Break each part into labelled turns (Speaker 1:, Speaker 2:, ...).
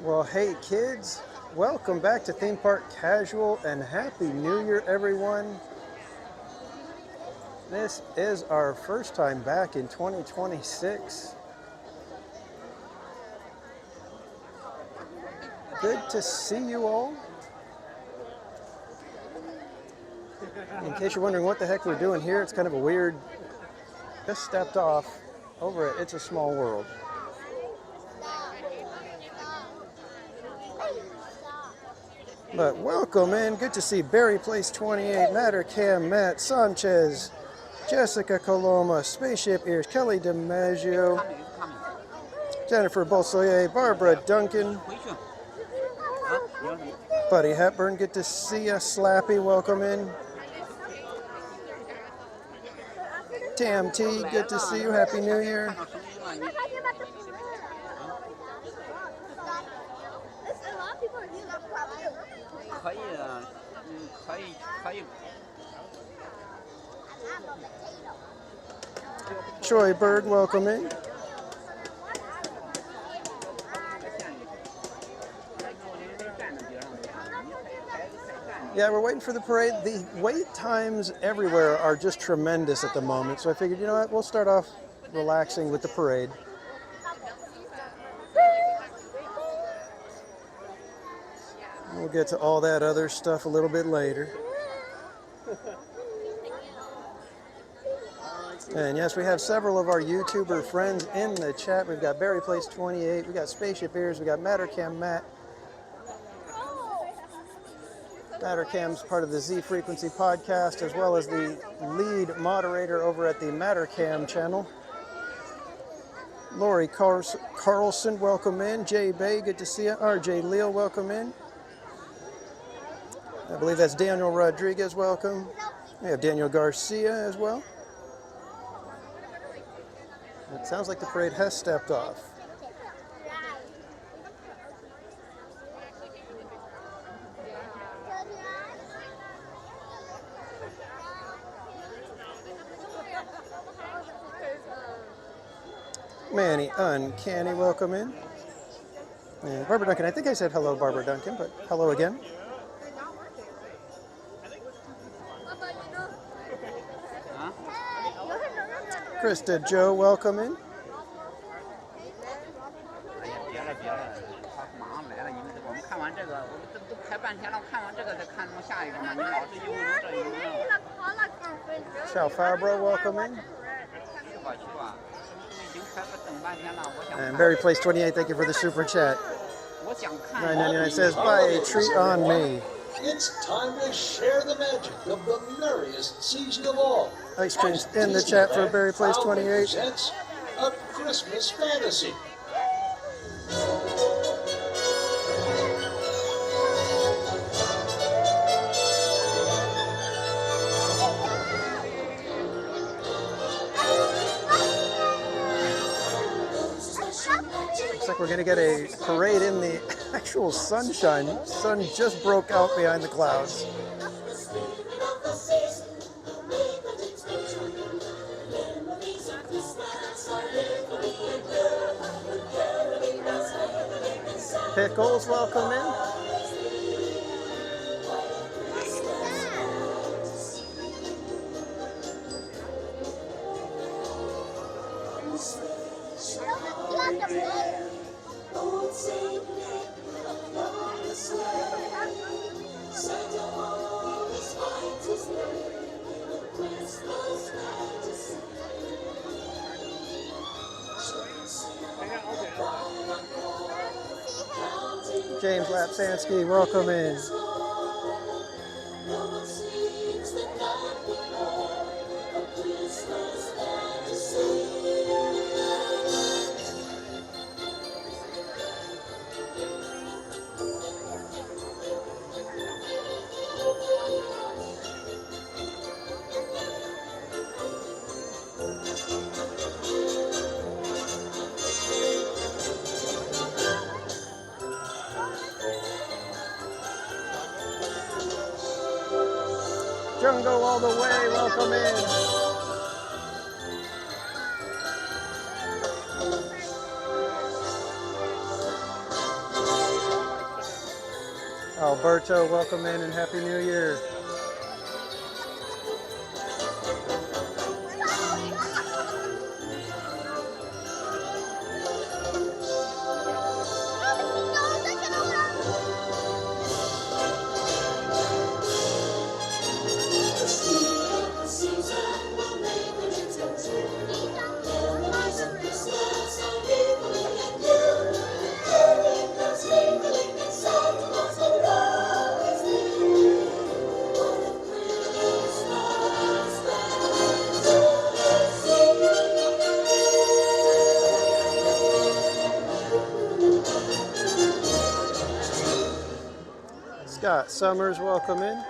Speaker 1: Well, hey kids, welcome back to Theme Park Casual and Happy New Year, everyone. This is our first time back in 2026. Good to see you all. In case you're wondering what the heck we're doing here, it's kind of a weird, just stepped off over at It's a Small World. But welcome in, good to see Barry Place 28, Matter Cam, Matt Sanchez, Jessica Coloma, Spaceship Ears, Kelly DiMaggio, Jennifer Bolsoye, Barbara Duncan, Buddy Hepburn, good to see you, Slappy, welcome in. Tam T, good to see you, Happy New Year. Troy Bird, welcome in. Yeah, we're waiting for the parade. The wait times everywhere are just tremendous at the moment, so I figured, you know what, we'll start off relaxing with the parade. We'll get to all that other stuff a little bit later. And yes, we have several of our YouTuber friends in the chat. We've got Barry Place 28, we got Spaceship Ears, we got Mattercam Matt. Mattercam's part of the Z Frequency podcast, as well as the lead moderator over at the Mattercam channel. Lori Carlson, welcome in. Jay Bay, good to see you. RJ Leal, welcome in. I believe that's Daniel Rodriguez, welcome. We have Daniel Garcia as well. It sounds like the parade has stepped off. Manny Uncanny, welcome in. And Barbara Duncan, I think I said hello, Barbara Duncan, but hello again. Krista Joe, welcome in. Chao Fabro, welcome in. And Barry Place 28, thank you for the super chat. 999 says, buy a treat on me.
Speaker 2: It's time to share the magic of the merriest season of all.
Speaker 1: Ice cream's in the chat for Barry Place 28.
Speaker 2: Presents A Christmas Fantasy.
Speaker 1: Looks like we're going to get a parade in the actual sunshine. Sun just broke out behind the clouds. Pickles, welcome in. James Lapsansky, welcome in. Jungle all the way, welcome in. Alberto, welcome in and Happy New Year. Scott Summers, welcome in.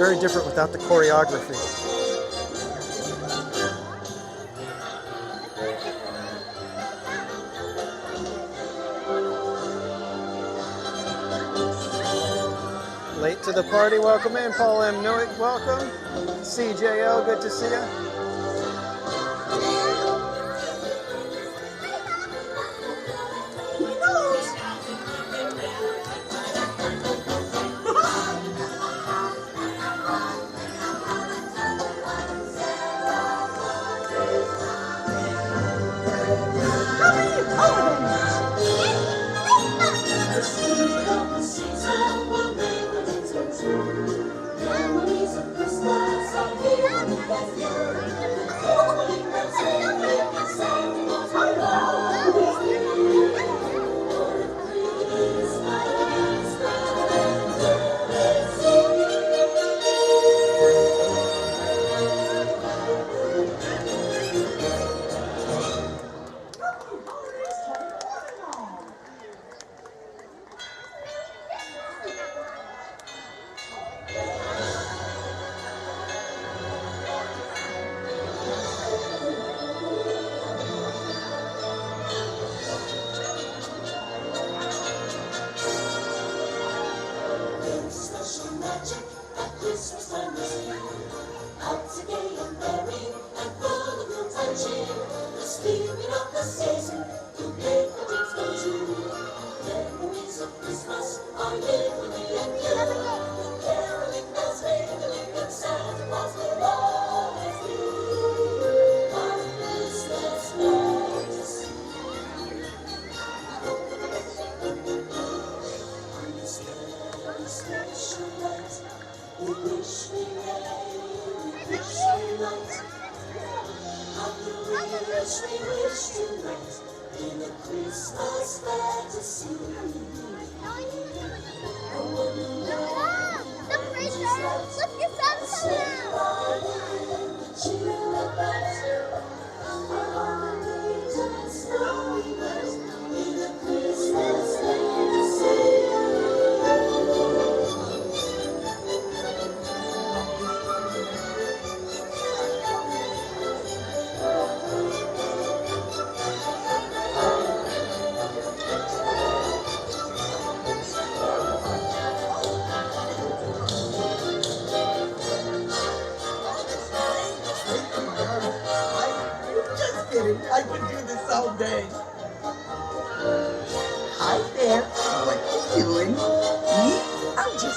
Speaker 1: Very different without the choreography. Late to the party, welcome in. Paul M. Nowick, welcome. CJL, good to see you.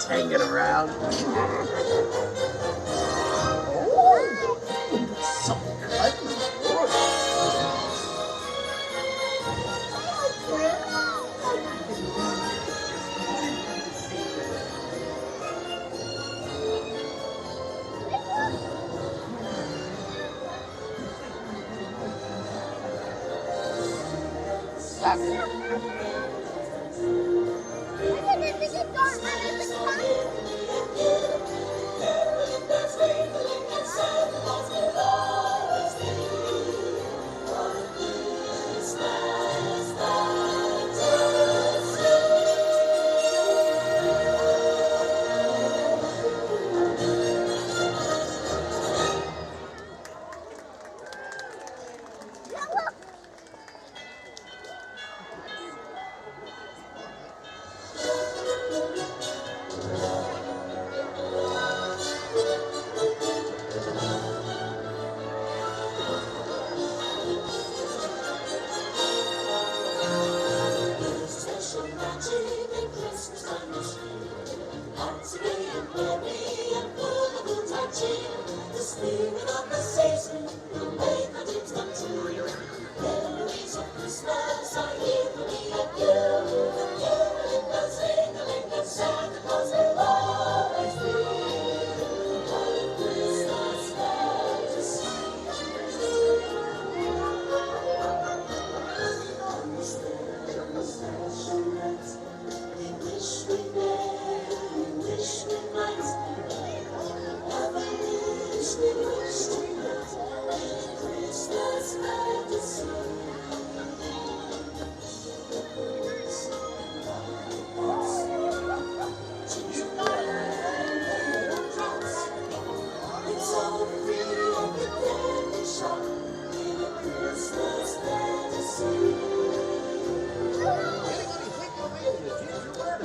Speaker 3: just hanging around.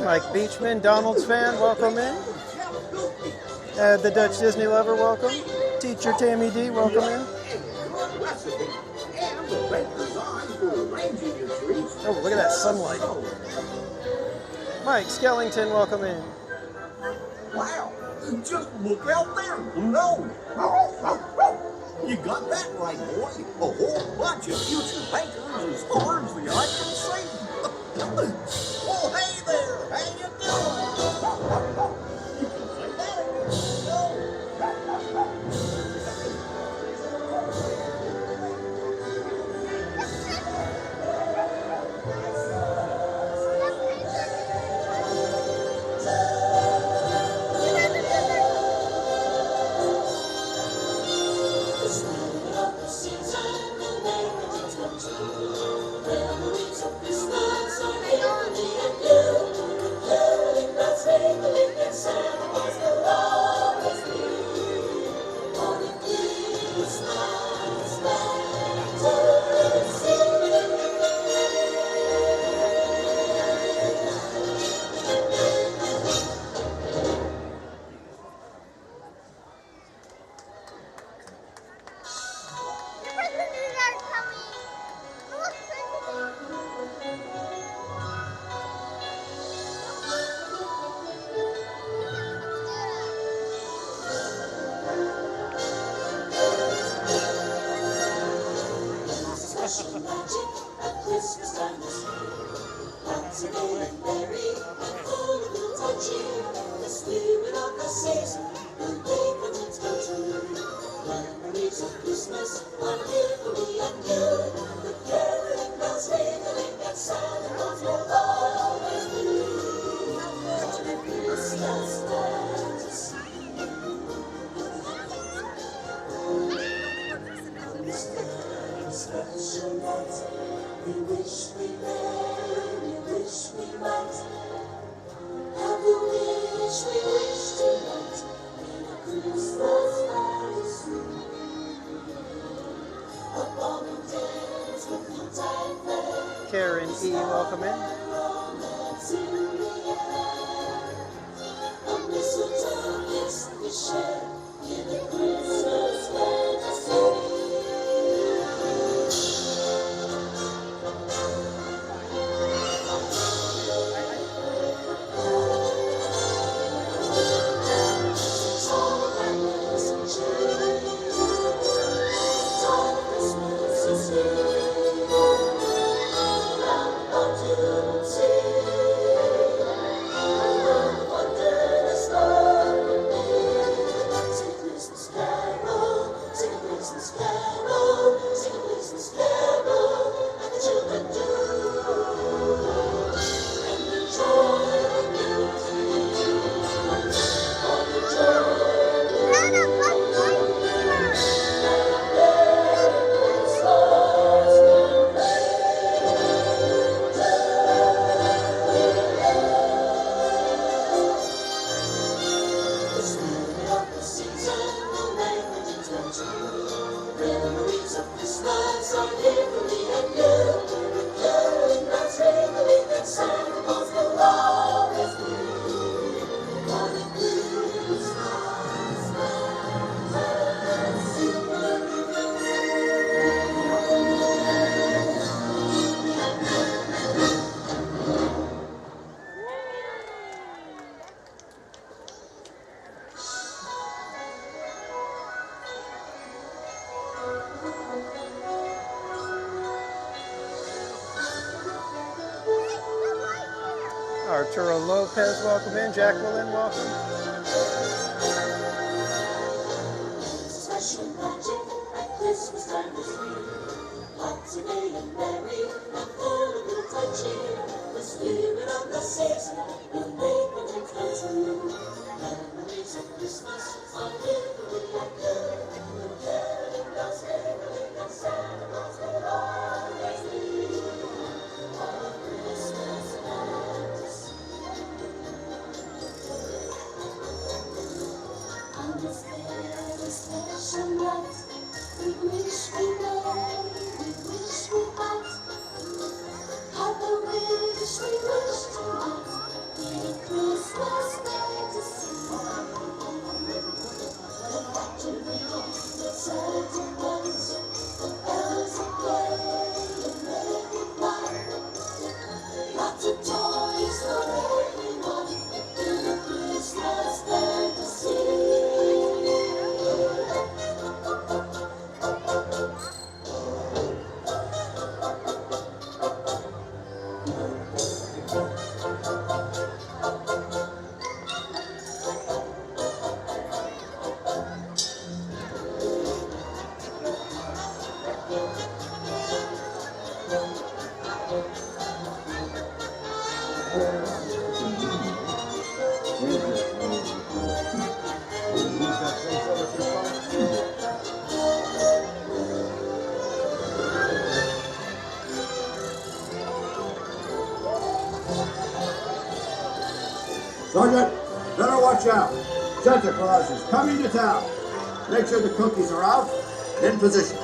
Speaker 1: Mike Beachman, Donald's fan, welcome in. The Dutch Disney lover, welcome. Teacher Tammy D, welcome in. Oh, look at that sunlight. Mike Skellington, welcome in.
Speaker 4: Wow, just look out there. No. You got that right, boy. A whole bunch of future bankers and stars that I can see. Oh, hey there. How you doing? You can say that again. No.
Speaker 1: Karen E, welcome in. Arturo Lopez, welcome in. Jacqueline, welcome.
Speaker 3: Special magic at Christmas time is here. Hot today and merry and full of good cheer. The spirit of the season will make the dreams come true. Memories of Christmas are literally like good. Caroling bells caroling and Santa Claus will always be. All of Christmas fantasy. On this very special night, we wish we know, we wish we might. Have the wish we wish tonight. Merry Christmas fantasy. The factories, the certain ones, the bells that play and make it bright. Lots of toys for everyone in the Christmas fantasy.
Speaker 4: Sergeant, better watch out. Santa Claus is coming to town. Make sure the cookies are out and in position.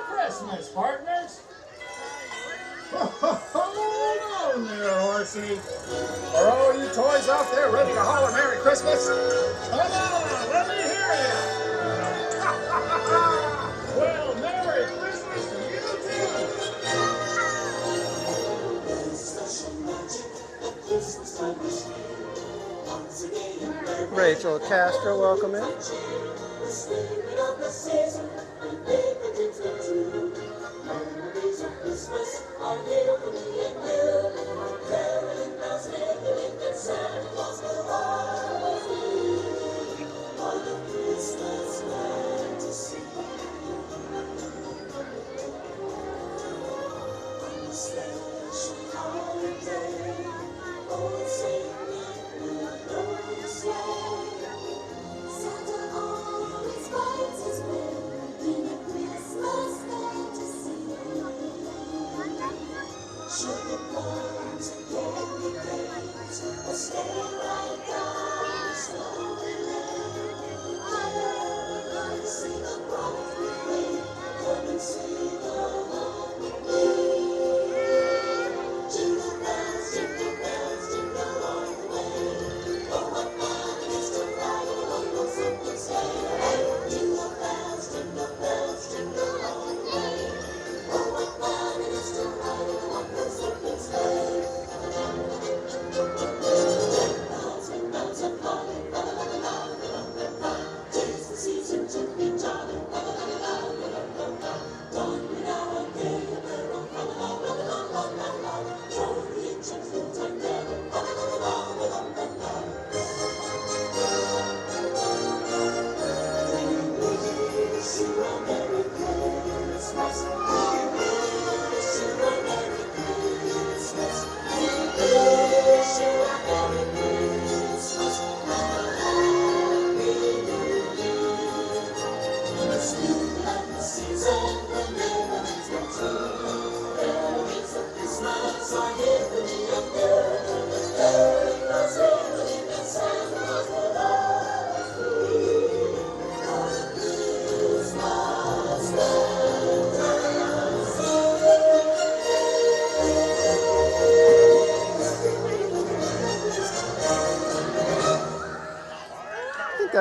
Speaker 5: Christmas, partners! Hold on there, horsey. Are all you toys out there ready to holler Merry Christmas? Come on, let me hear you! Well, Merry Christmas to you too!
Speaker 1: Rachel Castro, welcome in.
Speaker 3: The spirit of the season will make the dreams come true. Memories of Christmas are here for me and you. Caroling bells ringing and Santa Claus will always be. What a Christmas fantasy. On this special holiday, oh, Saint Nick will blow the sleigh. Santa always finds his way. He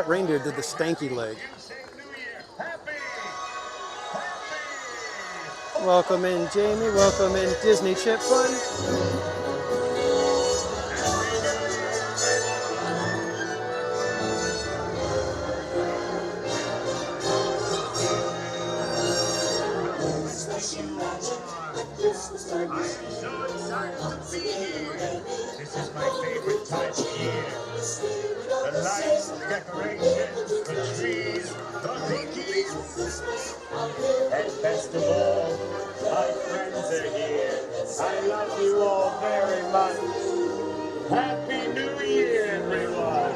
Speaker 1: that reindeer did the stanky leg. Welcome in, Jamie. Welcome in, Disney Chip Fun.
Speaker 3: Special magic at Christmas time.
Speaker 6: I'm so excited to be here. This is my favorite time of year. The lights, the decorations, the trees, the cookies. And best of all, my friends are here. I love you all very much. Happy New Year, everyone.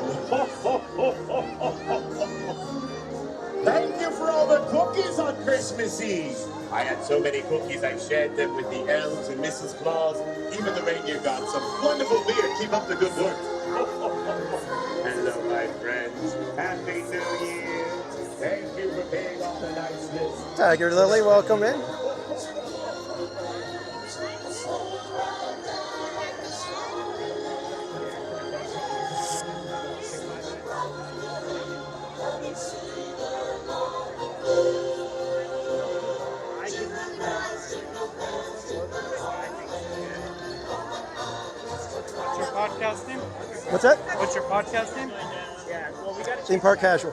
Speaker 6: Thank you for all the cookies on Christmas Eve. I had so many cookies, I shared them with the elves and Mrs. Claus. Even the reindeer got some wonderful beer. Keep up the good work. Hello, my friends. Happy New Year. Thank you for being on the nice list.
Speaker 1: Tiger Lily, welcome in.
Speaker 7: What's your podcast name?
Speaker 1: What's that?
Speaker 7: What's your podcast name?
Speaker 1: Theme Park Casual.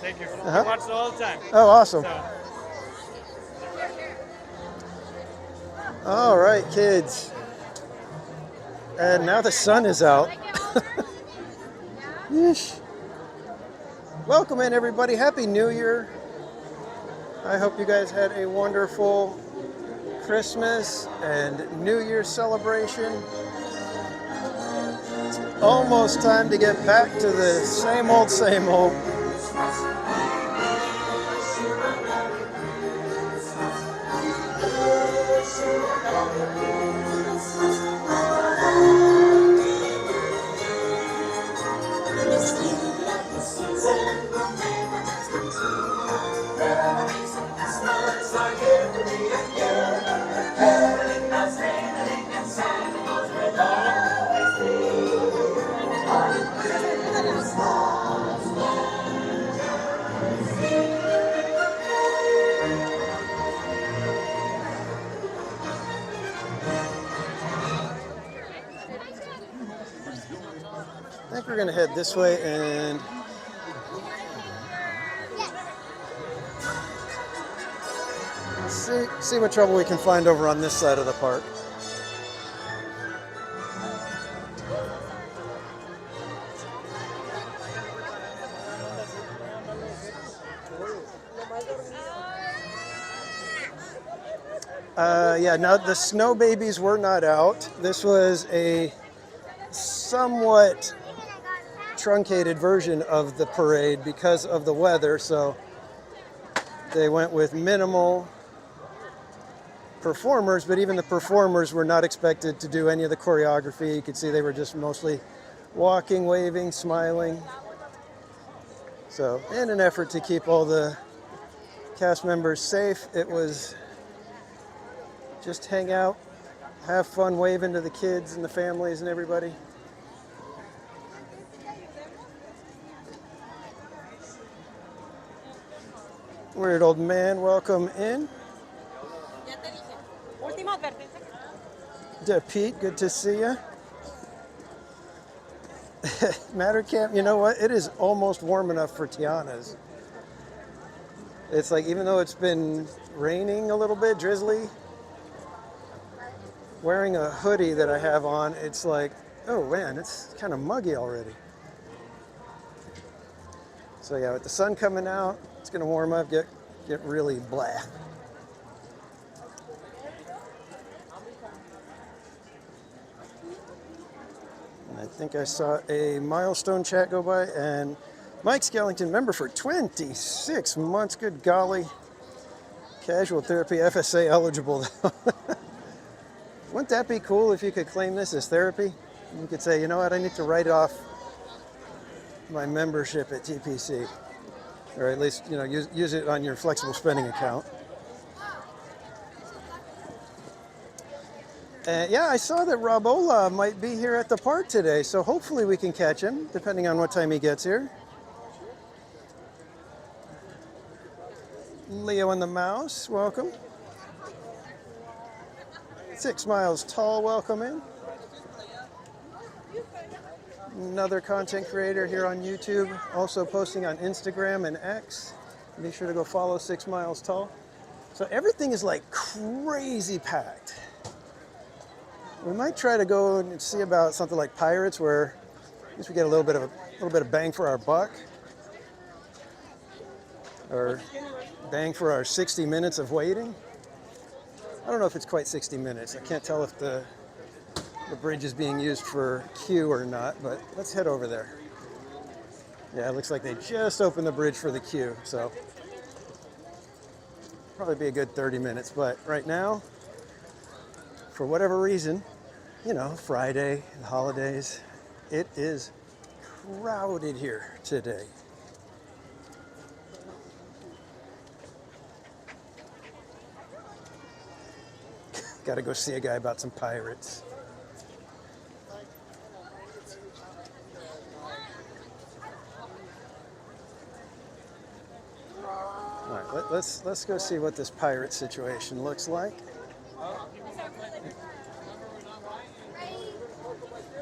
Speaker 7: Thank you.
Speaker 1: Uh-huh.
Speaker 7: I watch it all the time.
Speaker 1: Oh, awesome.
Speaker 7: So,
Speaker 1: All right, kids. And now the sun is out. Yeesh. Welcome in, everybody. Happy New Year. I hope you guys had a wonderful Christmas and New Year's celebration. It's almost time to get back to the same old, same old. I think we're gonna head this way and see what trouble we can find over on this side of the park. Yeah, now the snow babies were not out. This was a somewhat truncated version of the parade because of the weather, so they went with minimal performers, but even the performers were not expected to do any of the choreography. You could see they were just mostly walking, waving, smiling. So, in an effort to keep all the cast members safe, it was just hang out, have fun, waving to the kids and the families and everybody. Weird old man, welcome in. Pete, good to see you. Matter Camp, you know what? It is almost warm enough for Tiana's. It's like, even though it's been raining a little bit, drizzly, wearing a hoodie that I have on, it's like, oh man, it's kind of muggy already. So yeah, with the sun coming out, it's gonna warm up, get really blah. And I think I saw a milestone chat go by, and Mike Skellington, member for 26 months, good golly. Casual therapy, FSA eligible though. Wouldn't that be cool if you could claim this as therapy? You could say, you know what, I need to write off my membership at TPC. Or at least, you know, use it on your flexible spending account. And yeah, I saw that Robola might be here at the park today, so hopefully we can catch him, depending on what time he gets here. Leo and the Mouse, welcome. 6 Miles Tall, welcome in. Another content creator here on YouTube, also posting on Instagram and X. Be sure to go follow 6 Miles Tall. So everything is like crazy packed. We might try to go and see about something like Pirates, where at least we get a little bit of bang for our buck, or bang for our 60 minutes of waiting. I don't know if it's quite 60 minutes. I can't tell if the bridge is being used for queue or not, but let's head over there. Yeah, it looks like they just opened the bridge for the queue, so probably be a good 30 minutes. But right now, for whatever reason, you know, Friday, the holidays, it is crowded here today. Got to go see a guy about some pirates. All right, let's go see what this pirate situation looks like.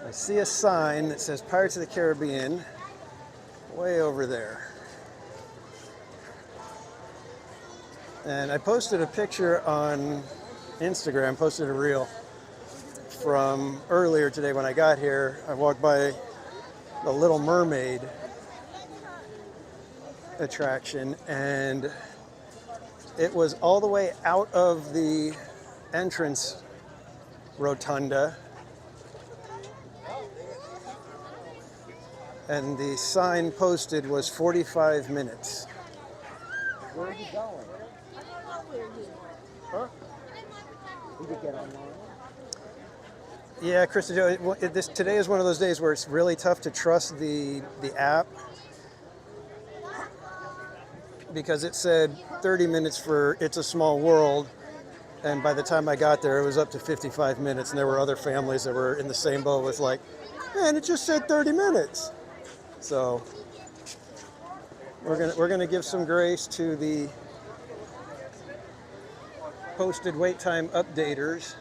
Speaker 1: I see a sign that says Pirates of the Caribbean way over there. And I posted a picture on Instagram, posted a reel from earlier today when I got here. I walked by the Little Mermaid attraction, and it was all the way out of the entrance rotunda, and the sign posted was 45 minutes.
Speaker 8: Where are you going?
Speaker 1: Huh?
Speaker 8: Did you get online?
Speaker 1: Yeah, Krista Joe, today is one of those days where it's really tough to trust the app, because it said 30 minutes for It's a Small World, and by the time I got there, it was up to 55 minutes, and there were other families that were in the same boat with like, man, it just said 30 minutes. So we're gonna give some grace to the posted wait time updaters.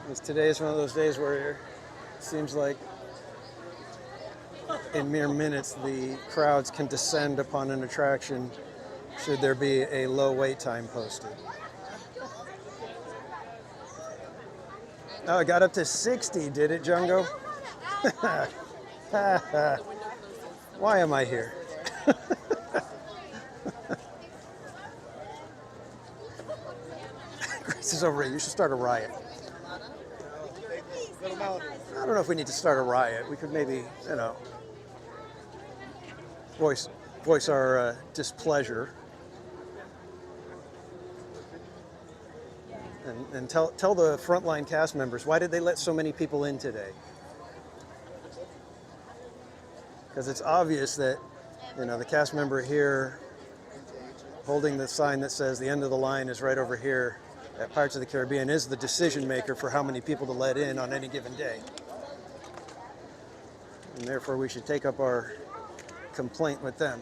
Speaker 1: Because today is one of those days where it seems like in mere minutes the crowds can descend upon an attraction should there be a low wait time posted. Oh, it got up to 60, did it, Jungo? Why am I here? Grace is over it. You should start a riot. I don't know if we need to start a riot. We could maybe, you know, voice our displeasure, and tell the frontline cast members, why did they let so many people in today? Because it's obvious that, you know, the cast member here holding the sign that says the end of the line is right over here at Pirates of the Caribbean is the decision maker for how many people to let in on any given day. And therefore we should take up our complaint with them.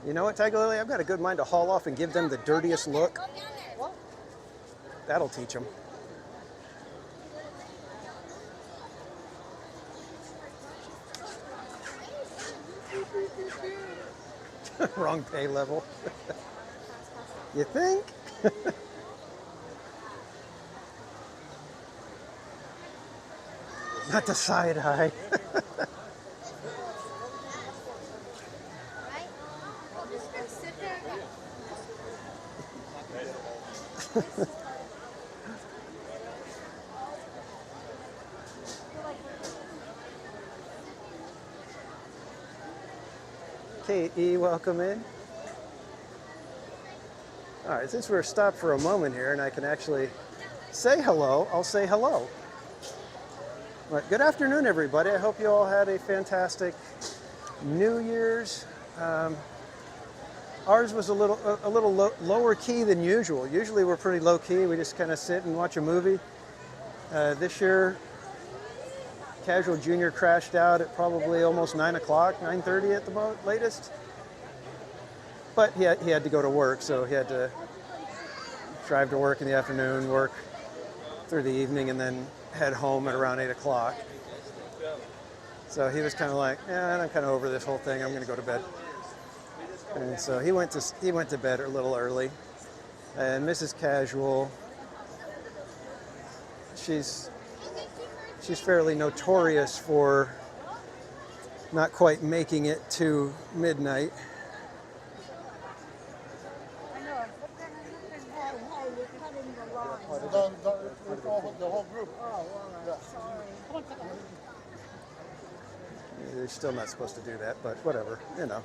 Speaker 1: You know what, Tiger Lily? I've got a good mind to haul off and give them the dirtiest look. That'll teach them. Wrong pay level. You think? Not the side eye. K.E., welcome in. All right, since we're stopped for a moment here and I can actually say hello, I'll say hello. All right, good afternoon, everybody. I hope you all had a fantastic New Year's. Ours was a little lower key than usual. Usually we're pretty low key. We just kind of sit and watch a movie. This year, Casual Junior crashed out at probably almost 9 o'clock, 9:30 at the latest. But he had to go to work, so he had to drive to work in the afternoon, work through the evening, and then head home at around 8 o'clock. So he was kind of like, yeah, I'm kind of over this whole thing. I'm going to go to bed. And so he went to bed a little early. And Mrs. Casual, she's fairly notorious for not quite making it to midnight.
Speaker 5: The whole group.
Speaker 1: They're still not supposed to do that, but whatever, you know.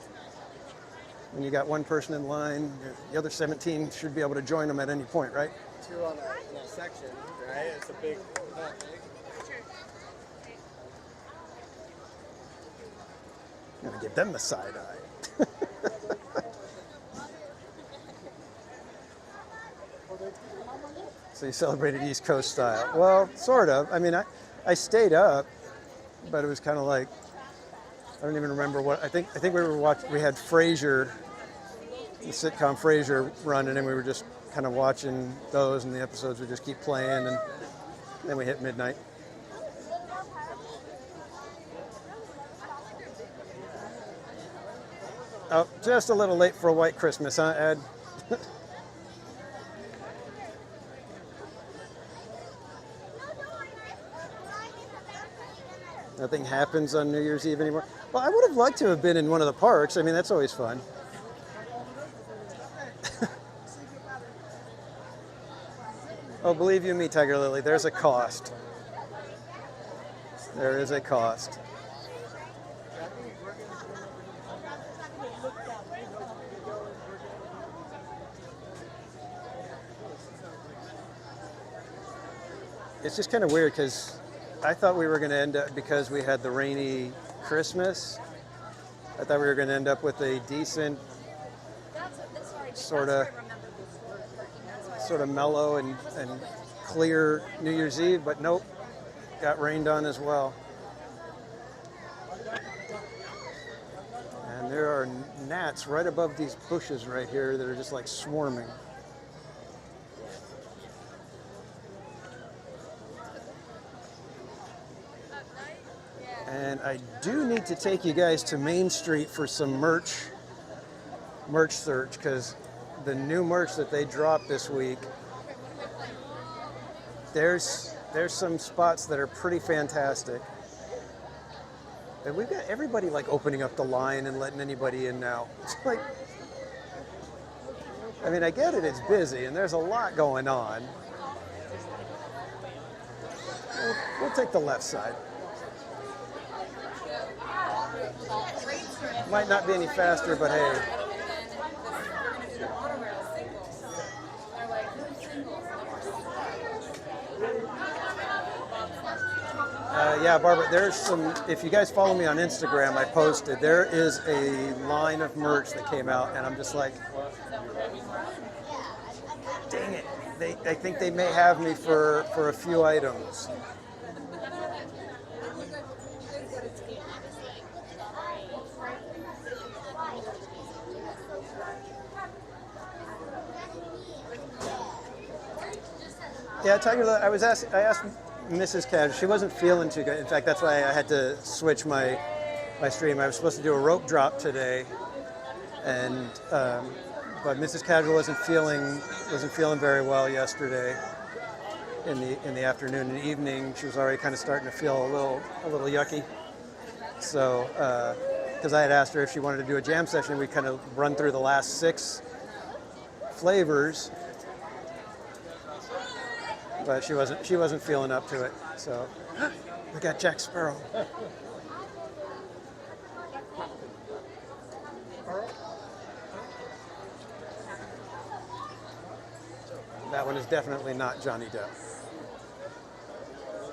Speaker 1: When you got one person in line, the other 17 should be able to join them at any point, right?
Speaker 5: Two on a section, right? It's a big.
Speaker 1: I'm gonna give them the side eye. So you celebrated East Coast style. Well, sort of. I mean, I stayed up, but it was kind of like, I don't even remember what, I think we were watching, we had Frasier, the sitcom Frasier running, and we were just kind of watching those, and the episodes would just keep playing, and then we hit midnight. Oh, just a little late for a white Christmas, huh, Ed? Nothing happens on New Year's Eve anymore. Well, I would have liked to have been in one of the parks. I mean, that's always fun. Oh, believe you me, Tiger Lily, there's a cost. There is a cost. It's just kind of weird because I thought we were going to end up, because we had the rainy Christmas, I thought we were going to end up with a decent sort of mellow and clear New Year's Eve, but nope, got rained on as well. And there are gnats right above these bushes right here that are just like swarming. And I do need to take you guys to Main Street for some merch search, because the new merch that they dropped this week, there's some spots that are pretty fantastic. And we've got everybody like opening up the line and letting anybody in now. It's like, I mean, I get it, it's busy and there's a lot going on. We'll take the left side. Might not be any faster, but hey. Yeah, Barbara, there's some, if you guys follow me on Instagram, I posted, there is a line of merch that came out, and I'm just like, dang it. I think they may have me for a few items. Yeah, Tiger, I asked Mrs. Casual. She wasn't feeling too good. In fact, that's why I had to switch my stream. I was supposed to do a rope drop today, and but Mrs. Casual wasn't feeling very well yesterday in the afternoon and evening. She was already kind of starting to feel a little yucky. So because I had asked her if she wanted to do a jam session, we'd kind of run through the last 6 flavors. But she wasn't feeling up to it. So we got Jack Sparrow. That one is definitely not Johnny Depp.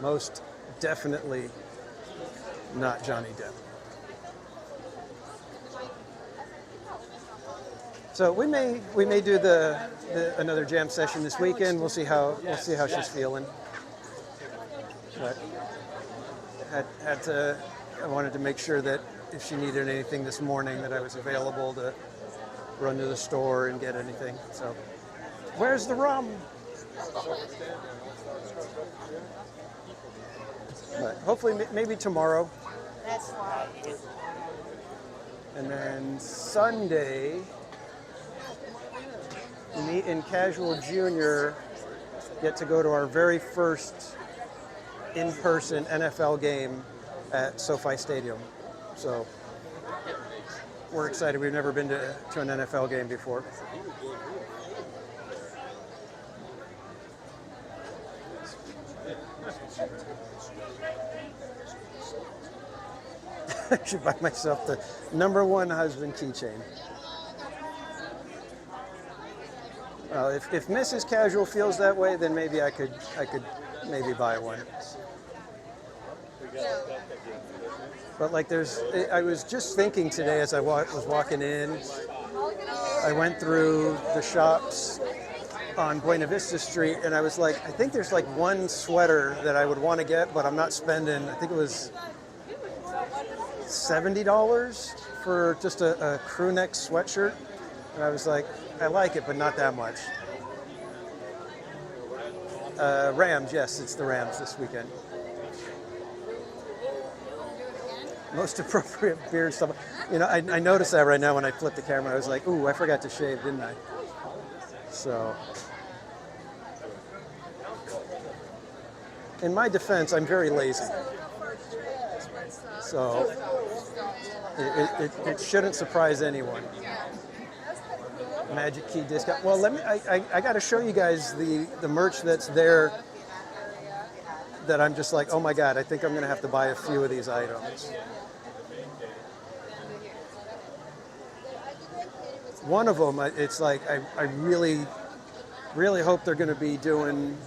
Speaker 1: Most definitely not Johnny Depp. So we may do another jam session this weekend. We'll see how she's feeling. But I wanted to make sure that if she needed anything this morning, that I was available to run to the store and get anything. So, where's the rum? But hopefully, maybe tomorrow.
Speaker 8: That's why.
Speaker 1: And then Sunday, me and Casual Junior get to go to our very first in-person NFL game at SoFi Stadium. So we're excited. We've never been to an NFL game before. I should buy myself the #1 husband keychain. Well, if Mrs. Casual feels that way, then maybe I could maybe buy one. But like I was just thinking today as I was walking in, I went through the shops on Buena Vista Street, and I was like, I think there's like one sweater that I would want to get, but I'm not spending, I think it was $70 for just a crew neck sweatshirt. And I was like, I like it, but not that much. Rams, yes, it's the Rams this weekend. Most appropriate beard stuff. You know, I noticed that right now when I flipped the camera. I was like, ooh, I forgot to shave, didn't I? So, in my defense, I'm very lazy. So, it shouldn't surprise anyone. Magic Key discount. Well, I got to show you guys the merch that's there that I'm just like, oh my God, I think I'm going to have to buy a few of these items. One of them, it's like, I really, really hope they're going to be doing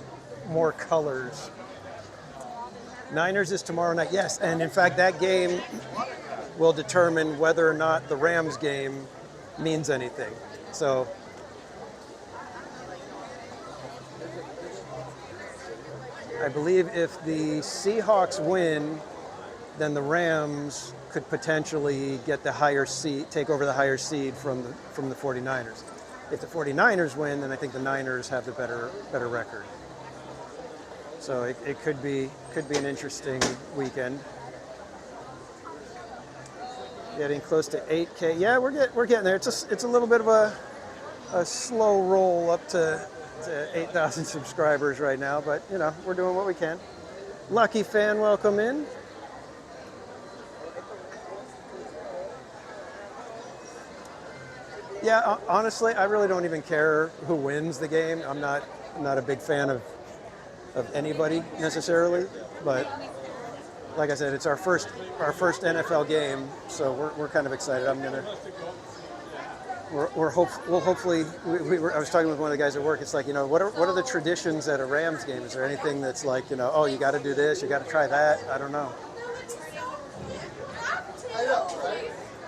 Speaker 1: more colors. Niners is tomorrow night, yes. And in fact, that game will determine whether or not the Rams game means anything. So, I believe if the Seahawks win, then the Rams could potentially get the higher seed, take over the higher seed from the 49ers. If the 49ers win, then I think the Niners have the better record. So it could be an interesting weekend. Getting close to 8K. Yeah, we're getting there. It's a little bit of a slow roll up to 8,000 subscribers right now, but you know, we're doing what we can. Lucky fan, welcome in. Yeah, honestly, I really don't even care who wins the game. I'm not a big fan of anybody necessarily, but like I said, it's our first NFL game, so we're kind of excited. We'll hopefully. I was talking with one of the guys at work. It's like, you know, what are the traditions at a Rams game? Is there anything that's like, you know, oh, you got to do this, you got to try that? I don't know.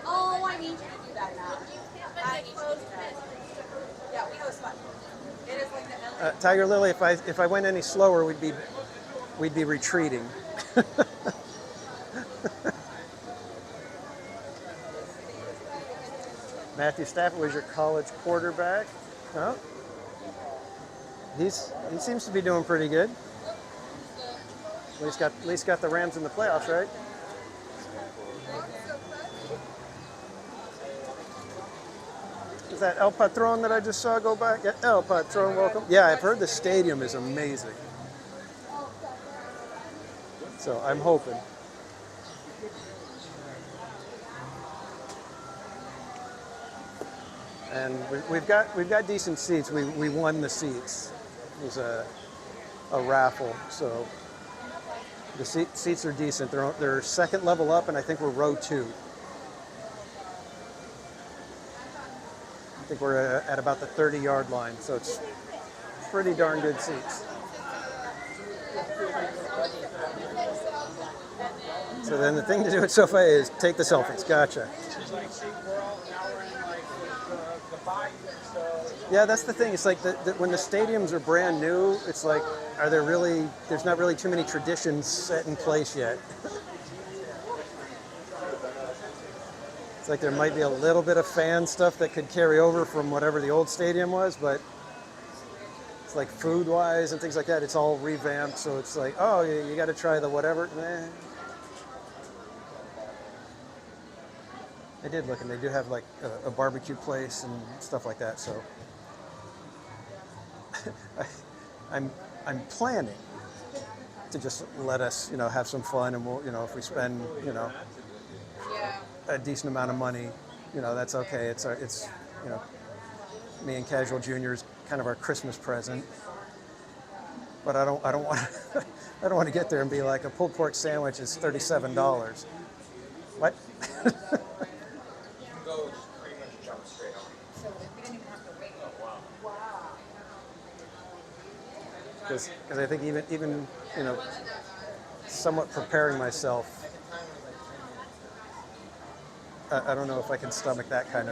Speaker 9: Oh, I need you to do that now. Yeah, we know it's fun. It is like the
Speaker 1: Tiger Lily, if I went any slower, we'd be retreating. Matthew Stafford was your college quarterback. Oh, he seems to be doing pretty good. At least got the Rams in the playoffs, right? Is that El Patron that I just saw go back? Yeah, El Patron, welcome. Yeah, I've heard the stadium is amazing. So I'm hoping. And we've got decent seats. We won the seats. It was a raffle, so the seats are decent. They're second level up, and I think we're row 2. I think we're at about the 30-yard line, so it's pretty darn good seats. So then the thing to do at SoFi is take the selfies. Gotcha. Yeah, that's the thing. It's like when the stadiums are brand new, it's like are there really? There's not really too many traditions set in place yet. It's like there might be a little bit of fan stuff that could carry over from whatever the old stadium was, but it's like food-wise and things like that, it's all revamped. So it's like, oh, you got to try the whatever. I did look, and they do have like a barbecue place and stuff like that. So I'm planning to just let us, have some fun, and we'll, if we spend, a decent amount of money, that's okay. It's me and Casual Junior's kind of our Christmas present. But I don't want I don't want to get there and be like, a pulled pork sandwich is $37. What? Because I think even somewhat preparing myself, I don't know if I can stomach that kind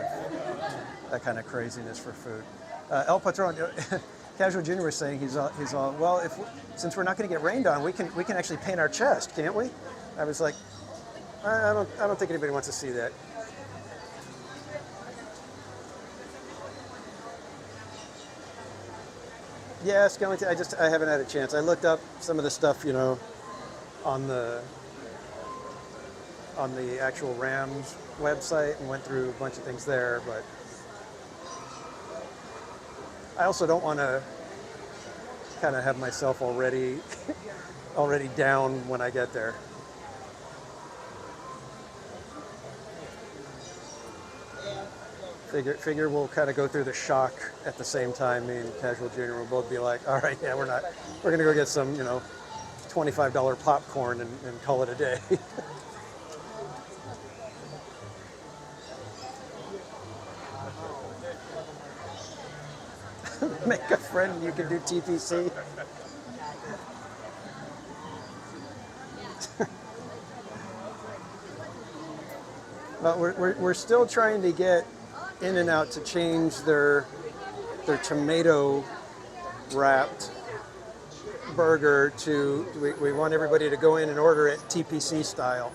Speaker 1: of craziness for food. El Patron, Casual Junior was saying he's all well. Since we're not going to get rained on, we can actually paint our chest, can't we? I was like, I don't think anybody wants to see that. Yeah, Skellington. I haven't had a chance. I looked up some of the stuff, on the actual Rams website and went through a bunch of things there, but I also don't want to kind of have myself already down when I get there. Figure we'll kind of go through the shock at the same time. Me and Casual Junior will both be like, all right, yeah, we're going to go get some, $25 popcorn and call it a day. Make a friend and you can do TPC. But we're still trying to get In-N-Out to change their tomato wrapped burger to, we want everybody to go in and order it TPC style.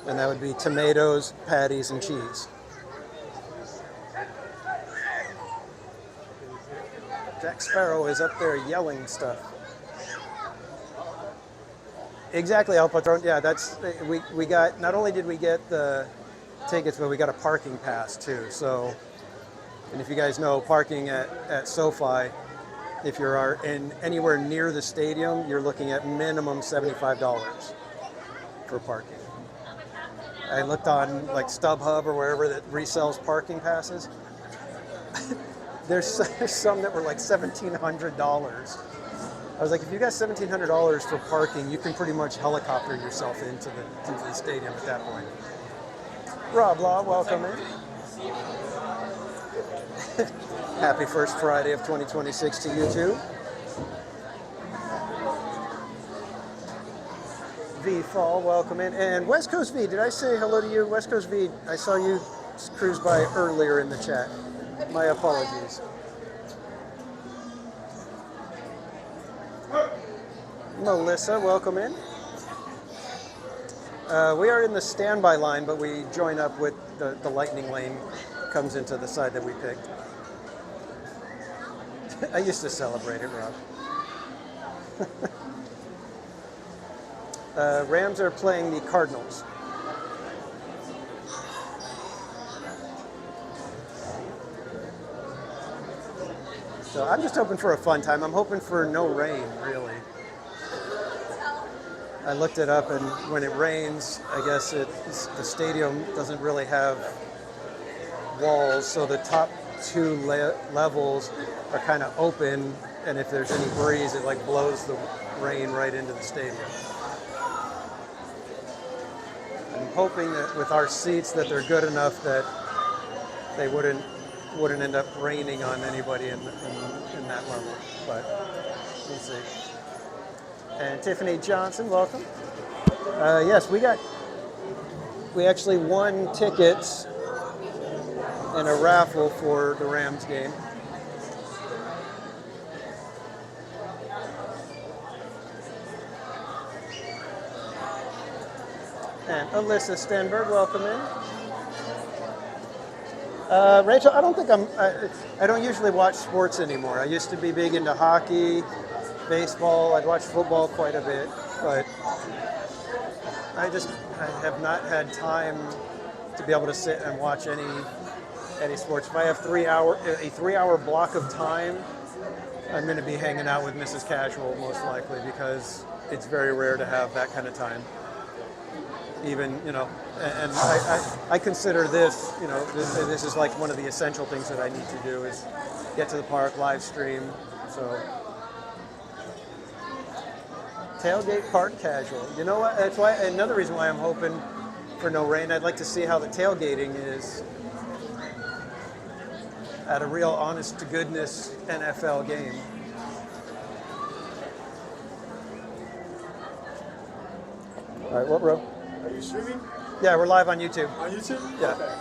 Speaker 1: And that would be tomatoes, patties, and cheese. Jack Sparrow is up there yelling stuff. Exactly, El Patron. Yeah, we got, not only did we get the tickets, but we got a parking pass too. So, and if you guys know, parking at SoFi, if you're anywhere near the stadium, you're looking at minimum $75 for parking. I looked on like StubHub or wherever that resells parking passes. There's some that were like $1,700. I was like, if you got $1,700 for parking, you can pretty much helicopter yourself into the stadium at that point. Rob Law, welcome in. Happy first Friday of 2026 to you too. V Fall, welcome in. And West Coast V, did I say hello to you? West Coast V, I saw you cruise by earlier in the chat. My apologies. Melissa, welcome in. We are in the standby line, but we join up with the lightning lane comes into the side that we picked. I used to celebrate it, Rob. Rams are playing the Cardinals. So I'm just hoping for a fun time. I'm hoping for no rain, really. I looked it up, and when it rains, I guess the stadium doesn't really have walls, so the top two levels are kind of open, and if there's any breeze, it like blows the rain right into the stadium. I'm hoping that with our seats that they're good enough that they wouldn't end up raining on anybody in that level, but we'll see. And Tiffany Johnson, welcome. Yes, we actually won tickets in a raffle for the Rams game. And Alyssa Stenberg, welcome in. Rachel, I don't think I don't usually watch sports anymore. I used to be big into hockey, baseball. I'd watch football quite a bit, but I have not had time to be able to sit and watch any sports. If I have a 3 hour block of time, I'm going to be hanging out with Mrs. Casual most likely, because it's very rare to have that kind of time. Even, and I consider this, this is like one of the essential things that I need to do is get to the park, live stream. So tailgate park casual. You know what? That's why another reason why I'm hoping for no rain. I'd like to see how the tailgating is at a real honest to goodness NFL game. All right, what row?
Speaker 5: Are you streaming?
Speaker 1: Yeah, we're live on YouTube.
Speaker 5: On YouTube?
Speaker 1: Yeah.
Speaker 5: Okay.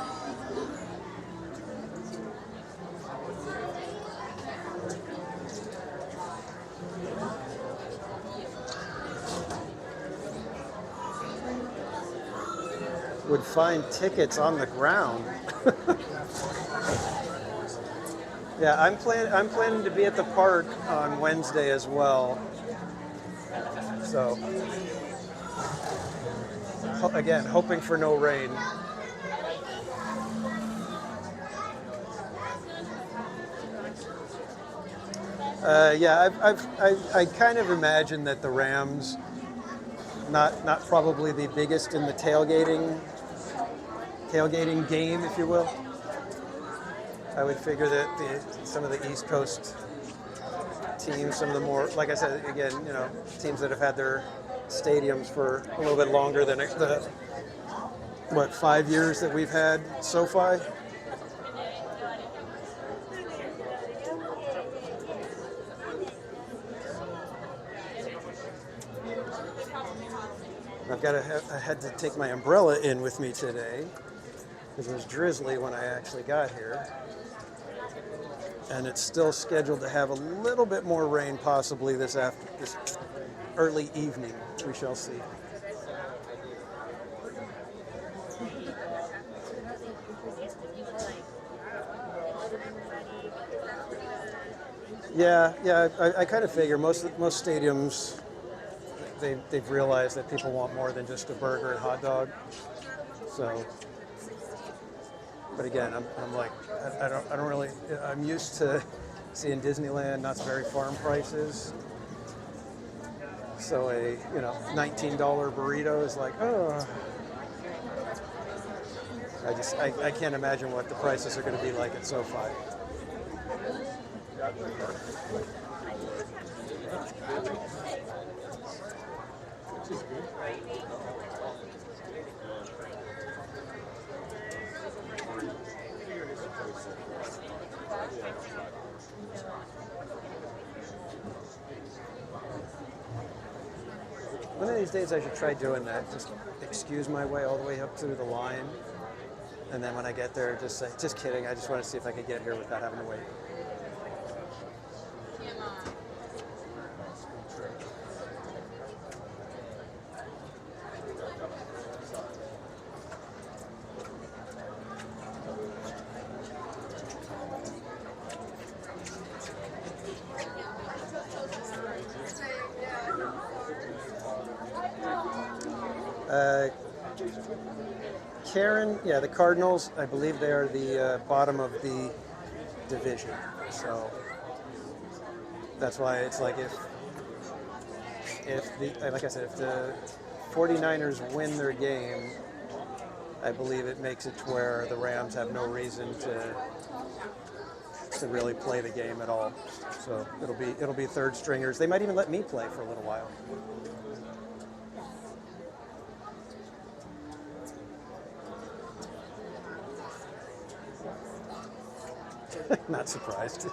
Speaker 1: Would find tickets on the ground. Yeah, I'm planning to be at the park on Wednesday as well. So again, hoping for no rain. Yeah, I kind of imagine that the Rams, not probably the biggest in the tailgating game, if you will. I would figure that some of the East Coast teams, some of the more, like I said, again, teams that have had their stadiums for a little bit longer than the 5 years that we've had SoFi. I had to take my umbrella in with me today because it was drizzly when I actually got here. And it's still scheduled to have a little bit more rain possibly this early evening. We shall see. Yeah. I kind of figure most stadiums, they've realized that people want more than just a burger and hot dog. So, but again, I'm like, I don't really. I'm used to seeing Disneyland nuts very farm prices. So a $19 burrito is like, oh. I can't imagine what the prices are going to be like at SoFi. One of these days I should try doing that. Just excuse my way all the way up through the line. And then when I get there, just say, just kidding, I just want to see if I can get here without having to wait. Karen, yeah, the Cardinals, I believe they are the bottom of the division. So that's why it's like like I said, if the 49ers win their game, I believe it makes it to where the Rams have no reason to really play the game at all. So it'll be third stringers. They might even let me play for a little while. Not surprised.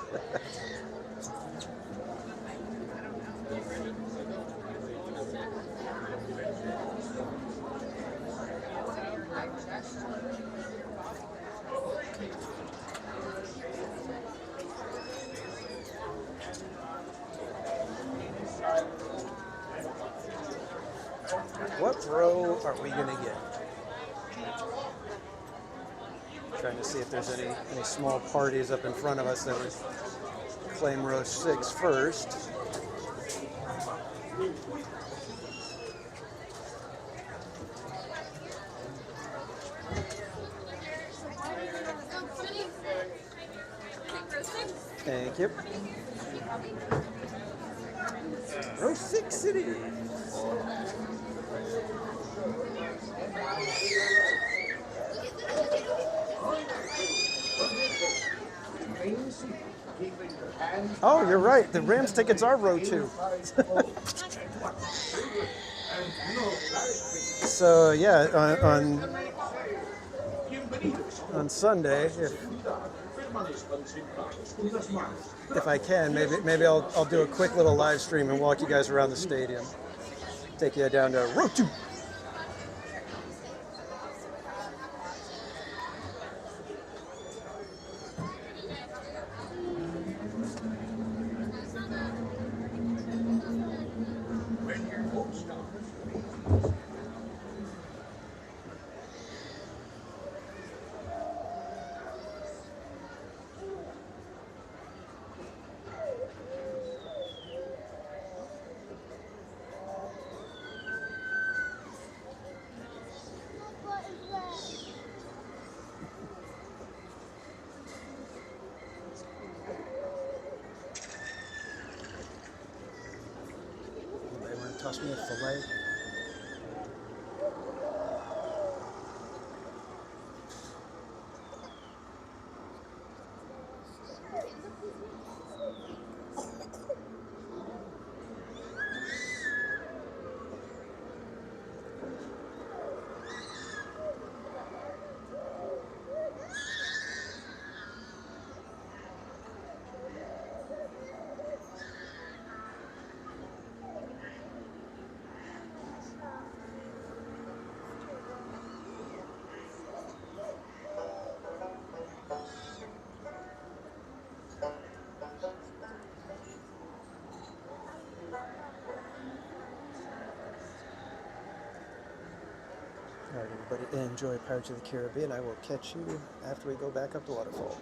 Speaker 1: What row are we gonna get? Trying to see if there's any small parties up in front of us that would claim row 6 first. Thank you. Row 6 it is. Oh, you're right. The Rams tickets are row 2. So yeah, on Sunday, if I can, maybe I'll do a quick little live stream and walk you guys around the stadium. Take you down to row 2. Anybody want to toss me a fillet? All right, everybody, enjoy Pirates of the Caribbean. I will catch you after we go back up the waterfall.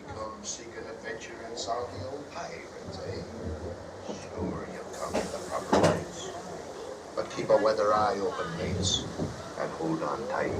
Speaker 10: Come seek an adventure and solve the old pirates, eh? Sure, you'll come to the proper place. But keep a weather eye open, mates, and hold on tight.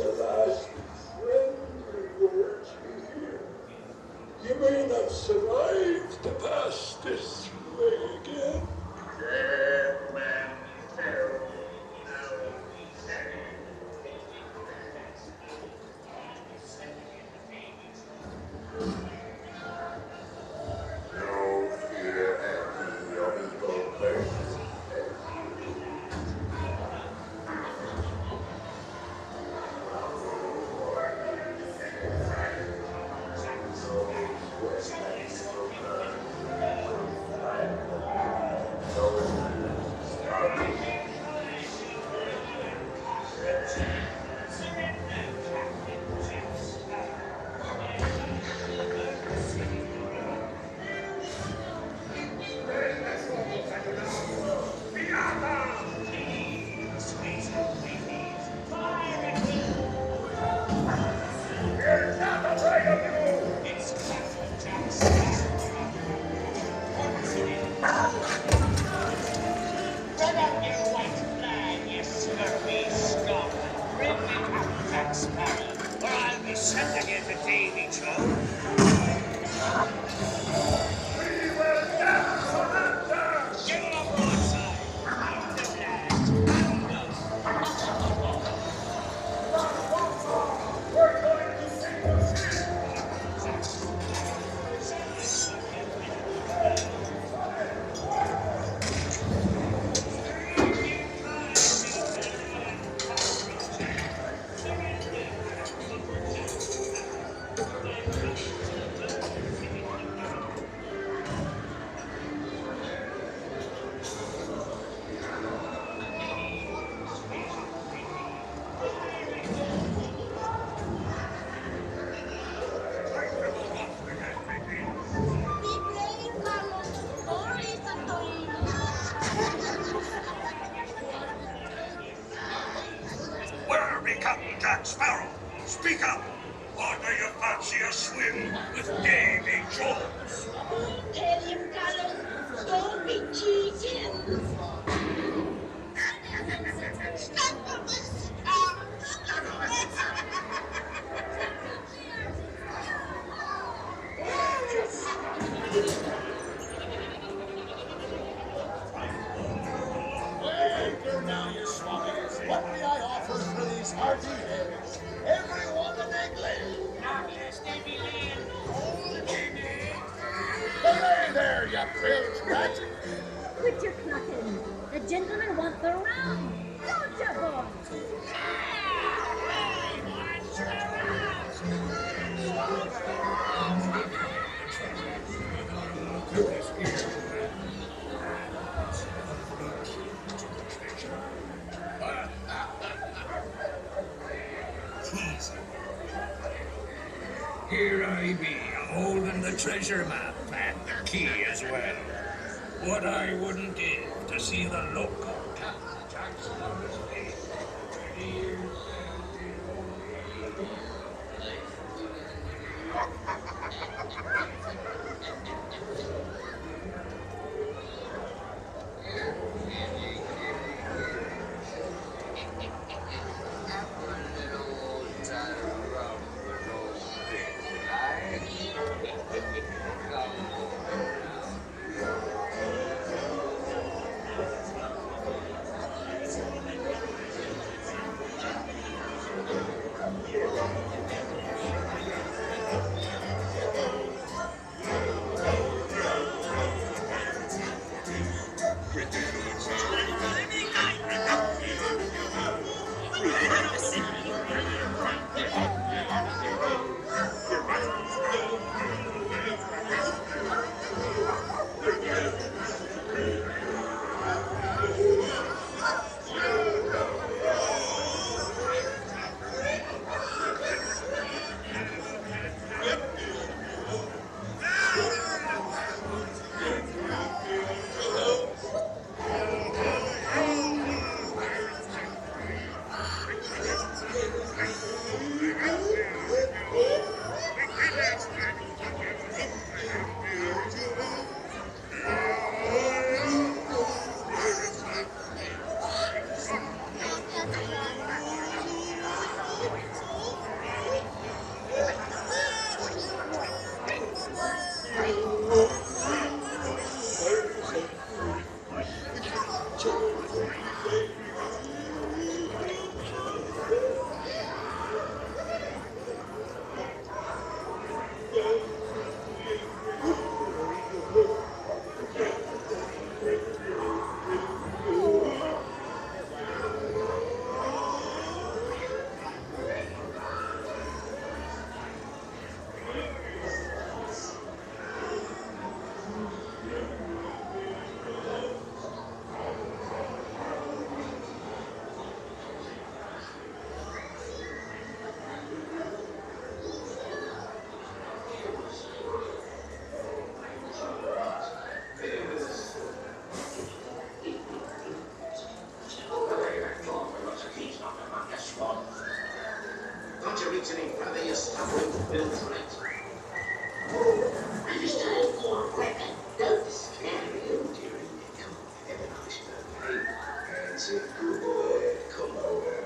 Speaker 2: the last friend yours here. You may not survive to pass this way again.
Speaker 6: Dead man tell no fear any of evil birds.
Speaker 3: Spread out your white flag, you scurvy scum. Bring me up that sparrow, or I'll be sending you to Davy Joe.
Speaker 6: We will never surrender!
Speaker 3: Give him a broadside. Out the blast.
Speaker 6: We're going to sink the ship! Where are we, Captain Jack Sparrow? Speak up! Or do you fancy a swim with Davy Jones?
Speaker 3: Tell him, Carlos, don't be cheating.
Speaker 4: Here now, you swabbies. What may I offer for these hearty heads? Everyone an egg lay. Belay there, you bilge rat.
Speaker 11: Quit your clucking. The gentlemen want the rum. Don't you, boys?
Speaker 6: Here I be, holding the treasure map and the key as well. What I wouldn't give to see the look of Captain Jack Sparrow's face after 30 years.
Speaker 3: greetting him, brother, you stumbling filtrate. I just had more equipment. Don't scare you, dearie. Come on, have a nice birthday. That's it, good boy. Come over.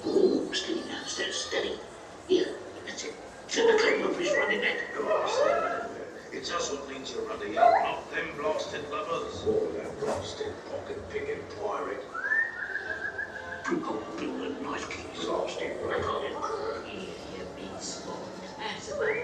Speaker 3: Oh, steady now, steady. Here, that's it. Should the claim up his running head. It's us what needs your rudder, yeah. Not them blasted lovers. Oh, that blasted pocket-picking pirate. Blue and knife keys. Blasted record. Yeah, big spot. That's about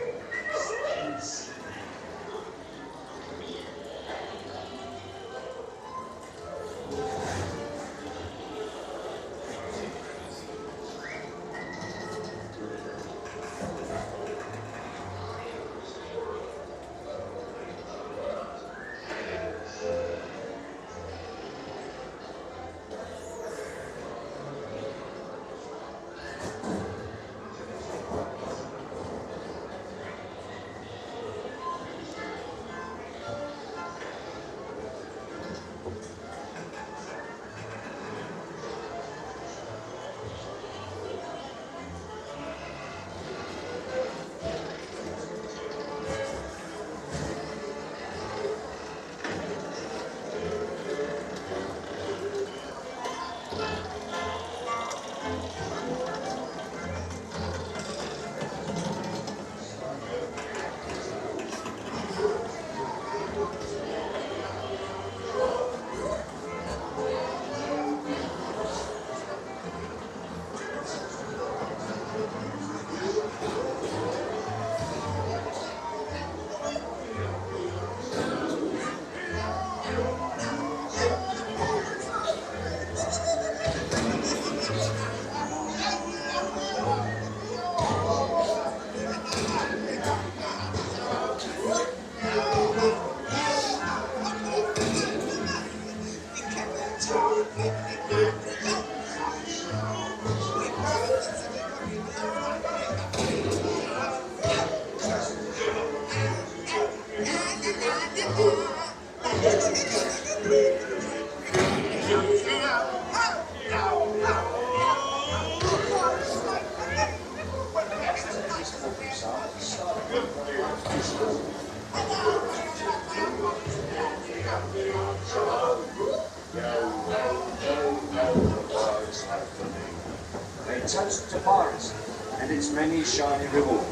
Speaker 12: Toast to piracy and its many shining rewards.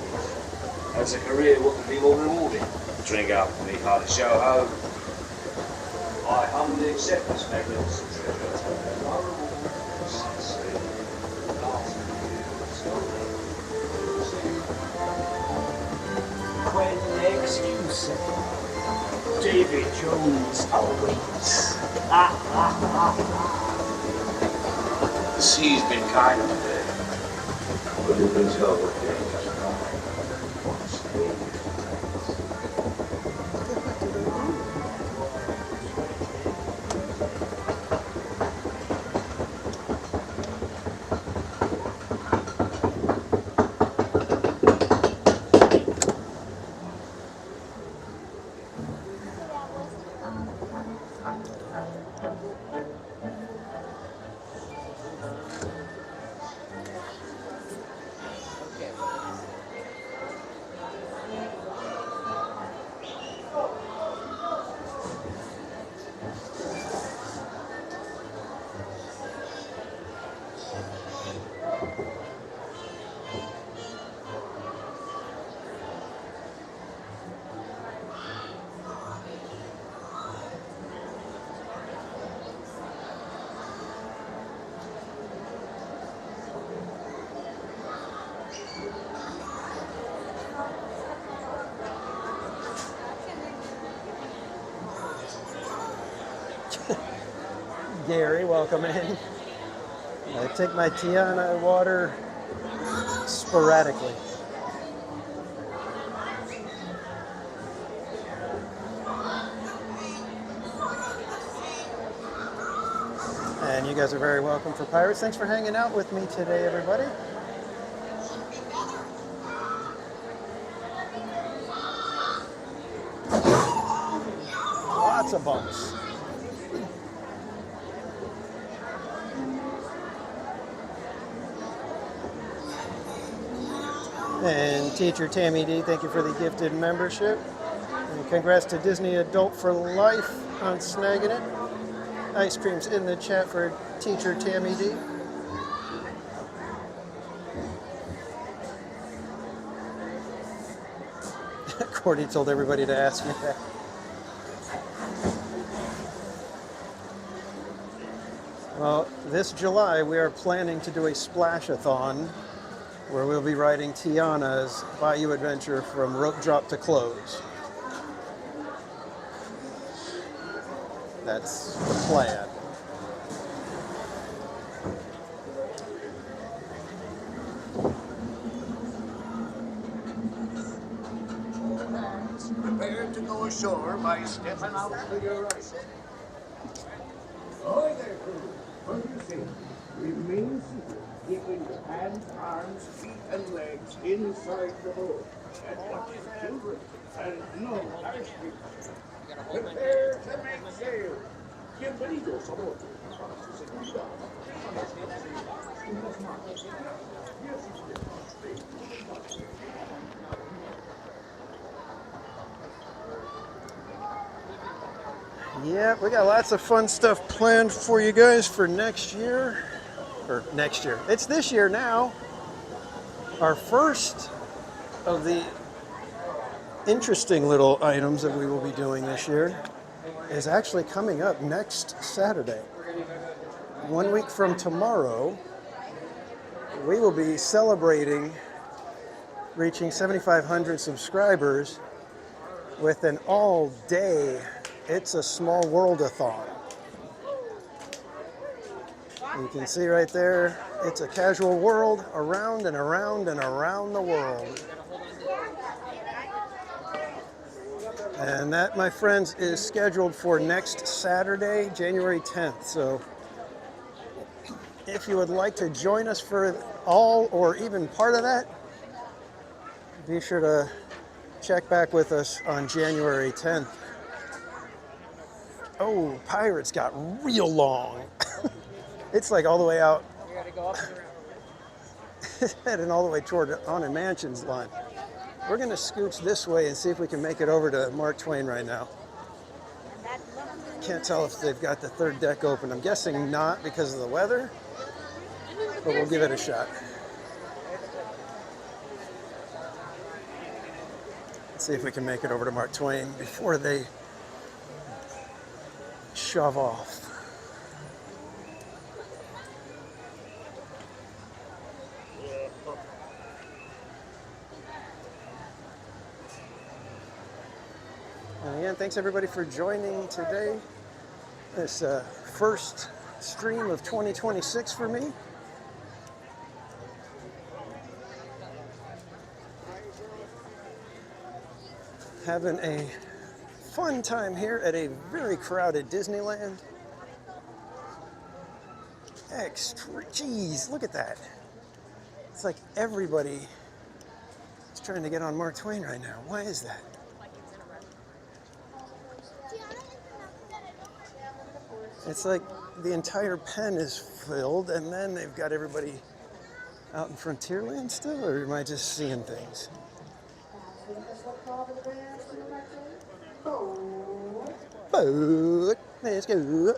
Speaker 12: That's a career what can be more rewarding. Drink up and be hard to show home. I humbly accept this magnificent treasure. My
Speaker 4: When excuse David Jones awaits.
Speaker 12: The sea's been kind of today, but you can tell what day has come.
Speaker 1: Gary, welcome in. I take my Tiana water sporadically. And you guys are very welcome for Pirates. Thanks for hanging out with me today, everybody. Lots of bumps. And Teacher Tammy D, thank you for the gifted membership. And congrats to Disney Adult for Life on snagging it. Ice cream's in the chat for Teacher Tammy D. Cordy told everybody to ask me that. Well, this July we are planning to do a splash-a-thon where we'll be riding Tiana's Bayou Adventure from rope drop to close. That's the plan.
Speaker 4: Prepare to go ashore by stepping out to your right. Ahoy there, crew. What do you think? Remain seated, keeping your hands, arms, feet, and legs inside the boat. And watch the children, and no harsh. Prepare to make sail. Bienvenidos a bordo.
Speaker 1: Yeah, we got lots of fun stuff planned for you guys for next year. Or next year. It's this year now. Our first of the interesting little items that we will be doing this year is actually coming up next Saturday. 1 week from tomorrow, we will be celebrating reaching 7,500 subscribers with an all-day It's a Small World-a-thon. You can see right there, it's a casual world around and around and around the world. And that, my friends, is scheduled for next Saturday, January 10th. So if you would like to join us for all or even part of that, be sure to check back with us on January 10th. Oh, Pirates got real long. It's like all the way out.
Speaker 8: You gotta go up and around.
Speaker 1: It's heading all the way toward Haunted Mansion's line. We're going to scooch this way and see if we can make it over to Mark Twain right now. Can't tell if they've got the third deck open. I'm guessing not because of the weather, but we'll give it a shot. Let's see if we can make it over to Mark Twain before they shove off. And again, thanks everybody for joining today. This first stream of 2026 for me. Having a fun time here at a very crowded Disneyland. Geez, look at that. It's like everybody is trying to get on Mark Twain right now. Why is that? It's like the entire pen is filled and then they've got everybody out in Frontierland still, or am I just seeing things? Boat, let's go.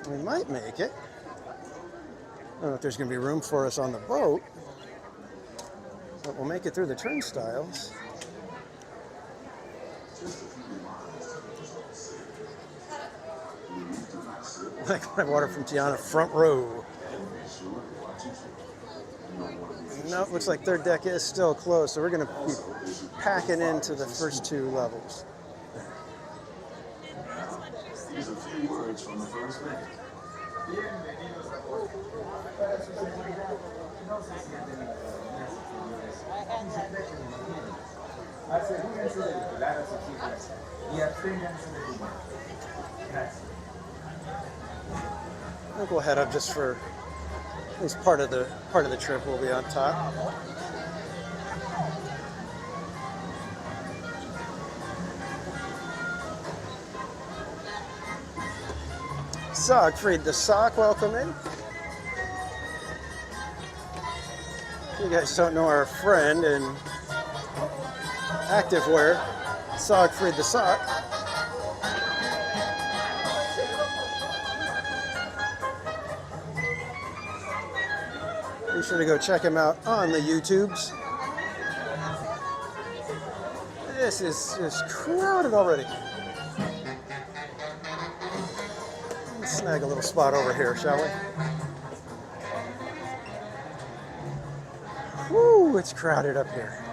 Speaker 1: We might make it. I don't know if there's going to be room for us on the boat, but we'll make it through the turnstiles. Like my water from Tiana, front row. No, looks like third deck is still closed, so we're going to be packing into the first two levels.
Speaker 13: Here's a few words from the first mate.
Speaker 1: I think we'll head up just for at least part of the trip. We'll be on top. Siegfried the Sock, welcome in. You guys don't know our friend in activewear, Siegfried the Sock. Be sure to go check him out on the YouTubes. This is just crowded already. Let's snag a little spot over here, shall we? Woo, it's crowded up here.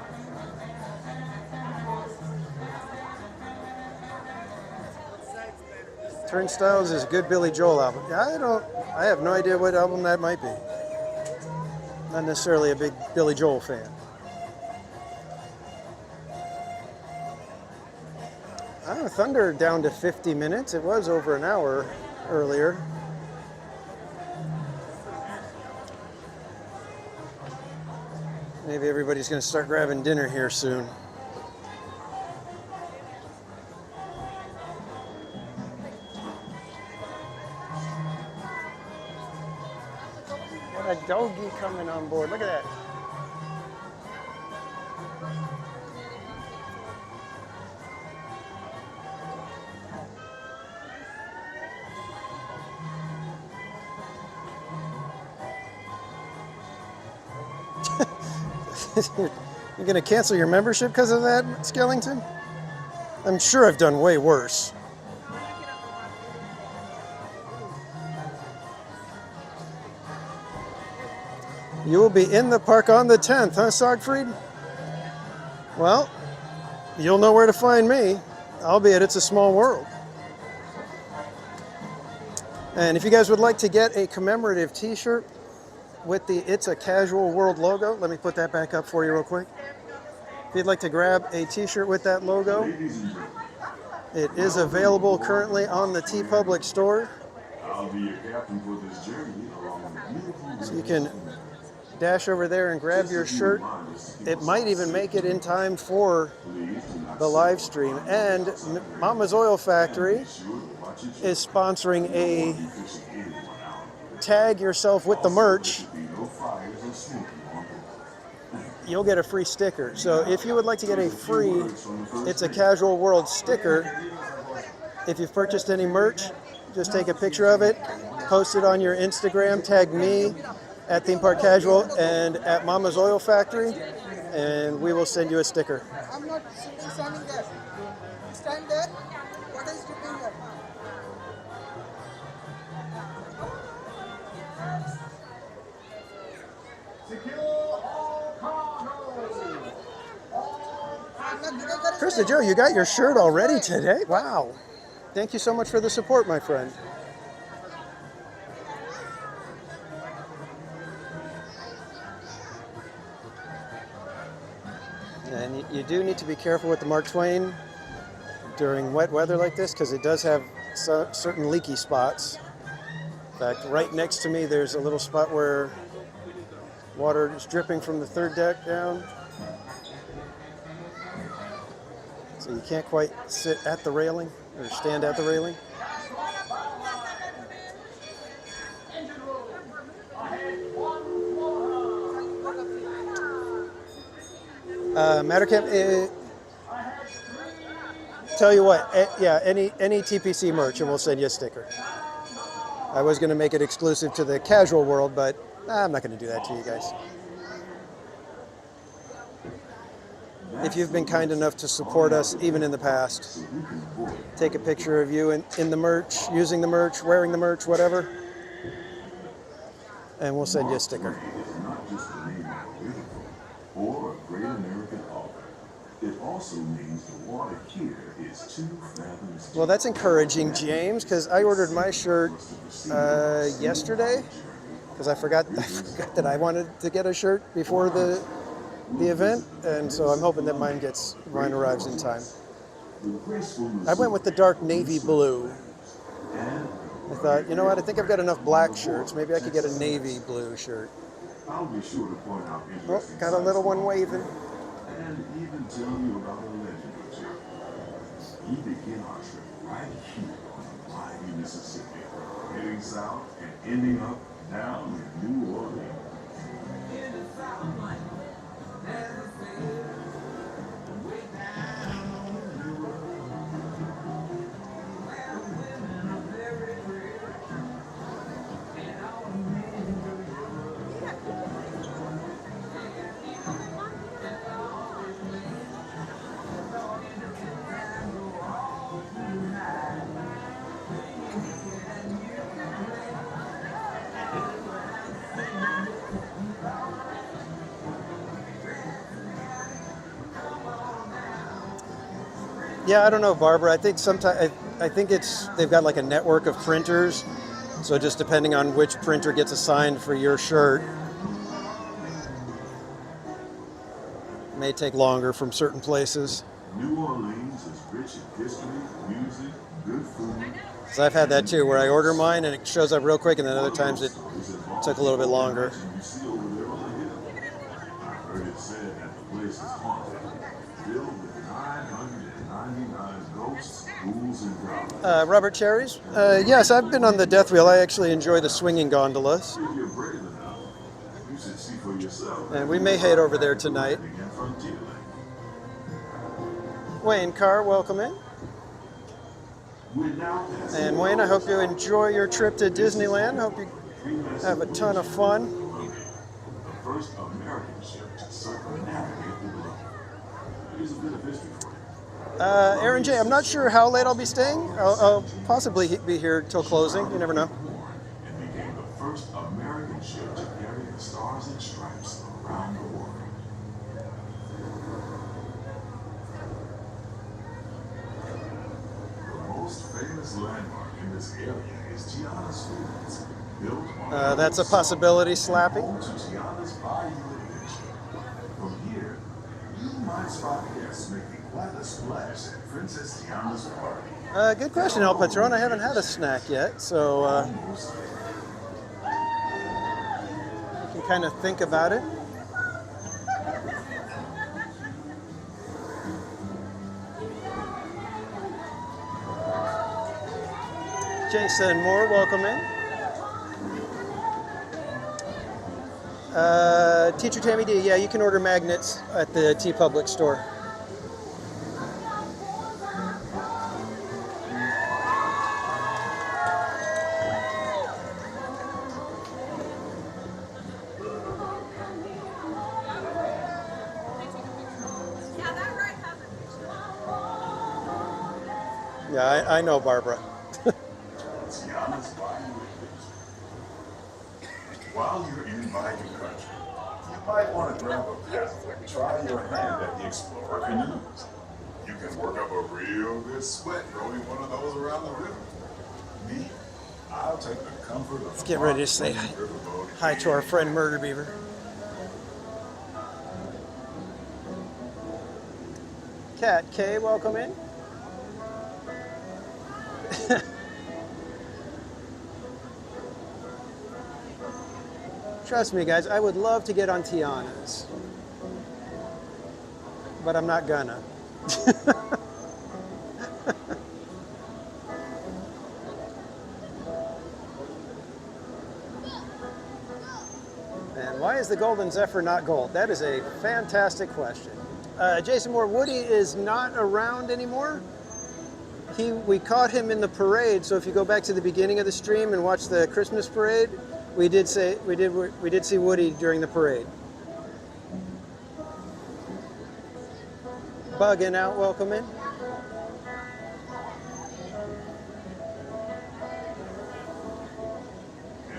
Speaker 1: Turnstiles is a good Billy Joel album. I have no idea what album that might be. Not necessarily a big Billy Joel fan. Thunder down to 50 minutes. It was over an hour earlier. Maybe everybody's going to start grabbing dinner here soon. Got a doggy coming on board. Look at that. You're going to cancel your membership because of that, Skellington? I'm sure I've done way worse. You will be in the park on the 10th, huh, Siegfried? Well, you'll know where to find me, albeit it's a small world. And if you guys would like to get a commemorative t-shirt with the It's a Casual World logo, let me put that back up for you real quick. If you'd like to grab a t-shirt with that logo, it is available currently on the TeePublic store.
Speaker 13: I'll be your captain for this journey along with beautiful.
Speaker 1: So you can dash over there and grab your shirt. It might even make it in time for the live stream. And Mama's Oil Factory is sponsoring a tag yourself with the merch. You'll get a free sticker. So if you would like to get a free It's a Casual World sticker, if you've purchased any merch, just take a picture of it, post it on your Instagram, tag me at Theme Park Casual and at Mama's Oil Factory, and we will send you a sticker.
Speaker 14: I'm not standing there. Stand there. What is doing here?
Speaker 1: Krista Joe, you got your shirt already today? Wow. Thank you so much for the support, my friend. And you do need to be careful with the Mark Twain during wet weather like this, because it does have certain leaky spots. In fact, right next to me, there's a little spot where water is dripping from the third deck down. So you can't quite sit at the railing or stand at the railing. Mattercamp, tell you what, yeah, any TPC merch and we'll send you a sticker. I was going to make it exclusive to the casual world, but I'm not going to do that to you guys. If you've been kind enough to support us, even in the past, take a picture of you in the merch, using the merch, wearing the merch, whatever, and we'll send you a sticker.
Speaker 13: Or a great American author. It also means the water here is 2 fathoms.
Speaker 1: Well, that's encouraging, James, because I ordered my shirt yesterday, because I forgot that I wanted to get a shirt before the event, and so I'm hoping that mine arrives in time. I went with the dark navy blue. I thought, you know what, I think I've got enough black shirts. Maybe I could get a navy blue shirt.
Speaker 13: I'll be sure to point out
Speaker 1: Oh, got a little one waving.
Speaker 13: and even tell you about a legend or two. We begin our trip right here on the mighty Mississippi. south and ending up down in New Orleans.
Speaker 1: Yeah, I don't know, Barbara. I think sometimes I think they've got like a network of printers, so just depending on which printer gets assigned for your shirt, it may take longer from certain places.
Speaker 13: New Orleans is rich in history, music, good food.
Speaker 1: So I've had that too, where I order mine and it shows up real quick, and then other times it took a little bit longer.
Speaker 13: You see over there on the hill. I heard it said that the place is haunted, filled with 999 ghosts, ghouls, and goblins.
Speaker 1: Robert Cherries? Yes, I've been on the Death Wheel. I actually enjoy the swinging gondolas.
Speaker 13: If you're brave enough, you should see for yourself.
Speaker 1: And we may head over there tonight. Wayne Carr, welcome in. And Wayne, I hope you enjoy your trip to Disneyland. Hope you have a ton of fun.
Speaker 13: The first American ship to circumnavigate the globe. Here's a bit of history for you.
Speaker 1: Aaron J., I'm not sure how late I'll be staying. I'll possibly be here till closing. You never know.
Speaker 13: And became the first American ship to carry the stars and stripes around the world. The most famous landmark in this area is Gianna's Fields, built on
Speaker 1: That's a possibility, Slappy.
Speaker 13: home to Gianna's Bayou Adventure. From here, you might spot guests making quite a splash at Princess Gianna's party.
Speaker 1: Good question, El Patron. I haven't had a snack yet, so you can kind of think about it. Jason Moore, welcome in. Teacher Tammy D, yeah, you can order magnets at the T Public store. Yeah, I know, Barbara.
Speaker 13: Gianna's Bayou Adventure. While you're in Bayou Country, you might want to grab a paddle and try your hand at the Explorer canoes. You can work up a real good sweat rowing one of those around the river. Me, I'll take the comfort of
Speaker 1: Let's get ready to say hi to our friend Murder Beaver. Cat K, welcome in. Trust me, guys, I would love to get on Tiana's, but I'm not gonna. And why is the Golden Zephyr not gold? That is a fantastic question. Jason Moore, Woody is not around anymore. We caught him in the parade, so if you go back to the beginning of the stream and watch the Christmas parade, we did see Woody during the parade. Bugging out, welcome in.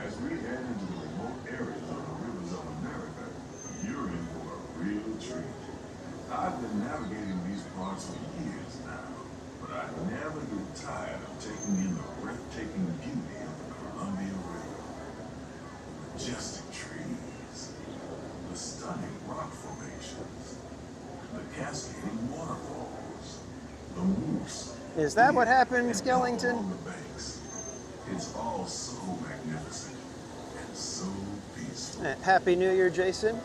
Speaker 13: As we head into the remote areas of the rivers of America, you're in for a real treat. I've been navigating these parts for years now, but I never get tired of taking in the breathtaking beauty of the Columbia River. Majestic trees, the stunning rock formations, the cascading waterfalls, the moose.
Speaker 1: Is that what happened, Skellington?
Speaker 13: On the banks. It's all so magnificent and so peaceful.
Speaker 1: Happy New Year, Jason.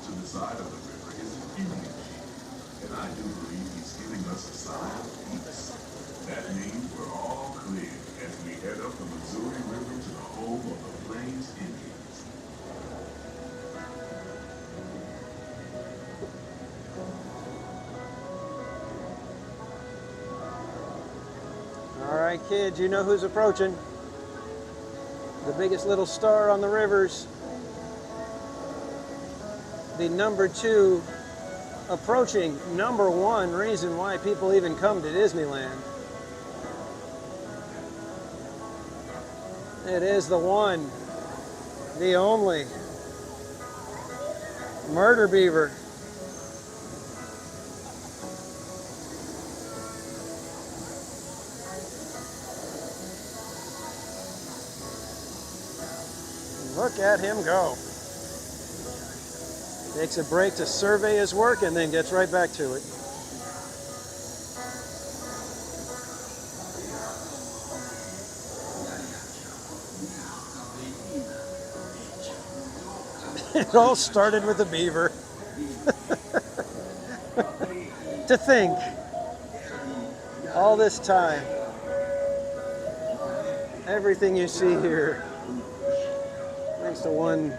Speaker 13: to the side of the river is an Indian chief, and I do believe he's giving us a sign of peace. That means we're all clear as we head up the Missouri River to the home of the Plains Indians.
Speaker 1: All right, kids, you know who's approaching. The biggest little star on the rivers. The number 2 approaching number 1 reason why people even come to Disneyland. It is the one, the only murder beaver. Look at him go. Takes a break to survey his work and then gets right back to it. It all started with a beaver. To think, all this time, everything you see here, thanks to one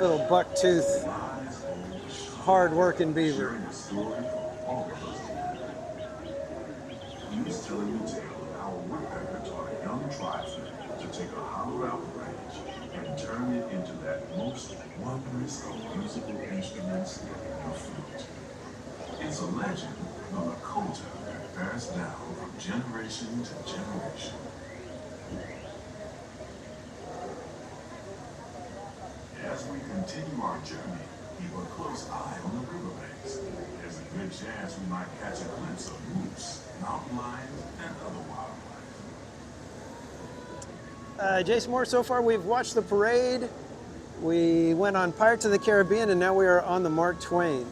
Speaker 1: little buck-tooth, hard-working beaver.
Speaker 13: He's telling the tale of how a woodpecker taught a young tribesman to take a hollowed-out branch and turn it into that most wondrous of musical instruments, the flute. It's a legend, a lakota that passed down from generation to generation. As we continue our journey, keep a close eye on the riverbanks. There's a good chance we might catch a glimpse of moose, mountain lions, and other wildlife.
Speaker 1: Jason Moore, so far we've watched the parade, we went on Pirates of the Caribbean, and now we are on the Mark Twain.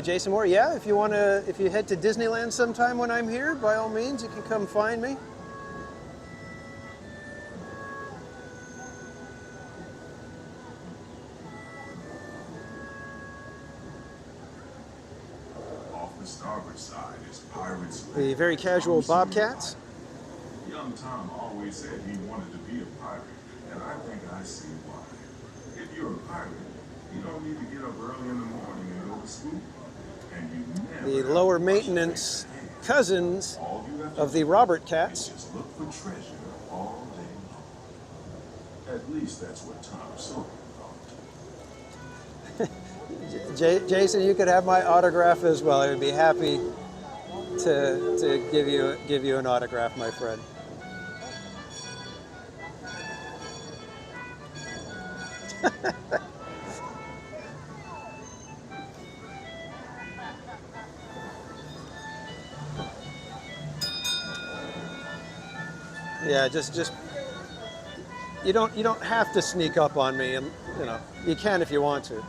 Speaker 1: Jason Moore, yeah, if you head to Disneyland sometime when I'm here, by all means, you can come find me.
Speaker 13: Off the starboard side is Pirates.
Speaker 1: The very casual Bobcats.
Speaker 13: Young Tom always said he wanted to be a pirate, and I think I see why. If you're a pirate, you don't need to get up early in the morning and go to school. And you never
Speaker 1: The lower maintenance cousins of the Robert Cats.
Speaker 13: just look for treasure all day long. At least that's what Tom Sawyer thought.
Speaker 1: Jason, you could have my autograph as well. I would be happy to give you an autograph, my friend. Yeah, just you don't have to sneak up on me, and you can if you want to.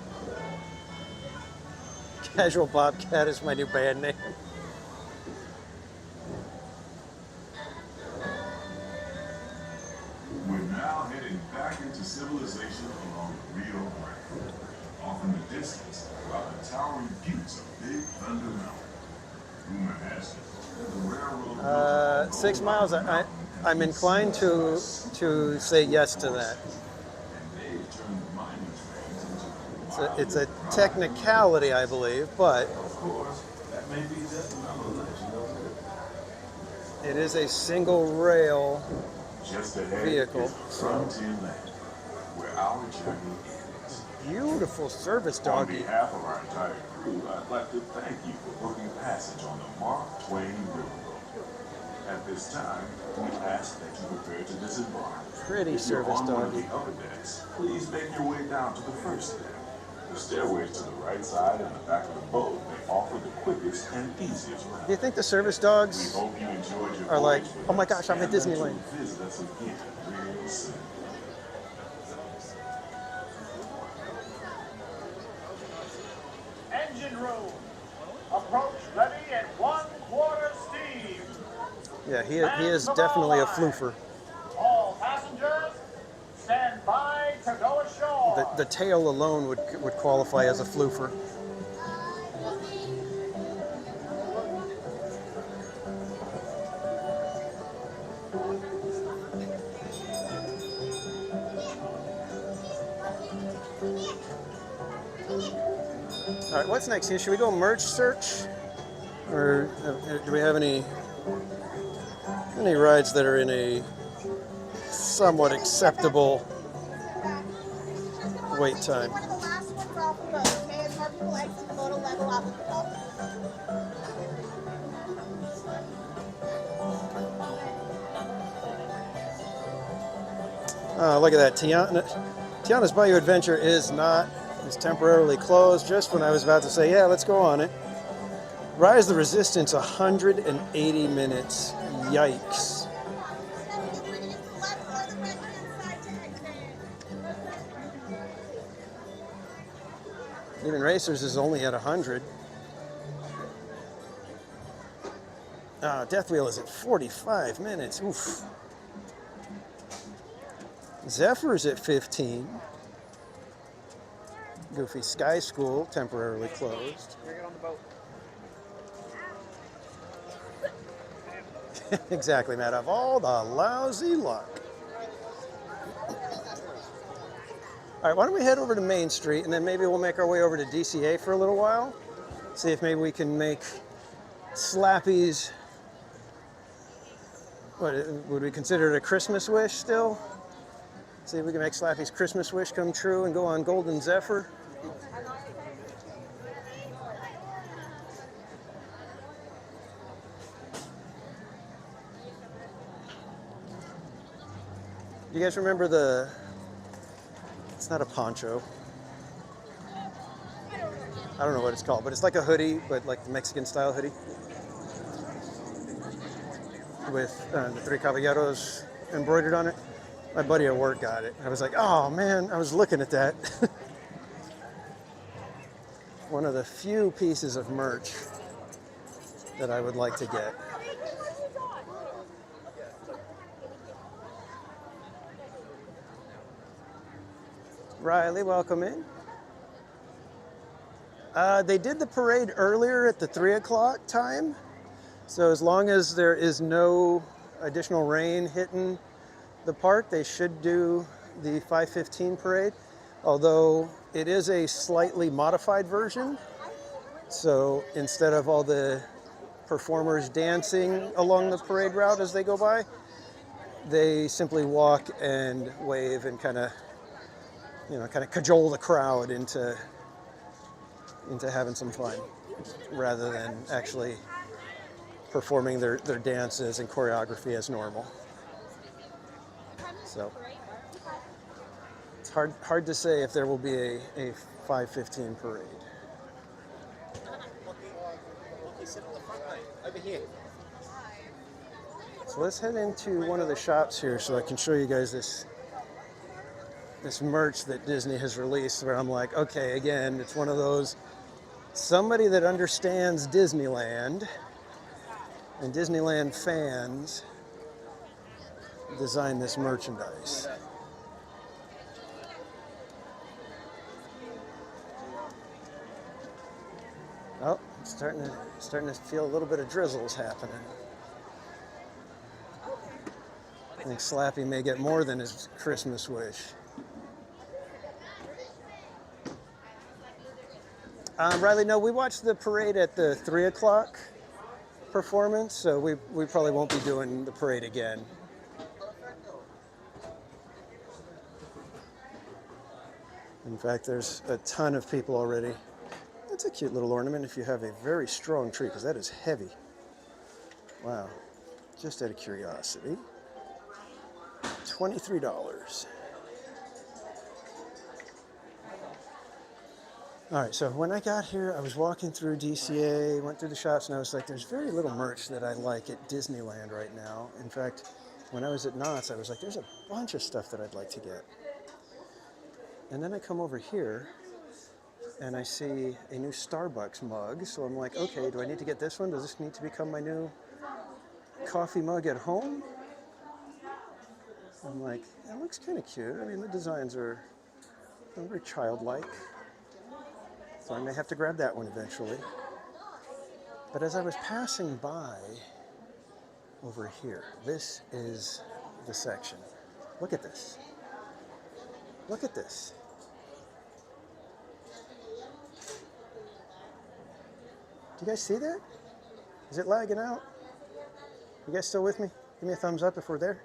Speaker 1: Casual Bobcat is my new band name.
Speaker 13: We're now heading back into civilization along the Rio Grande. Off in the distance are the towering buttes of Big Thunder Mountain. Rumor has it that the railroad
Speaker 1: 6 miles. I'm inclined to say yes to that. It's a technicality, I believe, but
Speaker 13: Of course, that may be just another legend of it.
Speaker 1: it is a single rail
Speaker 13: Just ahead
Speaker 1: vehicle.
Speaker 13: is Frontier Land, where our journey ends.
Speaker 1: Beautiful service
Speaker 13: On
Speaker 1: doggy.
Speaker 13: behalf of our entire crew, I'd like to thank you for booking passage on the Mark Twain Riverboat. At this time, we ask that you prepare to disembark.
Speaker 1: Pretty
Speaker 13: If you're
Speaker 1: service
Speaker 13: on one of
Speaker 1: doggy.
Speaker 13: the upper decks, please make your way down to the first deck. The stairways to the right side and the back of the boat may offer the quickest and easiest route.
Speaker 1: Do you think the service
Speaker 13: We
Speaker 1: dogs
Speaker 13: hope you enjoyed your
Speaker 1: are like,
Speaker 13: voyage with
Speaker 1: oh my
Speaker 13: us
Speaker 1: gosh, I'm at
Speaker 13: and that
Speaker 1: Disneyland?
Speaker 13: you'll visit us again real soon.
Speaker 6: Engine room. Approach ready at 1/4 steam.
Speaker 1: Yeah, he is definitely a floofer.
Speaker 6: All passengers, stand by to go ashore.
Speaker 1: The tail alone would qualify as a floofer. All right, what's next here? Should we go merch search? Or do we have any rides that are in a somewhat acceptable wait time?
Speaker 9: One of the last ones off the boat, okay? As more people exit the boat, will level out with the top.
Speaker 1: Look at that. Tiana's Bayou Adventure is temporarily closed just when I was about to say, yeah, let's go on it. Rise the Resistance, 180 minutes. Yikes. Even Racers is only at 100. Death Wheel is at 45 minutes. Oof. Zephyr's at 15. Goofy Sky School, temporarily closed. Exactly, Matt. Of all the lousy luck. All right, why don't we head over to Main Street, and then maybe we'll make our way over to DCA for a little while. See if maybe we can make Slappy's, what would we consider it, a Christmas wish still? See if we can make Slappy's Christmas wish come true and go on Golden Zephyr. You guys remember it's not a poncho. I don't know what it's called, but it's like a hoodie, but like the Mexican style hoodie. With the Three Caballeros embroidered on it. My buddy at work got it. I was like, oh man, I was looking at that. One of the few pieces of merch that I would like to get. Riley, welcome in. They did the parade earlier at the 3 o'clock time. So as long as there is no additional rain hitting the park, they should do the 5:15 parade. Although it is a slightly modified version. So instead of all the performers dancing along the parade route as they go by, they simply walk and wave and kind of cajole the crowd into having some fun, rather than actually performing their dances and choreography as normal. So it's hard to say if there will be a 5:15 parade.
Speaker 14: Over here.
Speaker 1: So let's head into one of the shops here so I can show you guys this merch that Disney has released, where I'm like, okay, again, it's one of those, somebody that understands Disneyland and Disneyland fans designed this merchandise. Oh, starting to feel a little bit of drizzles happening. I think Slappy may get more than his Christmas wish. Riley, no, we watched the parade at the 3 o'clock performance, so we probably won't be doing the parade again. In fact, there's a ton of people already. That's a cute little ornament if you have a very strong tree, because that is heavy. Wow. Just out of curiosity. $23. All right, so when I got here, I was walking through DCA, went through the shops, and I was like, there's very little merch that I like at Disneyland right now. In fact, when I was at Knott's, I was like, there's a bunch of stuff that I'd like to get. And then I come over here, and I see a new Starbucks mug, so I'm like, okay, do I need to get this one? Does this need to become my new coffee mug at home? I'm like, it looks kind of cute. I mean, the designs are very childlike. So I may have to grab that one eventually. But as I was passing by over here, this is the section. Look at this. Look at this. Do you guys see that? Is it lagging out? You guys still with me? Give me a thumbs up if we're there.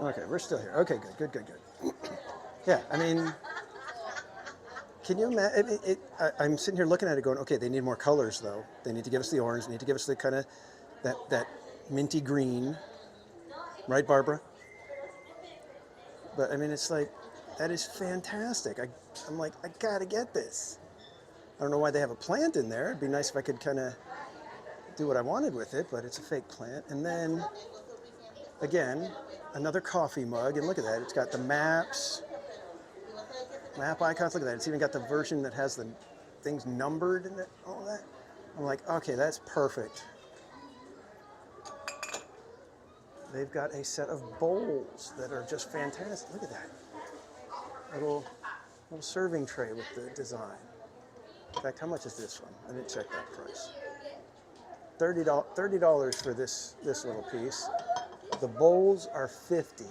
Speaker 1: Okay, we're still here. Okay, good. Yeah, I mean, can you imagine? I'm sitting here looking at it going, okay, they need more colors though. They need to give us the orange. They need to give us the kind of that minty green, right, Barbara? But I mean, it's like, that is fantastic. I'm like, I gotta get this. I don't know why they have a plant in there. It'd be nice if I could kind of do what I wanted with it, but it's a fake plant. And then, again, another coffee mug, and look at that. It's got the maps, map icons. Look at that. It's even got the version that has the things numbered and all that. I'm like, okay, that's perfect. They've got a set of bowls that are just fantastic. Look at that. Little serving tray with the design. In fact, how much is this one? I didn't check that price. $30 for this little piece. The bowls are $50.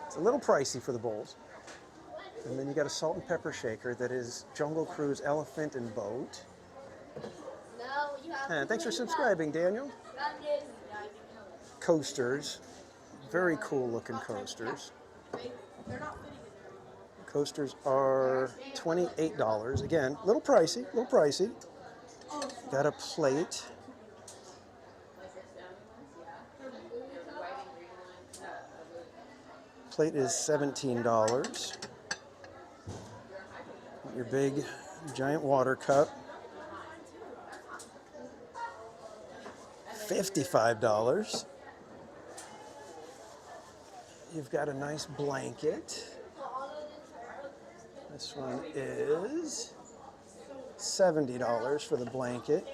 Speaker 1: It's a little pricey for the bowls. And then you got a salt and pepper shaker that is Jungle Cruise Elephant and Boat. And thanks for subscribing, Daniel. Coasters. Very cool looking coasters. Coasters are $28. Again, a little pricey, Got a plate. Plate is $17. Your big, giant water cup. $55. You've got a nice blanket. This one is $70 for the blanket.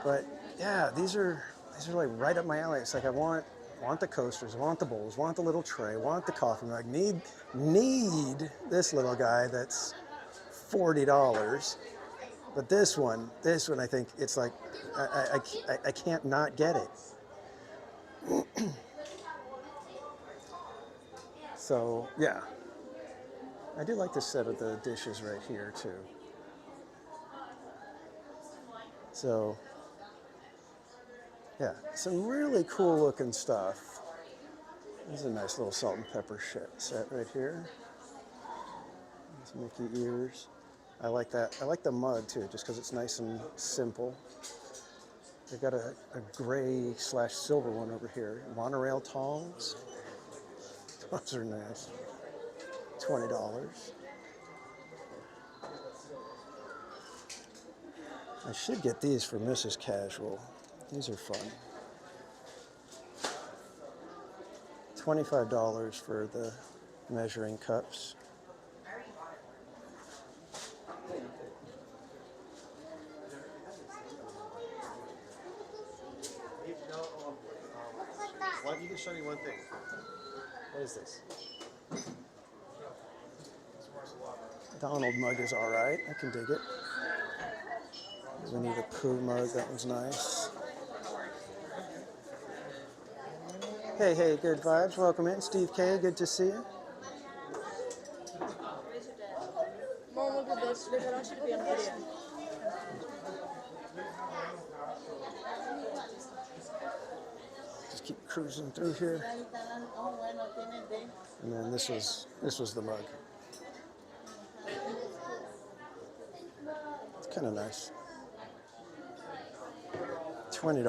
Speaker 1: But yeah, these are like right up my alley. It's like I want the coasters, want the bowls, want the little tray, want the coffee mug. Need this little guy that's $40. But this one, I think it's like I can't not get it. So yeah, I do like the set of the dishes right here too. So yeah, some really cool looking stuff. This is a nice little salt and pepper set right here. These Mickey ears. I like that. I like the mug too, just because it's nice and simple. They've got a gray / silver one over here. Monorail tongs. Those are nice. $20. I should get these for Mrs. Casual. These are fun. $25 for the measuring cups. Well, you can show you one thing. What is this? Donald mug is all right. I can dig it. We need a Pooh mug. That one's nice. Hey, good vibes. Welcome in. Steve K, good to see you.
Speaker 14: Mom, look at this. I want you to be on video.
Speaker 1: Just keep cruising through here. And then this was the mug. Kind of nice. $20.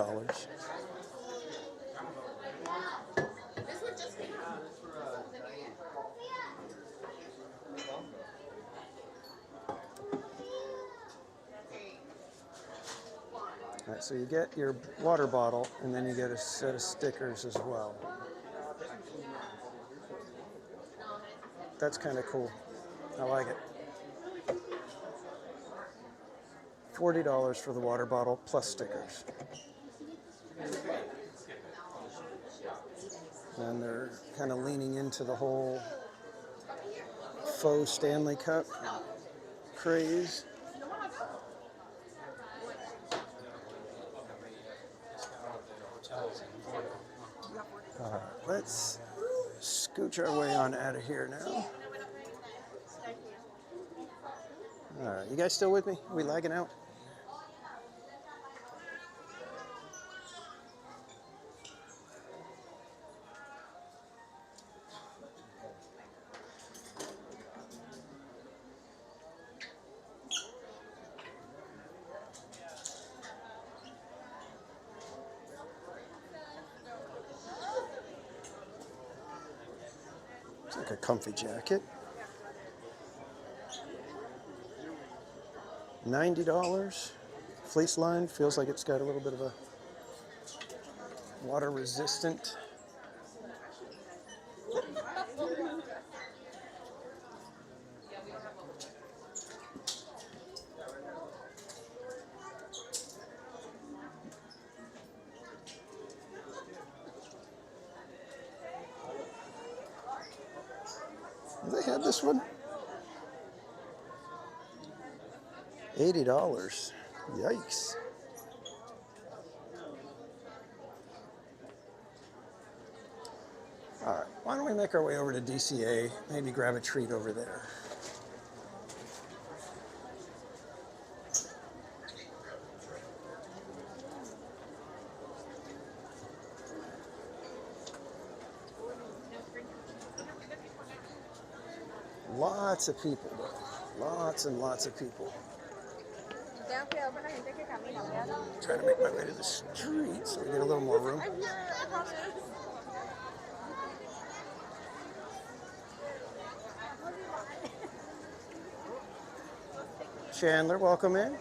Speaker 1: All right, so you get your water bottle, and then you get a set of stickers as well. That's kind of cool. I like it. $40 for the water bottle plus stickers. And they're kind of leaning into the whole faux Stanley Cup craze. All right, let's scooch our way on out of here now. All right, you guys still with me? We lagging out? It's like a comfy jacket. $90. Fleece lined, feels like it's got a little bit of a water resistant. They had this one. $80. Yikes. All right, why don't we make our way over to DCA, maybe grab a treat over there. Lots of people, though. Lots and lots of people. Trying to make my way to the street so we get a little more room. Chandler, welcome in.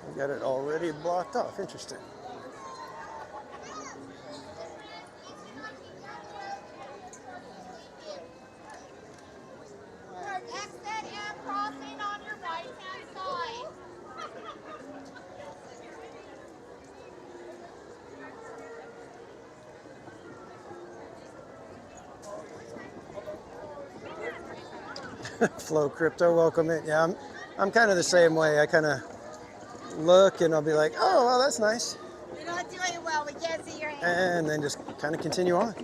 Speaker 1: We got it already blocked off. Interesting.
Speaker 9: Exit and crossing on your right-hand side.
Speaker 1: Flow Crypto, welcome in. Yeah, I'm kind of the same way. I kind of look and I'll be like, oh, well, that's nice.
Speaker 9: You're not doing well. We can't see your hand.
Speaker 1: And then just kind of continue on.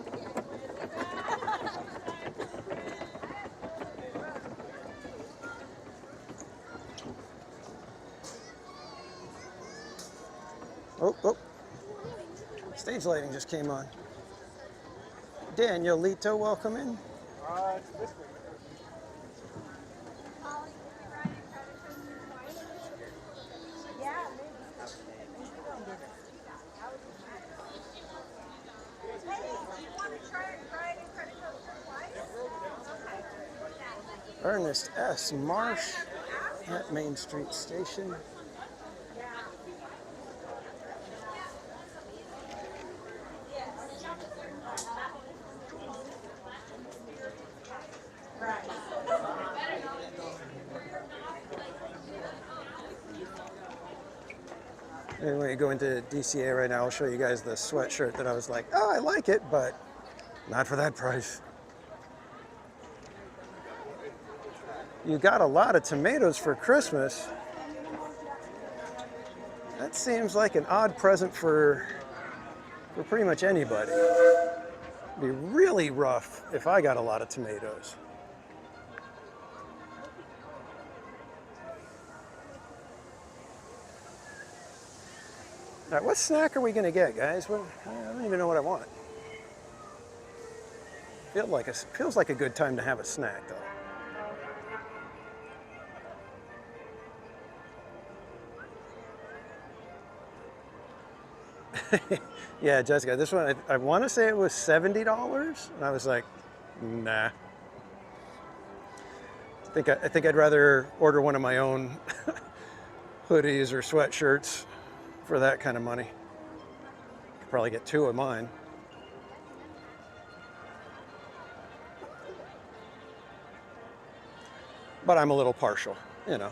Speaker 1: Oh. Stage lighting just came on. Danielito, welcome in.
Speaker 5: It's this way.
Speaker 1: Ernest S. Marsh at Main Street Station. Anyway, go into DCA right now. I'll show you guys the sweatshirt that I was like, oh, I like it, but not for that price. You got a lot of tomatoes for Christmas. That seems like an odd present for pretty much anybody. It'd be really rough if I got a lot of tomatoes. All right, what snack are we gonna get, guys? I don't even know what I want. Feels like a good time to have a snack, though. Yeah, Jessica, this one, I want to say it was $70, and I was like, nah. I think I'd rather order one of my own hoodies or sweatshirts for that kind of money. Could probably get 2 of mine. But I'm a little partial, you know.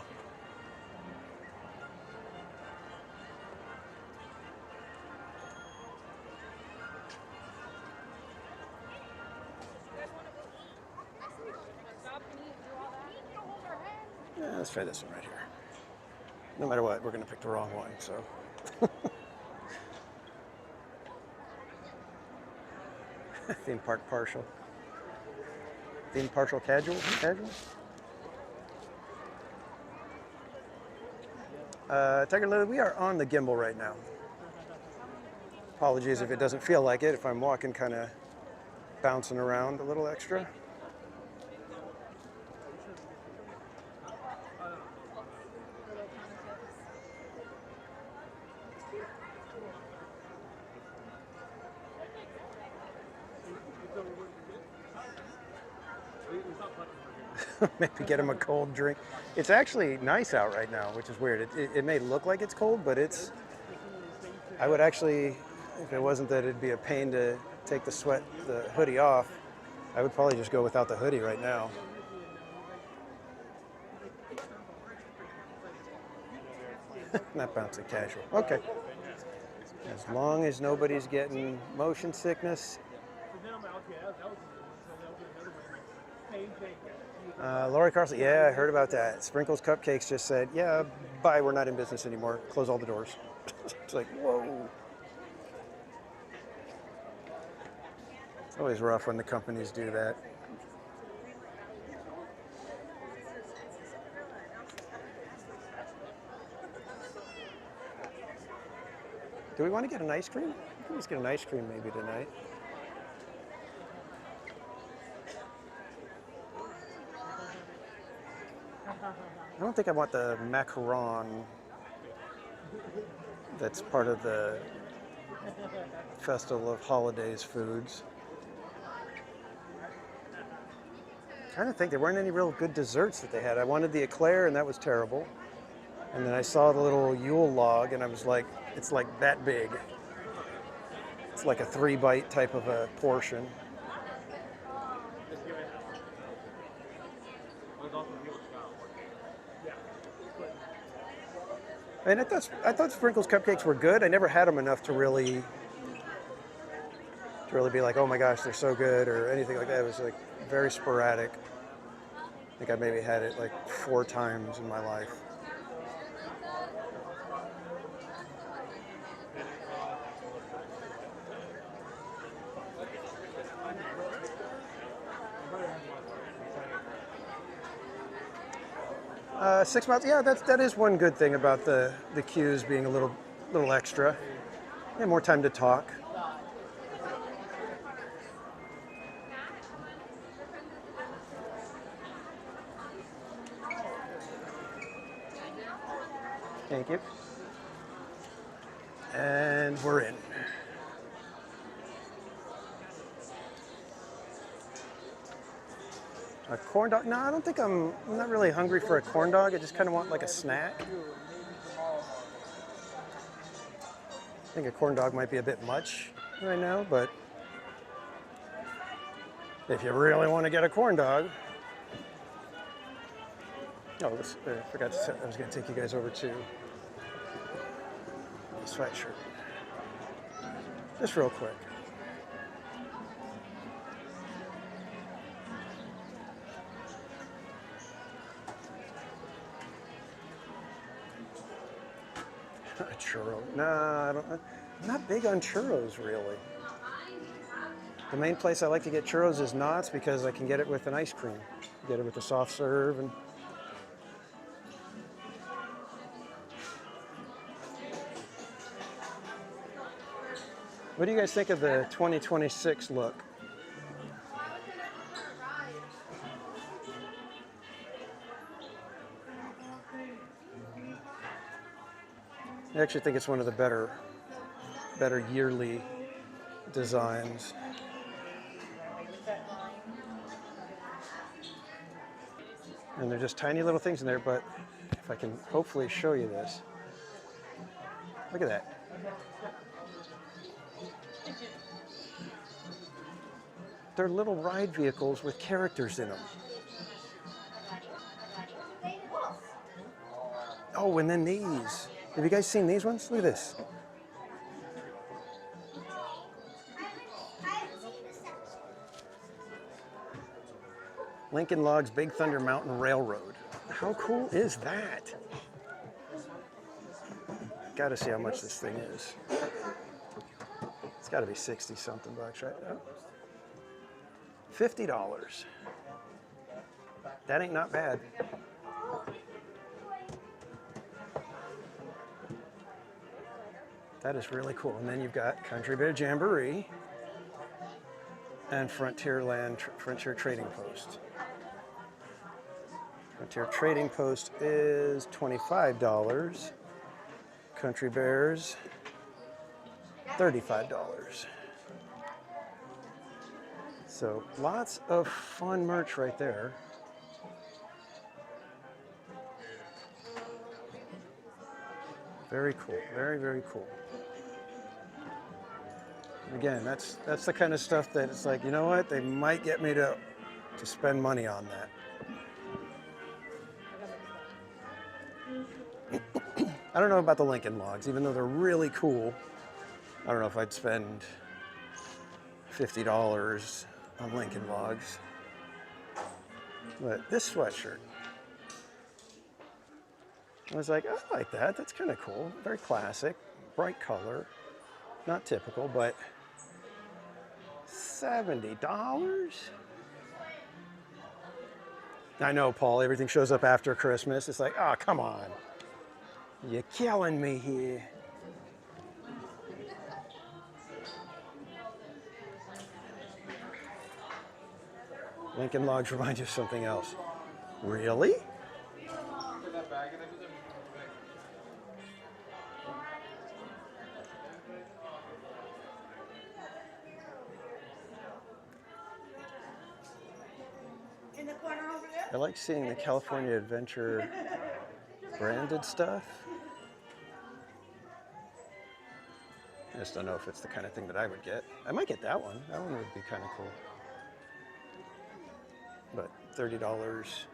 Speaker 1: Yeah, let's try this one right here. No matter what, we're going to pick the wrong one, so. Theme park partial. Theme partial casual? Casual? Tiger Lily, we are on the gimbal right now. Apologies if it doesn't feel like it, if I'm walking kind of bouncing around a little extra. Maybe get him a cold drink. It's actually nice out right now, which is weird. It may look like it's cold, but it's... I would actually, if it wasn't that it'd be a pain to take the hoodie off, I would probably just go without the hoodie right now. Not bouncy, casual. Okay. As long as nobody's getting motion sickness. Lori Carlson, yeah, I heard about that. Sprinkles Cupcakes just said, yeah, bye, we're not in business anymore. Close all the doors. It's like, whoa. It's always rough when the companies do that. Do we want to get an ice cream? Let's get an ice cream maybe tonight. I don't think I want the macaron that's part of the Festival of Holidays foods. I'm trying to think, there weren't any real good desserts that they had. I wanted the eclair and that was terrible. And then I saw the little Yule log and I was like, it's like that big. It's like a 3-bite type of a portion. And I thought Sprinkles Cupcakes were good. I never had them enough to really be like, oh my gosh, they're so good or anything like that. It was like very sporadic. I think I maybe had it like 4 times in my life. $6 miles, yeah, that is one good thing about the queues being a little extra. Yeah, more time to talk. Thank you. And we're in. A corn dog? No, I don't think I'm not really hungry for a corn dog. I just kind of want like a snack. I think a corn dog might be a bit much right now, but if you really want to get a corn dog. Oh, I forgot to say, I was going to take you guys over to the sweatshirt. Just real quick. A churro. Nah, I'm not big on churros, really. The main place I like to get churros is Knott's because I can get it with an ice cream. Get it with a soft serve and... What do you guys think of the 2026 look? I actually think it's one of the better yearly designs. And they're just tiny little things in there, but if I can hopefully show you this. Look at that. They're little ride vehicles with characters in them. Oh, and then these. Have you guys seen these ones? Look at this. Lincoln Logs Big Thunder Mountain Railroad. How cool is that? Got to see how much this thing is. It's got to be 60 something bucks, right? Oh. $50. That ain't not bad. That is really cool. And then you've got Country Bear Jamboree and Frontier Trading Post. Frontier Trading Post is $25. Country Bears, $35. So lots of fun merch right there. Very cool, very, very cool. Again, that's the kind of stuff that it's like, you know what, they might get me to spend money on that. I don't know about the Lincoln Logs, even though they're really cool. I don't know if I'd spend $50 on Lincoln Logs. But this sweatshirt, I was like, I like that. That's kind of cool. Very classic, bright color. Not typical, but $70? I know, Paul, everything shows up after Christmas. It's like, oh, come on. You're killing me here. Lincoln Logs remind you of something else. Really?
Speaker 11: In the corner over there?
Speaker 1: I like seeing the California Adventure branded stuff. I just don't know if it's the kind of thing that I would get. I might get that one. That one would be kind of cool. But $30,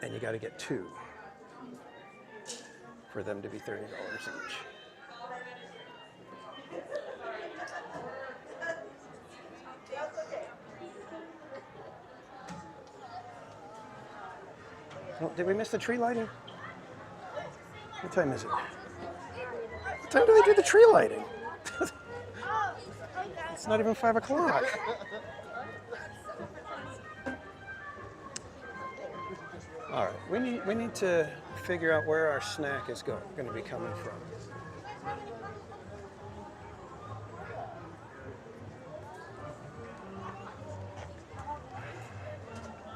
Speaker 1: and you got to get two for them to be $30 each. Oh, did we miss the tree lighting? What time is it? What time do they do the tree lighting? It's not even 5 o'clock. All right, we need to figure out where our snack is going to be coming from.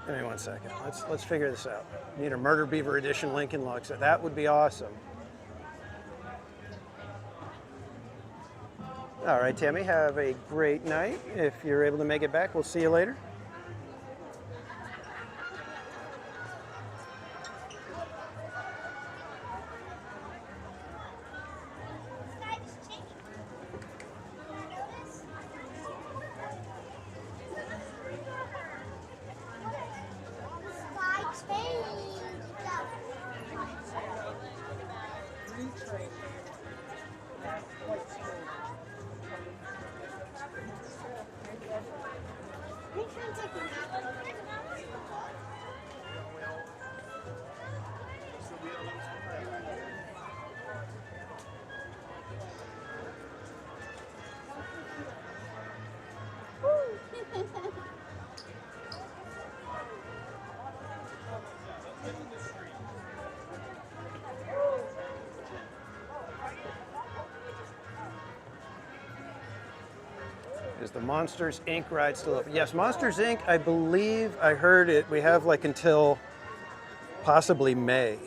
Speaker 1: Give me 1 second. Let's figure this out. Need a Murder Beaver Edition Lincoln Log set. That would be awesome. All right, Tammy, have a great night. If you're able to make it back, we'll see you later. Is the Monsters Inc. ride still open? Yes, Monsters Inc. I believe I heard it. We have like until possibly May.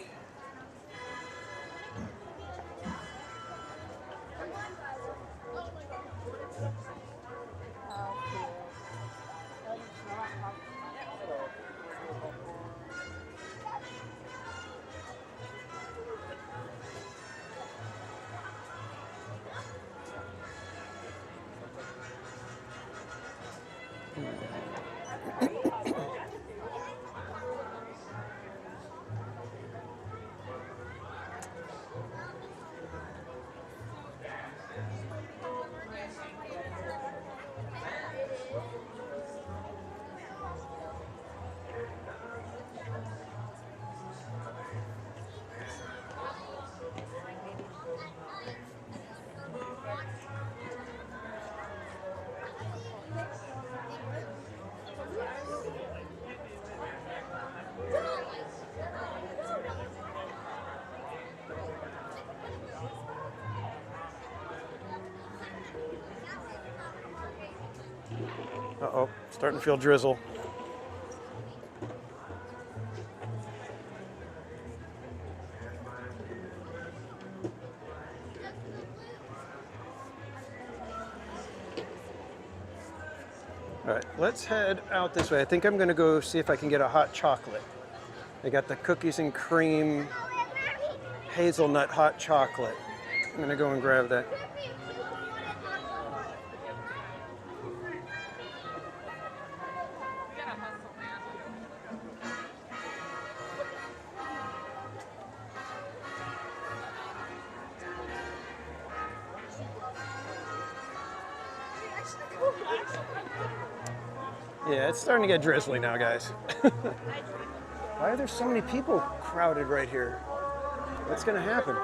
Speaker 1: Uh-oh, starting to feel drizzle. All right, let's head out this way. I think I'm gonna go see if I can get a hot chocolate. They got the cookies and cream hazelnut hot chocolate. I'm gonna go and grab that. Yeah, it's starting to get drizzly now, guys. Why are there so many people crowded right here? What's gonna happen?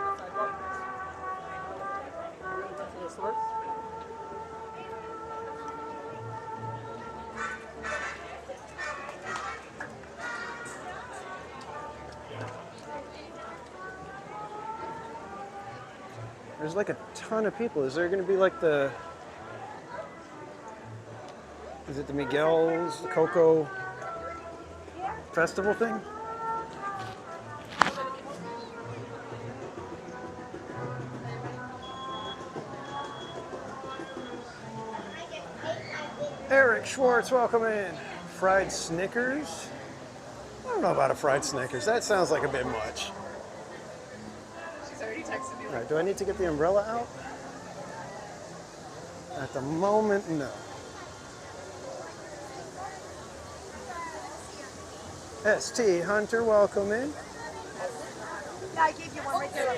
Speaker 1: There's like a ton of people. Is there gonna be like the... Is it the Miguel's Cocoa Festival thing? Eric Schwartz, welcome in. Fried Snickers? I don't know about a fried Snickers. That sounds like a bit much.
Speaker 9: She's already texted me.
Speaker 1: All right, do I need to get the umbrella out? At the moment, no. ST Hunter, welcome in.
Speaker 9: Yeah, I gave you one right there.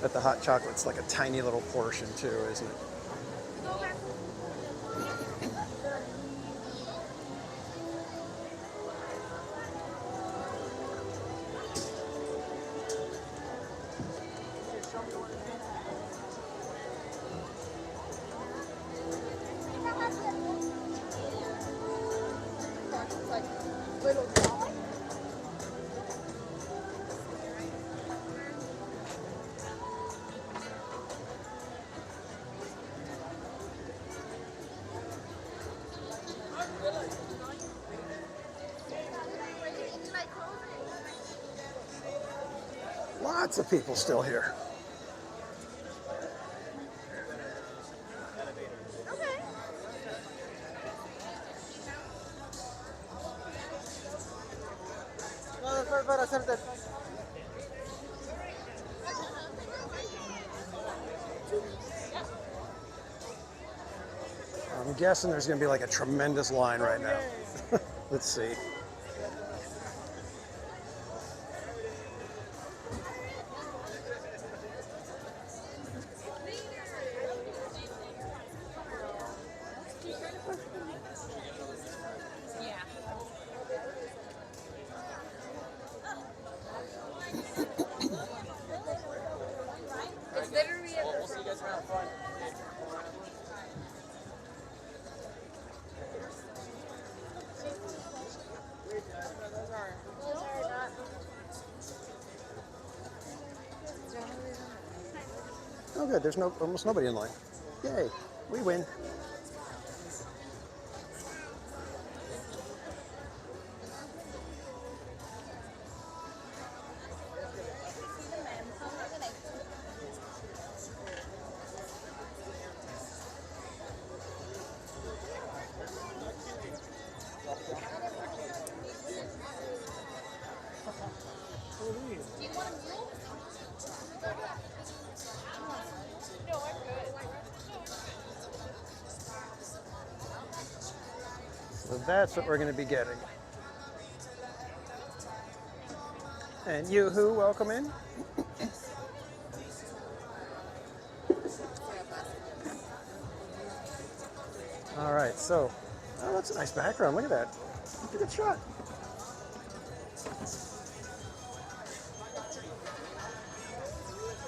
Speaker 1: But the hot chocolate's like a tiny little portion too, isn't it? Lots of people still here. I'm guessing there's going to be like a tremendous line right now. Let's see. Oh, good. There's almost nobody in line. Yay, we win. So that's what we're going to be getting. And Yoo-hoo, welcome in. All right, so, oh, that's a nice background. Look at that. That's a good shot.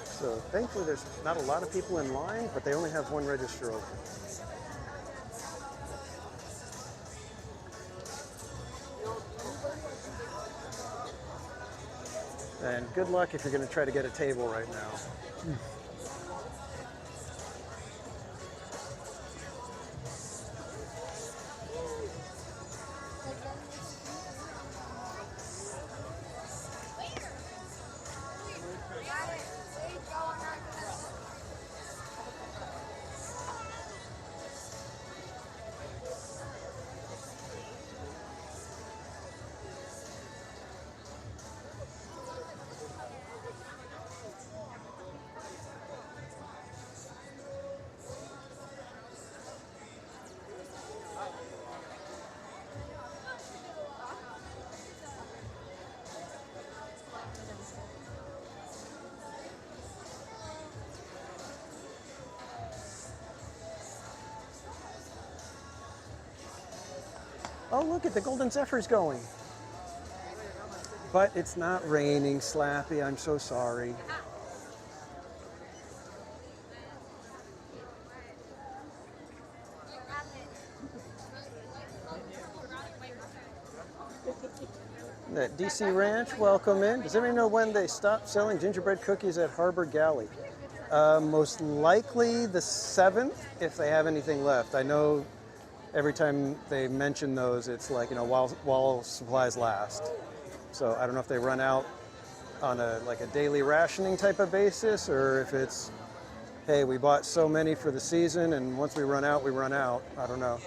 Speaker 1: So thankfully there's not a lot of people in line, but they only have one register open. And good luck if you're going to try to get a table right now. Oh, look at the Golden Zephyr's going. But it's not raining, Slappy. I'm so sorry. That DC Ranch, welcome in. Does anybody know when they stopped selling gingerbread cookies at Harbor Galley? Most likely the 7th, if they have anything left. I know every time they mention those, it's like, you know, while supplies last. So I don't know if they run out on a daily rationing type of basis, or if it's, hey, we bought so many for the season, and once we run out, we run out. I don't know.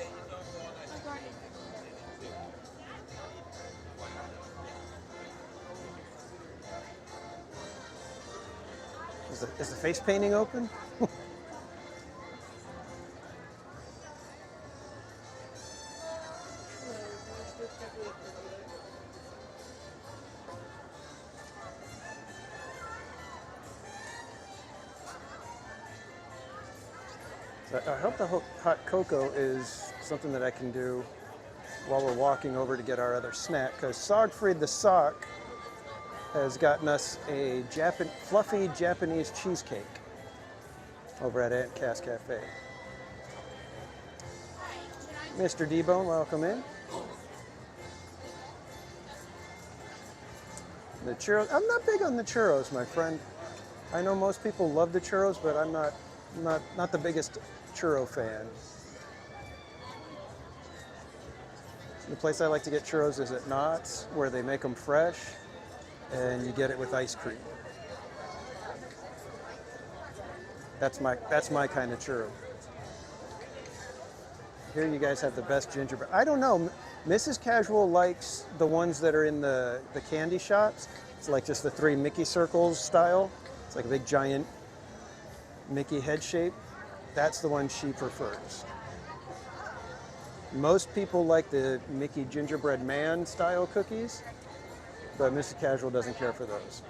Speaker 1: Is the face painting open? I hope the hot cocoa is something that I can do while we're walking over to get our other snack, because Sogfried the Sock has gotten us a fluffy Japanese cheesecake over at Aunt Cass Cafe. Mr. D-Bone, welcome in. The churros, I'm not big on the churros, my friend. I know most people love the churros, but I'm not the biggest churro fan. The place I like to get churros is at Knott's, where they make them fresh, and you get it with ice cream. That's my kind of churro. Here you guys have the best gingerbread. I don't know, Mrs. Casual likes the ones that are in the candy shops. It's like just the 3 Mickey circles style. It's like a big giant Mickey head shape. That's the one she prefers. Most people like the Mickey gingerbread man style cookies, but Mrs. Casual doesn't care for those.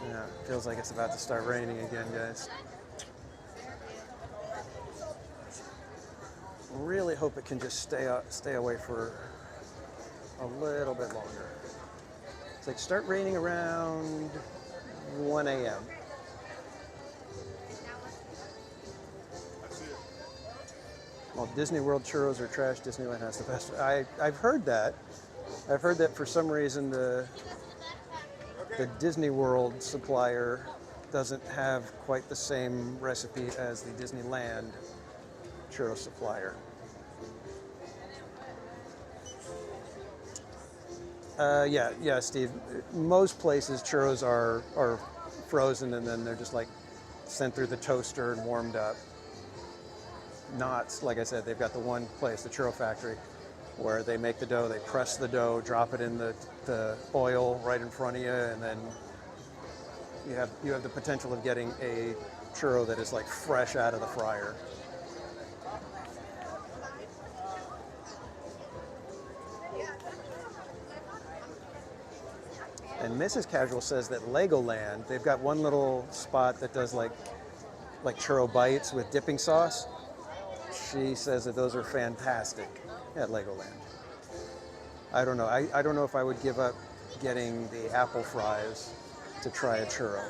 Speaker 1: Yeah, it feels like it's about to start raining again, guys. Really hope it can just stay away for a little bit longer. It's like start raining around 1 a.m. Well, Disney World churros are trash. Disneyland has the best. I've heard that. I've heard that for some reason the Disney World supplier doesn't have quite the same recipe as the Disneyland churro supplier. Yeah, Steve. Most places churros are frozen and then they're just like sent through the toaster and warmed up. Knott's, like I said, they've got the one place, the churro factory, where they make the dough, they press the dough, drop it in the oil right in front of you, and then you have the potential of getting a churro that is like fresh out of the fryer. And Mrs. Casual says that Legoland, they've got one little spot that does like churro bites with dipping sauce. She says that those are fantastic at Legoland. I don't know. I don't know if I would give up getting the apple fries to try a churro.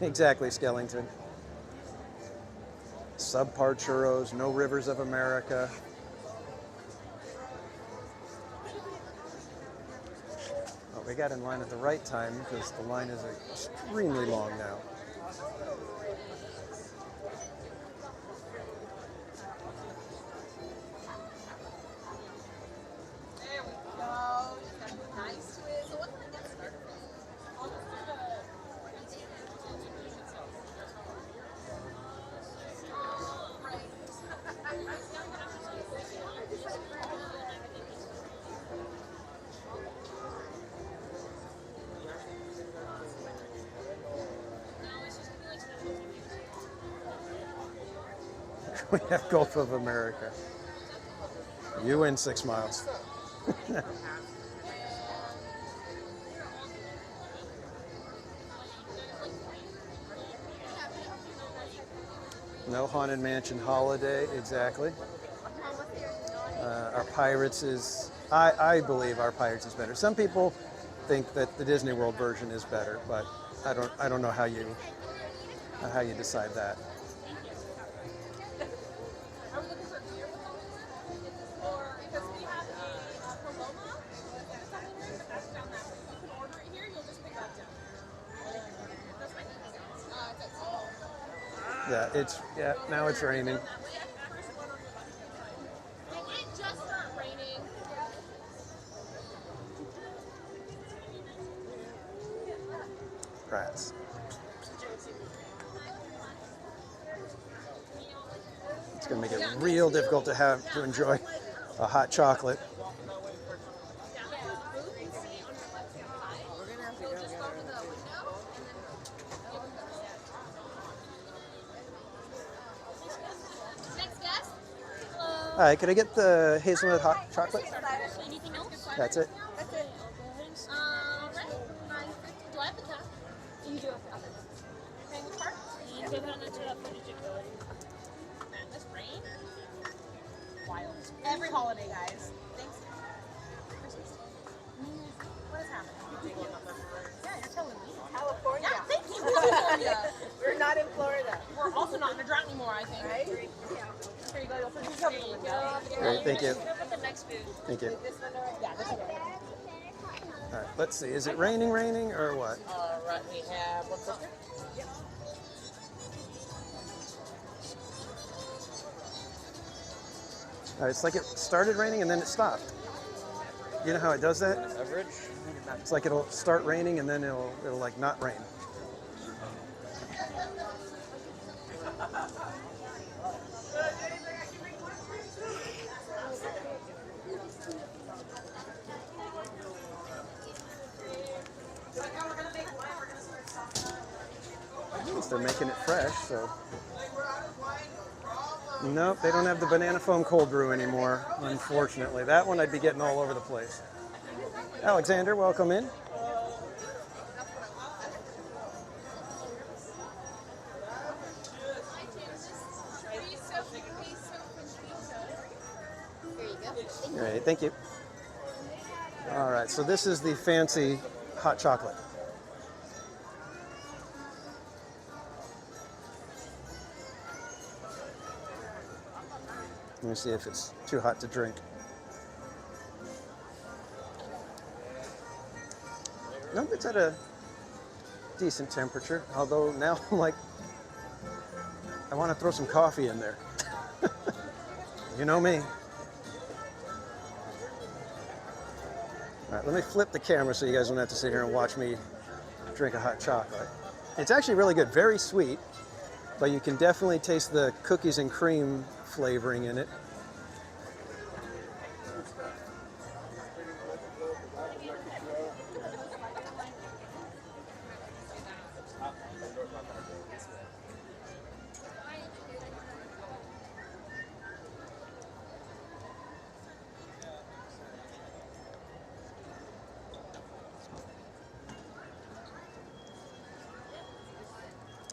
Speaker 1: Exactly, Skellington. Subpar churros, no Rivers of America. Oh, we got in line at the right time because the line is extremely long now.
Speaker 9: There we go. Just got a nice twist. So what can I get started with?
Speaker 1: We have Gulf of America. You win 6 miles. No Haunted Mansion Holiday, exactly. Our Pirates is, I believe our Pirates is better. Some people think that the Disney World version is better, but I don't know how you decide that.
Speaker 9: Are we looking for beer with something? Or because we have a Paloma that's down that way. You can order it here, you'll just pick that down. That's my
Speaker 1: Yeah, now it's raining.
Speaker 9: It just started raining.
Speaker 1: Rats. It's going to make it real difficult to enjoy a hot chocolate.
Speaker 9: Next guest.
Speaker 1: Hi, could I get the hazelnut hot chocolate?
Speaker 9: Anything else?
Speaker 1: That's it.
Speaker 9: That's it. Right. Do I have the cap? You do. Paying with card? Man, this rain. Wild. Every holiday, guys. Thanks. Christmas. What is happening? Yeah, you're telling me.
Speaker 14: California.
Speaker 9: Yeah, thank you. California.
Speaker 14: We're not in Florida.
Speaker 9: We're also not in a drought anymore, I think.
Speaker 14: Right?
Speaker 9: Here you go. You'll put these over the window.
Speaker 1: Great, thank you.
Speaker 9: Put the next food.
Speaker 1: Thank you.
Speaker 9: This one, yeah, this one.
Speaker 1: All right, let's see. Is it raining or what?
Speaker 9: All right, we have one coaster. Yep.
Speaker 1: All right, it's like it started raining and then it stopped. You know how it does that?
Speaker 7: Beverage.
Speaker 1: It's like it'll start raining and then it'll like not rain. At least they're making it fresh, so. Nope, they don't have the banana foam cold brew anymore, unfortunately. That one I'd be getting all over the place. Alexander, welcome in. Great, thank you. All right, so this is the fancy hot chocolate. Let me see if it's too hot to drink. Nope, it's at a decent temperature, although now I'm like, I want to throw some coffee in there. You know me. All right, let me flip the camera so you guys don't have to sit here and watch me drink a hot chocolate. It's actually really good, very sweet, but you can definitely taste the cookies and cream flavoring in it.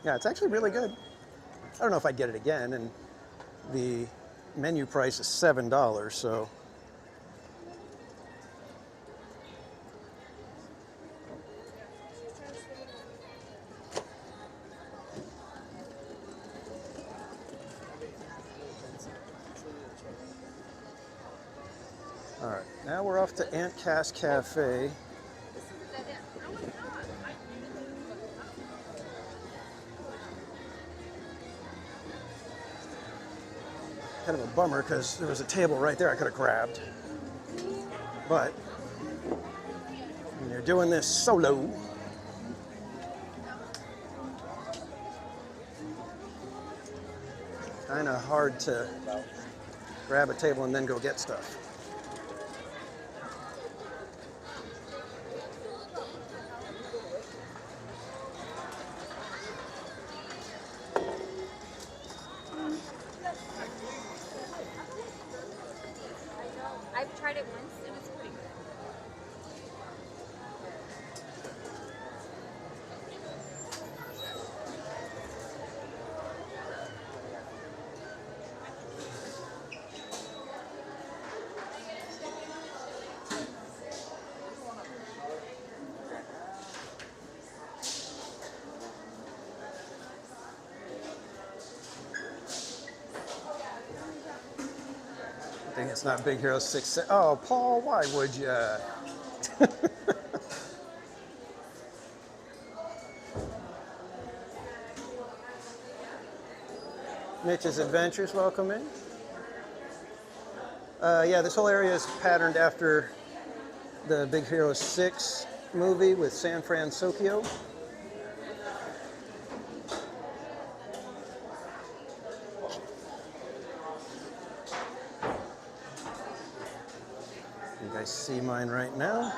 Speaker 1: Yeah, it's actually really good. I don't know if I'd get it again, and the menu price is $7, so. All right, now we're off to Aunt Cass Cafe. Kind of a bummer because there was a table right there I could have grabbed. But when you're doing this solo, kind of hard to grab a table and then go get stuff.
Speaker 15: I've tried it once and it's pretty good.
Speaker 1: I think it's not Big Hero 6. Oh, Paul, why would you? Mitch's Adventures, welcome in. Yeah, this whole area is patterned after the Big Hero 6 movie with San Francisco. You guys see mine right now.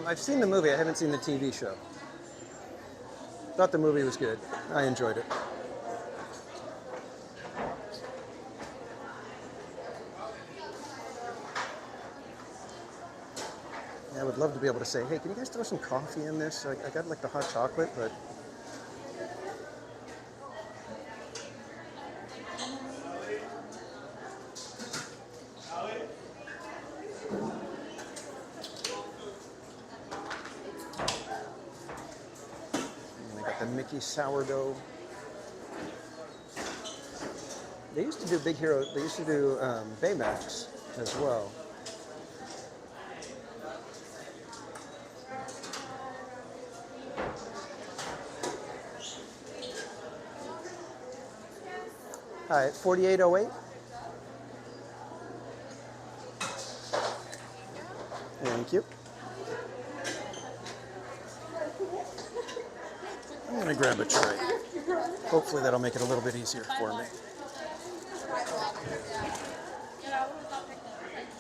Speaker 1: I've seen the movie, I haven't seen the TV show. Thought the movie was good. I enjoyed it. Yeah, I would love to be able to say, hey, can you guys throw some coffee in this? I got like the hot chocolate, but Mickey sourdough. They used to do Big Hero, they used to do Baymax as well. Hi, 4808. Thank you. I'm going to grab a tray. Hopefully that'll make it a little bit easier for me.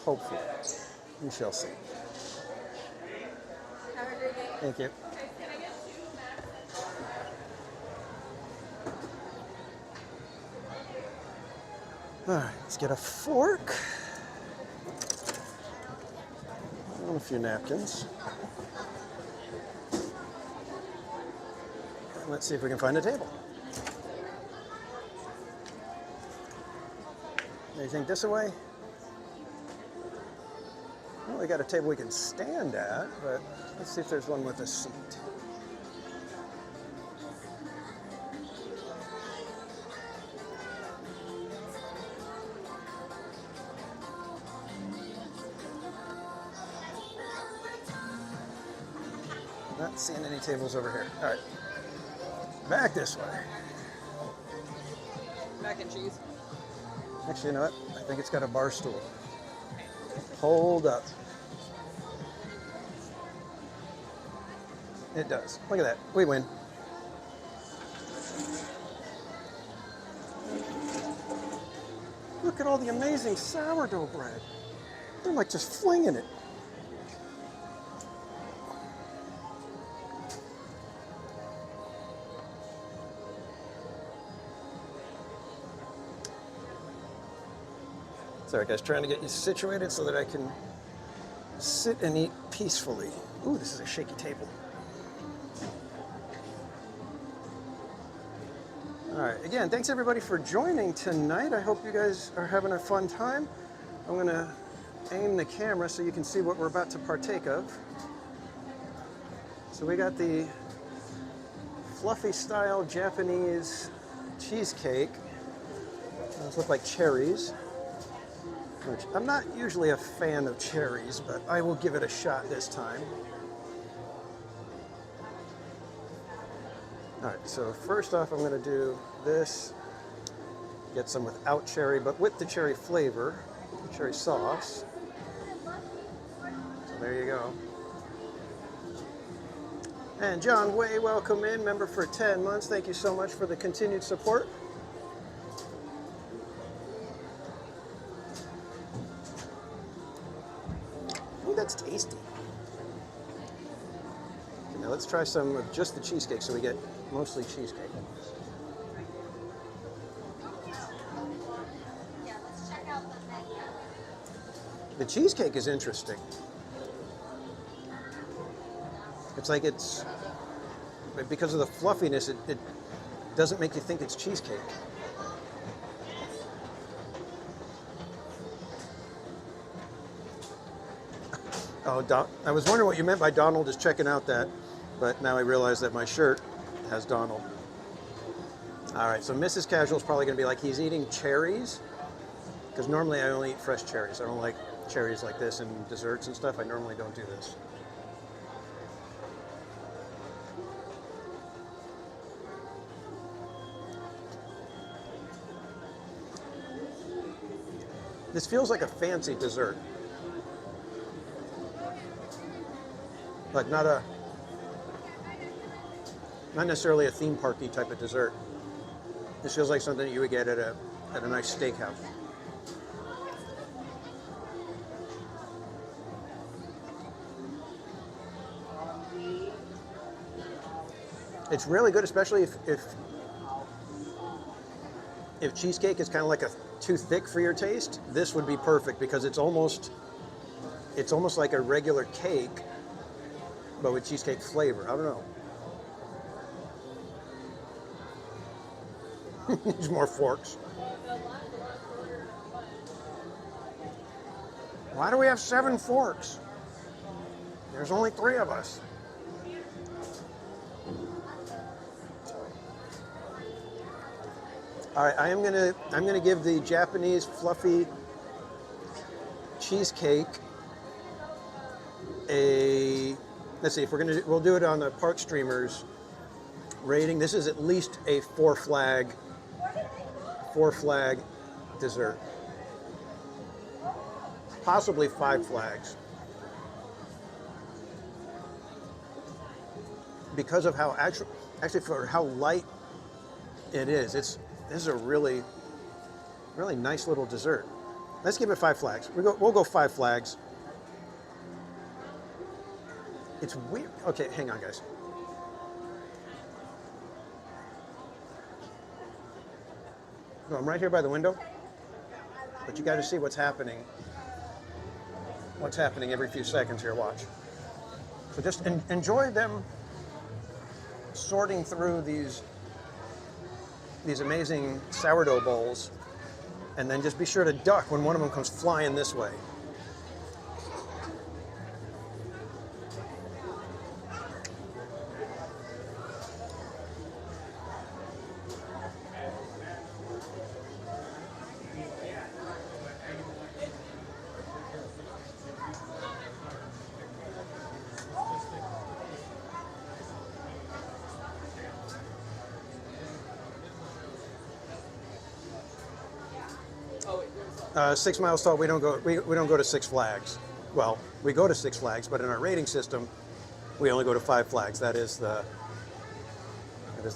Speaker 1: Hopefully. We shall see. Thank you. All right, let's get a fork. And a few napkins. And let's see if we can find a table. Anything this way? Well, we got a table we can stand at, but let's see if there's one with a seat. Not seeing any tables over here. All right, back this way.
Speaker 14: Mac and cheese.
Speaker 1: Actually, you know what? I think it's got a bar stool. Hold up. It does. Look at that. We win. Look at all the amazing sourdough bread. They're like just flinging it. Sorry guys, trying to get you situated so that I can sit and eat peacefully. Ooh, this is a shaky table. All right, again, thanks everybody for joining tonight. I hope you guys are having a fun time. I'm gonna aim the camera so you can see what we're about to partake of. So we got the fluffy style Japanese cheesecake. Those look like cherries. Which I'm not usually a fan of cherries, but I will give it a shot this time. All right, so first off, I'm going to do this. Get some without cherry, but with the cherry flavor, cherry sauce. So there you go. And John Way, welcome in, member for 10 months. Thank you so much for the continued support. That's tasty. Okay, now let's try some of just the cheesecake so we get mostly cheesecake. The cheesecake is interesting. It's like it's, because of the fluffiness, it doesn't make you think it's cheesecake. Oh, I was wondering what you meant by Donald is checking out that, but now I realize that my shirt has Donald. All right, so Mrs. Casual is probably going to be like, he's eating cherries? Because normally I only eat fresh cherries. I don't like cherries like this in desserts and stuff. I normally don't do this. This feels like a fancy dessert. Like not necessarily a theme parky type of dessert. This feels like something that you would get at a nice steakhouse. It's really good, especially if cheesecake is kind of like too thick for your taste. This would be perfect because it's almost like a regular cake, but with cheesecake flavor. I don't know. There's more forks. Why do we have 7 forks? There's only 3 of us. All right, I'm gonna give the Japanese fluffy cheesecake a, let's see, if we'll do it on the Park Streamers rating. This is at least a 4 flag dessert. Possibly 5 flags. because of how actually for how light it is, this is a really nice little dessert. Let's give it 5 flags. We'll go 5 flags. It's weird. Okay, hang on, guys. No, I'm right here by the window, but you got to see what's happening. What's happening every few seconds here? Watch. So just enjoy them sorting through these amazing sourdough bowls, and then just be sure to duck when one of them comes flying this way. 6 Miles Tall, we don't go to Six Flags. Well, we go to Six Flags, but in our rating system, we only go to 5 flags. That is the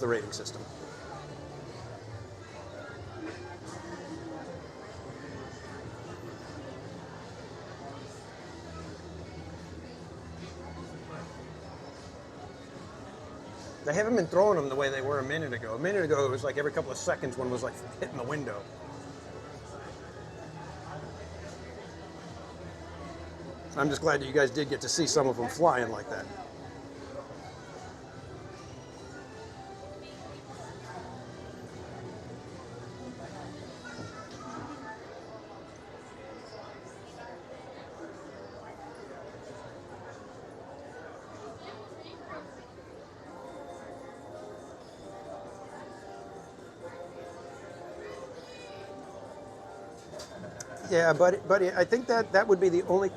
Speaker 1: rating system. They haven't been throwing them the way they were a minute ago. A minute ago, it was like every couple of seconds one was like hitting the window. I'm just glad that you guys did get to see some of them flying like that. Yeah, buddy, I think that would be the only...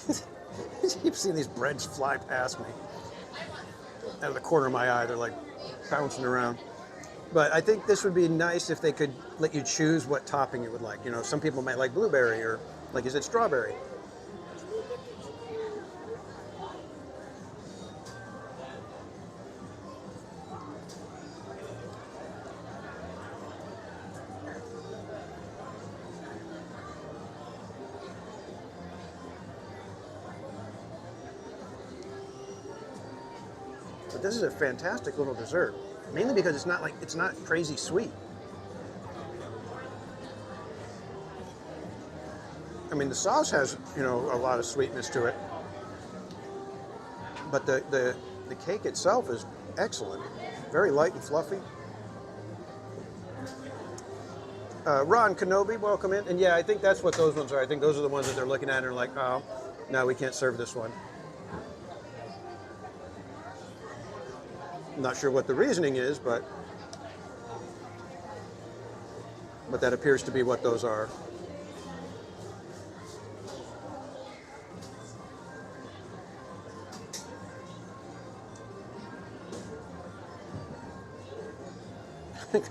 Speaker 1: I keep seeing these breads fly past me. Out of the corner of my eye, they're like bouncing around. But I think this would be nice if they could let you choose what topping you would like. You know, some people might like blueberry, or like you said, strawberry. But this is a fantastic little dessert, mainly because it's not crazy sweet. I mean, the sauce has, you know, a lot of sweetness to it, but the cake itself is excellent, very light and fluffy. Ron Kenobi, welcome in. And yeah, I think that's what those ones are. I think those are the ones that they're looking at and are like, oh, no, we can't serve this one. I'm not sure what the reasoning is, but that appears to be what those are.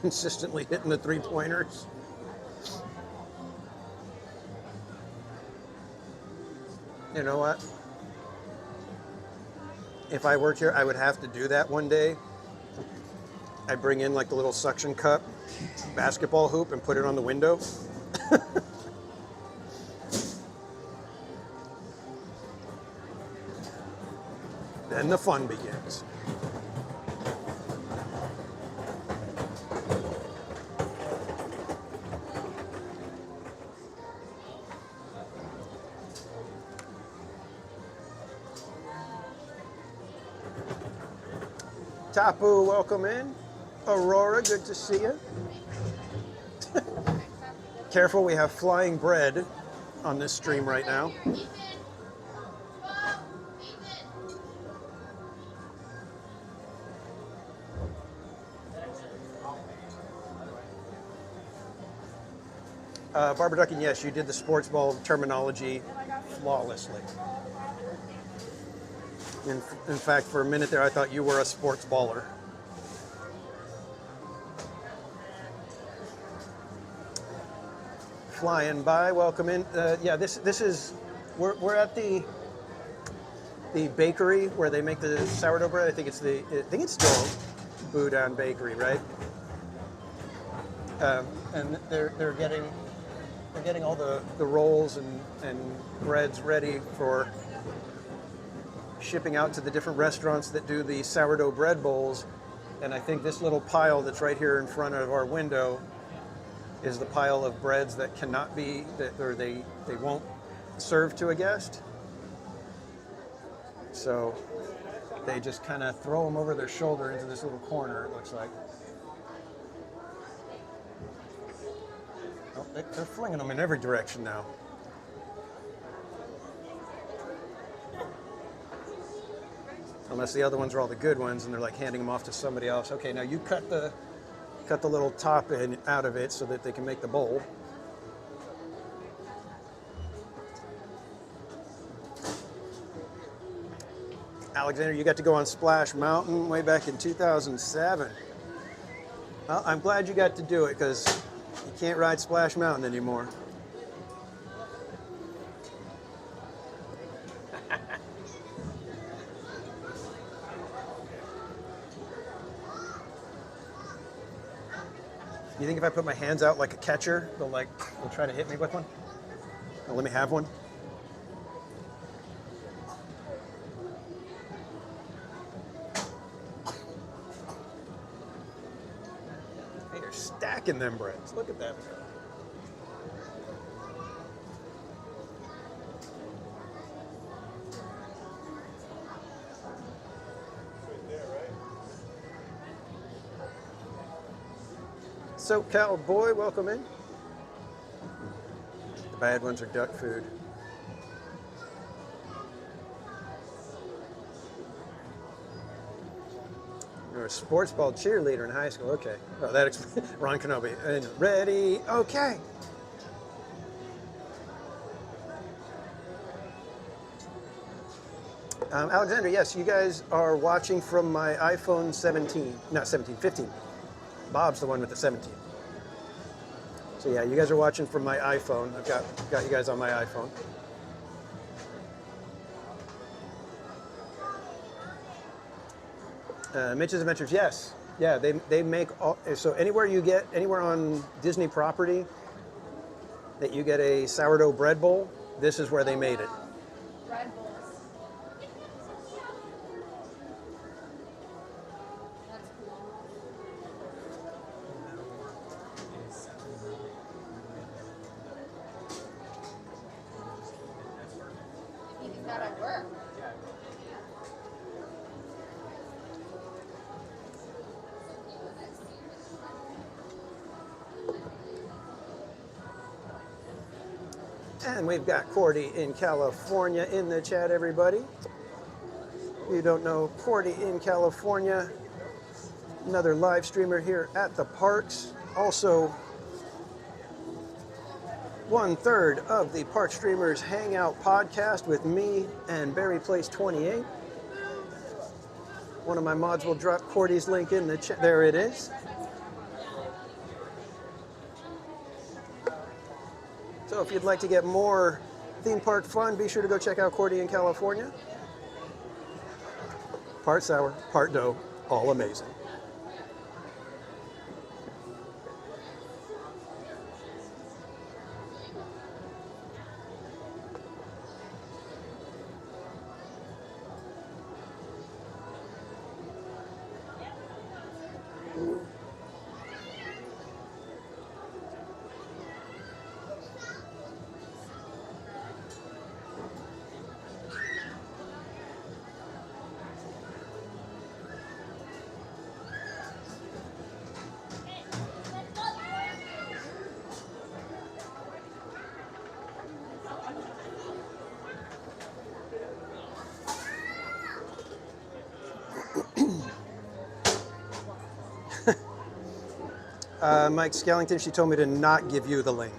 Speaker 1: Consistently hitting the 3-pointers. You know what? If I worked here, I would have to do that one day. I bring in like the little suction cup basketball hoop and put it on the window. Then the fun begins. Tapu, welcome in. Aurora, good to see you. Careful, we have flying bread on this stream right now. Barbara Duckin, yes, you did the sports ball terminology flawlessly. In fact, for a minute there, I thought you were a sports baller. Flying by, welcome in. Yeah, this is, we're at the the bakery where they make the sourdough bread. I think it's still Boudin Bakery, right? And they're getting all the rolls and breads ready for shipping out to the different restaurants that do the sourdough bread bowls. And I think this little pile that's right here in front of our window is the pile of breads that cannot be, or they won't serve to a guest. So they just kind of throw them over their shoulder into this little corner, it looks like. Oh, they're flinging them in every direction now. Unless the other ones are all the good ones and they're like handing them off to somebody else. Okay, now you cut the little top out of it so that they can make the bowl. Alexander, you got to go on Splash Mountain way back in 2007. Well, I'm glad you got to do it because you can't ride Splash Mountain anymore. You think if I put my hands out like a catcher, they'll try to hit me with one? They'll let me have one? Hey, they're stacking them breads. Look at that. SoCal Boy, welcome in. The bad ones are duck food. You're a sports ball cheerleader in high school. Okay. Oh, that explains. Ron Kenobi. And ready. Okay. Alexander, yes, you guys are watching from my iPhone 17. Not 17, 15. Bob's the one with the 17. So yeah, you guys are watching from my iPhone. I've got you guys on my iPhone. Mitch's Adventures, yes. Yeah, they make all, so anywhere on Disney property that you get a sourdough bread bowl, this is where they made it.
Speaker 9: Bread bowls. That's cool. You think that'll work?
Speaker 1: And we've got Cordy in California in the chat, everybody. If you don't know, Cordy in California, another live streamer here at the parks. Also, 1/3 of the Park Streamers Hangout podcast with me and Barry Place 28. One of my mods will drop Cordy's link in the chat. There it is. So if you'd like to get more theme park fun, be sure to go check out Cordy in California. Part sour, part dough, all amazing. Mike Skellington, she told me to not give you the link.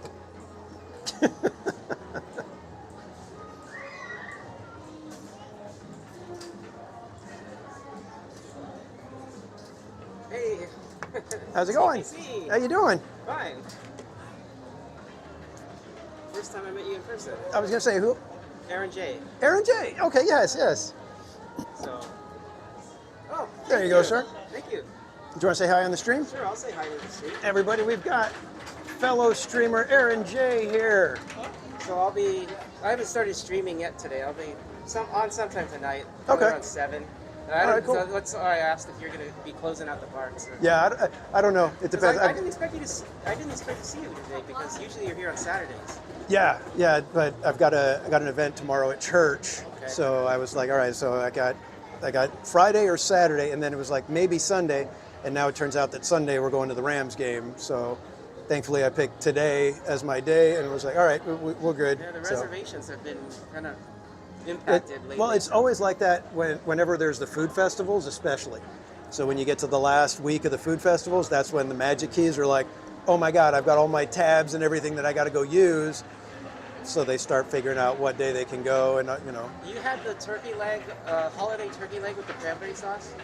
Speaker 16: Hey.
Speaker 1: How's it going?
Speaker 16: CPC.
Speaker 1: How you doing?
Speaker 16: Fine. First time I met you in person.
Speaker 1: I was gonna say who?
Speaker 16: Aaron J.
Speaker 1: Aaron J. Okay, yes. There you go, sir.
Speaker 14: Thank you.
Speaker 1: Do you want to say hi on the stream?
Speaker 14: Sure, I'll say hi to the stream.
Speaker 1: Everybody, we've got fellow streamer Aaron J here.
Speaker 14: So I haven't started streaming yet today. I'll be sometime tonight.
Speaker 1: Okay.
Speaker 14: Around 7.
Speaker 1: All right, cool.
Speaker 14: So that's why I asked if you're going to be closing out the parks.
Speaker 1: Yeah, I don't know. It depends.
Speaker 14: I didn't expect to see you today because usually you're here on Saturdays.
Speaker 1: Yeah, but I got an event tomorrow at church,
Speaker 14: Okay.
Speaker 1: so I was like, all right. So I got Friday or Saturday, and then it was like maybe Sunday, and now it turns out that Sunday we're going to the Rams game. So thankfully I picked today as my day, and was like, all right, we're good.
Speaker 14: Yeah, the
Speaker 1: So-
Speaker 14: reservations have been kind of impacted lately.
Speaker 1: Well, it's always like that whenever there's the food festivals, especially. So when you get to the last week of the food festivals, that's when the magic keys are like, oh my God, I've got all my tabs and everything that I got to go use. So they start figuring out what day they can go, and
Speaker 14: You had the turkey leg, holiday turkey leg with the cranberry sauce?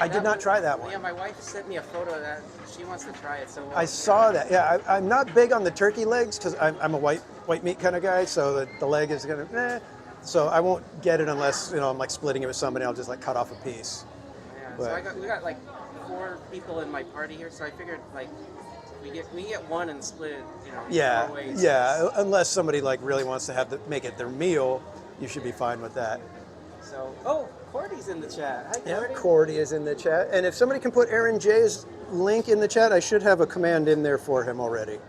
Speaker 1: I did not try that one.
Speaker 14: Yeah, my wife sent me a photo of that. She wants to try it. So
Speaker 1: I saw that. Yeah, I'm not big on the turkey legs because I'm a white meat kind of guy. So the leg is gonna. So I won't get it unless I'm like splitting it with somebody. I'll just like cut off a piece.
Speaker 14: Yeah,
Speaker 1: But-
Speaker 14: so we got like 4 people in my party here, so I figured like we get one and split it,
Speaker 1: Yeah,
Speaker 14: 4 ways.
Speaker 1: yeah. Unless somebody like really wants to make it their meal, you should be fine with that.
Speaker 14: So Cordy's in the chat. Hi,
Speaker 1: Yeah,
Speaker 14: Cordy.
Speaker 1: Cordy is in the chat, and if somebody can put Aaron J's link in the chat, I should have a command in there for him already.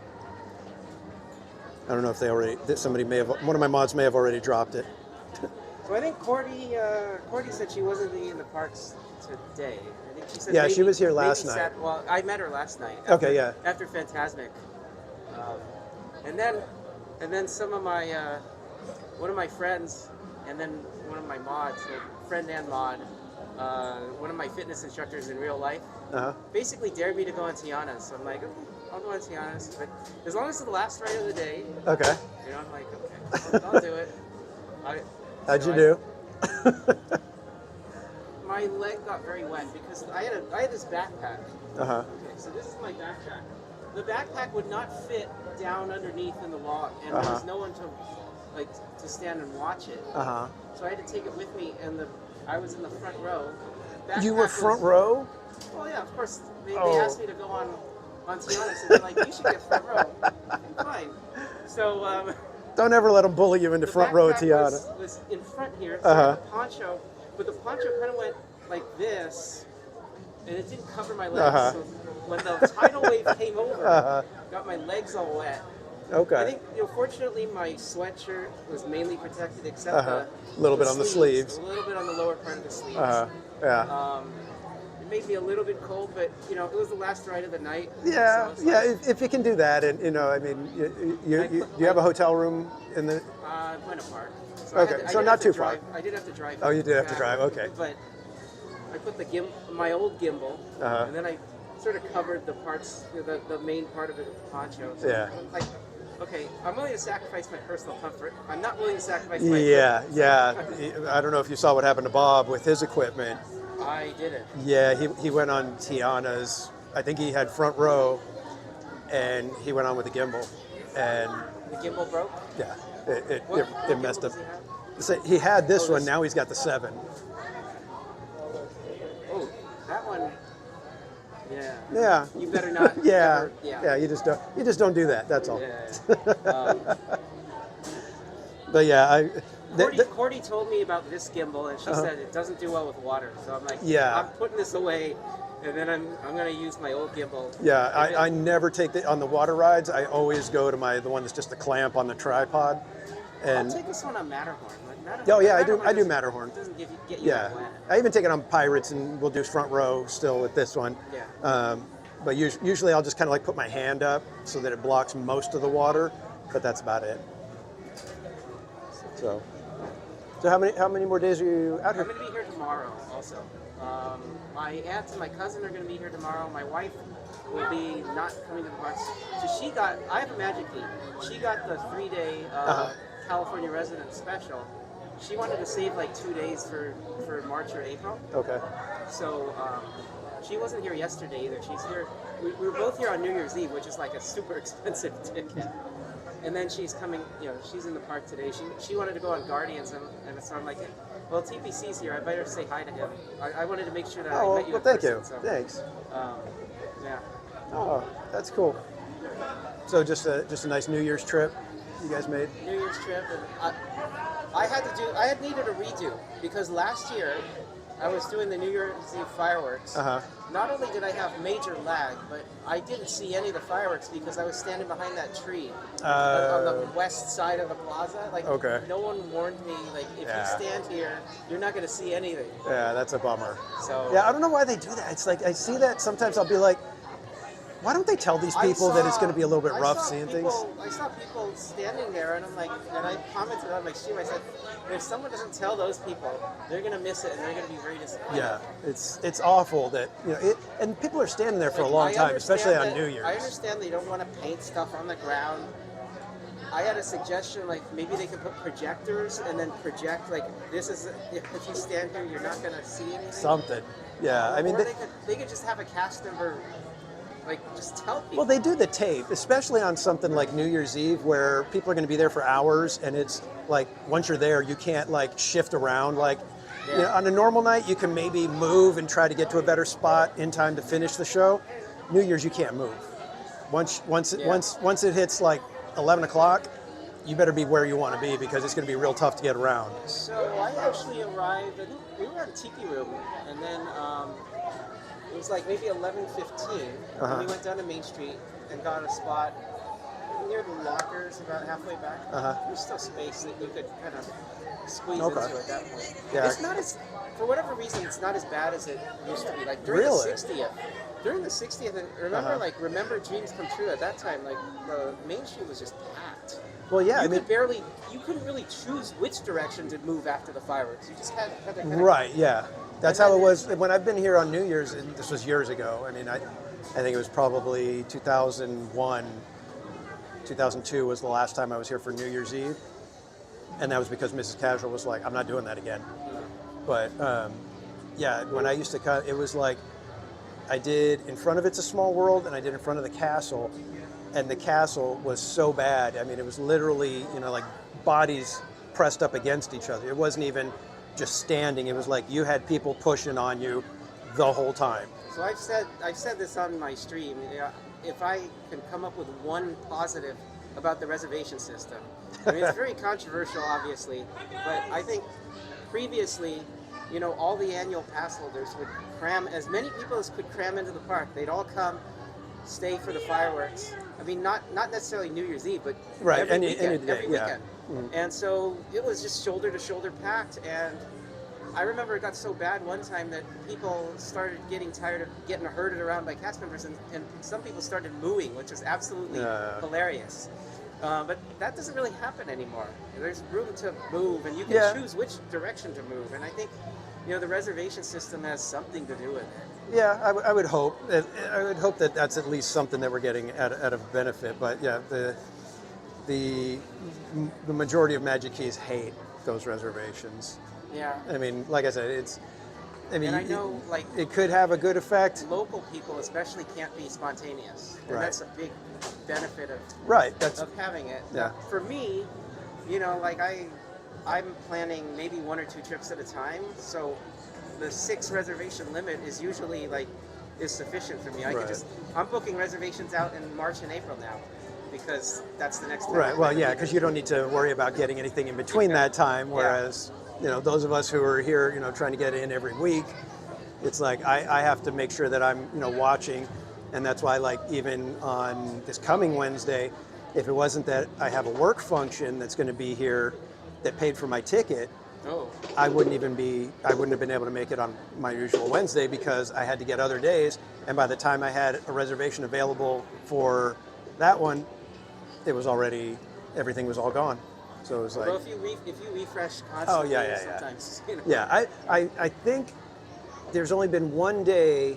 Speaker 1: I don't know if one of my mods may have already dropped it.
Speaker 14: So I think Cordy said she wasn't in the parks today. I think she said
Speaker 1: Yeah, she was here last
Speaker 14: maybe
Speaker 1: night.
Speaker 14: Well, I met her last night.
Speaker 1: Okay, yeah.
Speaker 14: After Fantasmic, and then some of my one of my friends, and then one of my mods, a friend and mod, one of my fitness instructors in real life, basically dared me to go on Tiana's. So I'm like, okay, I'll go on Tiana's, but as long as it's the last ride of the day.
Speaker 1: Okay.
Speaker 14: I'm like, okay, I'll do it.
Speaker 1: How'd you do?
Speaker 14: My leg got very wet because I had this backpack.
Speaker 1: Uh-huh.
Speaker 14: Okay, so this is my backpack. The backpack would not fit down underneath in the log, and there was no one to stand and watch it.
Speaker 1: Uh-huh.
Speaker 14: So I had to take it with me, and I was in the front row.
Speaker 1: You were
Speaker 14: Backpack
Speaker 1: front
Speaker 14: was-
Speaker 1: row?
Speaker 14: Well, yeah, of course. They
Speaker 1: Oh.
Speaker 14: asked me to go on Tiana, so they're like, you should get front row. Fine. So
Speaker 1: Don't ever let them bully you into
Speaker 14: the
Speaker 1: front row,
Speaker 14: backpack
Speaker 1: Tiana.
Speaker 14: was in front here, so I had the poncho, but the poncho kind of went like this, and it didn't cover my legs. So when the tidal wave came over, got my legs all wet.
Speaker 1: Okay.
Speaker 14: I think, fortunately, my sweatshirt was mainly protected, except
Speaker 1: A little bit on the sleeves.
Speaker 14: a little bit on the lower part of the sleeves.
Speaker 1: Yeah.
Speaker 14: It made me a little bit cold, but it was the last ride of the night.
Speaker 1: Yeah,
Speaker 14: so it's
Speaker 1: yeah.
Speaker 14: like-
Speaker 1: If you can do that, and I mean, do you have a hotel room in the?
Speaker 14: Buena Park. So
Speaker 1: Okay, so not too far.
Speaker 14: I did have to drive.
Speaker 1: Oh, you did have to
Speaker 14: back,
Speaker 1: drive, okay.
Speaker 14: But I put my old gimbal, and then I sort of covered the parts, the main part of it with the poncho. So
Speaker 1: Yeah.
Speaker 14: I'm like, okay, I'm willing to sacrifice my personal comfort. I'm not willing to sacrifice my
Speaker 1: Yeah,
Speaker 14: equipment.
Speaker 1: yeah. I don't know if you saw what happened to Bob with his equipment.
Speaker 14: I did it.
Speaker 1: Yeah, he went on Tiana's. I think he had front row, and he went on with the gimbal, and
Speaker 14: The gimbal broke.
Speaker 1: yeah,
Speaker 14: What
Speaker 1: it messed
Speaker 14: gimbal
Speaker 1: up.
Speaker 14: does he have?
Speaker 1: So he had this
Speaker 14: Oh,
Speaker 1: one.
Speaker 14: this-
Speaker 1: Now he's got the 7.
Speaker 14: Oh, that one. Yeah.
Speaker 1: Yeah.
Speaker 14: You better not.
Speaker 1: Yeah,
Speaker 14: ever-
Speaker 1: yeah. You just don't do that. That's all.
Speaker 14: Yeah.
Speaker 1: But yeah,
Speaker 14: Cordy told me about this gimbal, and she said it doesn't do well with water. So I'm like,
Speaker 1: Yeah.
Speaker 14: I'm putting this away, and then I'm going to use my old gimbal.
Speaker 1: Yeah, I never take on the water rides. I always go to the one that's just the clamp on the tripod. And
Speaker 14: I'll take this one on Matterhorn.
Speaker 1: oh yeah, I do Matterhorn.
Speaker 14: Doesn't get you
Speaker 1: Yeah,
Speaker 14: that wet.
Speaker 1: I even take it on Pirates, and we'll do front row still with this one.
Speaker 14: Yeah.
Speaker 1: But usually I'll just kind of like put my hand up so that it blocks most of the water, but that's about it. So how many more days are you out here?
Speaker 14: I'm going to be here tomorrow also. My aunt and my cousin are going to be here tomorrow. My wife will be not coming to the parks. So I have a magic key. She got the 3-day California resident special. She wanted to save like 2 days for March or April.
Speaker 1: Okay.
Speaker 14: So she wasn't here yesterday either. She's here. We were both here on New Year's Eve, which is like a super expensive ticket. And then she's coming, she's in the park today. She wanted to go on Guardians, and so I'm like, Well, TPC's here. I better say hi to him. I wanted to make sure that
Speaker 1: Oh,
Speaker 14: I met you
Speaker 1: well,
Speaker 14: in
Speaker 1: thank
Speaker 14: person,
Speaker 1: you.
Speaker 14: so,
Speaker 1: Thanks.
Speaker 14: Yeah.
Speaker 1: Oh, that's cool. So just a nice New Year's trip you guys made?
Speaker 14: New Year's trip, and I had needed a redo because last year I was doing the New Year's Eve fireworks. Not only did I have major lag, but I didn't see any of the fireworks because I was standing behind that tree on the west side of the plaza. Like, no one warned me. Like, if you stand here, you're not going to see anything.
Speaker 1: Yeah, that's a bummer.
Speaker 14: So
Speaker 1: yeah, I don't know why they do that. It's like I see that sometimes. I'll be like, why don't they tell these people that it's going to be a little bit rough seeing things?
Speaker 14: I saw people standing there, and I'm like, and I commented on my stream. I said, if someone doesn't tell those people, they're going to miss it, and they're going to be very disappointed.
Speaker 1: Yeah, it's awful that and people are standing there for a long time, especially on New Year's.
Speaker 14: I understand they don't want to paint stuff on the ground. I had a suggestion, like maybe they could put projectors and then project like this is if you stand here, you're not going to see anything.
Speaker 1: Something, yeah. I mean,
Speaker 14: or they could just have a cast member. Like, just tell people.
Speaker 1: Well, they do the tape, especially on something like New Year's Eve, where people are going to be there for hours, and it's like once you're there, you can't like shift around. Like, you know, on a normal night, you can maybe move and try to get to a better spot in time to finish the show. New Year's, you can't move. Once it hits like 11 o'clock, you better be where you want to be because it's going to be real tough to get around.
Speaker 14: So I actually arrived. We were at a tiki room, and then. It was like maybe 11:15, and we went down to Main Street and got a spot near the lockers about halfway back. There's still space that you could kind of squeeze into at that point.
Speaker 1: Yeah.
Speaker 14: It's not as, for whatever reason, it's not as bad as it used to be. Like during the 60th, and remember, like Remember Dreams Come True at that time, like the Main Street was just packed.
Speaker 1: Well, yeah,
Speaker 14: you couldn't really choose which direction to move after the fireworks. You just had to kind of
Speaker 1: Right, yeah. That's how it was when I've been here on New Year's, and this was years ago. I mean, I think it was probably 2001, 2002 was the last time I was here for New Year's Eve. And that was because Mrs. Casual was like, I'm not doing that again. But yeah, when I used to cut, it was like I did in front of It's a Small World and I did in front of the castle. And the castle was so bad. I mean, it was literally, like bodies pressed up against each other. It wasn't even just standing. It was like you had people pushing on you the whole time.
Speaker 14: So I've said this on my stream. If I can come up with one positive about the reservation system, I mean it's very controversial, obviously, but I think previously, all the annual pass holders would cram as many people as could cram into the park. They'd all come, stay for the fireworks. I mean, not necessarily New Year's Eve, but every weekend.
Speaker 1: Mm-hmm.
Speaker 14: And so it was just shoulder to shoulder packed. And I remember it got so bad one time that people started getting tired of getting herded around by cast members, and some people started mooing, which was absolutely hilarious. But that doesn't really happen anymore. There's room to move, and you can choose which direction to move. And I think, the reservation system has something to do with it.
Speaker 1: Yeah, I would hope. I would hope that that's at least something that we're getting out of benefit. But yeah, the majority of Magic Keys hate those reservations.
Speaker 14: Yeah.
Speaker 1: I mean, like I said,
Speaker 14: and I know,
Speaker 1: it could have a good effect.
Speaker 14: Local people especially can't be spontaneous, and that's a big benefit of of having it.
Speaker 1: Yeah.
Speaker 14: For me, I'm planning maybe 1 or 2 trips at a time, so the 6 reservation limit is usually is sufficient for me. I'm booking reservations out in March and April now because that's the next time.
Speaker 1: Right. Well, yeah, because you don't need to worry about getting anything in between that time. Whereas, those of us who are here, trying to get in every week, it's like I have to make sure that I'm, watching, and that's why, even on this coming Wednesday, if it wasn't that I have a work function that's going to be here that paid for my ticket. I wouldn't have been able to make it on my usual Wednesday because I had to get other days, and by the time I had a reservation available for that one, it was already, everything was all gone. So it was
Speaker 14: Although if you refresh constantly, sometimes.
Speaker 1: Yeah, I think there's only been one day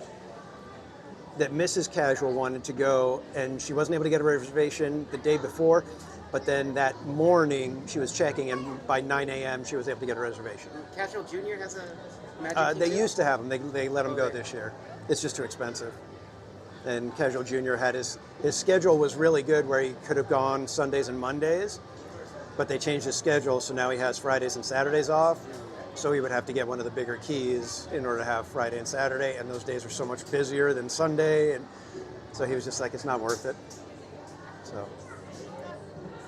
Speaker 1: that Mrs. Casual wanted to go, and she wasn't able to get a reservation the day before. But then that morning, she was checking, and by 9 a.m., she was able to get a reservation.
Speaker 14: Casual Junior has a Magic Key
Speaker 1: They
Speaker 14: too?
Speaker 1: used to have them. They let them go this year. It's just too expensive. And Casual Junior had his schedule was really good, where he could have gone Sundays and Mondays, but they changed his schedule, so now he has Fridays and Saturdays off. So he would have to get one of the bigger keys in order to have Friday and Saturday, and those days are so much busier than Sunday, and so he was just like, it's not worth it. So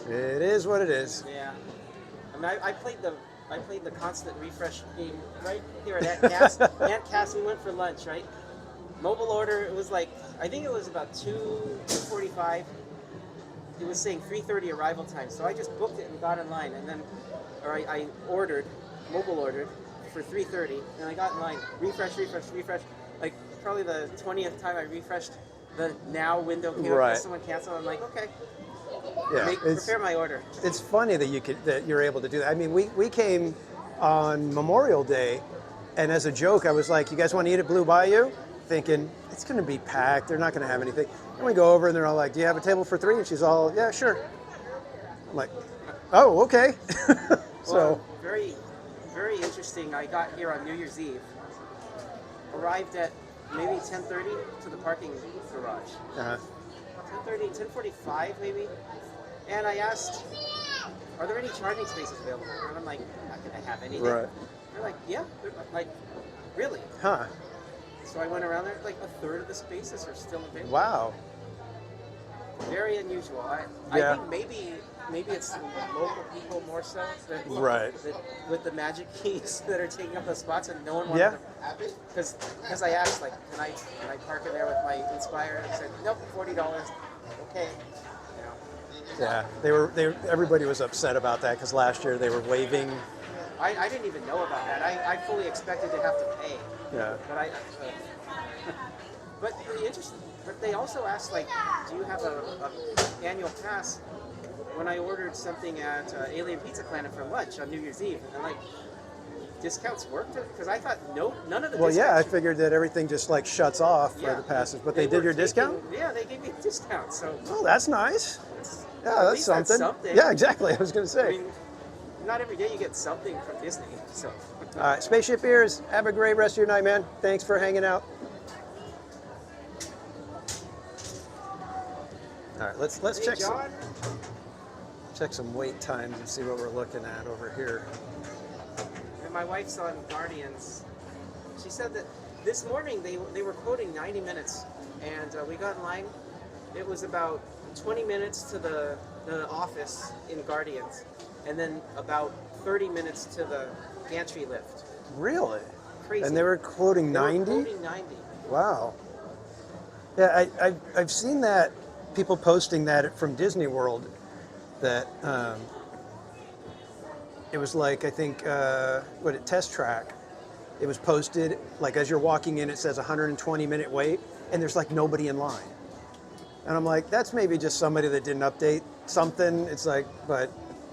Speaker 1: it is what it is.
Speaker 14: Yeah. I mean, I played the constant refresh game right here at Aunt Cass. Aunt Cass, we went for lunch, right? Mobile order, it was like, I think it was about 2:45. It was saying 3:30 arrival time, so I just booked it and got in line, and then, I mobile ordered for 3:30, and I got in line, refresh. Like probably the 20th time I refreshed, the now window came up, and someone canceled. I'm like, okay,
Speaker 1: Yeah,
Speaker 14: prepare my order.
Speaker 1: It's funny that you're able to do that. I mean, we came on Memorial Day, and as a joke, I was like, "You guys want to eat at Blue Bayou?" Thinking it's going to be packed. They're not going to have anything. And we go over, and they're all like, "Do you have a table for 3?" And she's all, "Yeah, sure." I'm like, "Oh, okay." So
Speaker 14: well, very, very interesting. I got here on New Year's Eve. Arrived at maybe 10:30 to the parking garage. 10:30, 10:45 maybe. And I asked, "Are there any charging spaces available?" And I'm like, "Not gonna have anything."
Speaker 1: Right.
Speaker 14: They're like, "Yeah." They're like, "Really?"
Speaker 1: Huh.
Speaker 14: So I went around there. Like a third of the spaces are still available.
Speaker 1: Wow.
Speaker 14: Very unusual. I think maybe it's the local people more so. That, with the magic keys that are taking up those spots, and no one wanted to have it. Because I asked, like, can I park in there with my Inspire? And they said, nope, $40. Okay.
Speaker 1: Yeah, everybody was upset about that because last year they were waiving.
Speaker 14: I didn't even know about that. I fully expected to have to pay.
Speaker 1: Yeah.
Speaker 14: But but the interesting. But they also asked, like, do you have a annual pass? When I ordered something at Alien Pizza Planet for lunch on New Year's Eve, and like, discounts worked? Because I thought none of the.
Speaker 1: Well,
Speaker 14: discounts.
Speaker 1: yeah, I figured that everything just like shuts off for the passes, but they did your discount.
Speaker 14: Yeah, they gave me a discount. So.
Speaker 1: Oh, that's nice. Yeah, that's something.
Speaker 14: That's something.
Speaker 1: Yeah, exactly. I was going to say.
Speaker 14: I mean, not every day you get something from Disney. So.
Speaker 1: All right, Spaceship Ears, have a great rest of your night, man. Thanks for hanging out. All right, let's check some wait times and see what we're looking at over here.
Speaker 14: And my wife's on Guardians. She said that this morning they were quoting 90 minutes, and we got in line. It was about 20 minutes to the office in Guardians, and then about 30 minutes to the gantry lift.
Speaker 1: Really?
Speaker 14: Crazy.
Speaker 1: And they were quoting 90?
Speaker 14: They were quoting 90.
Speaker 1: Wow. Yeah, I've seen that, people posting that from Disney World, that it was like, I think, Test Track. It was posted, like as you're walking in, it says 120-minute wait, and there's like nobody in line. And I'm like, that's maybe just somebody that didn't update something. It's like, but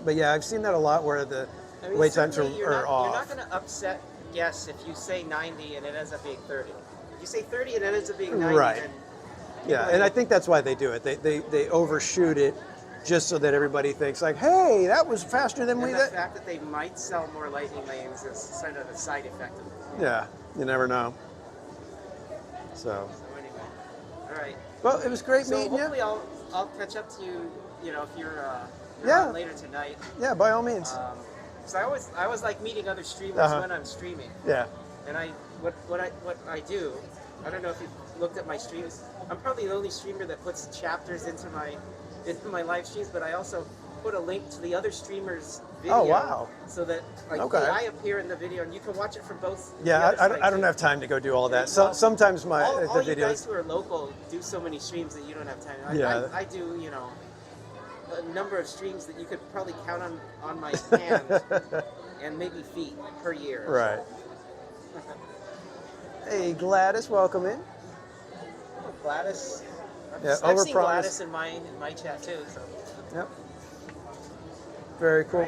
Speaker 1: yeah, I've seen that a lot where the wait times are off.
Speaker 14: You're not going to upset guests if you say 90 and it ends up being 30. If you say 30 and it ends up being 90,
Speaker 1: right.
Speaker 14: then
Speaker 1: yeah, and I think that's why they do it. They overshoot it just so that everybody thinks like, hey, that was faster than we.
Speaker 14: And the fact that they might sell more lightning lanes is sort of a side effect of it.
Speaker 1: Yeah, you never know. So
Speaker 14: anyway, all right.
Speaker 1: Well, it was great meeting you.
Speaker 14: Hopefully I'll catch up to you. You know, if you're on later tonight.
Speaker 1: Yeah, by all means.
Speaker 14: So I always like meeting other streamers when I'm streaming.
Speaker 1: Yeah.
Speaker 14: And what I do, I don't know if you've looked at my streams. I'm probably the only streamer that puts chapters into my live streams, but I also put a link to the other streamers' video.
Speaker 1: Oh, wow.
Speaker 14: So that I appear in the video and you can watch it from both.
Speaker 1: Yeah, I don't have time to go do all that. So sometimes the videos.
Speaker 14: You guys who are local do so many streams that you don't have time. I do, you know, a number of streams that you could probably count on my hand and maybe feet per year.
Speaker 1: Right. Hey, Gladys, welcome in.
Speaker 14: Gladys.
Speaker 1: Yeah,
Speaker 14: I've seen Gladys in my chat too. So.
Speaker 1: Yep. Very cool.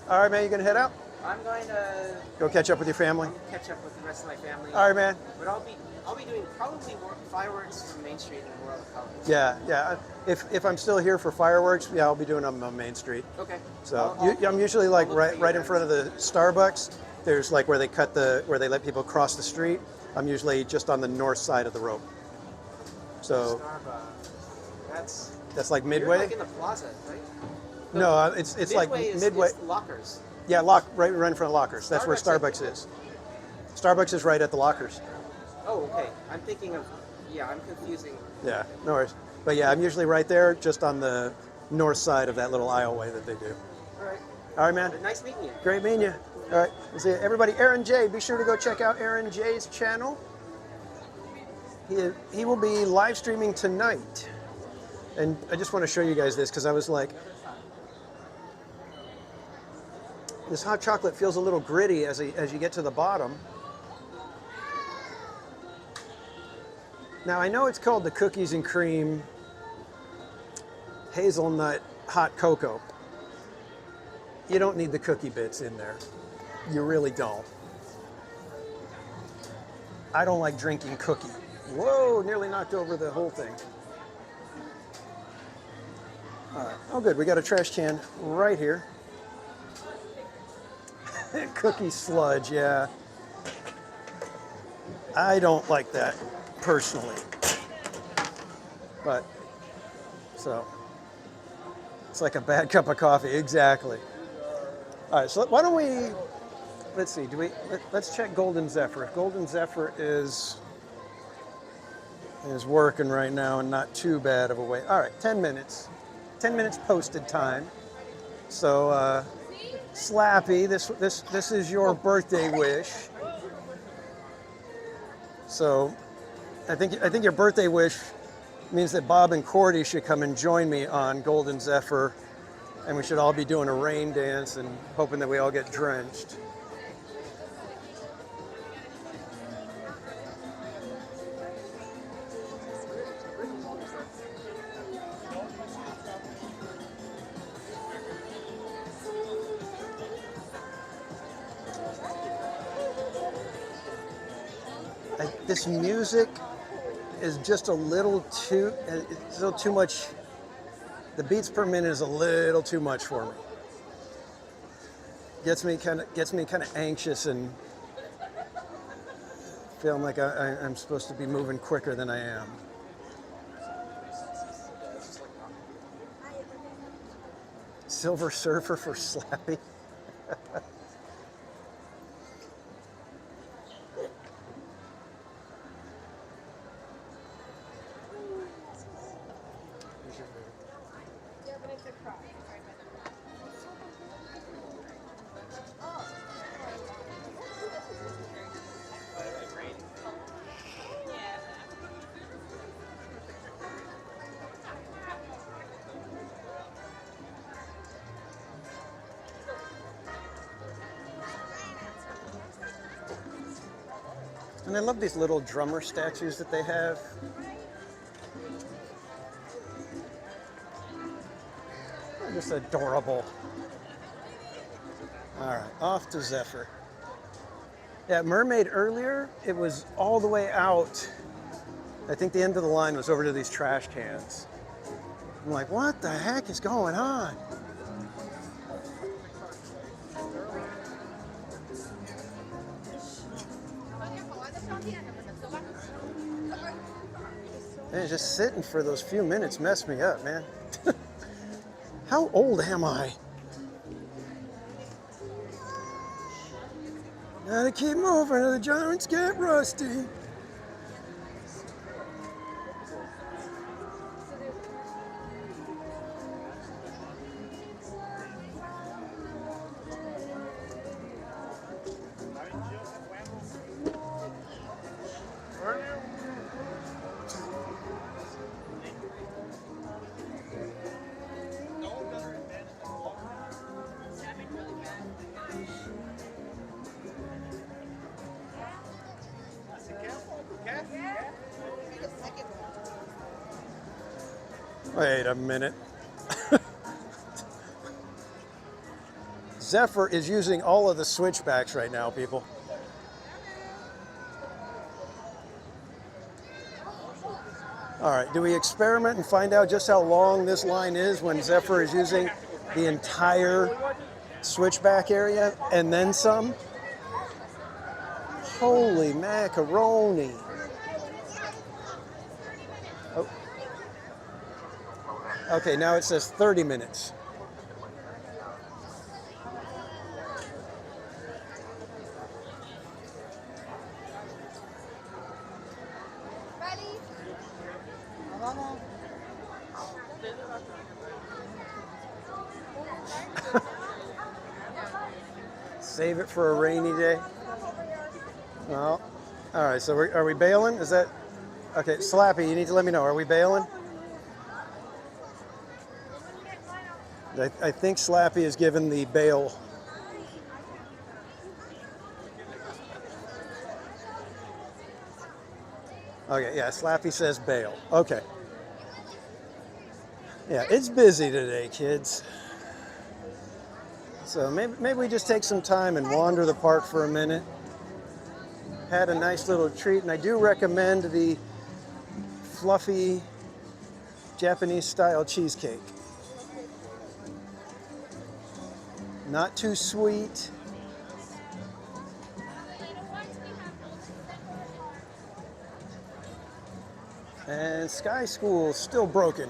Speaker 1: All right, man, you gonna head out?
Speaker 14: I'm going to
Speaker 1: go catch up with your family.
Speaker 14: Catch up with the rest of my family.
Speaker 1: All right, man.
Speaker 14: But I'll be doing probably more fireworks from Main Street and World of Colors.
Speaker 1: Yeah. If I'm still here for fireworks, yeah, I'll be doing them on Main Street.
Speaker 14: Okay.
Speaker 1: So I'm usually like right in front of the Starbucks. There's like where they let people cross the street. I'm usually just on the north side of the rope. So
Speaker 14: Starbucks.
Speaker 1: That's like Midway.
Speaker 14: You're like in the plaza, right?
Speaker 1: No, it's like
Speaker 14: Midway.
Speaker 1: Midway.
Speaker 14: It's lockers.
Speaker 1: Yeah, right in front of lockers. That's where Starbucks is. Starbucks is right at the lockers.
Speaker 14: Oh, okay. I'm thinking of, yeah, I'm confusing.
Speaker 1: Yeah, no worries. But yeah, I'm usually right there, just on the north side of that little aisleway that they do.
Speaker 14: All right.
Speaker 1: All right, man.
Speaker 14: Nice meeting you.
Speaker 1: Great meeting you. All right, we'll see you. Everybody, Aaron J, be sure to go check out Aaron J's channel. He will be live streaming tonight. And I just want to show you guys this because I was like, this hot chocolate feels a little gritty as you get to the bottom. Now I know it's called the cookies and cream hazelnut hot cocoa. You don't need the cookie bits in there. You really don't. I don't like drinking cookie. Whoa, nearly knocked over the whole thing. All right. Oh, good. We got a trash can right here. Cookie sludge, yeah. I don't like that personally. But, so, it's like a bad cup of coffee, exactly. All right, so why don't we, let's see, let's check Golden Zephyr. If Golden Zephyr is working right now and not too bad of a wait. All right, 10 minutes. 10 minutes posted time. So, Slappy, this is your birthday wish. So, I think your birthday wish means that Bob and Cordy should come and join me on Golden Zephyr, and we should all be doing a rain dance and hoping that we all get drenched. This music is just a little too much. The beats per minute is a little too much for me. Gets me kind of anxious and feeling like I'm supposed to be moving quicker than I am. Silver Surfer for Slappy. And I love these little drummer statues that they have. They're just adorable. All right, off to Zephyr. Yeah, Mermaid earlier, it was all the way out. I think the end of the line was over to these trash cans. I'm like, what the heck is going on? Man, just sitting for those few minutes messed me up, man. How old am I? Gotta keep moving or the joints get rusty. Wait a minute. Zephyr is using all of the switchbacks right now, people. All right, do we experiment and find out just how long this line is when Zephyr is using the entire switchback area and then some? Holy macaroni. Oh. Okay, now it says 30 minutes. Save it for a rainy day. Well, all right. So are we bailing? Is that okay? Slappy, you need to let me know. Are we bailing? I think Slappy is given the bail. Okay, yeah, Slappy says bail. Okay. Yeah, it's busy today, kids. So maybe we just take some time and wander the park for a minute. Had a nice little treat, and I do recommend the fluffy Japanese style cheesecake. Not too sweet. And Sky School still broken.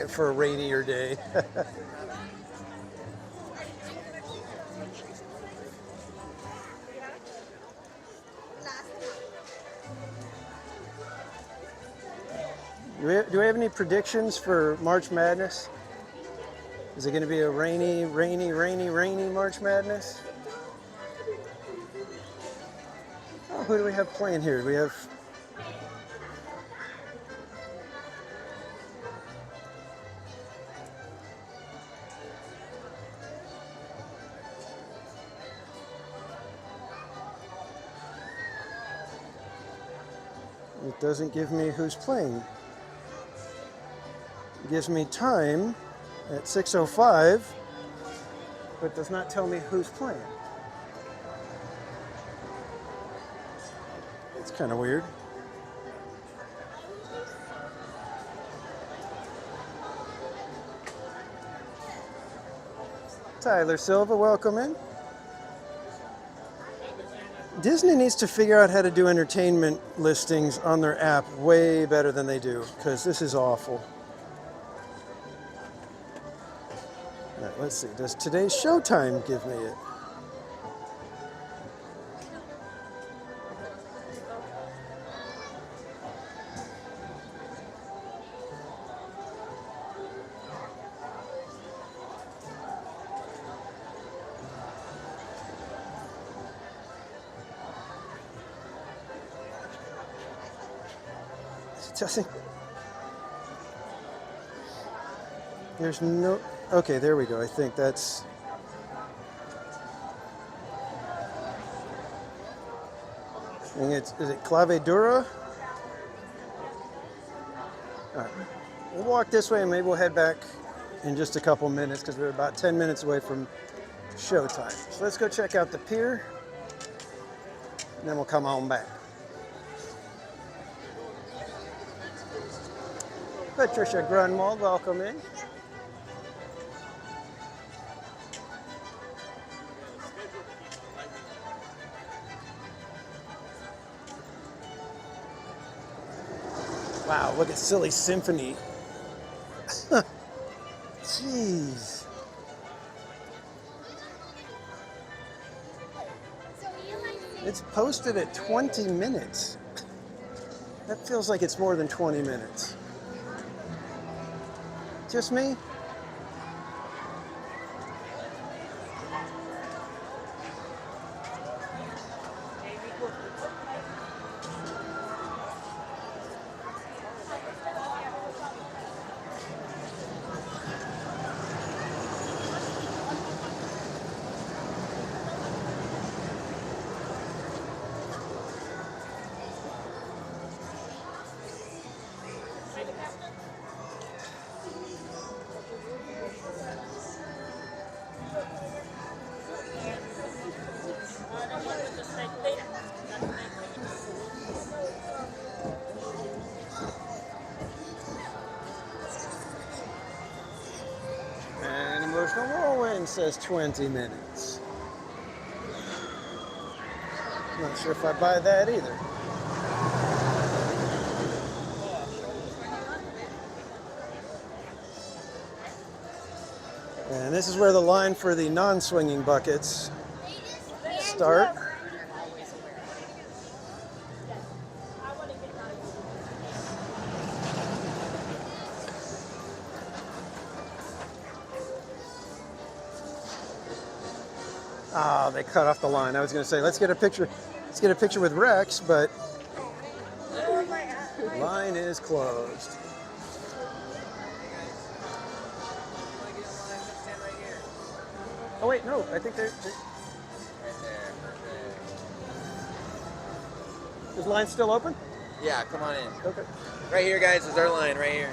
Speaker 1: For a rainier day. Do we have any predictions for March Madness? Is it going to be a rainy March Madness? Oh, who do we have playing here? We have... It doesn't give me who's playing. It gives me time at 6:05, but does not tell me who's playing. It's kind of weird. Tyler Silva, welcome in. Disney needs to figure out how to do entertainment listings on their app way better than they do, because this is awful. All right, let's see. Does today's showtime give me it? Doesn't. There's no. Okay, there we go. I think that's. I think is it Clave Dura? All right. We'll walk this way and maybe we'll head back in just a couple minutes because we're about 10 minutes away from showtime. So let's go check out the pier and then we'll come on back. Patricia Grunwald, welcome in. Wow, look at Silly Symphony. Jeez. It's posted at 20 minutes. That feels like it's more than 20 minutes. Just me? And Emotional Whirlwind says 20 minutes. Not sure if I buy that either. And this is where the line for the non-swinging buckets start. Ah, they cut off the line. I was going to say, let's get a picture. Let's get a picture with Rex, but line is closed. Oh wait, no, I think they're is line still open?
Speaker 16: Yeah, come on in.
Speaker 1: Okay.
Speaker 16: Right here, guys, is our line, right here.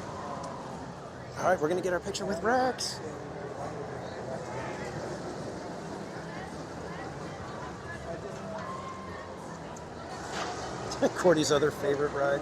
Speaker 1: All right, we're gonna get our picture with Rex. Cordy's other favorite ride.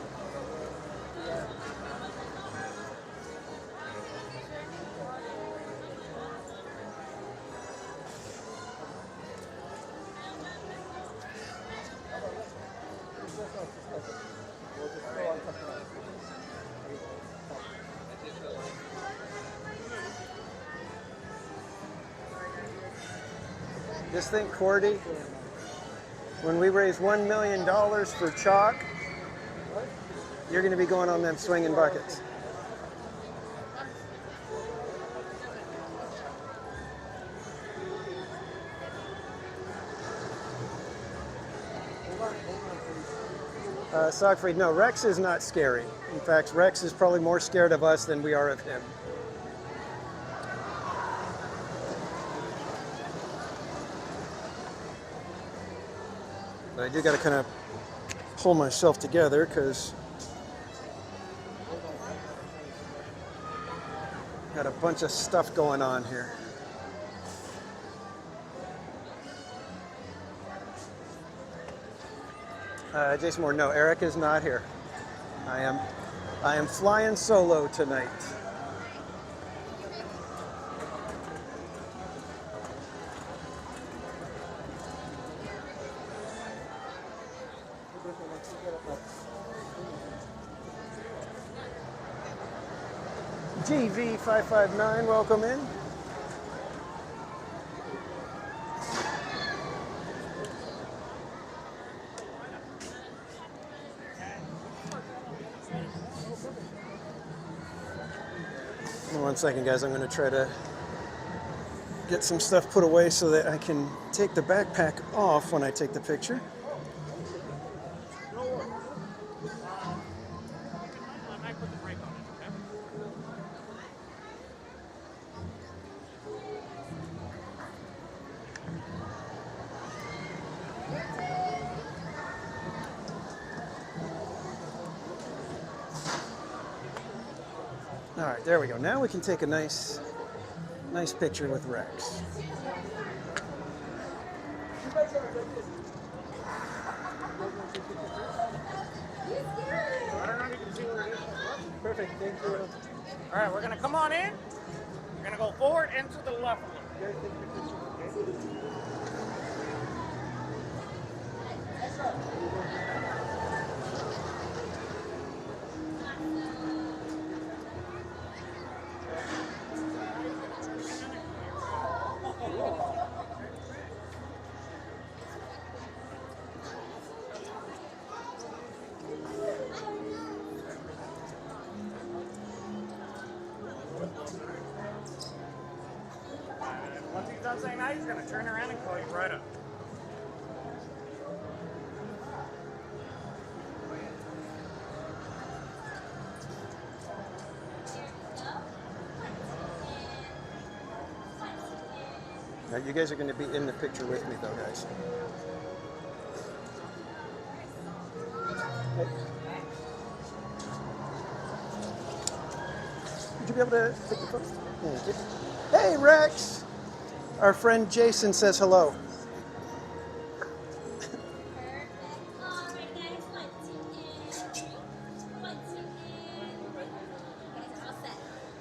Speaker 1: Just think, Cordy, when we raise $1 million for chalk, you're going to be going on them swinging buckets. Siegfried, no, Rex is not scary. In fact, Rex is probably more scared of us than we are of him. But I do got to kind of pull myself together because got a bunch of stuff going on here. Jason Moore, no, Eric is not here. I am flying solo tonight. GV559, welcome in. One second, guys. I'm going to try to get some stuff put away so that I can take the backpack off when I take the picture. All right, there we go. Now we can take a nice picture with Rex. Perfect, thank you.
Speaker 5: All right, we're gonna come on in. We're gonna go forward and to the left. Once he's done saying that, he's gonna turn around and call you right up.
Speaker 1: Now, you guys are going to be in the picture with me, though, guys. Okay. Would you be able to take the photo? Thank you. Hey, Rex! Our friend Jason says hello.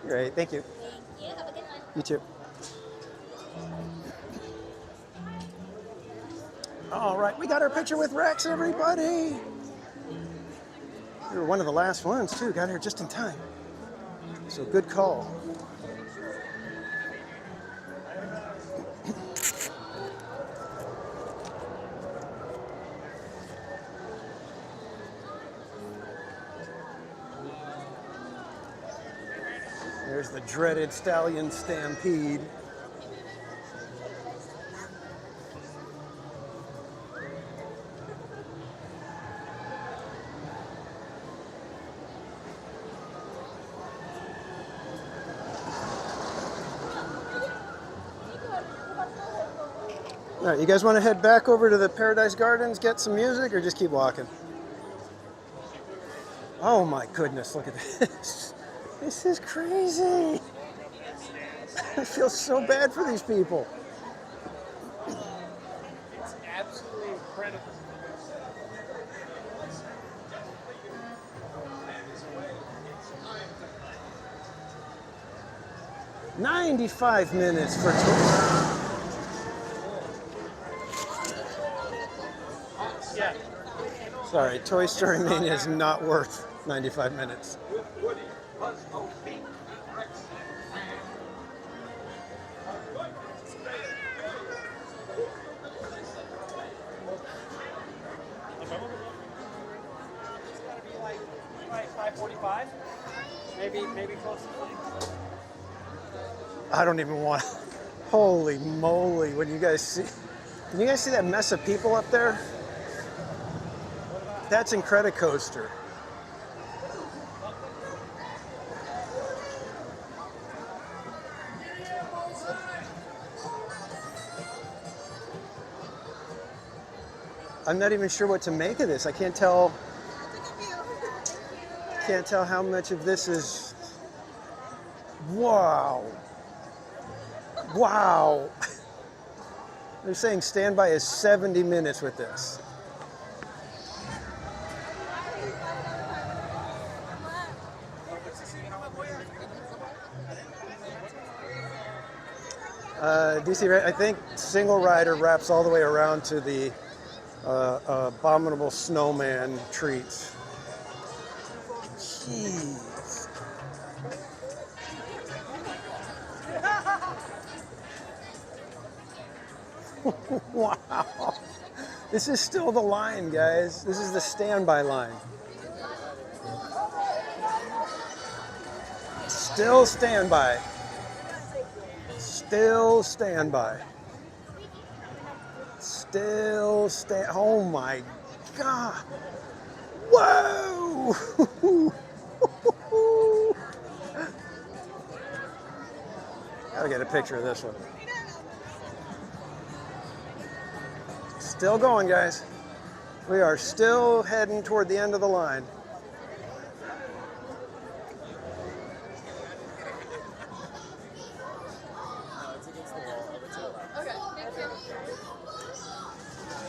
Speaker 1: Great, thank you.
Speaker 15: Thank you. Have a good one.
Speaker 1: You too. All right, we got our picture with Rex, everybody. You were one of the last ones, too. Got here just in time. So good call. There's the dreaded stallion stampede. All right, you guys want to head back over to the Paradise Gardens, get some music, or just keep walking? Oh my goodness, look at this. This is crazy. I feel so bad for these people.
Speaker 5: It's absolutely incredible.
Speaker 1: 95 minutes for
Speaker 5: Yeah.
Speaker 1: Sorry, Toy Story Mania is not worth 95 minutes.
Speaker 14: It's gotta be like 5:45, maybe close to.
Speaker 1: I don't even want. Holy moly! When you guys see, can you guys see that mess of people up there? That's Incredicoaster. I'm not even sure what to make of this. I can't tell. Can't tell how much of this is. Wow. Wow. They're saying standby is 70 minutes with this. DC, I think single rider wraps all the way around to the abominable snowman treats. Jeez. Wow. This is still the line, guys. This is the standby line. Still standby. Still standby. Still stand. Oh my God. Whoa. Gotta get a picture of this one. Still going, guys. We are still heading toward the end of the line.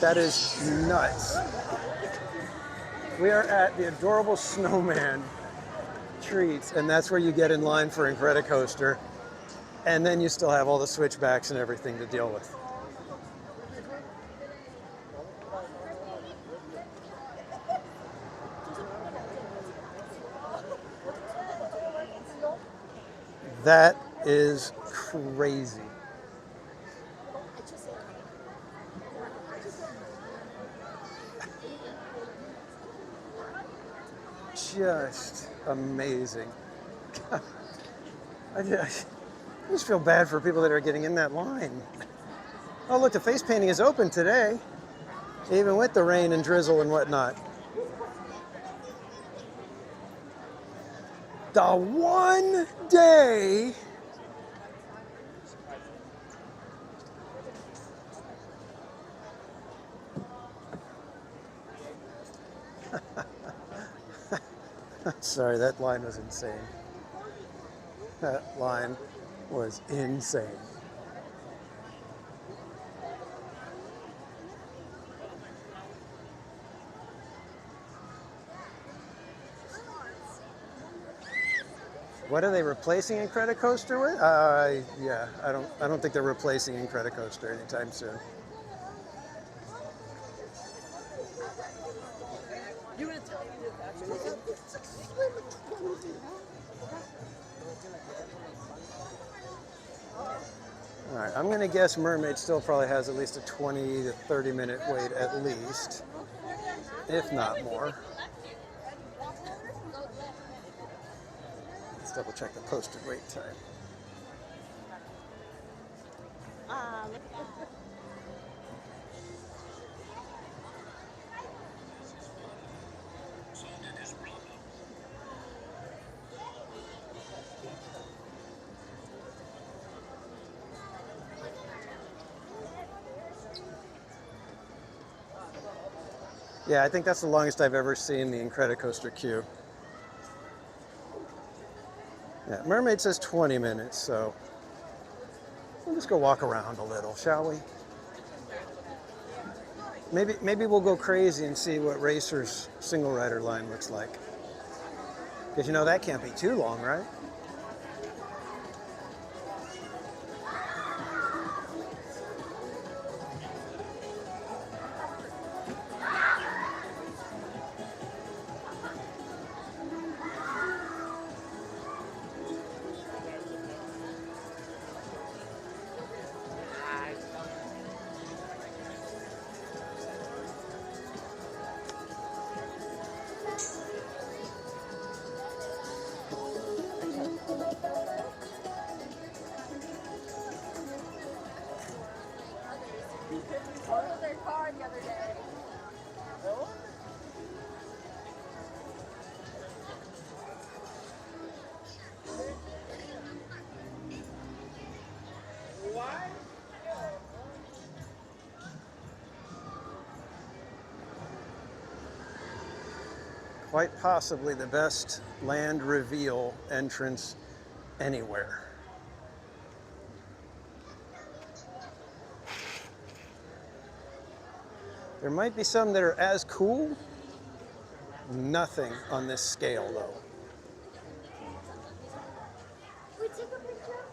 Speaker 1: That is nuts. We are at the adorable snowman treats, and that's where you get in line for Incredicoaster. And then you still have all the switchbacks and everything to deal with. That is crazy. Just amazing. I just feel bad for people that are getting in that line. Oh, look, the face painting is open today, even with the rain and drizzle and whatnot. The one day sorry, that line was insane. That line was insane. What are they replacing Incredicoaster with? Yeah, I don't think they're replacing Incredicoaster anytime soon. All right, I'm gonna guess Mermaid still probably has at least a 20 to 30 minute wait at least, if not more. Let's double check the posted wait time. Yeah, I think that's the longest I've ever seen the Incredicoaster queue. Yeah, Mermaid says 20 minutes, so we'll just go walk around a little, shall we? Maybe we'll go crazy and see what Racer's single rider line looks like. Because you know that can't be too long, right?
Speaker 9: Totaled their car the other day.
Speaker 1: Quite possibly the best land reveal entrance anywhere. There might be some that are as cool. Nothing on this scale, though.
Speaker 11: We take a picture?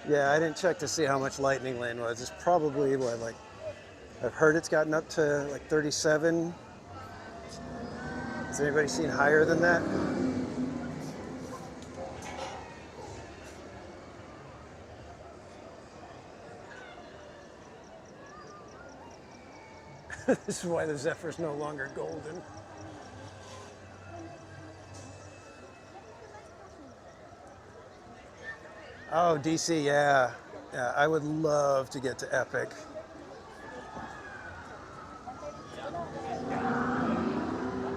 Speaker 1: Yeah, I didn't check to see how much Lightning Lane was. It's probably, what, like, I've heard it's gotten up to like 37. Has anybody seen higher than that? This is why the Zephyr's no longer golden. Oh, DC, yeah. Yeah, I would love to get to Epic.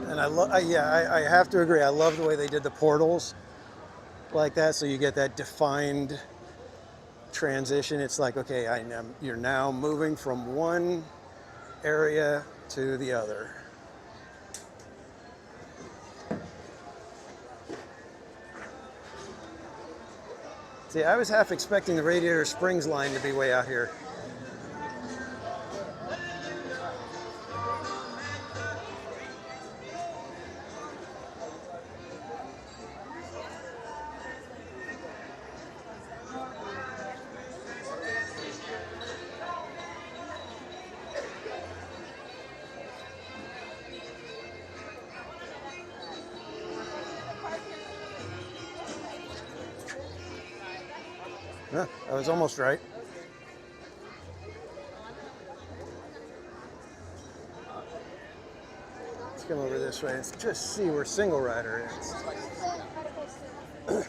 Speaker 1: And I have to agree. I love the way they did the portals like that, so you get that defined transition. It's like, okay, you're now moving from one area to the other. See, I was half expecting the Radiator Springs line to be way out here. Huh, I was almost right. Let's come over this way and just see where Single Rider is.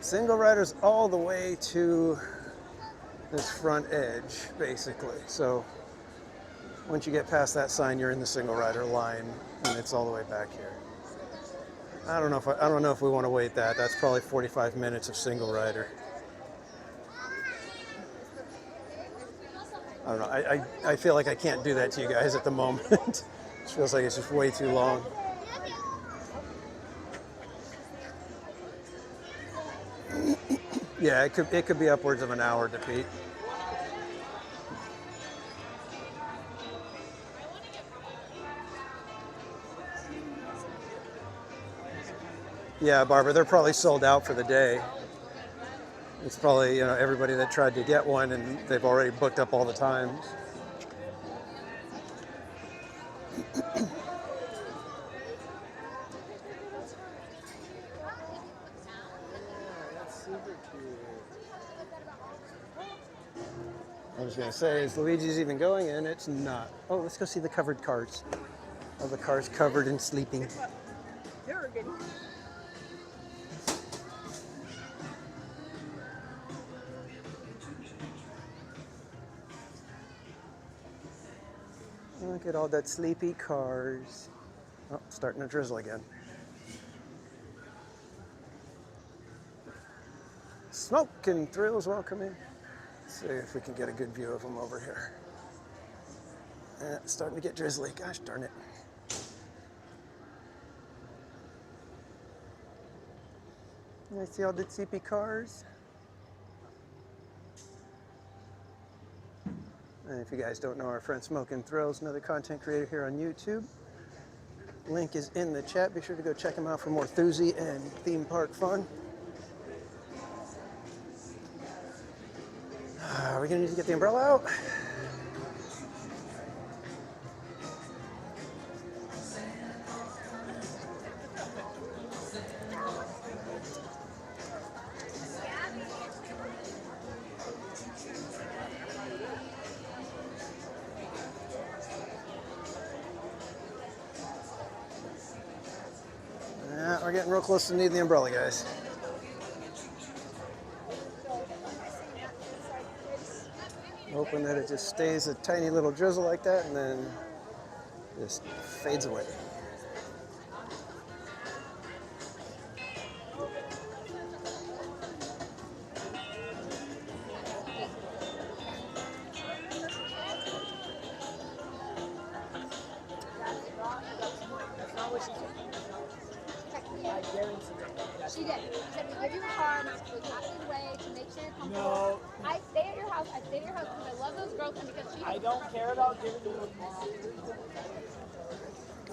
Speaker 1: Single Rider's all the way to this front edge, basically. So once you get past that sign, you're in the Single Rider line, and it's all the way back here. I don't know if we want to wait that. That's probably 45 minutes of Single Rider. I don't know. I feel like I can't do that to you guys at the moment. It feels like it's just way too long. Yeah, it could be upwards of an hour to Pete. Yeah, Barbara, they're probably sold out for the day. It's probably, everybody that tried to get one and they've already booked up all the times. I was going to say, is Luigi's even going? And it's not. Oh, let's go see the covered cars. All the cars covered and sleeping. Look at all that sleepy cars. Oh, starting to drizzle again. Smoking Thrills, welcome in. Let's see if we can get a good view of them over here. It's starting to get drizzly. Gosh darn it. I see all the CP cars. And if you guys don't know our friend Smoking Thrills, another content creator here on YouTube. Link is in the chat. Be sure to go check him out for more Thuzy and theme park fun. Are we gonna need to get the umbrella out? Yeah, we're getting real close to needing the umbrella, guys. Hoping that it just stays a tiny little drizzle like that and then just fades away.
Speaker 9: She did. She said, we give you a car and actually halfway the way to make sure you're comfortable. No. I stay at your house. I stay at your house because I love those girls and because she. I don't care about giving you a car.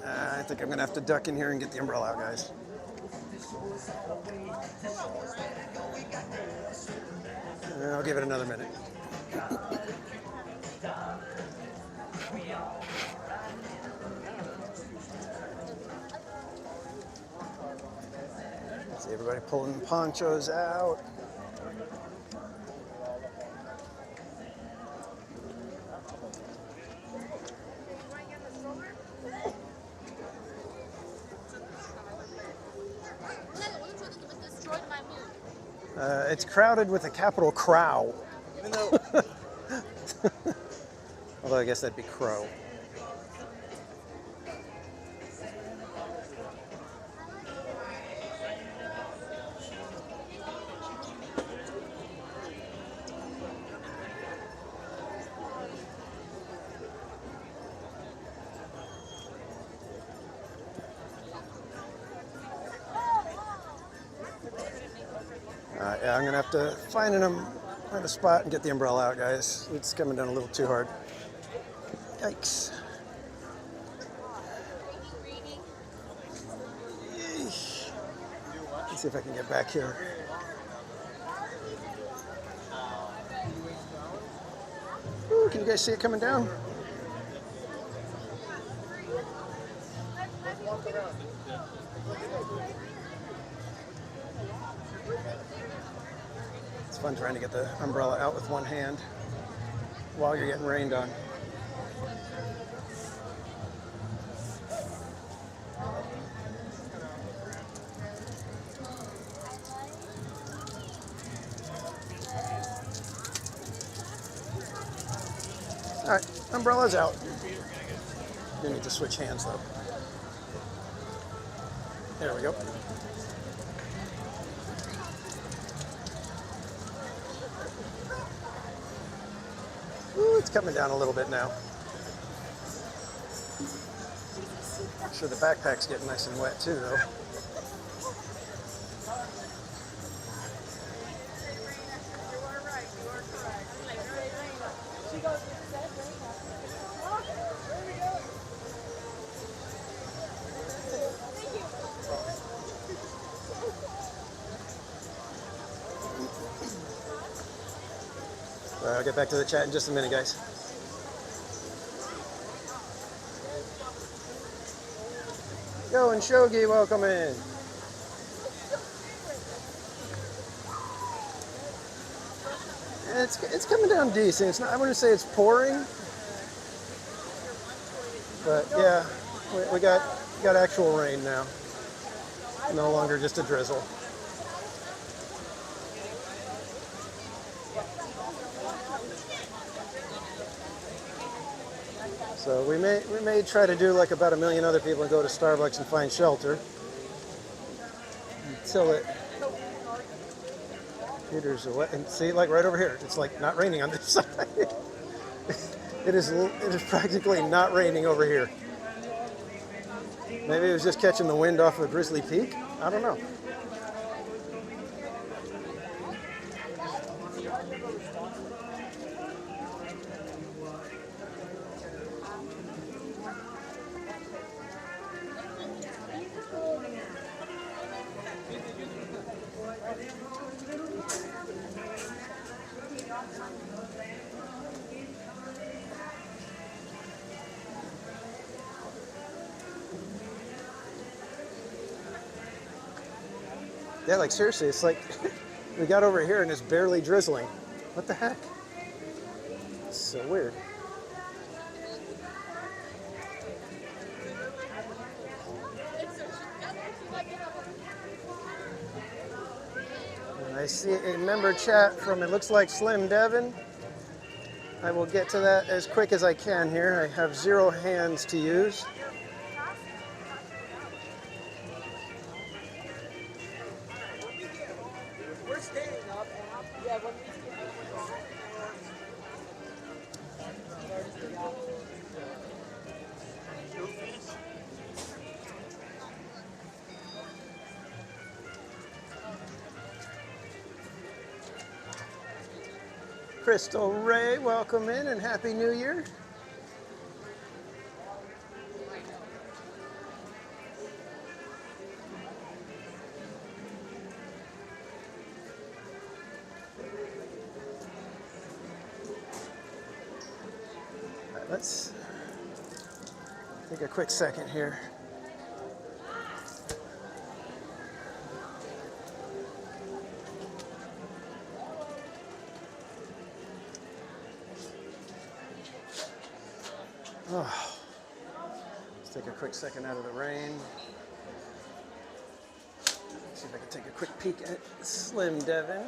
Speaker 1: I think I'm gonna have to duck in here and get the umbrella out, guys. I'll give it another minute. See everybody pulling the ponchos out. It's crowded with a capital crow.
Speaker 16: Even though
Speaker 1: Although I guess that'd be crow. Yeah, I'm gonna have to find a spot and get the umbrella out, guys. It's coming down a little too hard. Yikes. Yeesh. Let's see if I can get back here. Ooh, can you guys see it coming down? It's fun trying to get the umbrella out with one hand while you're getting rained on. All right, umbrella's out. You need to switch hands though. There we go. Ooh, it's coming down a little bit now. I'm sure the backpack's getting nice and wet too, though. I'll get back to the chat in just a minute, guys. Yo, and Shogi, welcome in. It's coming down decent. It's not, I wouldn't say it's pouring, but yeah, we got actual rain now. No longer just a drizzle. So we may try to do like about 1 million other people and go to Starbucks and find shelter until it Peter's away. And see, like right over here, it's like not raining on this side. It is practically not raining over here. Maybe it was just catching the wind off of Grizzly Peak. I don't know. Yeah, like seriously, it's like we got over here and it's barely drizzling. What the heck? It's so weird. And I see a member chat from, it looks like Slim Devin. I will get to that as quick as I can here. I have 0 hands to use.
Speaker 14: We're standing up. Yeah, when we
Speaker 1: Crystal Ray, welcome in and Happy New Year. All right, let's take a quick second here. Oh. Let's take a quick second out of the rain. See if I can take a quick peek at Slim Devin.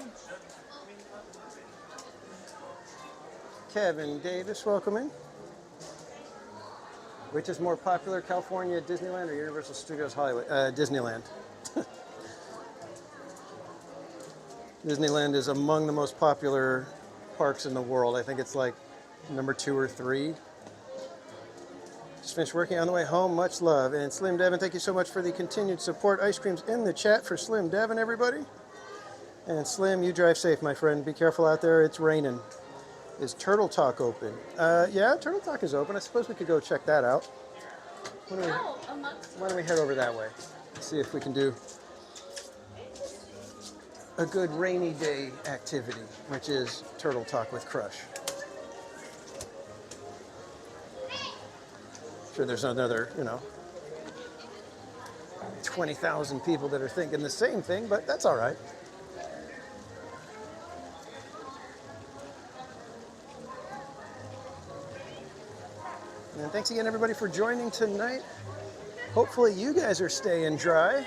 Speaker 1: Kevin Davis, welcome in. Which is more popular, California Disneyland or Universal Studios Hollywood? Disneyland. Disneyland is among the most popular parks in the world. I think it's like number 2 or 3. Just finished working on the way home. Much love. And Slim Devin, thank you so much for the continued support. Ice cream's in the chat for Slim Devin, everybody. And Slim, you drive safe, my friend. Be careful out there. It's raining. Is Turtle Talk open? Yeah, Turtle Talk is open. I suppose we could go check that out. Why don't we head over that way? See if we can do a good rainy day activity, which is Turtle Talk with Crush. Sure, there's another, 20,000 people that are thinking the same thing, but that's all right. And thanks again, everybody, for joining tonight. Hopefully you guys are staying dry.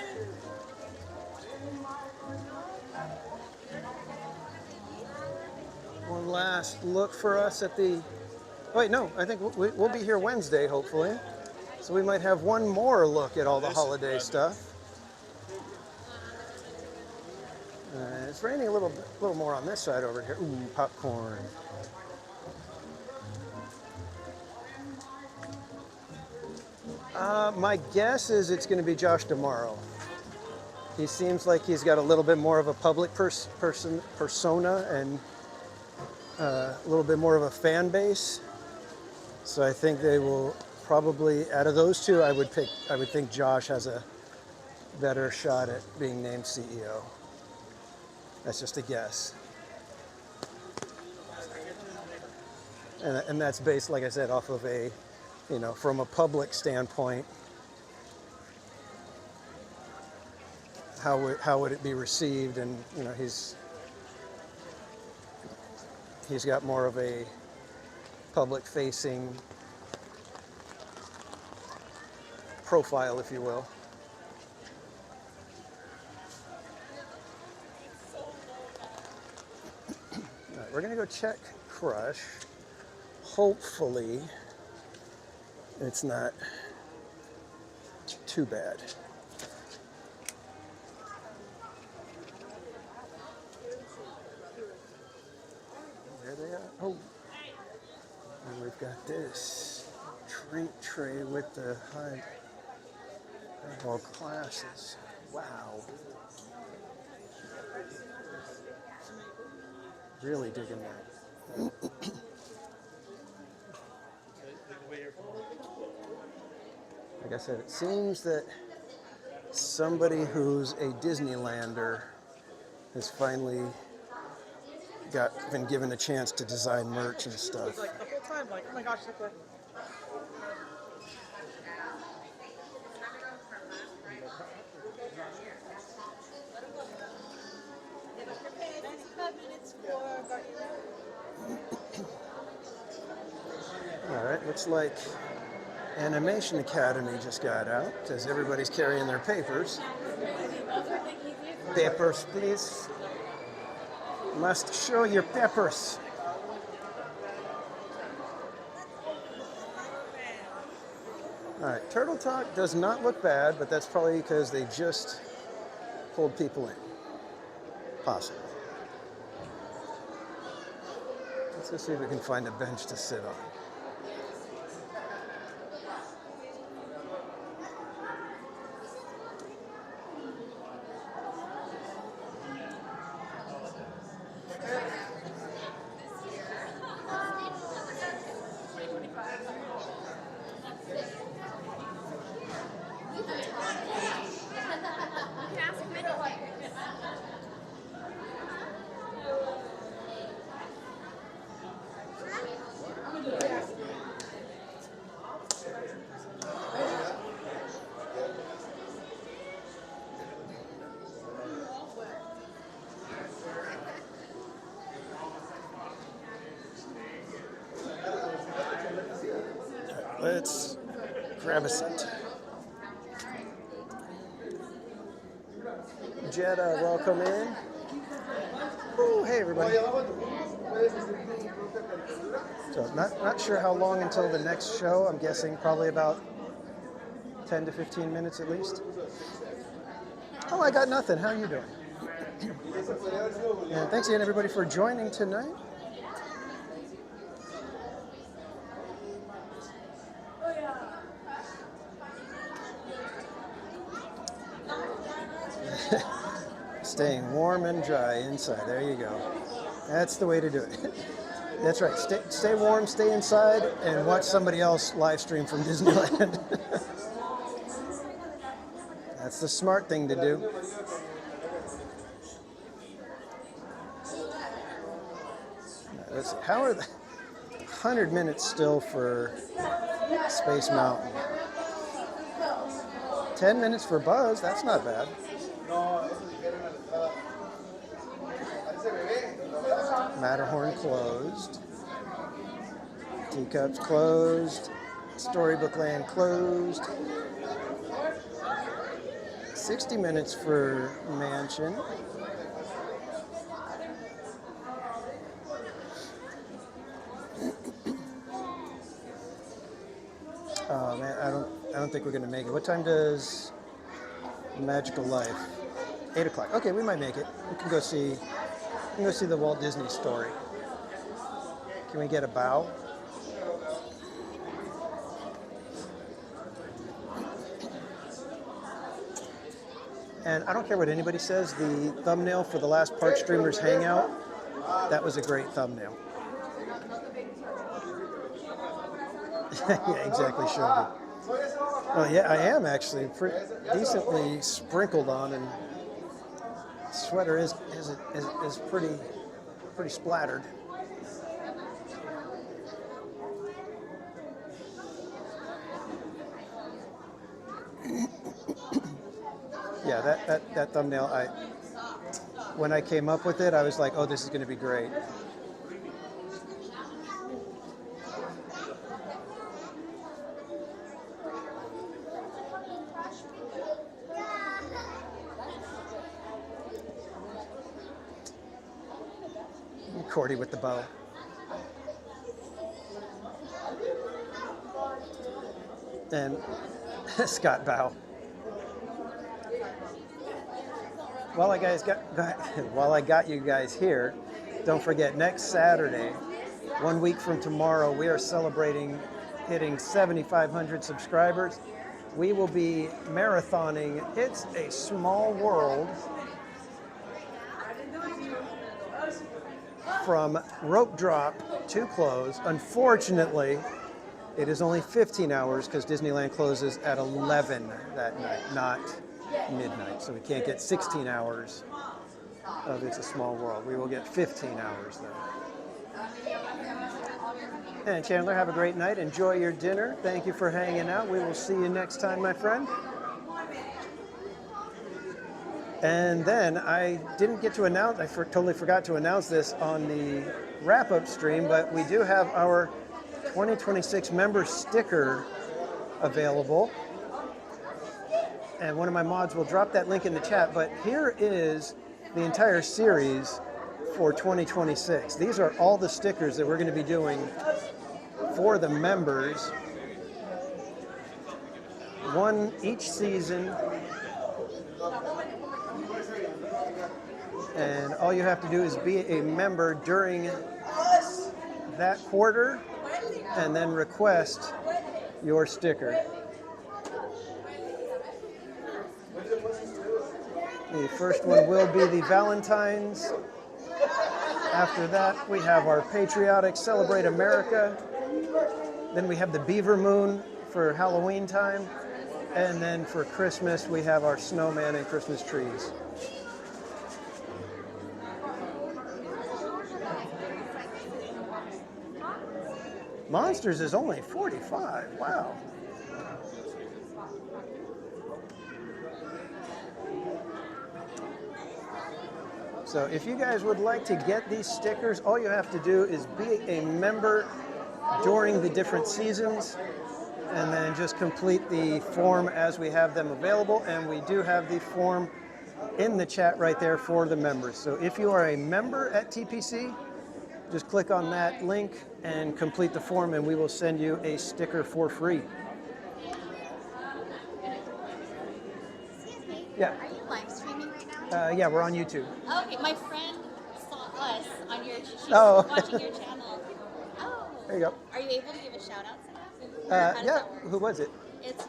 Speaker 1: One last look for us at the... Oh, wait, no, I think we'll be here Wednesday, hopefully. So we might have one more look at all the holiday stuff. It's raining a little more on this side over here. Ooh, popcorn. My guess is it's going to be Josh tomorrow. He seems like he's got a little bit more of a public persona and a little bit more of a fan base. So I think they will probably, out of those two, I would think Josh has a better shot at being named CEO. That's just a guess. And that's based, like I said, off of a, from a public standpoint, how would it be received? And, he's got more of a public-facing profile, if you will. All right, we're going to go check Crush. Hopefully, it's not too bad. Oh, and we've got this treat tray with the high all classes. Wow. Really digging that. Like I said, it seems that somebody who's a Disneylander has finally been given a chance to design merch and stuff.
Speaker 14: Like the whole time, like, oh my gosh, look what.
Speaker 1: All right, looks like Animation Academy just got out because everybody's carrying their papers. Papers, please. Must show your papers. All right, Turtle Talk does not look bad, but that's probably because they just pulled people in. Possible. Let's go see if we can find a bench to sit on. Let's grab a seat. Jetta, welcome in. Ooh, hey everybody. So not sure how long until the next show. I'm guessing probably about 10 to 15 minutes at least. Oh, I got nothing. How are you doing? And thanks again everybody for joining tonight. Staying warm and dry inside. There you go. That's the way to do it. That's right. Stay warm, stay inside, and watch somebody else live stream from Disneyland. That's the smart thing to do. Let's see. How are the 100 minutes still for Space Mountain? 10 minutes for Buzz. That's not bad. Matterhorn closed. Teacups closed. Storybook Land closed. 60 minutes for Mansion. Oh man, I don't think we're gonna make it. What time does Magical Life? 8 o'clock. Okay, we might make it. We can go see the Walt Disney Story. Can we get a bow? And I don't care what anybody says, the thumbnail for the last Park Streamers Hangout, that was a great thumbnail. Yeah, exactly, Shelby. Well, yeah, I am actually decently sprinkled on, and sweater is pretty splattered. Yeah, that thumbnail, when I came up with it, I was like, oh, this is going to be great. Cordy with the bow. And Scott bow. While I got you guys here, don't forget next Saturday 1 week from tomorrow, we are celebrating hitting 7,500 subscribers. We will be marathoning It's a Small World from rope drop to close. Unfortunately, it is only 15 hours because Disneyland closes at 11 that night, not midnight. So we can't get 16 hours of It's a Small World. We will get 15 hours though. And Chandler, have a great night. Enjoy your dinner. Thank you for hanging out. We will see you next time, my friend. And then I didn't get to announce, I totally forgot to announce this on the wrap-up stream, but we do have our 2026 member sticker available. And one of my mods will drop that link in the chat, but here is the entire series for 2026. These are all the stickers that we're going to be doing for the members. One each season. And all you have to do is be a member during that quarter and then request your sticker. The first one will be the Valentine's. After that, we have our patriotic Celebrate America. Then we have the Beaver Moon for Halloween time. And then for Christmas, we have our snowman and Christmas trees. Monsters is only 45. Wow. So if you guys would like to get these stickers, all you have to do is be a member during the different seasons and then just complete the form as we have them available. And we do have the form in the chat right there for the members. So if you are a member at TPC, just click on that link and complete the form and we will send you a sticker for free.
Speaker 17: Excuse me.
Speaker 1: Yeah.
Speaker 17: Are you live streaming right now?
Speaker 1: Yeah, we're on YouTube.
Speaker 17: Okay, my friend saw us on your. She's
Speaker 1: Oh.
Speaker 17: watching your channel. Oh.
Speaker 1: There you go.
Speaker 17: Are you able to give a shout out to them?
Speaker 1: Yeah, who was it?
Speaker 17: It's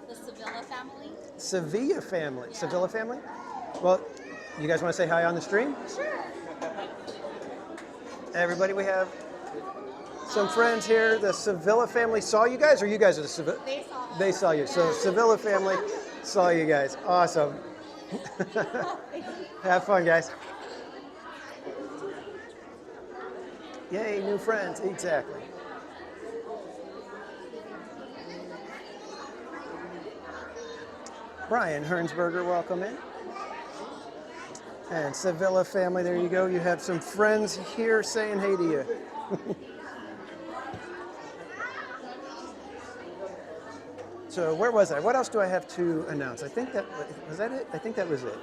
Speaker 17: the Sevilla family.
Speaker 1: Sevilla family.
Speaker 17: Yeah.
Speaker 1: Sevilla family? Well, you guys want to say hi on the stream?
Speaker 17: Sure.
Speaker 1: Everybody, we have some friends here. The Sevilla family saw you guys, or you guys are the Sevilla?
Speaker 17: They saw us.
Speaker 1: They saw you. So Sevilla family saw you guys. Awesome. Have fun, guys. Yay, new friends. Exactly. Brian Hernsberger, welcome in. And Sevilla family, there you go. You have some friends here saying hey to you. So where was I? What else do I have to announce? I think that, was that it? I think that was it.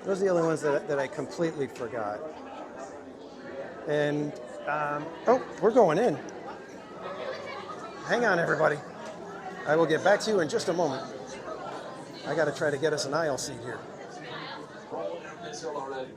Speaker 1: Those are the only ones that I completely forgot. And, oh, we're going in. Hang on, everybody. I will get back to you in just a moment. I got to try to get us an aisle seat here.
Speaker 18: Already.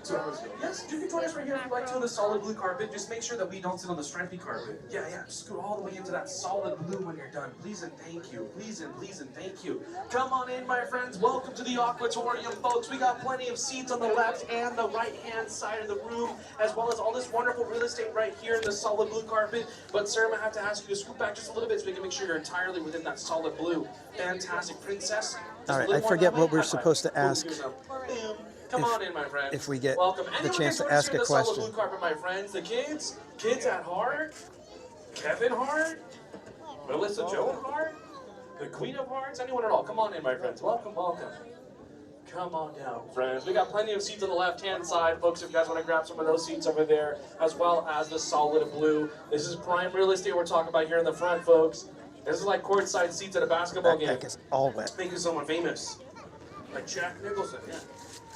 Speaker 18: 2 hours ago. Yes, you can join us right here if you'd like to on the solid blue carpet. Just make sure that we don't sit on the stripy carpet. Yeah, just go all the way into that solid blue when you're done. Please and thank you. Please and thank you. Come on in, my friends. Welcome to the Aquatorium, folks. We got plenty of seats on the left and the right-hand side of the room, as well as all this wonderful real estate right here in the solid blue carpet. But, sir, I'm going to have to ask you to scoot back just a little bit so we can make sure you're entirely within that solid blue. Fantastic, princess.
Speaker 1: All right, I forget what we're supposed to ask.
Speaker 18: Come on in, my friends.
Speaker 1: If we get
Speaker 18: Welcome.
Speaker 1: the chance to ask a question.
Speaker 18: Solid blue carpet, my friends. The kids at heart, Kevin Hart, Melissa Joan Hart, the Queen of Hearts, anyone at all. Come on in, my friends. Welcome. Come on down, friends. We got plenty of seats on the left-hand side, folks. If you guys want to grab some of those seats over there, as well as the solid blue. This is prime real estate we're talking about here in the front, folks. This is like courtside seats at a basketball game.
Speaker 1: That deck is all wet.
Speaker 18: Think of someone famous, like Jack Nicholson. Yeah.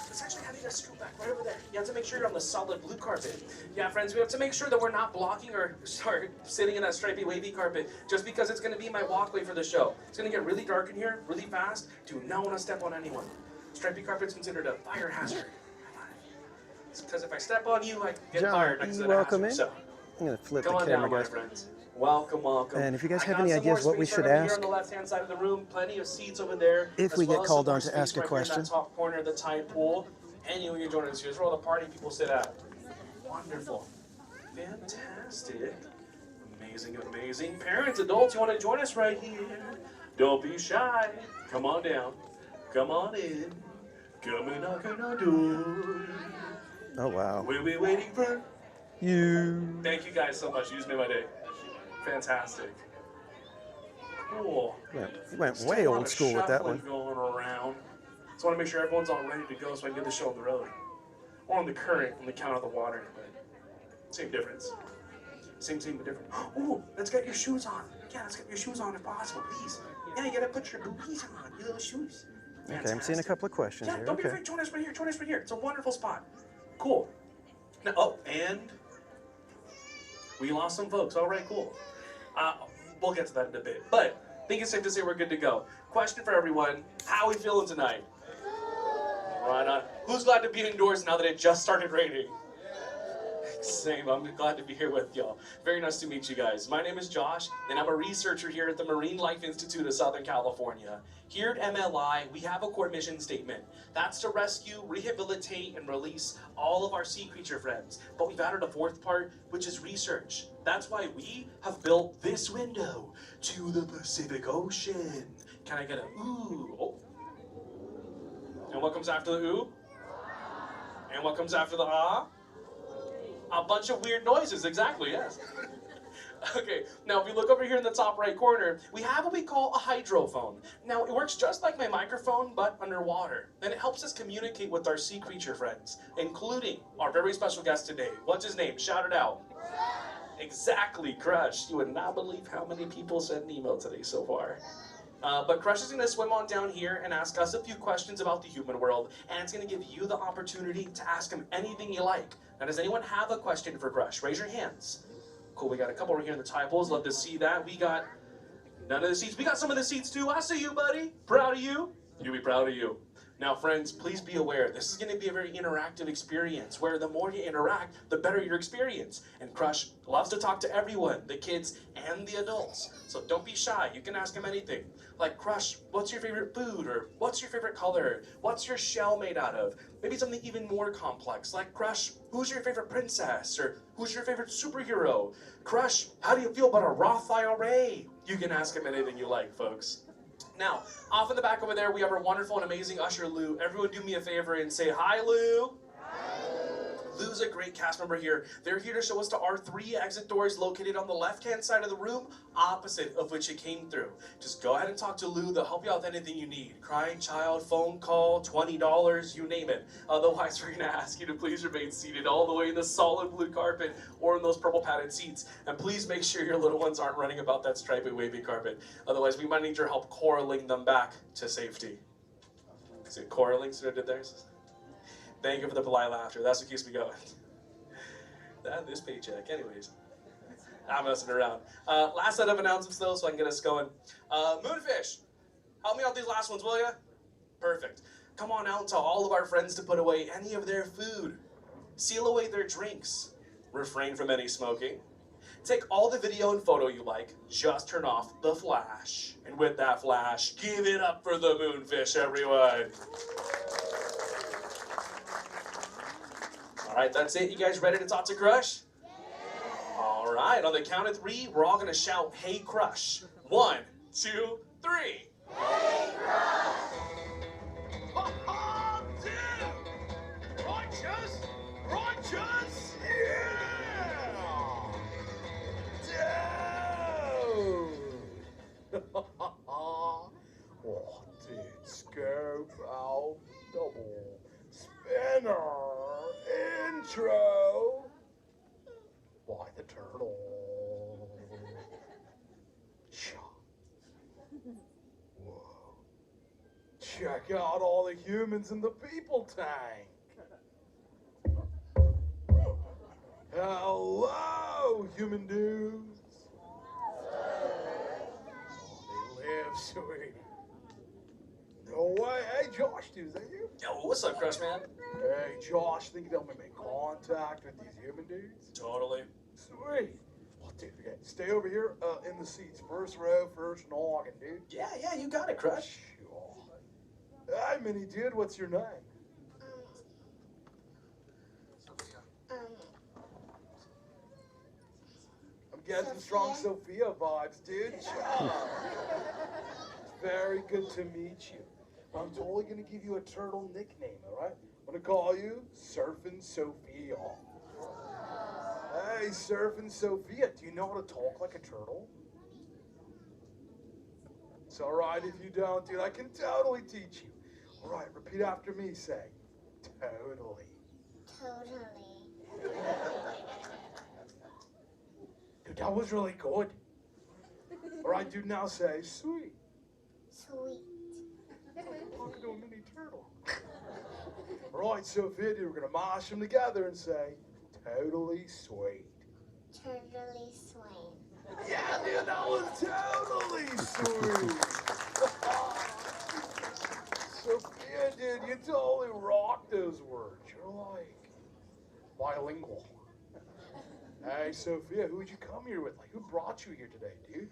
Speaker 18: It's actually having a scoot back right over there. You have to make sure you're on the solid blue carpet. Yeah, friends, we have to make sure that we're not blocking or sitting in that stripy, wavy carpet just because it's going to be my walkway for the show. It's going to get really dark in here, really fast. Do not want to step on anyone. Stripy carpet's considered a fire hazard. because if I step on you, I get
Speaker 1: John
Speaker 18: fired next
Speaker 1: E.
Speaker 18: to the
Speaker 1: welcome
Speaker 18: hazard.
Speaker 1: in.
Speaker 18: So
Speaker 1: I'm going to flip
Speaker 18: come
Speaker 1: the
Speaker 18: on
Speaker 1: camera,
Speaker 18: down, my
Speaker 1: guys.
Speaker 18: friends. Welcome, welcome.
Speaker 1: And if you guys
Speaker 18: I
Speaker 1: have
Speaker 18: got
Speaker 1: any
Speaker 18: some more
Speaker 1: ideas what we
Speaker 18: space
Speaker 1: should
Speaker 18: right over here
Speaker 1: ask,
Speaker 18: on the left-hand side of the room, plenty of seats over there.
Speaker 1: if
Speaker 18: as
Speaker 1: we
Speaker 18: well
Speaker 1: get
Speaker 18: as
Speaker 1: called
Speaker 18: some
Speaker 1: on
Speaker 18: more
Speaker 1: to
Speaker 18: space
Speaker 1: ask a
Speaker 18: right here in
Speaker 1: question.
Speaker 18: that top corner of the tide pool. And you can join us here. Here's where all the party people sit at. Wonderful. Fantastic. Amazing, amazing. Parents, adults, you want to join us right here? Don't be shy. Come on down. Come on in. Come and knock on our door.
Speaker 1: Oh, wow.
Speaker 18: We'll be waiting for
Speaker 1: you.
Speaker 18: Thank you guys so much. You just made my day. Fantastic. Cool.
Speaker 1: You went
Speaker 18: Still
Speaker 1: way
Speaker 18: a lot
Speaker 1: old
Speaker 18: of
Speaker 1: school with that
Speaker 18: shuffling
Speaker 1: one.
Speaker 18: going around. Just want to make sure everyone's all ready to go so I can get the show on the road. Or on the current, on the count of the water. But same difference. Same, but different. Oh, let's get your shoes on. Yeah, let's get your shoes on if possible, please. Yeah, you gotta put your booties on, your little shoes.
Speaker 1: Okay, I'm seeing a couple of questions
Speaker 18: Yeah,
Speaker 1: here.
Speaker 18: don't be
Speaker 1: Okay.
Speaker 18: afraid. Join us right here. Join us right here. It's a wonderful spot. Cool. Now, oh, and we lost some folks. All right, cool. We'll get to that in a bit. But I think it's safe to say we're good to go. Question for everyone. How are we feeling tonight? Right on. Who's glad to be indoors now that it just started raining? Same. I'm glad to be here with y'all. Very nice to meet you guys. My name is Josh, and I'm a researcher here at the Marine Life Institute of Southern California. Here at MLI, we have a core mission statement. That's to rescue, rehabilitate, and release all of our sea creature friends. But we've added a fourth part, which is research. That's why we have built this window to the Pacific Ocean. Can I get a ooh? Oh. And what comes after the ooh? And what comes after the ah? A bunch of weird noises, exactly, yes. Okay, now if you look over here in the top right corner, we have what we call a hydrophone. Now, it works just like my microphone, but underwater. And it helps us communicate with our sea creature friends, including our very special guest today. What's his name? Shout it out. Exactly, Crush. You would not believe how many people sent an email today so far. But Crush is going to swim on down here and ask us a few questions about the human world, and it's going to give you the opportunity to ask him anything you like. Now, does anyone have a question for Crush? Raise your hands. Cool, we got a couple over here in the tie pools. Love to see that. We got none of the seats. We got some of the seats too. I see you, buddy. Proud of you. You be proud of you. Now, friends, please be aware, this is going to be a very interactive experience, where the more you interact, the better your experience. And Crush loves to talk to everyone, the kids and the adults. So don't be shy. You can ask him anything. Like, Crush, what's your favorite food? Or what's your favorite color? What's your shell made out of? Maybe something even more complex. Like, Crush, who's your favorite princess? Or who's your favorite superhero? Crush, how do you feel about a Roth IRA? You can ask him anything you like, folks. Now, off in the back over there, we have our wonderful and amazing usher, Lou. Everyone do me a favor and say, hi, Lou. Lou's a great cast member here. They're here to show us to our 3 exit doors located on the left-hand side of the room, opposite of which it came through. Just go ahead and talk to Lou. They'll help you out with anything you need. Crying child, phone call, $20, you name it. Otherwise, we're going to ask you to please remain seated all the way in the solid blue carpet or in those purple padded seats. And please make sure your little ones aren't running about that stripy, wavy carpet. Otherwise, we might need your help corralling them back to safety. Is it corralling? So I did there? Thank you for the polite laughter. That's what keeps me going. This paycheck. Anyways, I'm messing around. Last set of announcements, though, so I can get us going. Moonfish, help me out these last ones, will ya? Perfect. Come on out and tell all of our friends to put away any of their food. Seal away their drinks. Refrain from any smoking. Take all the video and photo you like. Just turn off the flash. And with that flash, give it up for the Moonfish, everyone. All right, that's it. You guys ready to talk to Crush? Yeah. All right, on the count of 3, we're all going to shout, hey, Crush. 1, 2, 3.
Speaker 3: Hey, Crush!
Speaker 2: Ha-ha, dude! Righteous! Righteous! Yeah! Dude! Oh, dude, scope out double spinner intro by the turtle. Whoa. Check out all the humans in the people tank. Hello, human dudes. Oh, they live, sweetie.
Speaker 19: No way. Hey, Josh, dude, is that you?
Speaker 18: Yo, what's up, Crush Man?
Speaker 19: Hey, Josh, think you'll help me make contact with these human dudes?
Speaker 18: Totally.
Speaker 19: Sweet. Well, dude, okay, stay over here in the seats. First row, first noggin, dude.
Speaker 18: Yeah, you got it, Crush.
Speaker 19: Sure. Hey, mini dude, what's your name? I'm getting strong Sophia vibes, dude. Very good to meet you. I'm totally gonna give you a turtle nickname, all right? I'm gonna call you Surfin' Sophia. Hey, Surfin' Sophia, do you know how to talk like a turtle? It's all right if you don't, dude. I can totally teach you. All right, repeat after me. Say, totally.
Speaker 3: Totally.
Speaker 19: Dude, that was really good. All right, dude, now say, sweet.
Speaker 3: Sweet.
Speaker 19: Talking to a mini turtle. All right, Sophia, dude, we're gonna mash them together and say, totally sweet.
Speaker 3: Totally sweet.
Speaker 19: Yeah, dude, that was totally sweet. Sophia, dude, you totally rocked those words. You're like bilingual. Hey, Sophia, who'd you come here with? Like, who brought you here today, dude?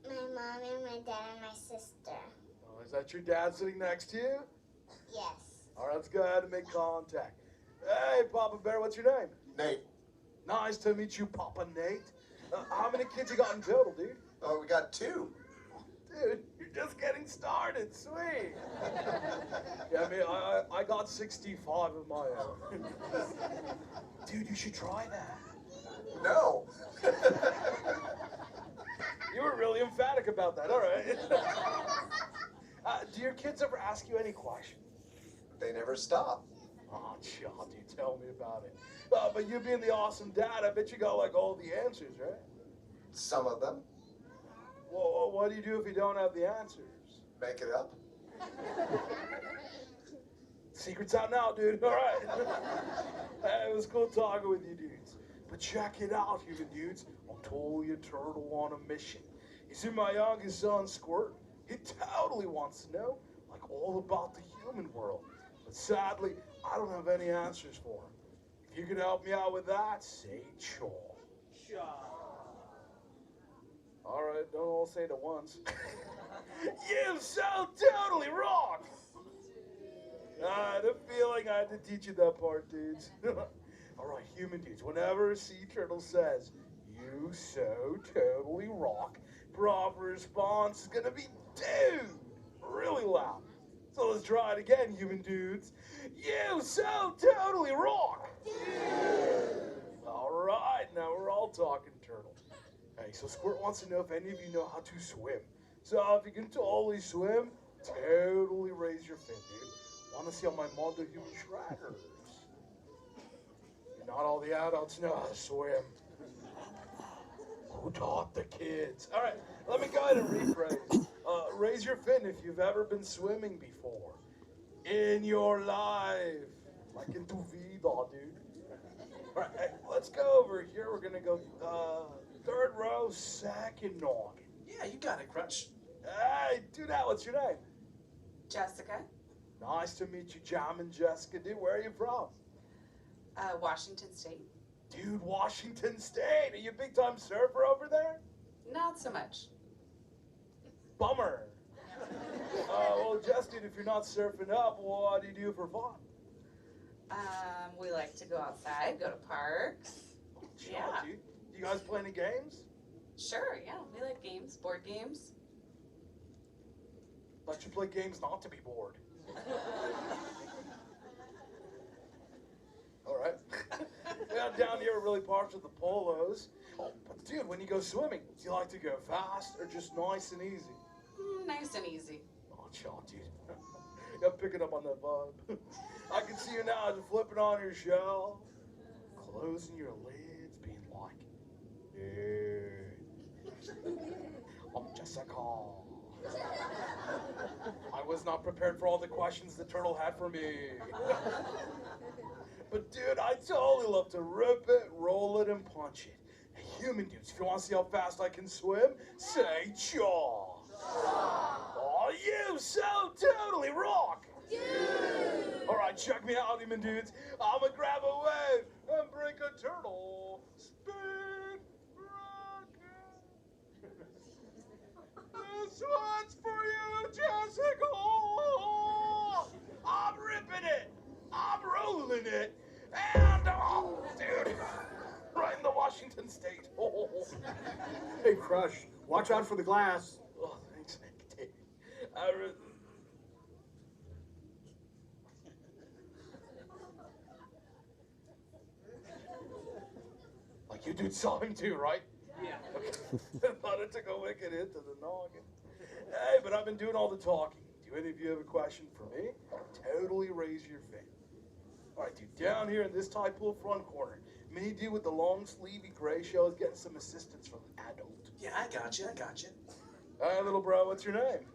Speaker 3: My mom and my dad and my sister.
Speaker 19: Oh, is that your dad sitting next to you?
Speaker 3: Yes.
Speaker 19: All right, let's go ahead and make contact. Hey, Papa Bear, what's your name?
Speaker 10: Nate.
Speaker 19: Nice to meet you, Papa Nate. How many kids you got in total, dude?
Speaker 10: Oh, we got 2.
Speaker 19: Dude, you're just getting started. Sweet. Yeah, I mean, I got 65 of my own. Dude, you should try that.
Speaker 10: No.
Speaker 19: You were really emphatic about that. All right. Do your kids ever ask you any questions?
Speaker 10: They never stop.
Speaker 19: Oh, child, you tell me about it. But you being the awesome dad, I bet you got like all the answers, right?
Speaker 10: Some of them.
Speaker 19: Well, what do you do if you don't have the answers?
Speaker 10: Make it up.
Speaker 19: Secret's out now, dude. All right. Hey, it was cool talking with you dudes. But check it out, human dudes. I'm totally a turtle on a mission. You see my youngest son, Squirt? He totally wants to know, like, all about the human world. But sadly, I don't have any answers for him. If you could help me out with that, say chaw. All right, don't all say it at once. You so totally wrong. The feeling I had to teach you that part, dudes. All right, human dudes, whenever a sea turtle says, you so totally rock, proper response is gonna be, dude, really loud. So let's try it again, human dudes. You so totally rock. All right, now we're all talking turtle. Hey, so Squirt wants to know if any of you know how to swim. So if you can totally swim, totally raise your fin, dude. Want to see how my mother human shredders? Not all the adults know how to swim. Who taught the kids? All right, let me go ahead and rephrase. Raise your fin if you've ever been swimming before. In your life. Like in tu vida, dude. All right, hey, let's go over here. We're going to go third row, second noggin.
Speaker 18: Yeah, you got it, Crutch.
Speaker 19: Hey, do that. What's your name?
Speaker 20: Jessica,
Speaker 19: Nice to meet you, Jammin' Jessica. Dude, where are you from?
Speaker 20: Washington State.
Speaker 19: Dude, Washington State. Are you a big-time surfer over there?
Speaker 20: Not so much.
Speaker 19: Bummer. Well, Jess, dude, if you're not surfing up, what do you do for fun?
Speaker 20: We like to go outside, go to parks.
Speaker 19: Sure,
Speaker 20: Yeah.
Speaker 19: dude. Do you guys play any games?
Speaker 20: Sure, yeah, we like games, board games.
Speaker 19: Let you play games not to be bored. All right. Yeah, down here we're really partial to the polos. Oh, but dude, when you go swimming, do you like to go fast or just nice and easy?
Speaker 20: Nice and easy.
Speaker 19: Oh, chill, dude. I'm picking up on that vibe. I can see you now just flipping on your shell, closing your lids, being like, dude, I'm Jessica. I was not prepared for all the questions the turtle had for me. But dude, I totally love to rip it, roll it, and punch it. Hey, human dudes, if you want to see how fast I can swim, say chaw. Oh, you so totally rock. All right, check me out, human dudes. I'ma grab a wave and break a turtle. Spin rocket. This one's for you, Jessica. I'm ripping it. I'm rolling it. And, oh, dude, right in the Washington State. Oh.
Speaker 5: Hey, Crush, watch out for the glass.
Speaker 19: Oh, thanks, Nick. Like you dude saw him too, right? Yeah. Okay. I thought it took a wicked hit to the noggin. Hey, but I've been doing all the talking. Do any of you have a question for me? Totally raise your fan. All right, dude, down here in this tight pool front corner, me dude with the long sleevey gray show is getting some assistance from an adult.
Speaker 18: Yeah, I got you.
Speaker 19: All right, little bro, what's your name?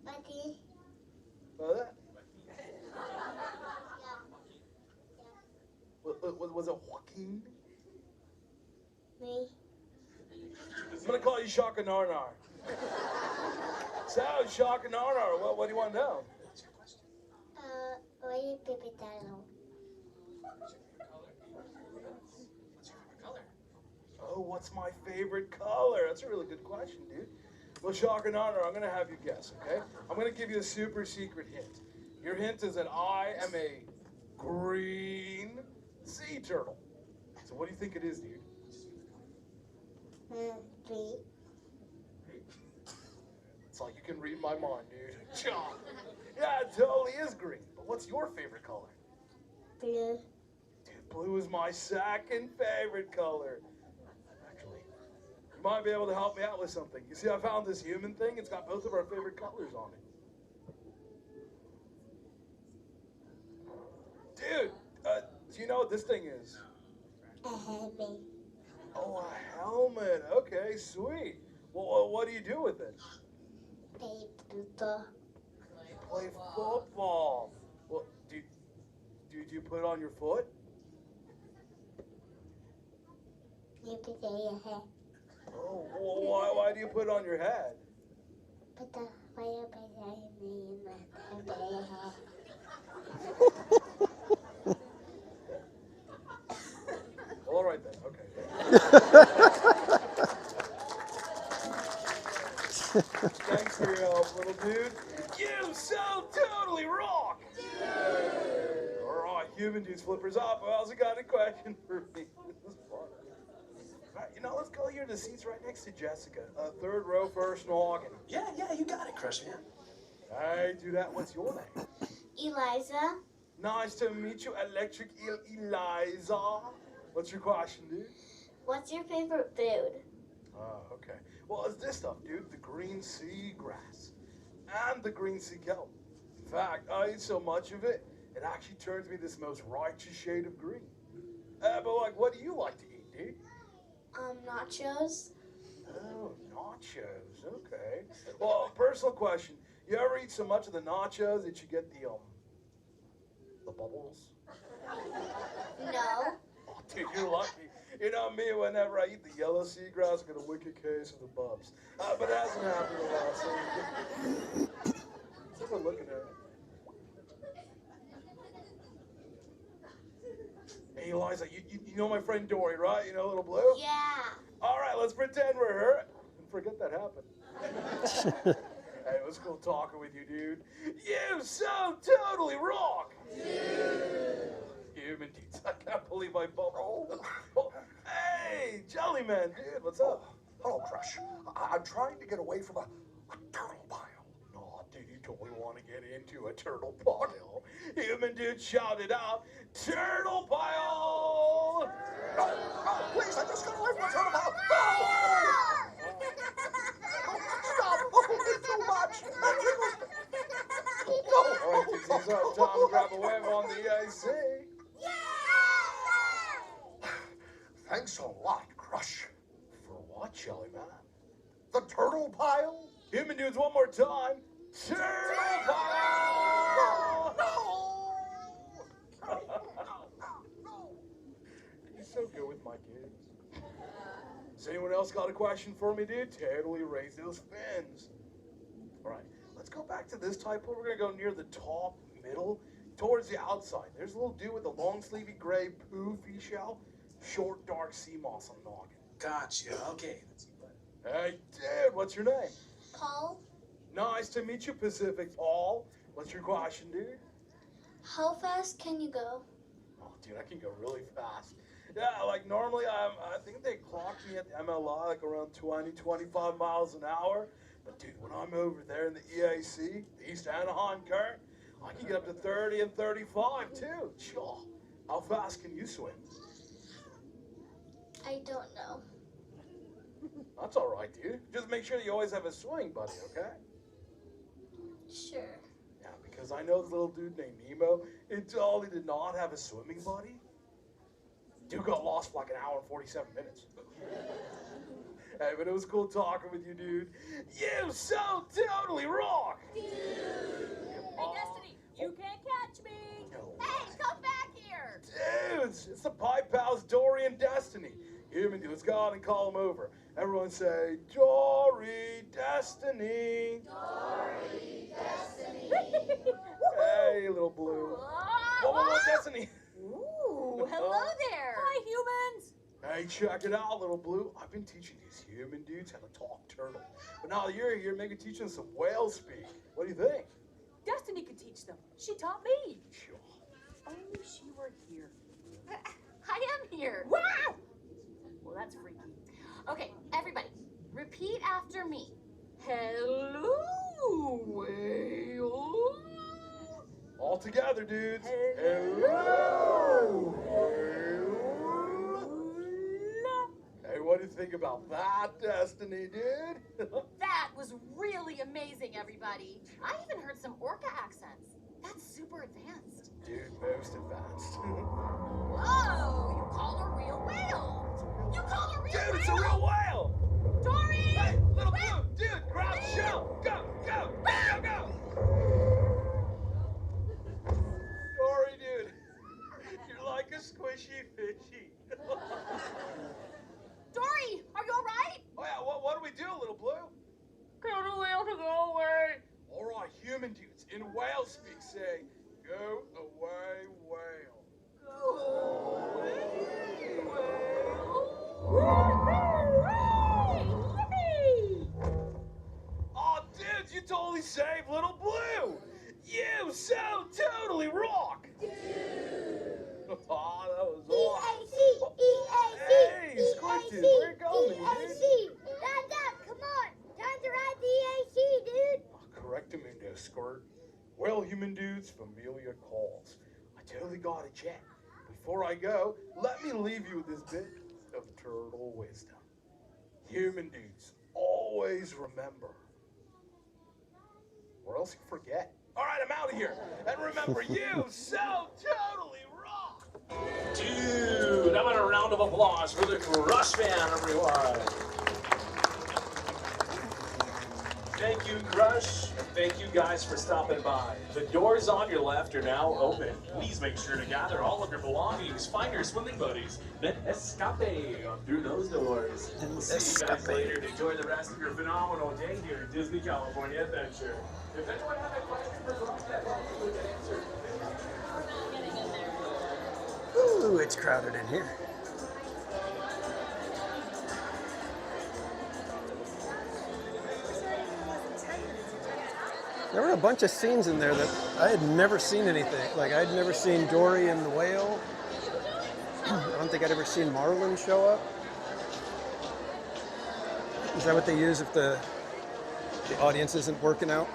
Speaker 11: Buddy.
Speaker 19: That? Was it Joaquin?
Speaker 11: Me.
Speaker 19: I'm gonna call you Shaka Narnar. So, Shaka Narnar, what do you want to know?
Speaker 11: What is baby turtle?
Speaker 19: Oh, what's my favorite color? That's a really good question, dude. Well, Shaka Narnar, I'm gonna have you guess, okay? I'm gonna give you a super secret hint. Your hint is that I am a green sea turtle. So what do you think it is, dude?
Speaker 11: Green.
Speaker 19: It's like you can read my mind, dude. Yeah, it totally is green. But what's your favorite color?
Speaker 11: Blue.
Speaker 19: Dude, blue is my second favorite color. Actually, you might be able to help me out with something. You see, I found this human thing. It's got both of our favorite colors on it. Dude, do you know what this thing is?
Speaker 11: A helmet.
Speaker 19: Oh, a helmet. Okay, sweet. Well, what do you do with it?
Speaker 11: Play football.
Speaker 19: Play football. Well, do you put it on your foot?
Speaker 11: You put it on your head.
Speaker 19: Oh, well, why do you put it on your head?
Speaker 11: Put the fire beside me in my head.
Speaker 19: Well, all right then. Okay. Thanks for your help, little dude. You so totally rock! All right, human dudes, flippers up. Who else got a question for me? This is fun. All right, let's go here to the seats right next to Jessica. Third row, first noggin.
Speaker 18: Yeah, you got it, Crush, man.
Speaker 19: Hey, do that. What's your name?
Speaker 11: Eliza.
Speaker 19: Nice to meet you, Electric Eliza. What's your question, dude?
Speaker 11: What's your favorite food?
Speaker 19: Oh, okay. Well, it's this stuff, dude. The green sea grass and the green sea kelp. In fact, I eat so much of it, it actually turns me this most righteous shade of green. But what do you like to eat, dude?
Speaker 11: Nachos.
Speaker 19: Oh, nachos. Okay. Well, personal question. You ever eat so much of the nachos that you get the bubbles?
Speaker 11: No.
Speaker 19: Oh, dude, you're lucky. You know me, whenever I eat the yellow seagrass, I get a wicked case of the bubs. But it hasn't happened in a while, so... Someone looking at me. Hey, Eliza, you know my friend Dory, right? You know Little Blue?
Speaker 11: Yeah.
Speaker 19: All right, let's pretend we're her and forget that happened. Hey, it was cool talking with you, dude. You so totally rock! Human dudes, I can't believe I bumped. Oh, hey, Jellyman, dude, what's up?
Speaker 10: Hello, Crush. I'm trying to get away from a turtle pile.
Speaker 19: No, dude, you totally want to get into a turtle pile. Human dude shouted out, turtle pile!
Speaker 10: No, please, I just got away from a turtle pile. Stop! It's too much.
Speaker 19: All right, kids, it's time to grab a wave on the AC.
Speaker 10: Thanks a lot, Crush.
Speaker 19: For what, Jellyman?
Speaker 10: The turtle pile?
Speaker 19: Human dudes, one more time. Turtle pile! You're so good with my kids. Has anyone else got a question for me, dude? Totally raise those fins. All right, let's go back to this type. We're gonna go near the top, middle, towards the outside. There's a little dude with a long sleevey gray poofy shell, short dark sea moss on the noggin.
Speaker 18: Gotcha. Okay.
Speaker 19: Hey, dude, what's your name?
Speaker 11: Paul,
Speaker 19: Nice to meet you, Pacific Paul. What's your question, dude?
Speaker 11: how fast can you go?
Speaker 19: Oh, dude, I can go really fast. Yeah, like normally I think they clock me at the MLI like around 20, 25 miles an hour. But dude, when I'm over there in the EAC, the East Anaheim current, I can get up to 30 and 35 too. Sure. How fast can you swim?
Speaker 11: I don't know.
Speaker 19: That's all right, dude. Just make sure you always have a swing buddy, okay?
Speaker 11: Sure.
Speaker 19: Yeah, because I know this little dude named Nemo, he totally did not have a swimming buddy. Dude got lost for like an hour and 47 minutes. Hey, but it was cool talking with you, dude. You so totally rock!
Speaker 9: Hey, Destiny, you can't catch me. Hey, come back here.
Speaker 19: Dudes, it's the Pipe Pals, Dory and Destiny. Human dudes, go on and call them over. Everyone say, Dory, Destiny.
Speaker 3: Dory, Destiny.
Speaker 19: Hey, little blue. What, Destiny?
Speaker 9: Ooh, hello there. Hi, humans.
Speaker 19: Hey, check it out, little blue. I've been teaching these human dudes how to talk turtle. But now that you're here, maybe teach them some whale speak. What do you think?
Speaker 9: Destiny could teach them. She taught me.
Speaker 19: Sure.
Speaker 9: Only she were here. I am here. Wow! Well, that's freaky. Okay, everybody, repeat after me. Hello, whale.
Speaker 19: All together, dudes. Hello. Hey, what do you think about that, Destiny, dude?
Speaker 9: That was really amazing, everybody. I even heard some orca accents. That's super advanced.
Speaker 19: Dude, most advanced.
Speaker 9: Whoa, you called a real whale. You called a real whale.
Speaker 19: Dude, it's a real whale.
Speaker 9: Dory.
Speaker 19: Hey, little blue, dude, grab the shell. Go, go, go, go. Dory, dude, you're like a squishy fishy.
Speaker 9: Dory, are you all right?
Speaker 19: Oh yeah, what do we do, little blue?
Speaker 9: Tell the whale to go away.
Speaker 19: All right, human dudes, in whale speak, say, go away, whale.
Speaker 9: Go away,
Speaker 19: Oh, dude, you totally saved little blue. You so totally rock. Oh, that was awesome. Hey, Squishy, where you going, dude?
Speaker 11: Dad, come on. Time to ride the EAC, dude.
Speaker 19: Correct him in there, Squirt. Well, human dudes, familiar calls. I totally got a jet. Before I go, let me leave you with this bit of turtle wisdom. Human dudes, always remember. Or else you forget. All right, I'm out of here. And remember, you so totally rock.
Speaker 18: Dude, how about a round of applause for the Crush Band, everyone? Thank you, Crush, and thank you guys for stopping by. The doors on your left are now open. Please make sure to gather all of your belongings, find your swimming buddies, then escape through those doors. We'll see you guys later and enjoy the rest of your phenomenal day here at Disney California Adventure. If anyone has a question for Crush, that probably can answer.
Speaker 1: Ooh, it's crowded in here. There were a bunch of scenes in there that I had never seen anything. Like, I'd never seen Dory and the whale. I don't think I'd ever seen Marlin show up. Is that what they use if the audience isn't working out?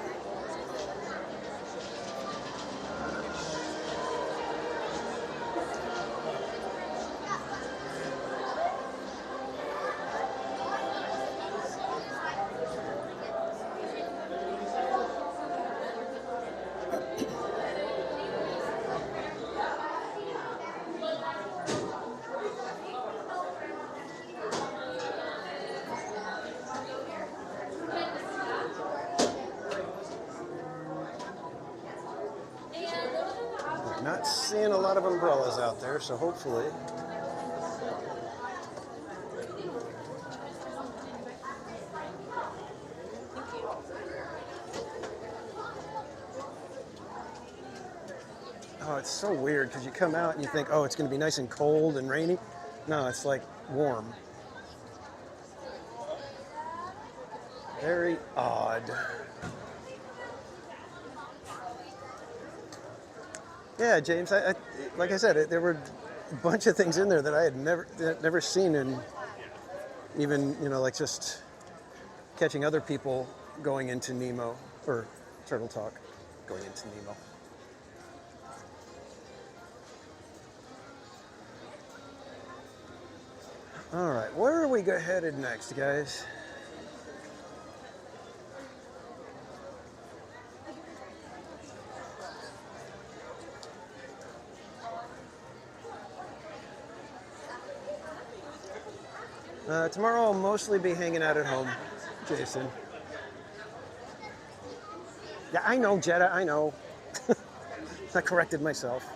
Speaker 1: Not seeing a lot of umbrellas out there, so hopefully. Oh, it's so weird because you come out and you think, oh, it's going to be nice and cold and rainy. No, it's like warm. Very odd. Yeah, James, like I said, there were a bunch of things in there that I had never seen, and even, like just catching other people going into Nemo, or Turtle Talk going into Nemo. All right, where are we headed next, guys? Tomorrow I'll mostly be hanging out at home, Jason. Yeah, I know, Jetta, I know. I corrected myself.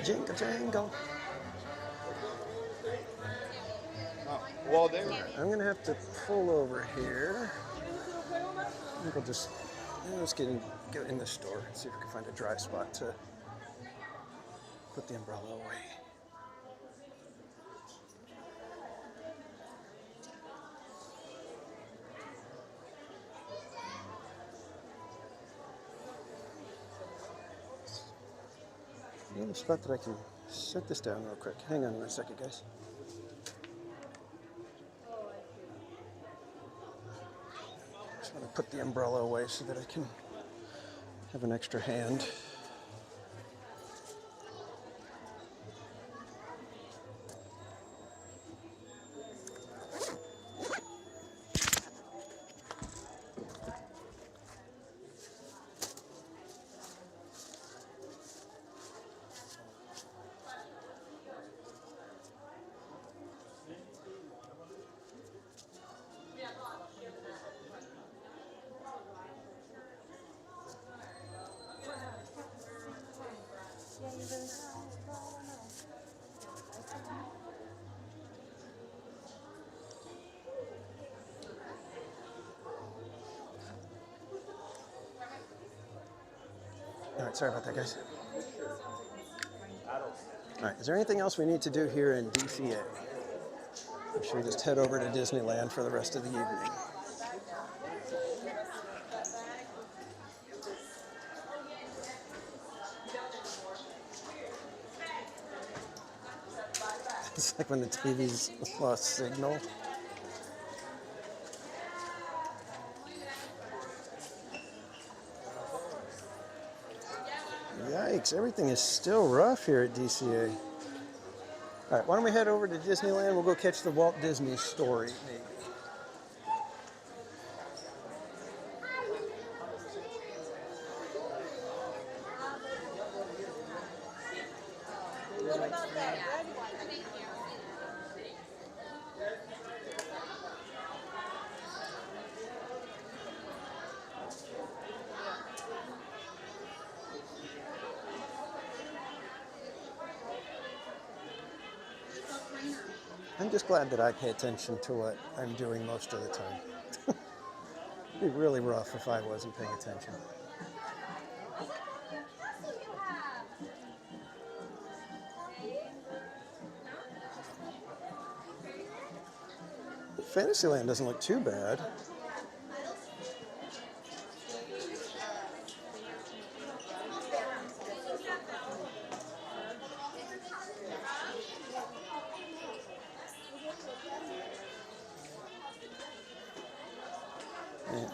Speaker 1: Jingle jangle.
Speaker 5: Well, there.
Speaker 1: I'm gonna have to pull over here. I think I'll just let's get in the store and see if we can find a dry spot to put the umbrella away. Another spot that I can set this down real quick. Hang on a second, guys. Just want to put the umbrella away so that I can have an extra hand. All right, sorry about that, guys. All right, is there anything else we need to do here in DCA? Or should we just head over to Disneyland for the rest of the evening? It's like when the TV's lost signal. Yikes, everything is still rough here at DCA. All right, why don't we head over to Disneyland? We'll go catch the Walt Disney Story, maybe.
Speaker 9: What about that red one?
Speaker 1: I'm just glad that I pay attention to what I'm doing most of the time. It'd be really rough if I wasn't paying attention. Fantasyland doesn't look too bad.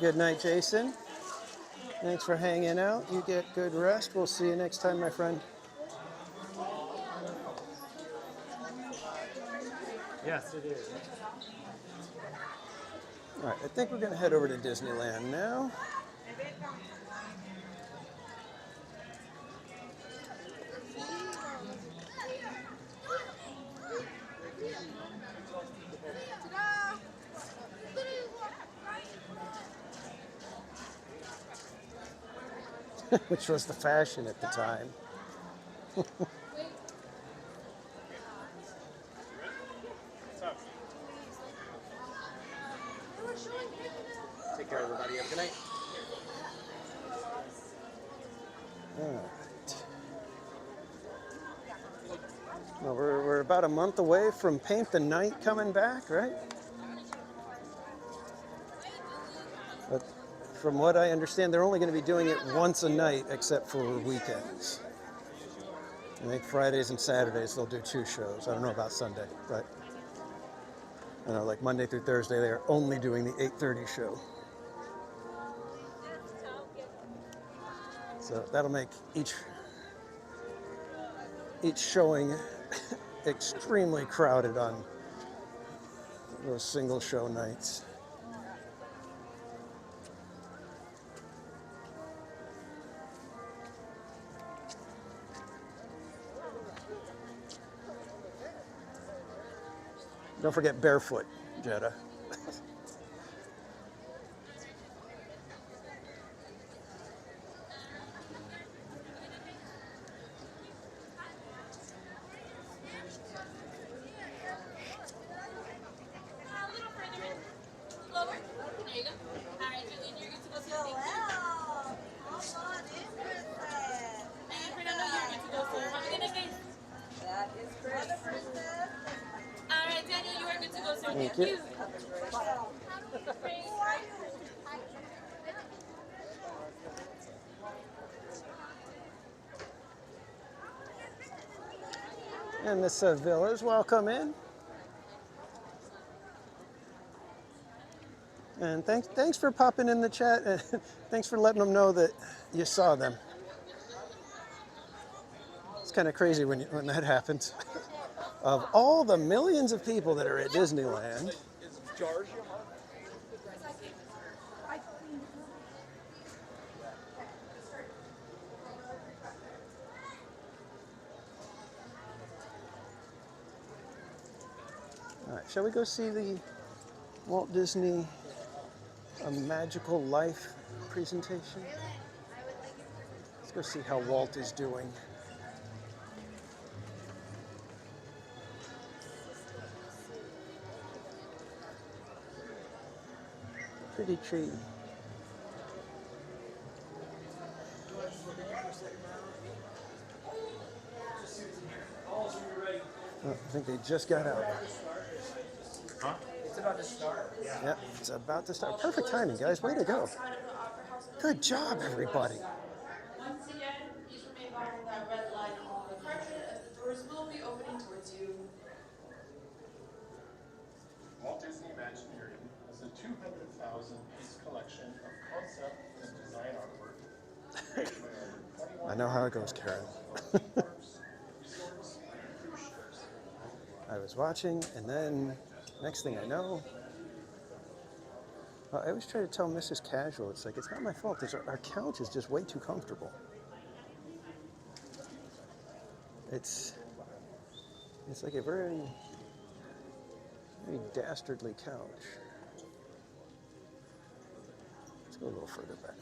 Speaker 1: Good night, Jason. Thanks for hanging out. You get good rest. We'll see you next time, my friend.
Speaker 7: Yes, it is.
Speaker 1: All right, I think we're going to head over to Disneyland now. which was the fashion at the time.
Speaker 14: Take care, everybody. Have a good night.
Speaker 1: All right. Well, we're about a month away from Paint the Night coming back, right? But from what I understand, they're only going to be doing it once a night, except for weekends. I think Fridays and Saturdays they'll do 2 shows. I don't know about Sunday, but I know like Monday through Thursday they are only doing the 8:30 show. So that'll make each showing extremely crowded on those single show nights. Don't forget barefoot, Jetta. Thank you. And the Sevillas, welcome in. And thanks for popping in the chat, and thanks for letting them know that you saw them. It's kind of crazy when that happens. Of all the millions of people that are at Disneyland, all right, shall we go see the Walt Disney A Magical Life presentation? Let's go see how Walt is doing. Pretty tree. Oh, I think they just got out.
Speaker 5: Huh?
Speaker 18: It's about to start.
Speaker 1: Yep, it's about to start. Perfect timing, guys. Way to go. Good job, everybody.
Speaker 21: Once again, please remain behind that red line on the carpet as the doors will be opening towards you.
Speaker 5: Walt Disney Imagineering has a 200,000-piece collection of concept and design artwork.
Speaker 1: I know how it goes, Karen. I was watching, and then next thing I know, I always try to tell Mrs. Casual, it's like, it's not my fault. Our couch is just way too comfortable. It's like a very dastardly couch. Let's go a little further back.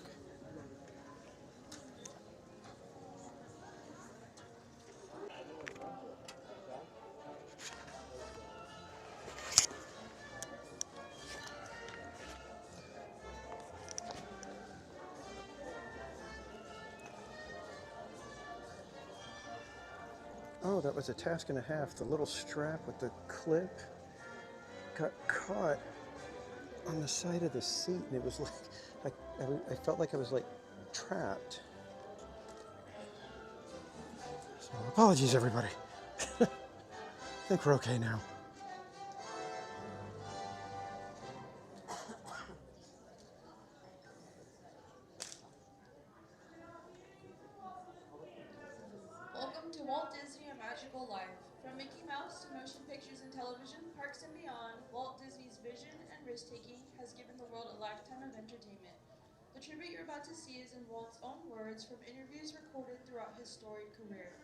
Speaker 1: Oh, that was a task and a half. The little strap with the clip got caught on the side of the seat, and it was like, I felt like I was like trapped. So apologies, everybody. I think we're okay now.
Speaker 21: Welcome to Walt Disney A Magical Life. From Mickey Mouse to motion pictures and television, parks and beyond, Walt Disney's vision and risk-taking has given the world a lifetime of entertainment. The tribute you're about to see is in Walt's own words from interviews recorded throughout his storied career.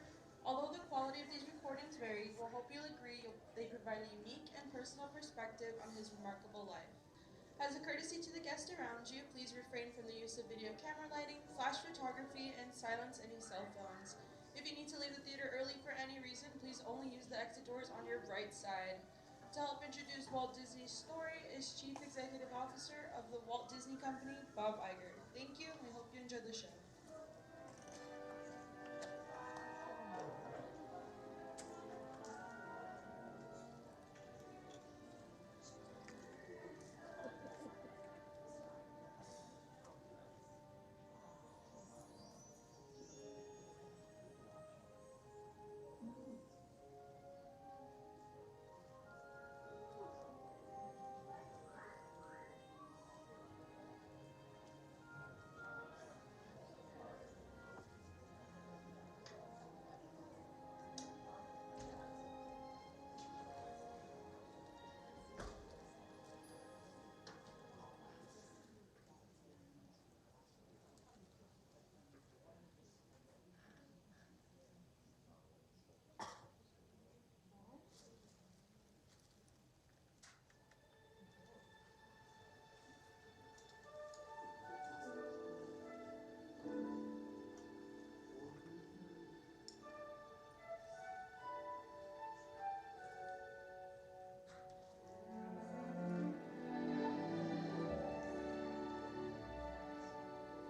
Speaker 21: Although the quality of these recordings vary, we'll hope you'll agree they provide a unique and personal perspective on his remarkable life. As a courtesy to the guests around you, please refrain from the use of video camera lighting, flash photography, and silence any cell phones. If you need to leave the theater early for any reason, please only use the exit doors on your right side. To help introduce Walt Disney's story is Chief Executive Officer of the Walt Disney Company, Bob Iger. Thank you, and we hope you enjoyed the show.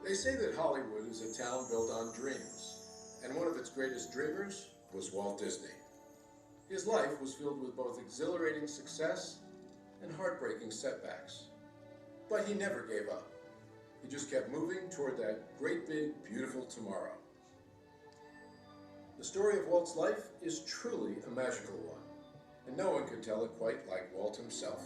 Speaker 12: They say that Hollywood is a town built on dreams, and one of its greatest dreamers was Walt Disney. His life was filled with both exhilarating success and heartbreaking setbacks. But he never gave up. He just kept moving toward that great big beautiful tomorrow. The story of Walt's life is truly a magical one, and no one could tell it quite like Walt himself.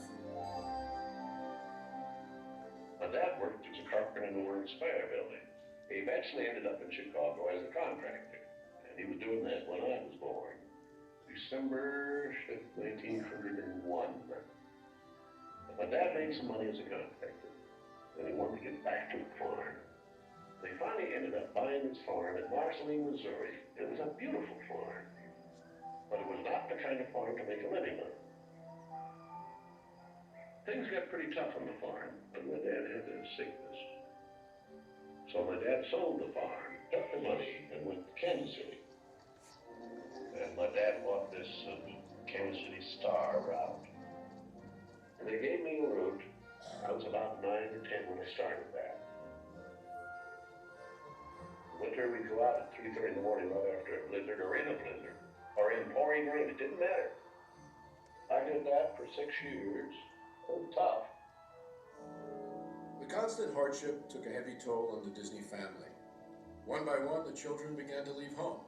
Speaker 22: My dad worked as a carpenter in the World's Fair building. He eventually ended up in Chicago as a contractor, and he was doing that when I was born. December 5th, 1901. But my dad made some money as a contractor, and he wanted to get back to the farm. They finally ended up buying this farm at Marceline, Missouri. It was a beautiful farm, but it was not the kind of farm to make a living on. Things got pretty tough on the farm, and my dad had a sickness. So my dad sold the farm, took the money, and went to Kansas City. And my dad bought this Kansas City Star route. And they gave me a route. I was about 9 or 10 when I started that. Winter, we'd go out at 3:30 in the morning right after a blizzard, or in a blizzard, or in pouring rain. It didn't matter. I did that for 6 years. It was tough.
Speaker 12: The constant hardship took a heavy toll on the Disney family. One by one, the children began to leave home.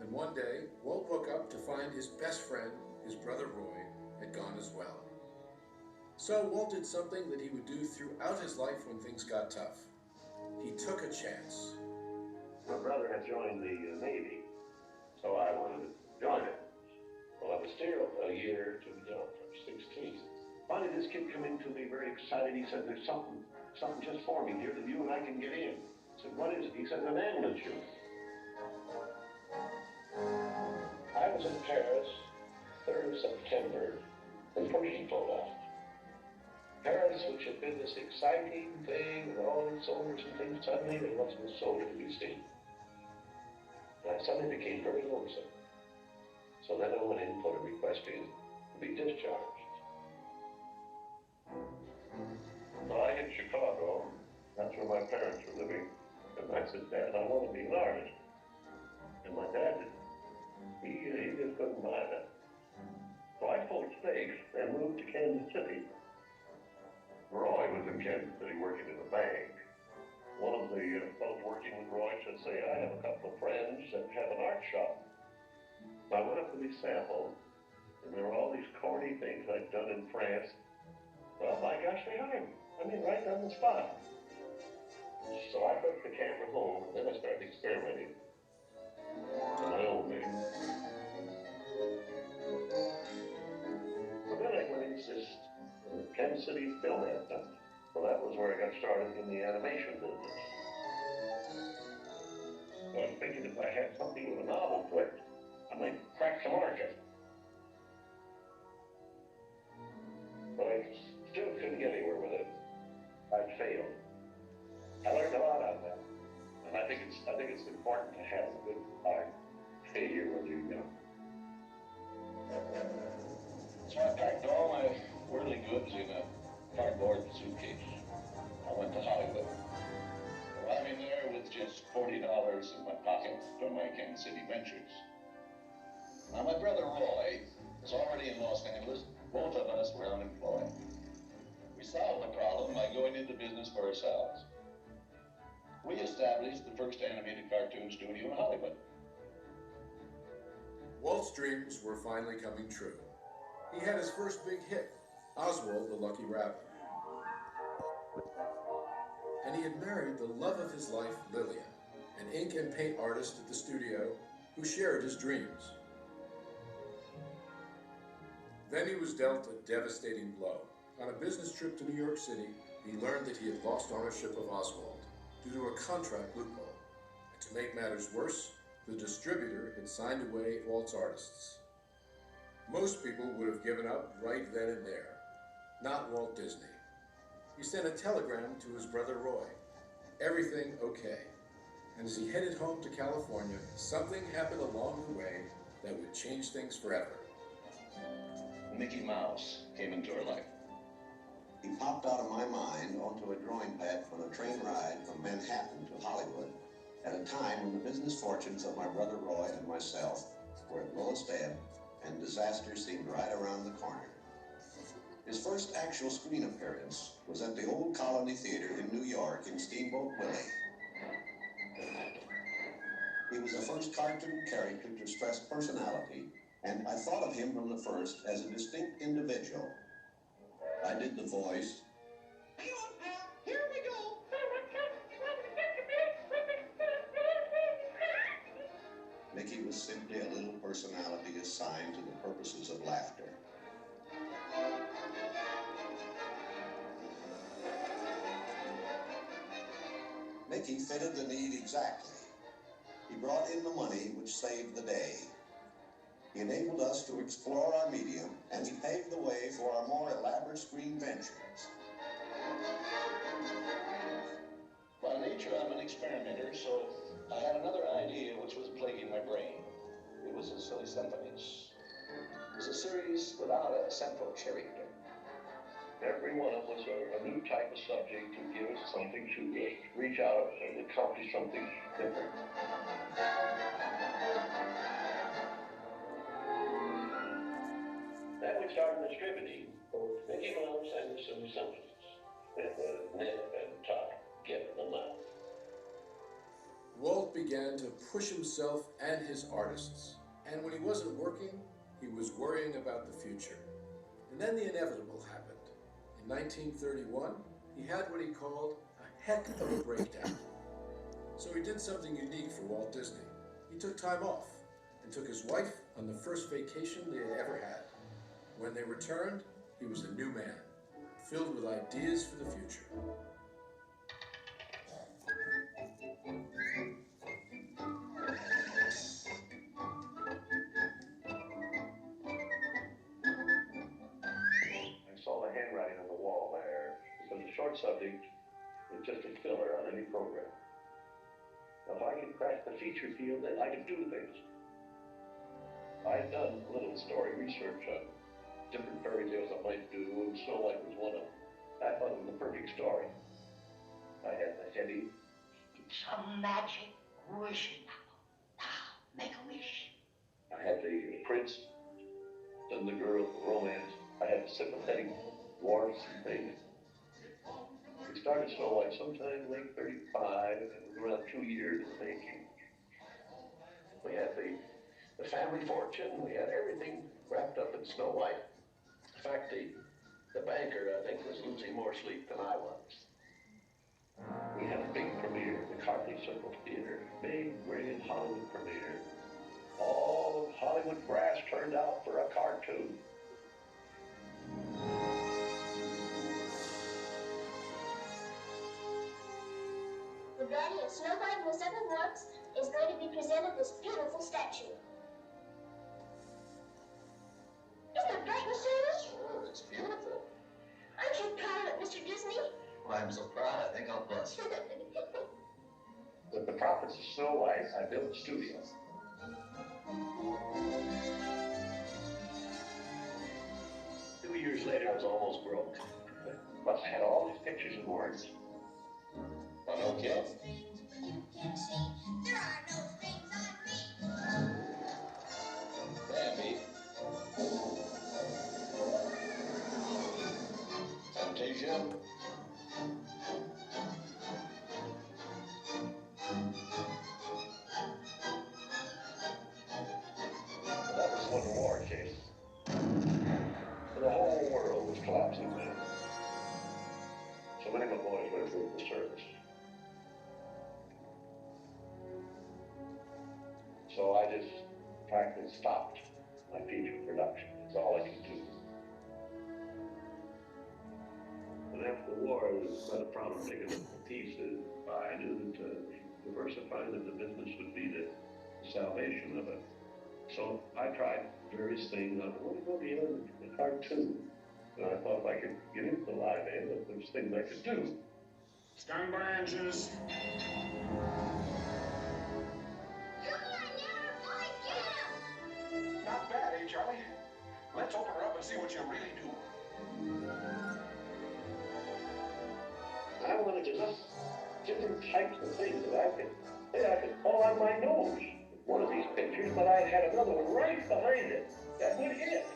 Speaker 12: And one day, Walt woke up to find his best friend, his brother Roy, had gone as well. So Walt did something that he would do throughout his life when things got tough. He took a chance.
Speaker 22: My brother had joined the Navy, so I wanted to join it. Well, I was still a year to be done, from 16. Finally, this kid came in to me very excited. He said, "There's something just forming here that you and I can get in." I said, "What is it?" He said, "An ambulance unit." I was in Paris, 3rd of September, when Pershing left. Paris, which had been this exciting thing with all these soldiers and things, suddenly there wasn't a soldier to be seen. And I suddenly became very lonesome. So then I went in and put a request in to be discharged. So I hit Chicago. That's where my parents were living. And I said, "Dad, I want to be an artist." And my dad, he just couldn't buy that. So I pulled stakes and moved to Kansas City. Roy was in Kansas City working in a bank. One of the fellows working with Roy said, "Say, I have a couple of friends that have an art shop." So I went up to these samples, and there were all these corny things I'd done in France. Well, my gosh, they hired me. I mean, right on the spot. So I took the camera home, and then I started experimenting on my own name. So then I went into this Kansas City Film Center. So that was where I got started in the animation business. So I was thinking if I had something with a novel twist, I might crack the market. But I still couldn't get anywhere with it. I'd failed. I learned a lot out of that. And I think it's important to have a good failure when you're young.
Speaker 4: So I packed all my worldly goods in a cardboard suitcase. I went to Hollywood, arriving there with just $40 in my pocket from my Kansas City ventures. Now my brother Roy was already in Los Angeles. Both of us were unemployed. We solved the problem by going into business for ourselves. We established the first animated cartoon studio in Hollywood.
Speaker 12: Walt's dreams were finally coming true. He had his first big hit, Oswald the Lucky Rabbit. And he had married the love of his life, Lillian, an ink and paint artist at the studio who shared his dreams. Then he was dealt a devastating blow. On a business trip to New York City, he learned that he had lost ownership of Oswald due to a contract loophole. And to make matters worse, the distributor had signed away Walt's artists. Most people would have given up right then and there. Not Walt Disney. He sent a telegram to his brother Roy. Everything okay. And as he headed home to California, something happened along the way that would change things forever.
Speaker 4: Mickey Mouse came into our life.
Speaker 10: He popped out of my mind onto a drawing pad from a train ride from Manhattan to Hollywood at a time when the business fortunes of my brother Roy and myself were at lowest ebb and disaster seemed right around the corner. His first actual screen appearance was at the Old Colony Theater in New York in Steamboat Willie. He was the first cartoon character to stress personality, and I thought of him from the first as a distinct individual. I did the voice.
Speaker 3: Hang on, pal. Here we go.
Speaker 10: Mickey was simply a little personality assigned to the purposes of laughter. Mickey fitted the need exactly. He brought in the money which saved the day. He enabled us to explore our medium, and he paved the way for our more elaborate screen ventures.
Speaker 4: By nature, I'm an experimenter, so I had another idea which was plaguing my brain. It was a silly symphonies. It was a series without a central character.
Speaker 22: Every one of us are a new type of subject to give us something to reach out and accomplish something different. Then we started distributing both Mickey Mouse and the Silly Symphonies, with Nip and Tuck giving them out.
Speaker 12: Walt began to push himself and his artists, and when he wasn't working, he was worrying about the future. And then the inevitable happened. In 1931, he had what he called a heck of a breakdown. So he did something unique for Walt Disney. He took time off and took his wife on the first vacation they had ever had. When they returned, he was a new man, filled with ideas for the future.
Speaker 22: I saw the handwriting on the wall there, because the short subject was just a filler on any program. Now, if I could crack the feature field, then I could do things. I'd done a little story research on different fairy tales I might do, and Snow White was one of them. I thought it was the perfect story. I had the heady.
Speaker 3: It's a magic wishing apple. Now, make a wish.
Speaker 22: I had the prince and the girl romance. I had the sympathetic dwarfs and things. We started Snow White sometime late 35, and it was around 2 years in the making. We had the family fortune. We had everything wrapped up in Snow White. In fact, the banker, I think, was losing more sleep than I was. We had a big premiere at the Carthy Circle Theater. Big, grand Hollywood premiere. All of Hollywood brass turned out for a cartoon.
Speaker 8: The Daddy of Snow White and the Seven Dwarfs is going to be presented this beautiful statue. Isn't it great, Mr. Ernest?
Speaker 4: Sure, it's beautiful.
Speaker 8: Aren't you proud of it, Mr. Disney?
Speaker 4: I'm so proud, I think I'll bust.
Speaker 22: With the profits of Snow White, I built a studio. 2 years later, I was almost broke. But I had all these pictures and words. But okay.
Speaker 3: There are no strings on me.
Speaker 4: Bambi. Fantasia.
Speaker 22: That was when the war came. The whole world was collapsing then. So many of my boys went through the service. So I just practically stopped my feature production. It's all I can do. And after the war, it was quite a problem taking it to pieces. I knew that diversifying in the business would be the salvation of it. So I tried various things. I wanted to go beyond the cartoon. And I thought if I could get into the live end, that there's things I could do.
Speaker 5: Stand by engines. Not bad, eh, Charlie? Let's open her up and see what you really do.
Speaker 22: I wanted to look different types of things that I could fall on my nose with one of these pictures, but I had another one right behind it that would hit.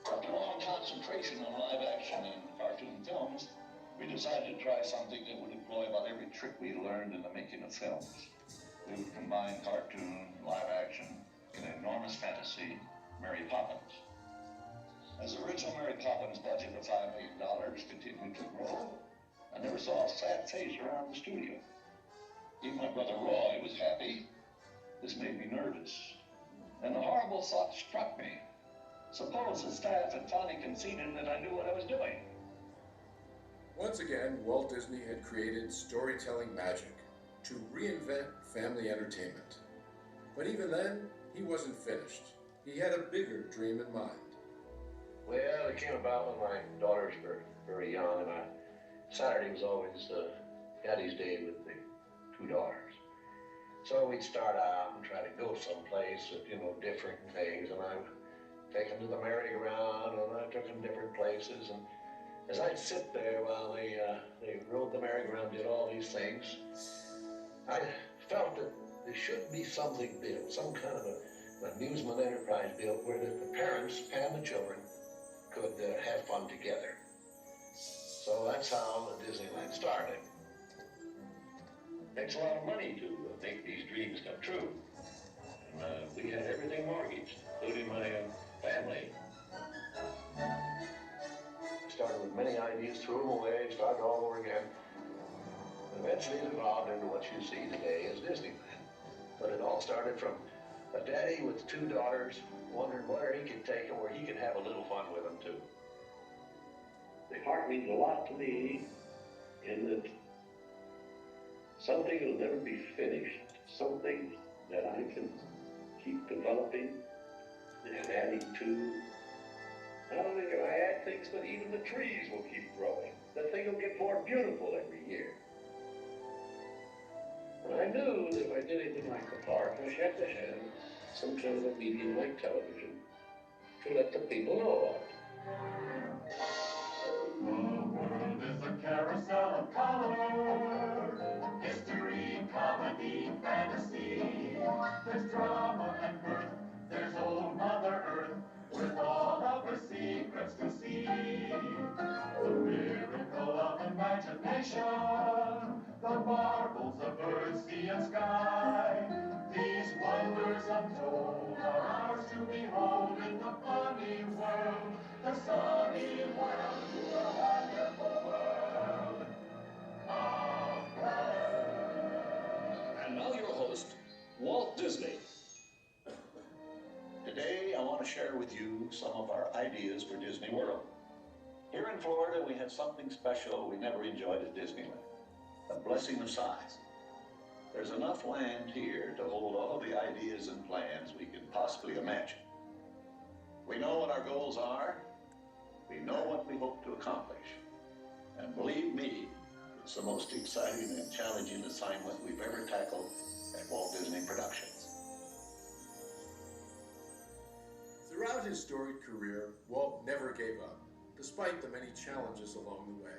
Speaker 4: After long concentration on live action and cartoon films, we decided to try something that would employ about every trick we learned in the making of films. We would combine cartoon, live action, in an enormous fantasy, Mary Poppins. As the original Mary Poppins budget of $5 million continued to grow, I never saw a sad face around the studio. Even my brother Roy was happy. This made me nervous. And a horrible thought struck me. Suppose the staff had finally conceded that I knew what I was doing.
Speaker 12: Once again, Walt Disney had created storytelling magic to reinvent family entertainment. But even then, he wasn't finished. He had a bigger dream in mind.
Speaker 22: Well, it came about when my daughters were very young, and Saturday was always Daddy's Day with the two daughters. So we'd start out and try to go someplace with, different things, and I would take them to the merry-go-round, and I took them different places, and as I'd sit there while they rode the merry-go-round, did all these things, I felt that there should be something built, some kind of an amusement enterprise built where the parents and the children could have fun together. So that's how Disneyland started.
Speaker 4: Takes a lot of money to make these dreams come true. And we had everything mortgaged, including my family.
Speaker 22: Started with many ideas, threw them away, started all over again. Eventually it evolved into what you see today as Disneyland. But it all started from a daddy with two daughters wondering where he could take them, where he could have a little fun with them too. The park means a lot to me in that something will never be finished, something that I can keep developing and adding to. Not only can I add things, but even the trees will keep growing. The thing will get more beautiful every year. And I knew that if I did anything like the park, I had to have some kind of a medium like television to let the people know about it.
Speaker 3: The world is a carousel of color, history, comedy, fantasy. There's drama and mirth, there's old Mother Earth, with all of her secrets to see. The miracle of imagination, the marvels of earth, sea, and sky. These wonders untold are ours to behold in the funny world, the sunny world, the wonderful world of
Speaker 4: And now your host, Walt Disney. Today, I want to share with you some of our ideas for Disney World. Here in Florida, we have something special we never enjoyed at Disneyland, the blessing of size. There's enough land here to hold all the ideas and plans we can possibly imagine. We know what our goals are. We know what we hope to accomplish. And believe me, it's the most exciting and challenging assignment we've ever tackled at Walt Disney Productions.
Speaker 12: Throughout his storied career, Walt never gave up, despite the many challenges along the way.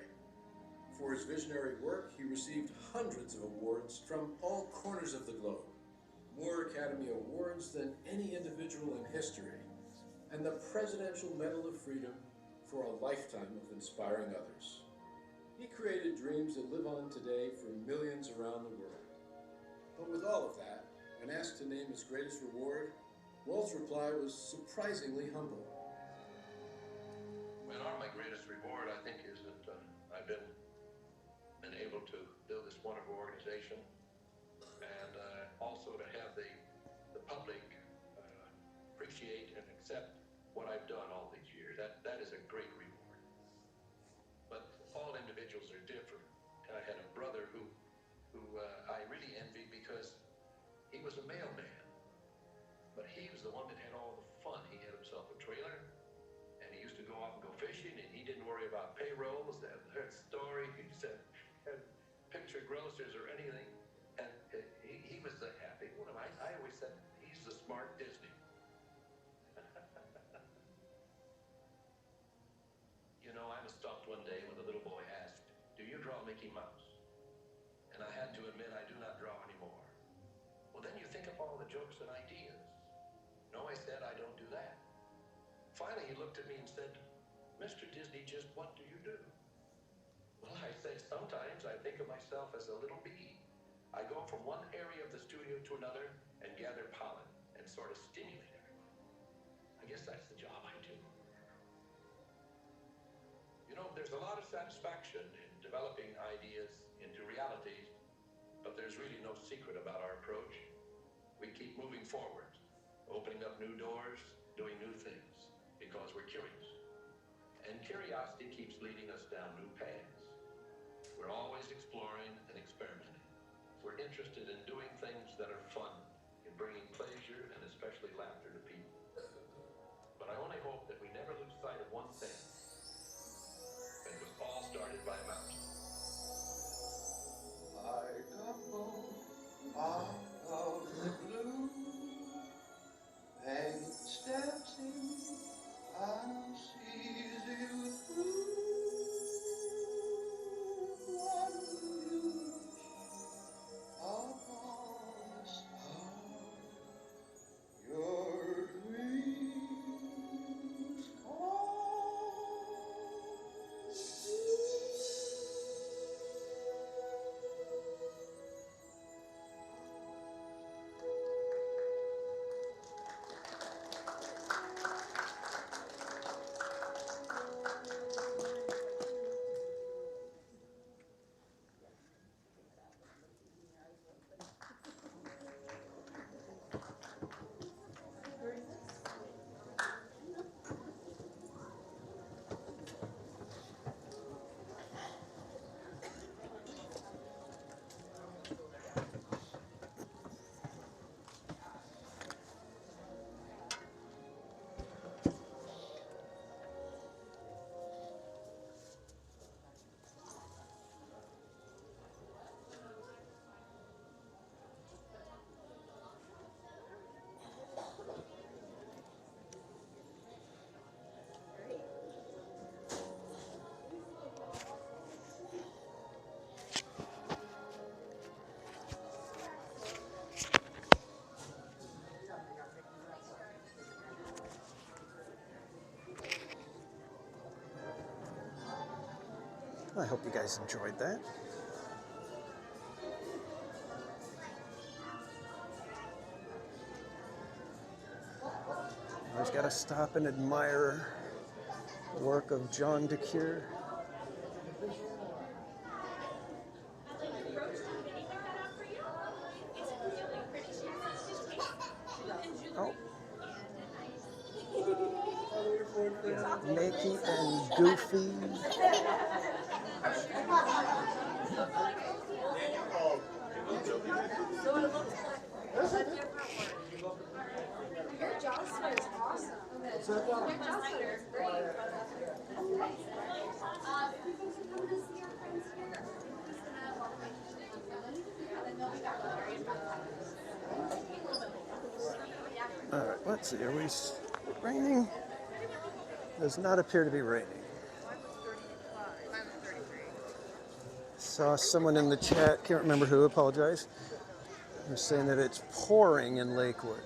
Speaker 12: For his visionary work, he received hundreds of awards from all corners of the globe. More Academy Awards than any individual in history, and the Presidential Medal of Freedom for a lifetime of inspiring others. He created dreams that live on today for millions around the world. But with all of that, when asked to name his greatest reward, Walt's reply was surprisingly humble.
Speaker 10: Well, my greatest reward, I think, is that I've been able to build this wonderful organization, and also to have the public appreciate and accept what I've done all these years. That is a great reward. But all individuals are different. I had a brother who I really envied because he was a mailman, but he was the one that had all the fun. He had himself a trailer, and he used to go out and go fishing, and he didn't worry about payrolls, that story. He said, had picture grocers or anything, and he was the happy one. I always said he's the smart Disney. You know, I was stopped one day when the little boy asked, "Do you draw Mickey Mouse?" And I had to admit I do not draw anymore. Well, then you think of all the jokes and ideas. No, I said, I don't do that. Finally, he looked at me and said, "Mr. Disney, just what do you do?" Well, I said, sometimes I think of myself as a little bee. I go from one area of the studio to another and gather pollen and sort of stimulate everyone. I guess that's the job I do. You know, there's a lot of satisfaction in developing ideas into realities, but there's really no secret about our approach. We keep moving forward, opening up new doors, doing new things, because we're curious. And curiosity keeps leading us down new paths. We're always exploring and experimenting. We're interested in doing things that are fun, in bringing pleasure and especially laughter to people. But I only hope that we never lose sight of one thing. It was all started by a mountain.
Speaker 3: I tumble out of the blue, and steps in and sees you through. One huge upon a star, your dreams
Speaker 1: I hope you guys enjoyed that. Always got to stop and admire the work of John DeCure. Oh. Mickey and Goofy.
Speaker 9: Your job sweater is awesome. Your job sweater is great.
Speaker 1: Let's see, are we raining? Does not appear to be raining. Saw someone in the chat, can't remember who, apologize. They're saying that it's pouring in Lakewood.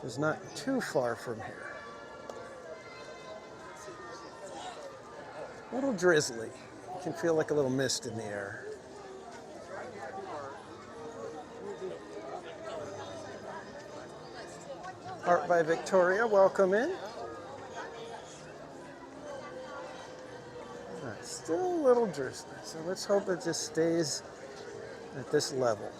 Speaker 1: It's not too far from here. A little drizzly. You can feel like a little mist in the air. Art by Victoria, welcome in. Still a little drizzly, so let's hope it just stays at this level.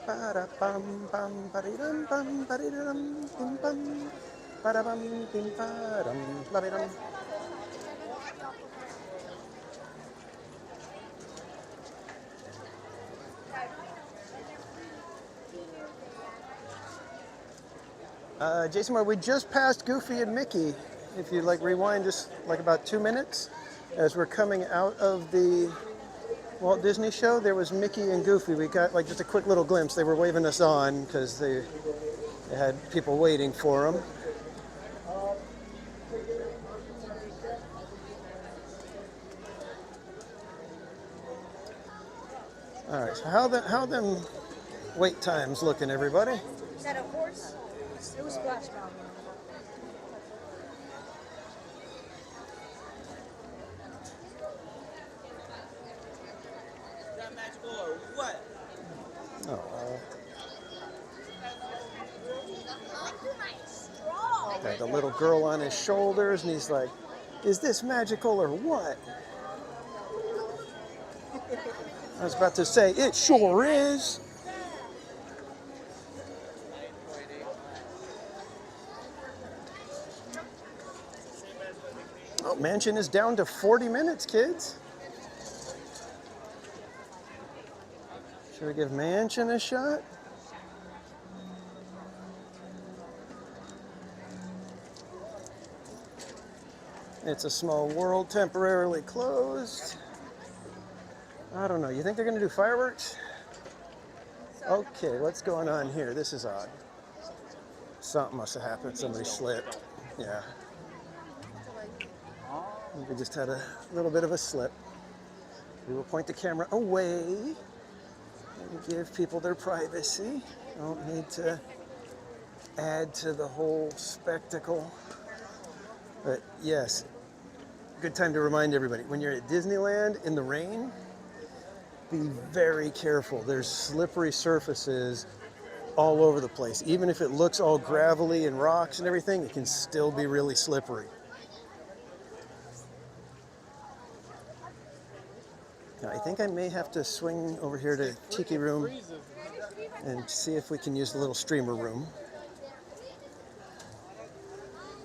Speaker 1: Ba-da-bum, bum, ba-dee-dum, bum, ba-dee-dum, bim, bum, ba-da-bum, bim, ba-dum, ba-dee-dum. Jason, we just passed Goofy and Mickey. If you like rewind just like about 2 minutes, as we're coming out of the Walt Disney show, there was Mickey and Goofy. We got like just a quick little glimpse. They were waving us on because they had people waiting for them. All right, so how them wait times looking, everybody?
Speaker 11: Is that a horse? It was Splash Mountain.
Speaker 16: Is that magical or what?
Speaker 1: Oh. Got the little girl on his shoulders, and he's like, "Is this magical or what?" I was about to say, "It sure is." Oh, Mansion is down to 40 minutes, kids. Should we give Mansion a shot? It's a Small World temporarily closed. I don't know. You think they're going to do fireworks? Okay, what's going on here? This is odd. Something must have happened. Somebody slipped. Yeah. We just had a little bit of a slip. We will point the camera away and give people their privacy. Don't need to add to the whole spectacle. But yes, good time to remind everybody, when you're at Disneyland in the rain, be very careful. There's slippery surfaces all over the place. Even if it looks all gravelly and rocks and everything, it can still be really slippery. Now, I think I may have to swing over here to Tiki Room and see if we can use the little streamer room.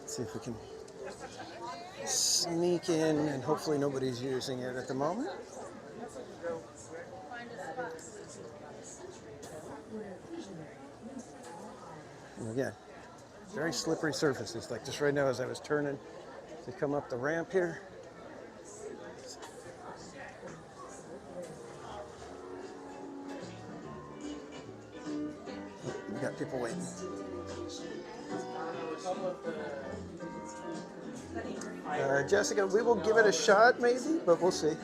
Speaker 1: See if we can sneak in, and hopefully nobody's using it at the moment. And again, very slippery surfaces, like just right now as I was turning to come up the ramp here. We got people waiting. Jessica, we will give it a shot maybe, but we'll see.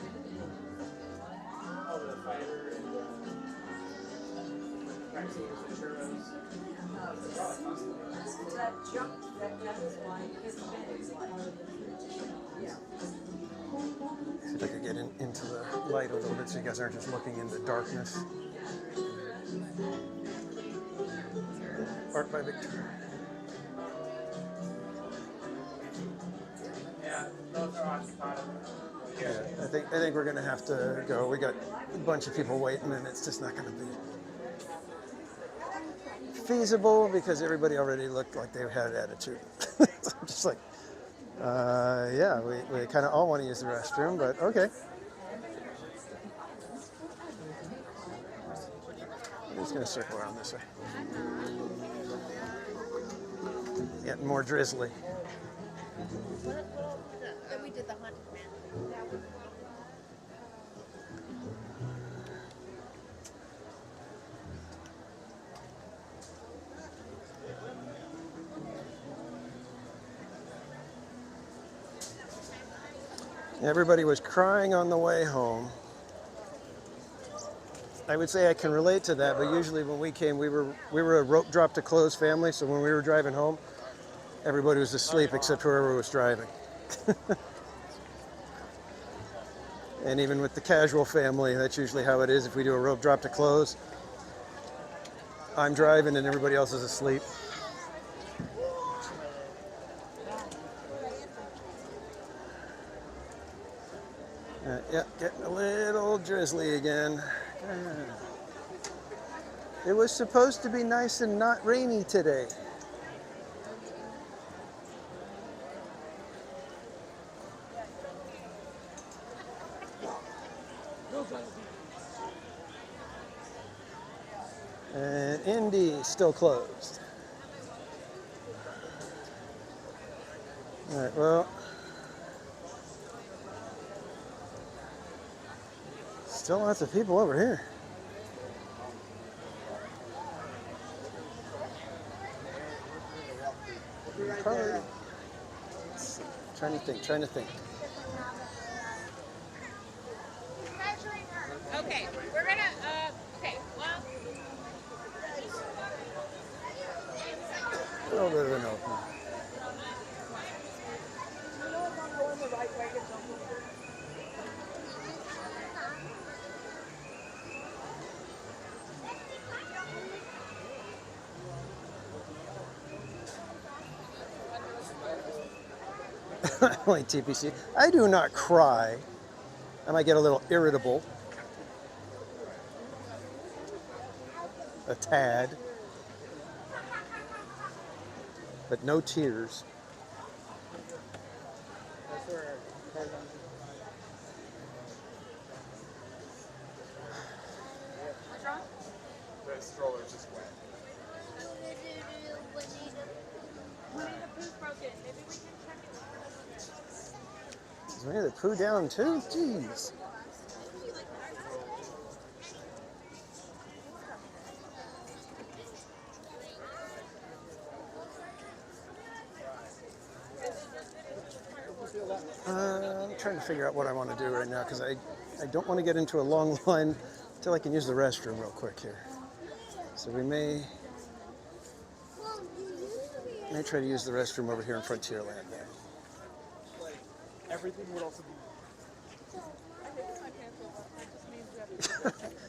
Speaker 1: See if I could get into the light a little bit so you guys aren't just looking in the darkness. Art by Victoria.
Speaker 18: Yeah, those are occupied.
Speaker 1: Yeah, I think we're gonna have to go. We got a bunch of people waiting, and it's just not gonna be feasible because everybody already looked like they had attitude. So I'm just like, yeah, we kind of all want to use the restroom, but okay. I'm just gonna circle around this way. Getting more drizzly.
Speaker 15: We did the haunted man.
Speaker 1: Everybody was crying on the way home. I would say I can relate to that, but usually when we came, we were a rope drop to close family, so when we were driving home, everybody was asleep except whoever was driving. And even with the casual family, that's usually how it is. If we do a rope drop to close, I'm driving and everybody else is asleep. Yeah, getting a little drizzly again. It was supposed to be nice and not rainy today. And Indy still closed. All right, well, still lots of people over here. Probably. Trying to think.
Speaker 9: Okay, we're gonna, okay, well.
Speaker 1: A little bit of an open. Only TPC. I do not cry. I might get a little irritable. A tad. But no tears.
Speaker 9: What's wrong?
Speaker 18: The stroller's just wet.
Speaker 9: Winnie the Pooh's broken. Maybe we can check it.
Speaker 1: Is Winnie the Pooh down too? Jeez. I'm trying to figure out what I want to do right now because I don't want to get into a long line until I can use the restroom real quick here. So we may try to use the restroom over here in Frontierland.
Speaker 18: Everything would also be.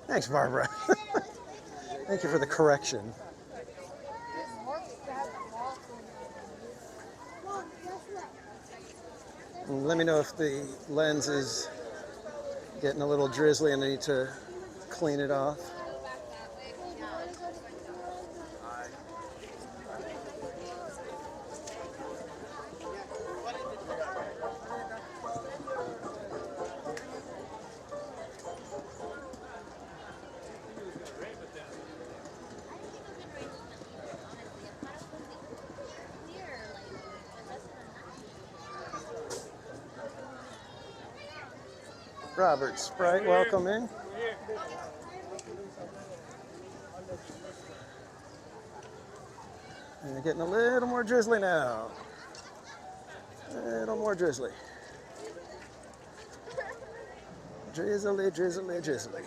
Speaker 1: Thanks, Barbara. Thank you for the correction. And let me know if the lens is getting a little drizzly and I need to clean it off. Robert Sprite, welcome in. And getting a little more drizzly now. A little more drizzly. Drizzly, drizzly, drizzly.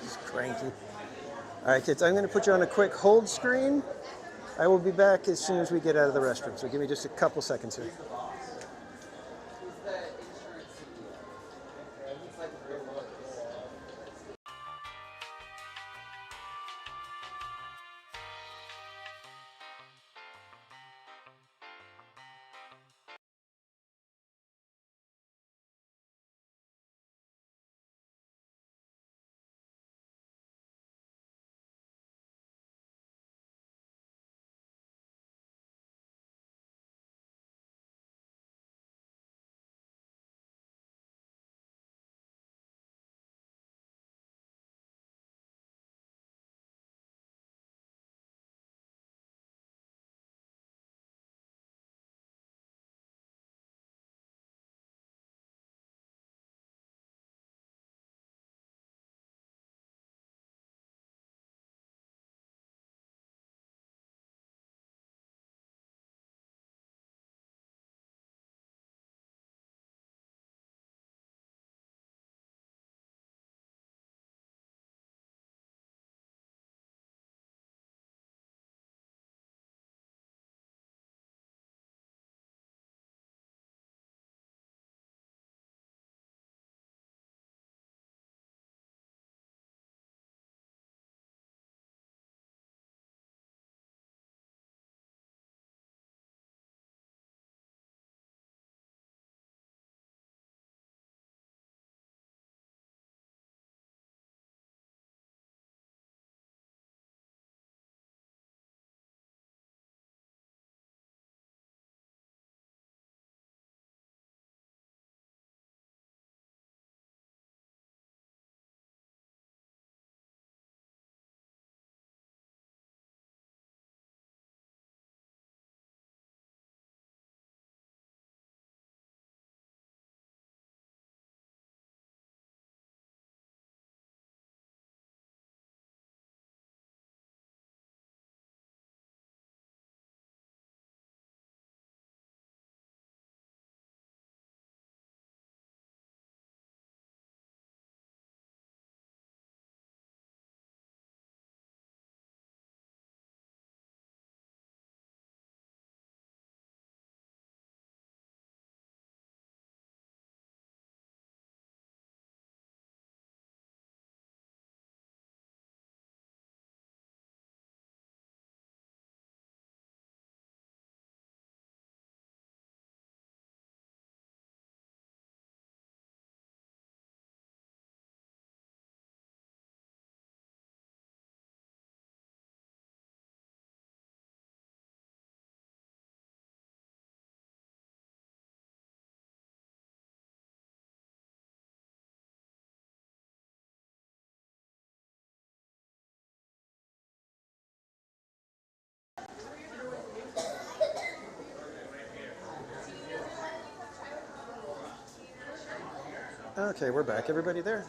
Speaker 1: He's cranky. All right, kids, I'm going to put you on a quick hold screen. I will be back as soon as we get out of the restroom, so give me just a couple seconds here. Okay, we're back. Everybody there?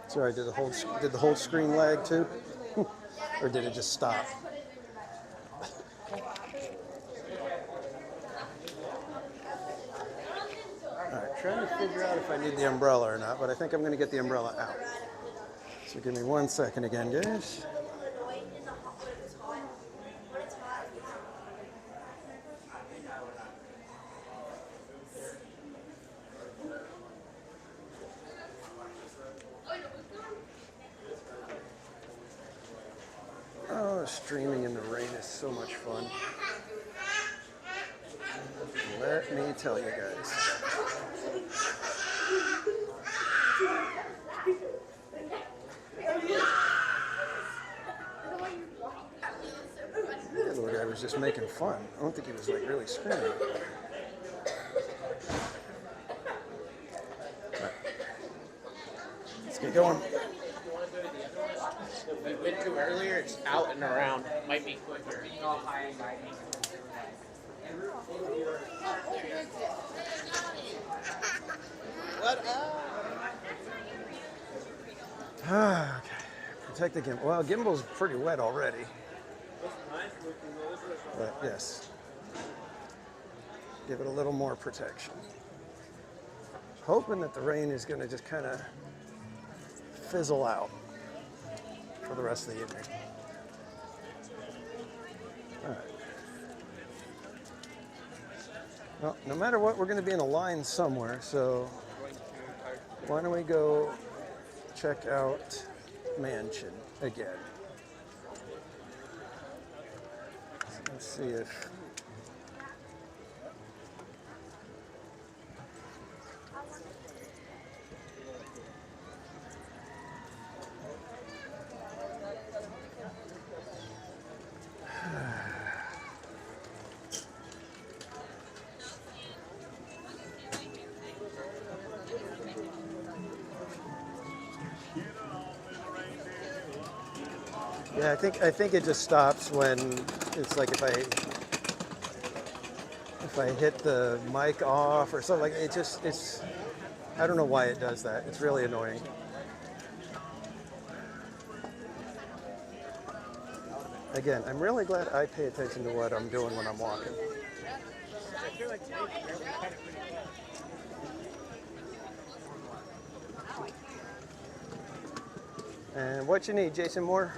Speaker 1: Sorry, did the whole screen lag too? Or did it just stop? Alright, trying to figure out if I need the umbrella or not, but I think I'm going to get the umbrella out. So give me 1 second again, guys. Oh, streaming in the rain is so much fun. Let me tell you guys. The little guy was just making fun. I don't think he was like really screaming. Right. Let's get going.
Speaker 14: If we went to earlier, it's out and around. Might be quicker. What up?
Speaker 1: Okay. Protect the gimbal. Well, gimbal's pretty wet already. But yes. Give it a little more protection. Hoping that the rain is going to just kind of fizzle out for the rest of the evening. All right. Well, no matter what, we're going to be in a line somewhere, so why don't we go check out Mansion again. Let's see if... Yeah, I think it just stops when it's like if I hit the mic off or something. Like it's I don't know why it does that. It's really annoying. Again, I'm really glad I pay attention to what I'm doing when I'm walking. And what you need, Jason Moore?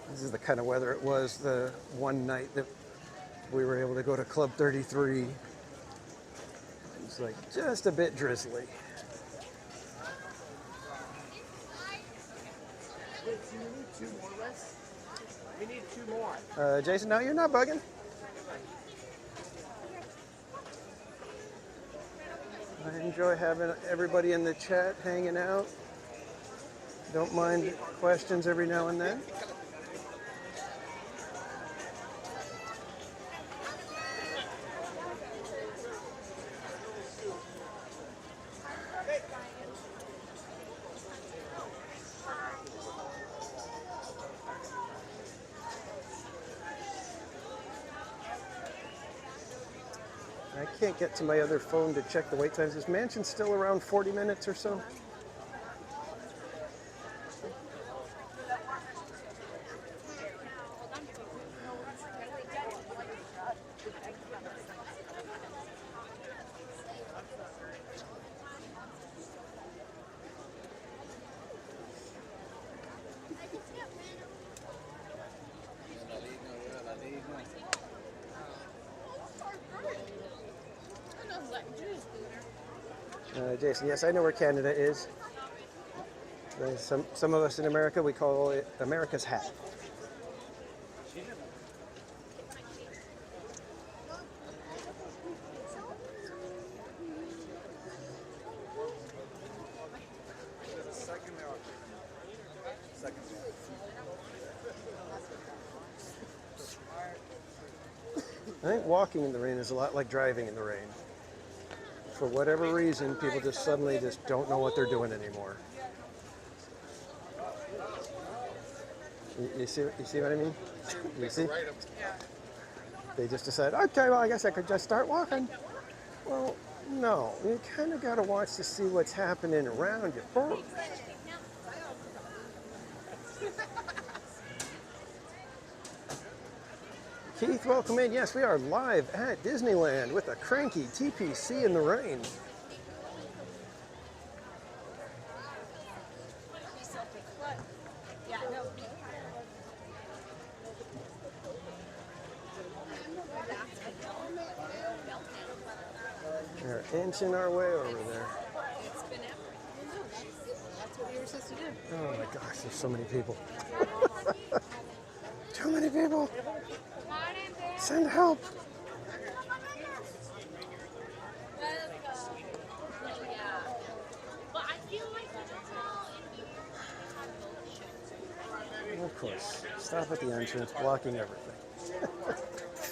Speaker 1: This is the kind of weather it was the one night that we were able to go to Club 33. It was like just a bit drizzly.
Speaker 14: Two more, Wes? We need two more.
Speaker 1: Jason, no, you're not bugging. I enjoy having everybody in the chat hanging out. Don't mind questions every now and then. I can't get to my other phone to check the wait times. Is Mansion still around 40 minutes or so? Jason, yes, I know where Canada is. Some of us in America, we call it America's hat. I think walking in the rain is a lot like driving in the rain. For whatever reason, people just suddenly just don't know what they're doing anymore. You see what I mean? You see? They just decide, okay, well, I guess I could just start walking. Well, no, you kind of got to watch to see what's happening around you first. Keith, welcome in. Yes, we are live at Disneyland with a cranky TPC in the rain. We're inching our way over there. Oh my gosh, there's so many people. Too many people. Send help. Of course. Stop at the entrance, blocking everything.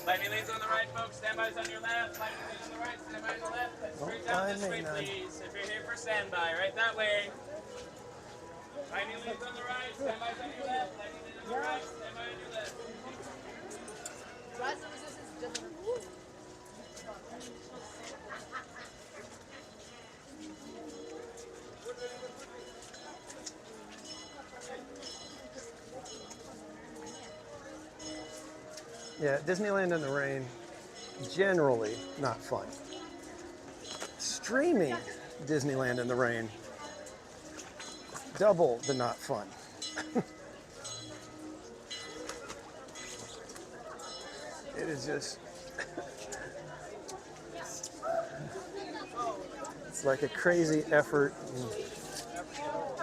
Speaker 6: Lightning lanes on the right, folks. Standby's on your left. Lightning lanes on the right. Standby on the left. Head straight down this way, please. If you're here for standby, right that way. Lightning lanes on the right. Standby's on your left. Lightning lanes on the right. Standby on your left.
Speaker 1: Yeah, Disneyland in the rain, generally not fun. Streaming Disneyland in the rain, double the not fun. It is just, it's like a crazy effort.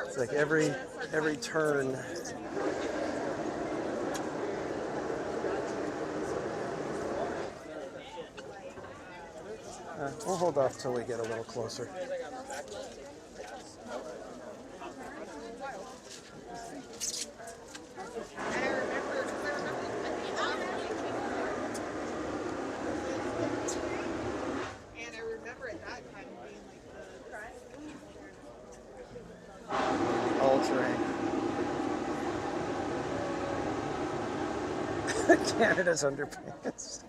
Speaker 1: It's like every turn. We'll hold off till we get a little closer.
Speaker 9: And I remember at that time being like
Speaker 1: All terrain. Canada's underpants.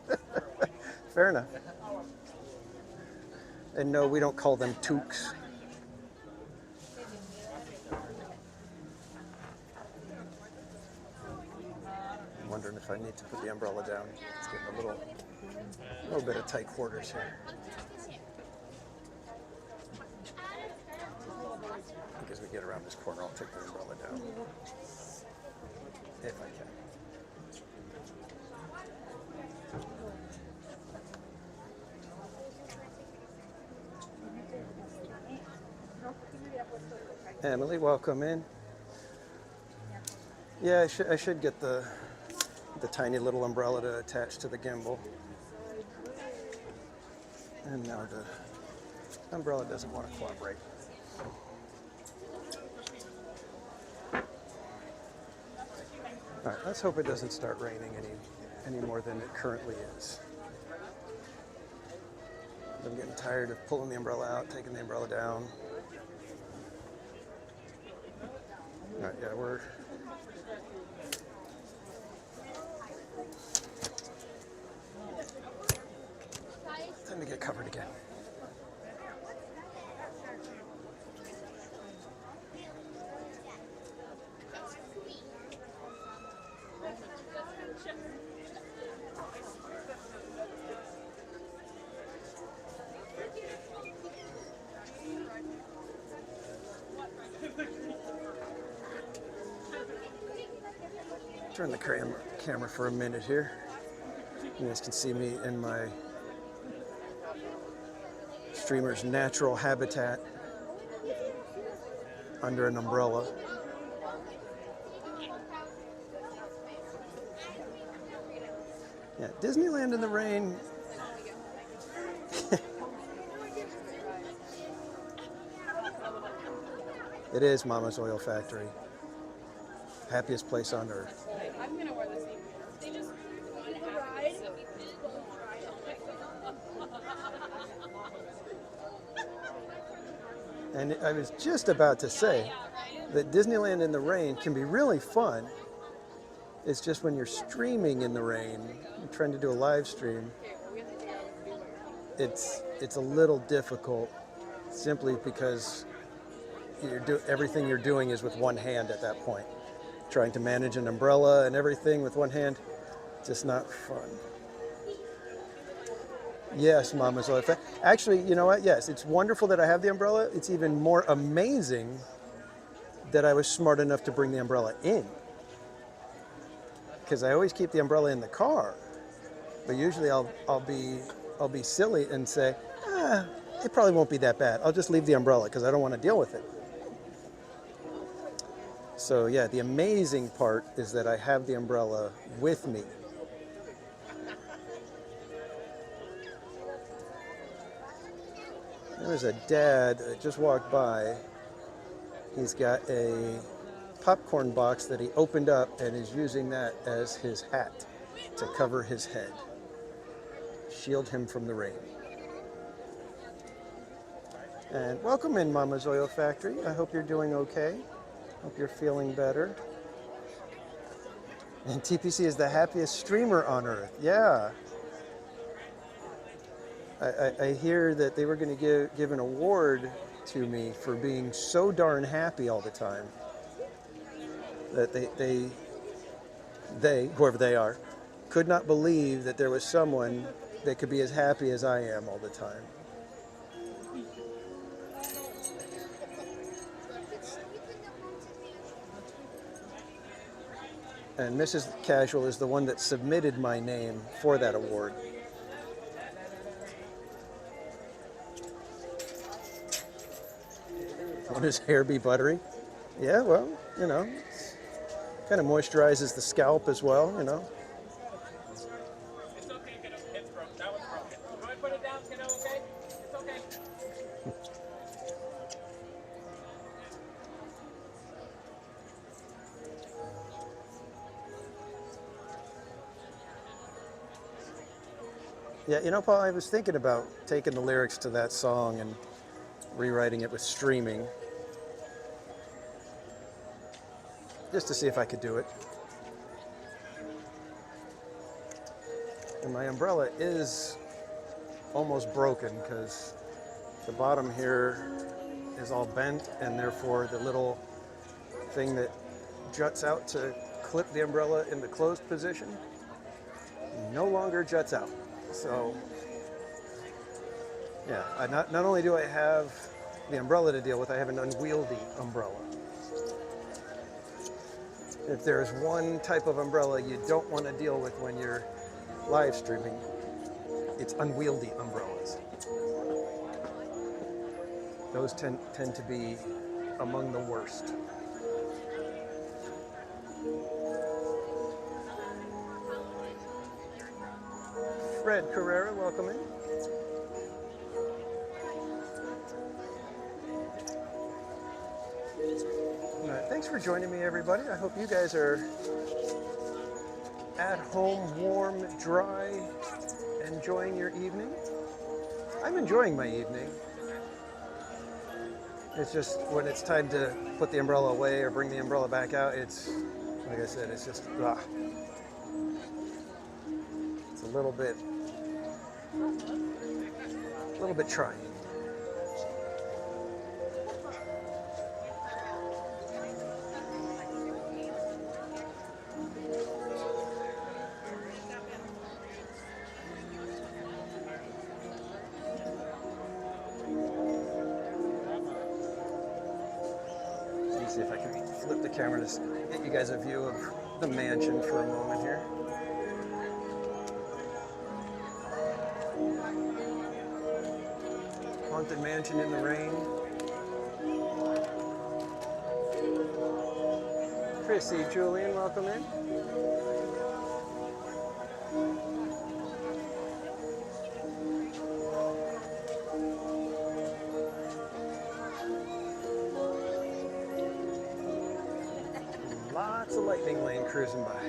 Speaker 1: Fair enough. And no, we don't call them toques. I'm wondering if I need to put the umbrella down. It's getting a little bit of tight quarters here. I think as we get around this corner, I'll take the umbrella down. If I can. Emily, welcome in. Yeah, I should get the tiny little umbrella to attach to the gimbal. And now the umbrella doesn't want to cooperate. All right, let's hope it doesn't start raining any more than it currently is. I'm getting tired of pulling the umbrella out, taking the umbrella down. All right, yeah, we're time to get covered again. Turn the camera for a minute here. You guys can see me in my streamer's natural habitat under an umbrella. Yeah, Disneyland in the rain. It is Mama's Oil Factory. Happiest place on earth.
Speaker 9: I'm gonna wear the same. They just want to have it so
Speaker 1: And I was just about to say that Disneyland in the rain can be really fun. It's just when you're streaming in the rain, you're trying to do a live stream, it's a little difficult simply because everything you're doing is with one hand at that point. Trying to manage an umbrella and everything with one hand, just not fun. Yes, Mama's Zoe. Actually, you know what? Yes, it's wonderful that I have the umbrella. It's even more amazing that I was smart enough to bring the umbrella in. Because I always keep the umbrella in the car. But usually I'll be silly and say, it probably won't be that bad. I'll just leave the umbrella because I don't want to deal with it. So yeah, the amazing part is that I have the umbrella with me. There was a dad that just walked by. He's got a popcorn box that he opened up and is using that as his hat to cover his head. Shield him from the rain. And welcome in Mama's Oil Factory. I hope you're doing okay. Hope you're feeling better. And TPC is the happiest streamer on earth. Yeah. I hear that they were going to give an award to me for being so darn happy all the time. That they, whoever they are, could not believe that there was someone that could be as happy as I am all the time. And Mrs. Casual is the one that submitted my name for that award. Won't his hair be buttery? Yeah, well, you know, kind of moisturizes the scalp as well, you know.
Speaker 6: It's okay, kiddo. It's broken. That one's broken. You want to put it down, kiddo, okay? It's okay.
Speaker 1: Yeah, you know, Paul, I was thinking about taking the lyrics to that song and rewriting it with streaming. Just to see if I could do it. And my umbrella is almost broken because the bottom here is all bent, and therefore the little thing that juts out to clip the umbrella in the closed position no longer juts out. So yeah, not only do I have the umbrella to deal with, I have an unwieldy umbrella. If there's one type of umbrella you don't want to deal with when you're live streaming, it's unwieldy umbrellas. Those tend to be among the worst. Fred Carrera, welcome in. Thanks for joining me, everybody. I hope you guys are at home, warm, dry, enjoying your evening. I'm enjoying my evening. It's just when it's time to put the umbrella away or bring the umbrella back out, it's, like I said, it's just, it's a little bit trying. See if I can flip the camera to get you guys a view of the mansion for a moment here. Haunted mansion in the rain. Chrissy, Julian, welcome in. Lots of lightning lane cruising by.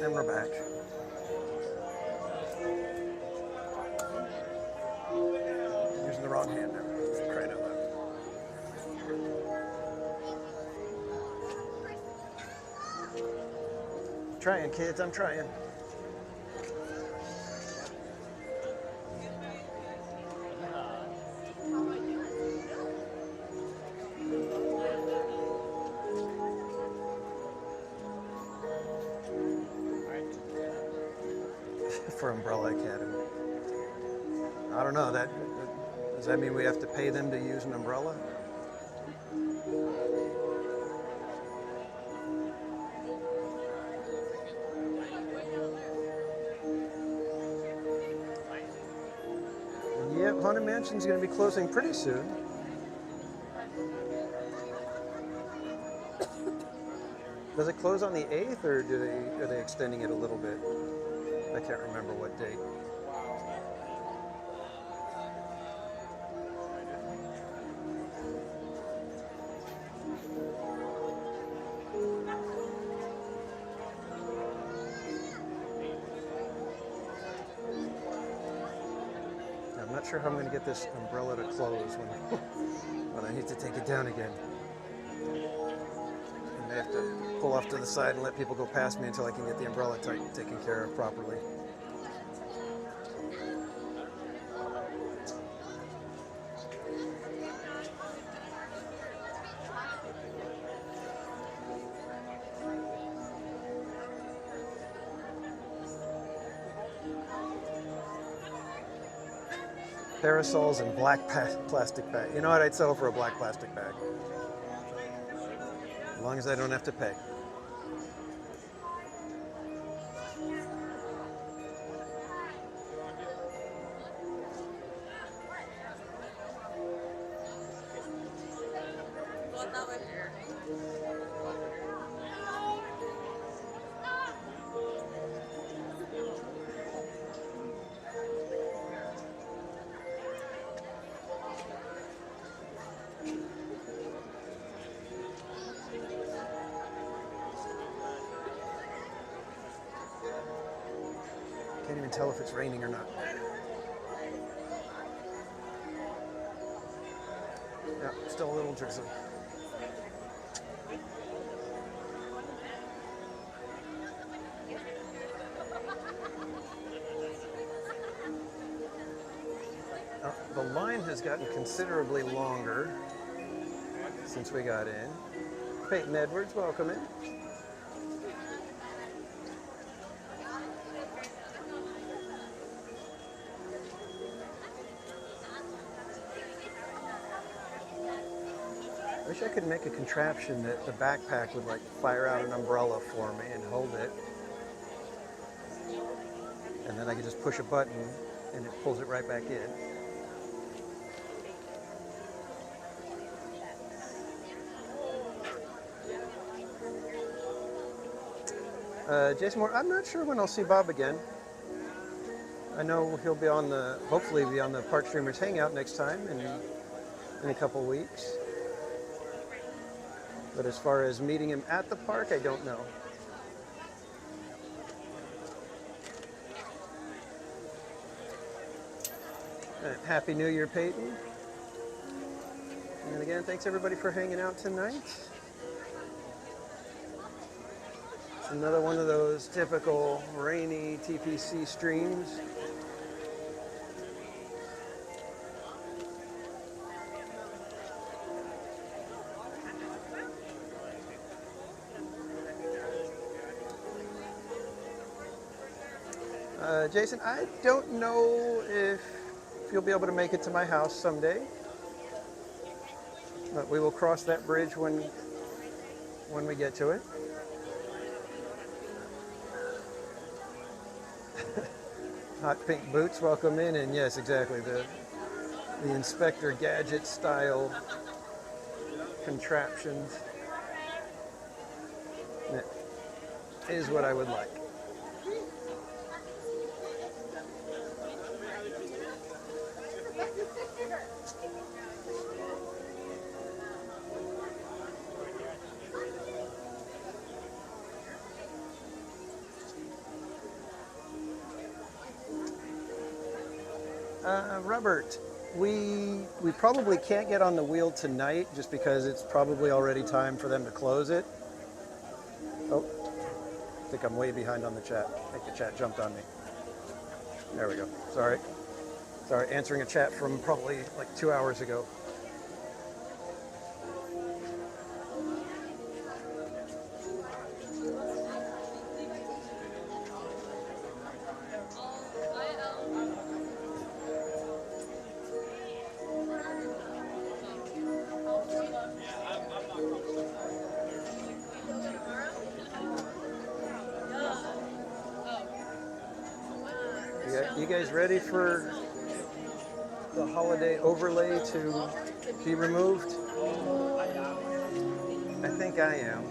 Speaker 1: And we're back. dog hander. Crying out loud. Trying, kids, I'm trying. For Umbrella Academy. I don't know, does that mean we have to pay them to use an umbrella? Yep, Haunted Mansion's going to be closing pretty soon. Does it close on the 8th, or are they extending it a little bit? I can't remember what date. I'm not sure how I'm going to get this umbrella to close when I need to take it down again. I have to pull off to the side and let people go past me until I can get the umbrella taken care of properly. Parasols and black plastic bag. You know what? I'd settle for a black plastic bag. As long as I don't have to pay. Can't even tell if it's raining or not. Yeah, still a little drizzly. The line has gotten considerably longer since we got in. Peyton Edwards, welcome in. I wish I could make a contraption that the backpack would like fire out an umbrella for me and hold it. And then I could just push a button and it pulls it right back in. Jason Moore, I'm not sure when I'll see Bob again. I know he'll be on hopefully be on the Park Streamers Hangout next time in a couple weeks. But as far as meeting him at the park, I don't know. Happy New Year, Peyton. And again, thanks everybody for hanging out tonight. It's another one of those typical rainy TPC streams. Jason, I don't know if you'll be able to make it to my house someday, but we will cross that bridge when we get to it. Hot pink boots, welcome in, and yes, exactly, the Inspector Gadget style contraptions. That is what I would like. Robert, We probably can't get on the wheel tonight just because it's probably already time for them to close it. Oh, I think I'm way behind on the chat. I think the chat jumped on me. There we go. Sorry, answering a chat from probably like 2 hours ago. You guys ready for the holiday overlay to be removed? I think I am.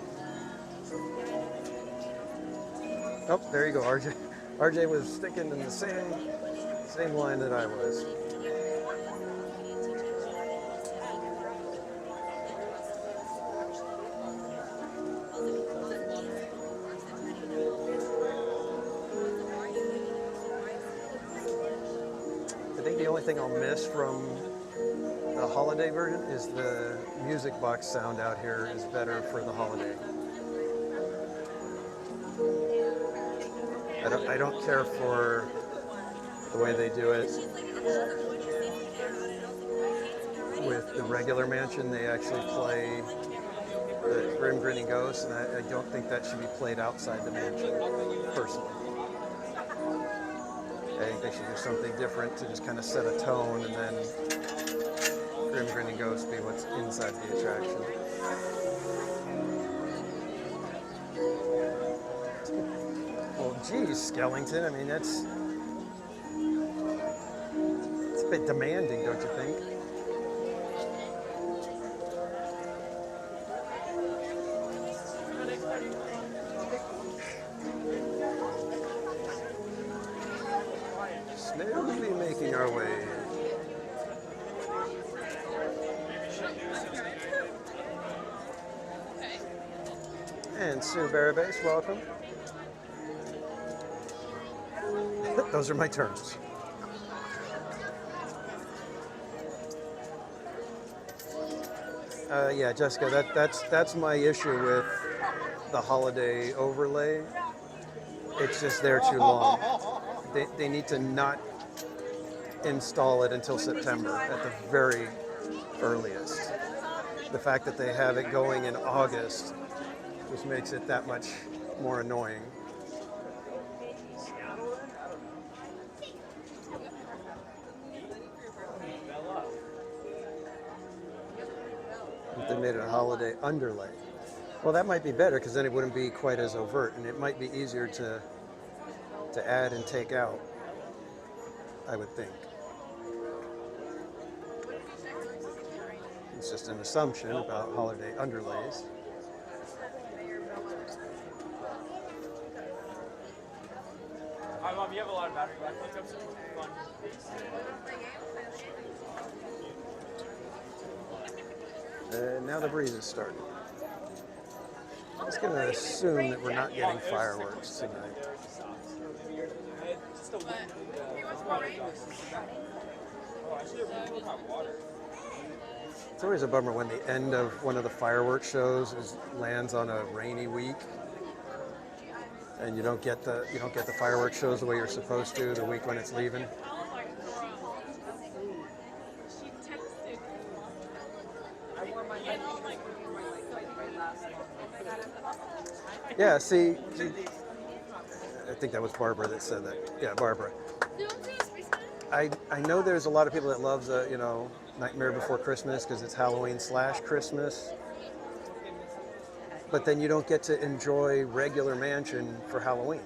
Speaker 1: Oh, there you go, RJ. RJ was sticking in the same line that I was. I think the only thing I'll miss from the holiday version is the music box sound out here is better for the holiday. I don't care for the way they do it with the regular mansion. They actually play the Grim Grinning Ghost, and I don't think that should be played outside the mansion, personally. I think they should do something different to just kind of set a tone, and then Grim Grinning Ghost be what's inside the attraction. Well, geez, Skellington, I mean, it's a bit demanding, don't you think? Smoothly making our way. And Sue Barabase, welcome. Those are my turns. Yeah, Jessica, that's my issue with the holiday overlay. It's just there too long. They need to not install it until September at the very earliest. The fact that they have it going in August just makes it that much more annoying. If they made it a holiday underlay. Well, that might be better because then it wouldn't be quite as overt, and it might be easier to add and take out, I would think. It's just an assumption about holiday underlays.
Speaker 6: Hi, Mom, you have a lot of battery life. Let's have some fun.
Speaker 1: And now the breeze is starting. I'm just going to assume that we're not getting fireworks tonight. It's always a bummer when the end of one of the fireworks shows lands on a rainy week, and you don't get the fireworks shows the way you're supposed to the week when it's leaving. Yeah, see, I think that was Barbara that said that. Yeah, Barbara. I know there's a lot of people that love the, Nightmare Before Christmas because it's Halloween/Christmas. But then you don't get to enjoy regular mansion for Halloween.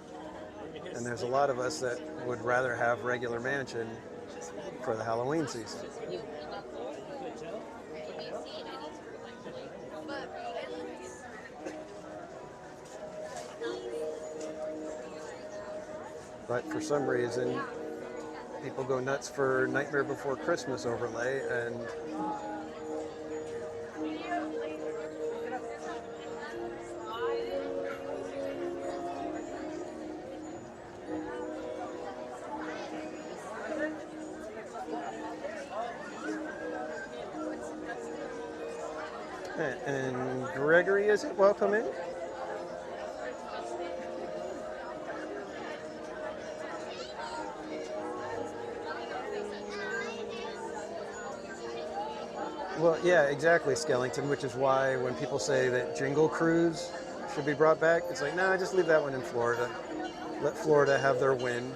Speaker 1: And there's a lot of us that would rather have regular mansion for the Halloween season. But for some reason, people go nuts for Nightmare Before Christmas overlay, and And Gregory, is it? Welcome in. Well, yeah, exactly, Skellington, which is why when people say that Jingle Cruise should be brought back, it's like, nah, just leave that one in Florida. Let Florida have their win.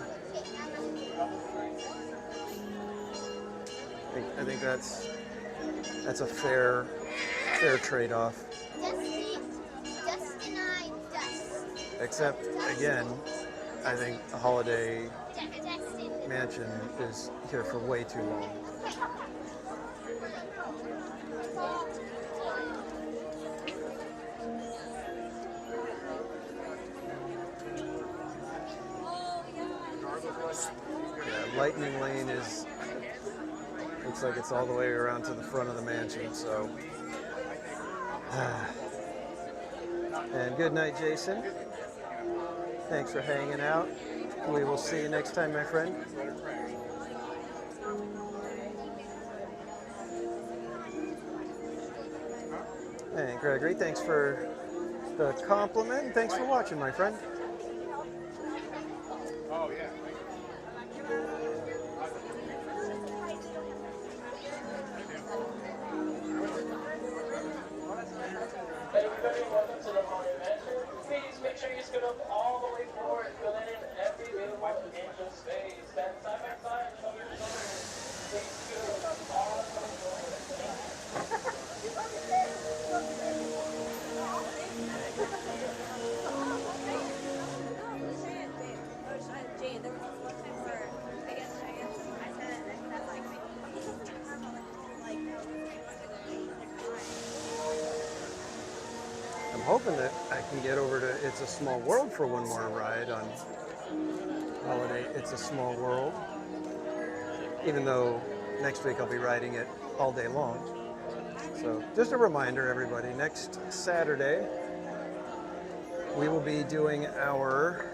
Speaker 1: I think that's a fair trade-off. Except, again, I think a Holiday Mansion is here for way too long. Yeah, Lightning Lane looks like it's all the way around to the front of the mansion, so. And good night, Jason. Thanks for hanging out. We will see you next time, my friend. And Gregory, thanks for the compliment. Thanks for watching, my friend.
Speaker 5: Oh, yeah.
Speaker 6: Everybody, welcome to the Haunted Mansion. Please make sure you scoot up all the way forward, fill in every available inch of space. Stand side by side, show your shoulders. Please scoot up all the way forward.
Speaker 15: Jane, there was one time where I guess I said it and I said like
Speaker 1: I'm hoping that I can get over to It's a Small World for one more ride on Holiday It's a Small World. Even though next week I'll be riding it all day long. So just a reminder, everybody, next Saturday we will be doing our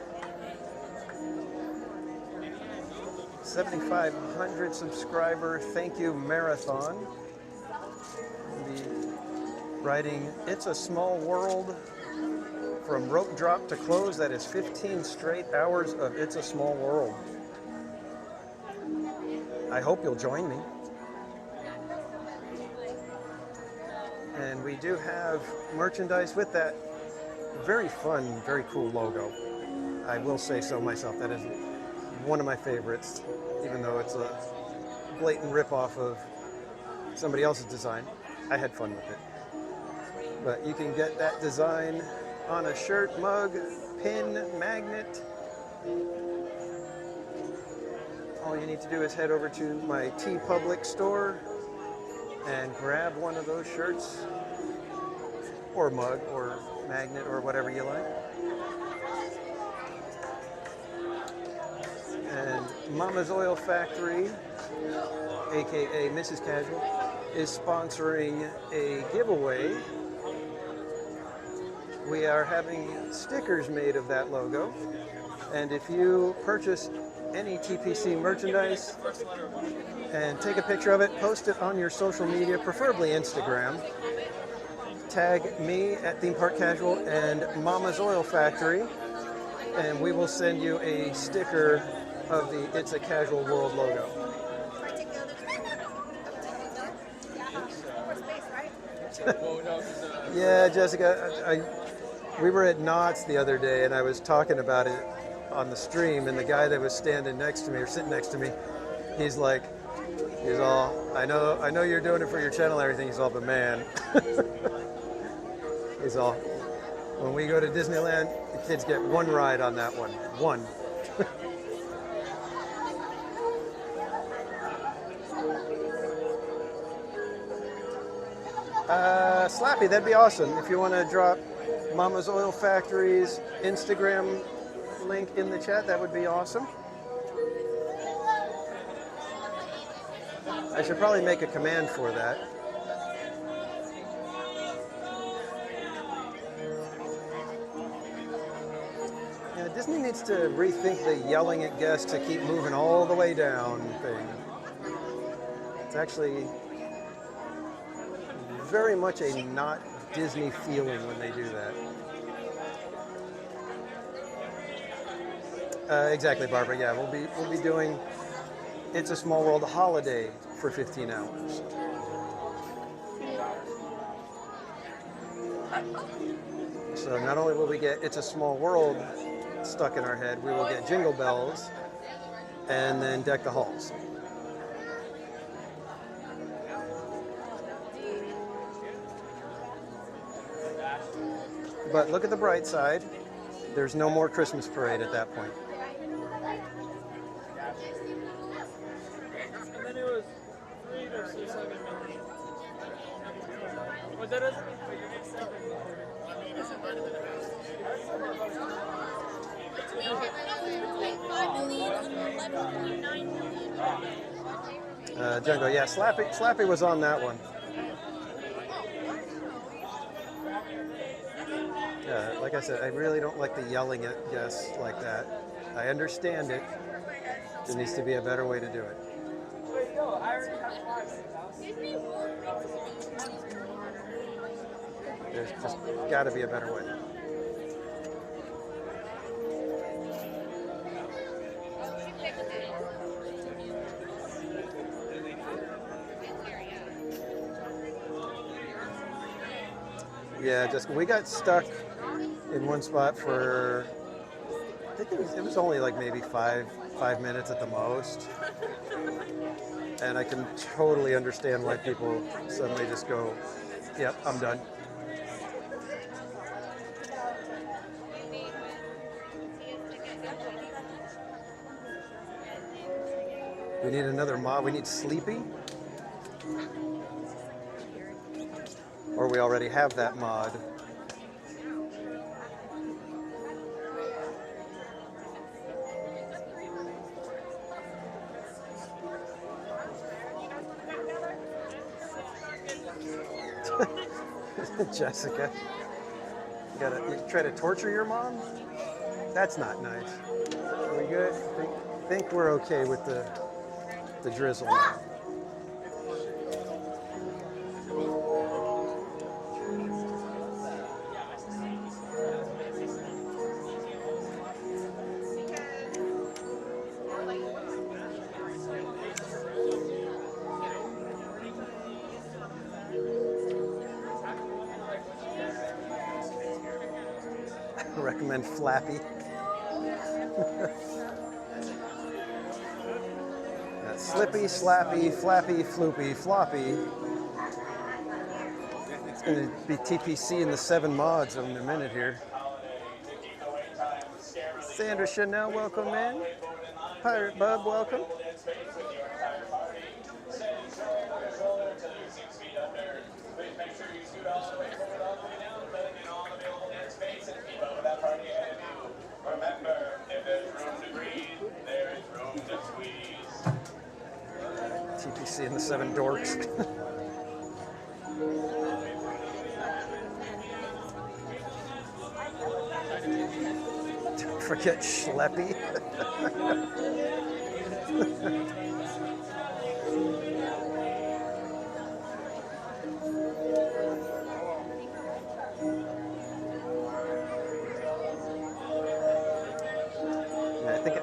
Speaker 1: 7,500 subscriber thank you marathon. We'll be riding It's a Small World from rope drop to close. That is 15 straight hours of It's a Small World. I hope you'll join me. And we do have merchandise with that very fun, very cool logo. I will say so myself. That is one of my favorites, even though it's a blatant ripoff of somebody else's design. I had fun with it. But you can get that design on a shirt, mug, pin, magnet. All you need to do is head over to my TeePublic store and grab one of those shirts or mug or magnet or whatever you like. And Mama's Oil Factory, aka Mrs. Casual, is sponsoring a giveaway. We are having stickers made of that logo, and if you purchase any TPC merchandise and take a picture of it, post it on your social media, preferably Instagram, tag me at Theme Park Casual and Mama's Oil Factory, and we will send you a sticker of the It's a Casual World logo. Yeah, Jessica, we were at Knott's the other day, and I was talking about it on the stream, and the guy that was standing next to me, or sitting next to me, he's all, I know you're doing it for your channel and everything. He's all, but man, he's all, when we go to Disneyland, the kids get one ride on that one. One. Slappy, that'd be awesome. If you want to drop Mama's Oil Factory's Instagram link in the chat, that would be awesome. I should probably make a command for that. Yeah, Disney needs to rethink the yelling at guests to keep moving all the way down thing. It's actually very much a not Disney feeling when they do that. Exactly, Barbara. Yeah, we'll be doing It's a Small World holiday for 15 hours. So not only will we get It's a Small World stuck in our head, we will get Jingle Bells and then Deck the Halls. But look at the bright side. There's no more Christmas parade at that point.
Speaker 6: And then it was 3 versus 7 million. But that doesn't mean you get 7
Speaker 1: Jungle, yeah, Slappy was on that one. Yeah, like I said, I really don't like the yelling at guests like that. I understand it. There needs to be a better way to do it.
Speaker 6: Wait, no, I already have 5.
Speaker 1: There's just got to be a better way. Yeah, just we got stuck in one spot for, I think it was only like maybe five minutes at the most. And I can totally understand why people suddenly just go, yep, I'm done. We need another mod. We need Sleepy. Or we already have that mod. Jessica, you try to torture your mom? That's not nice. Are we good? Think we're okay with the drizzle now. Recommend Flappy. Slippy, Slappy, Flappy, Floopy, Floppy. It's going to be TPC in the 7 mods in a minute here. Sandra Chanel, welcome in. Pirate Bub, welcome. TPC and the 7 dorks. Don't forget Schleppy.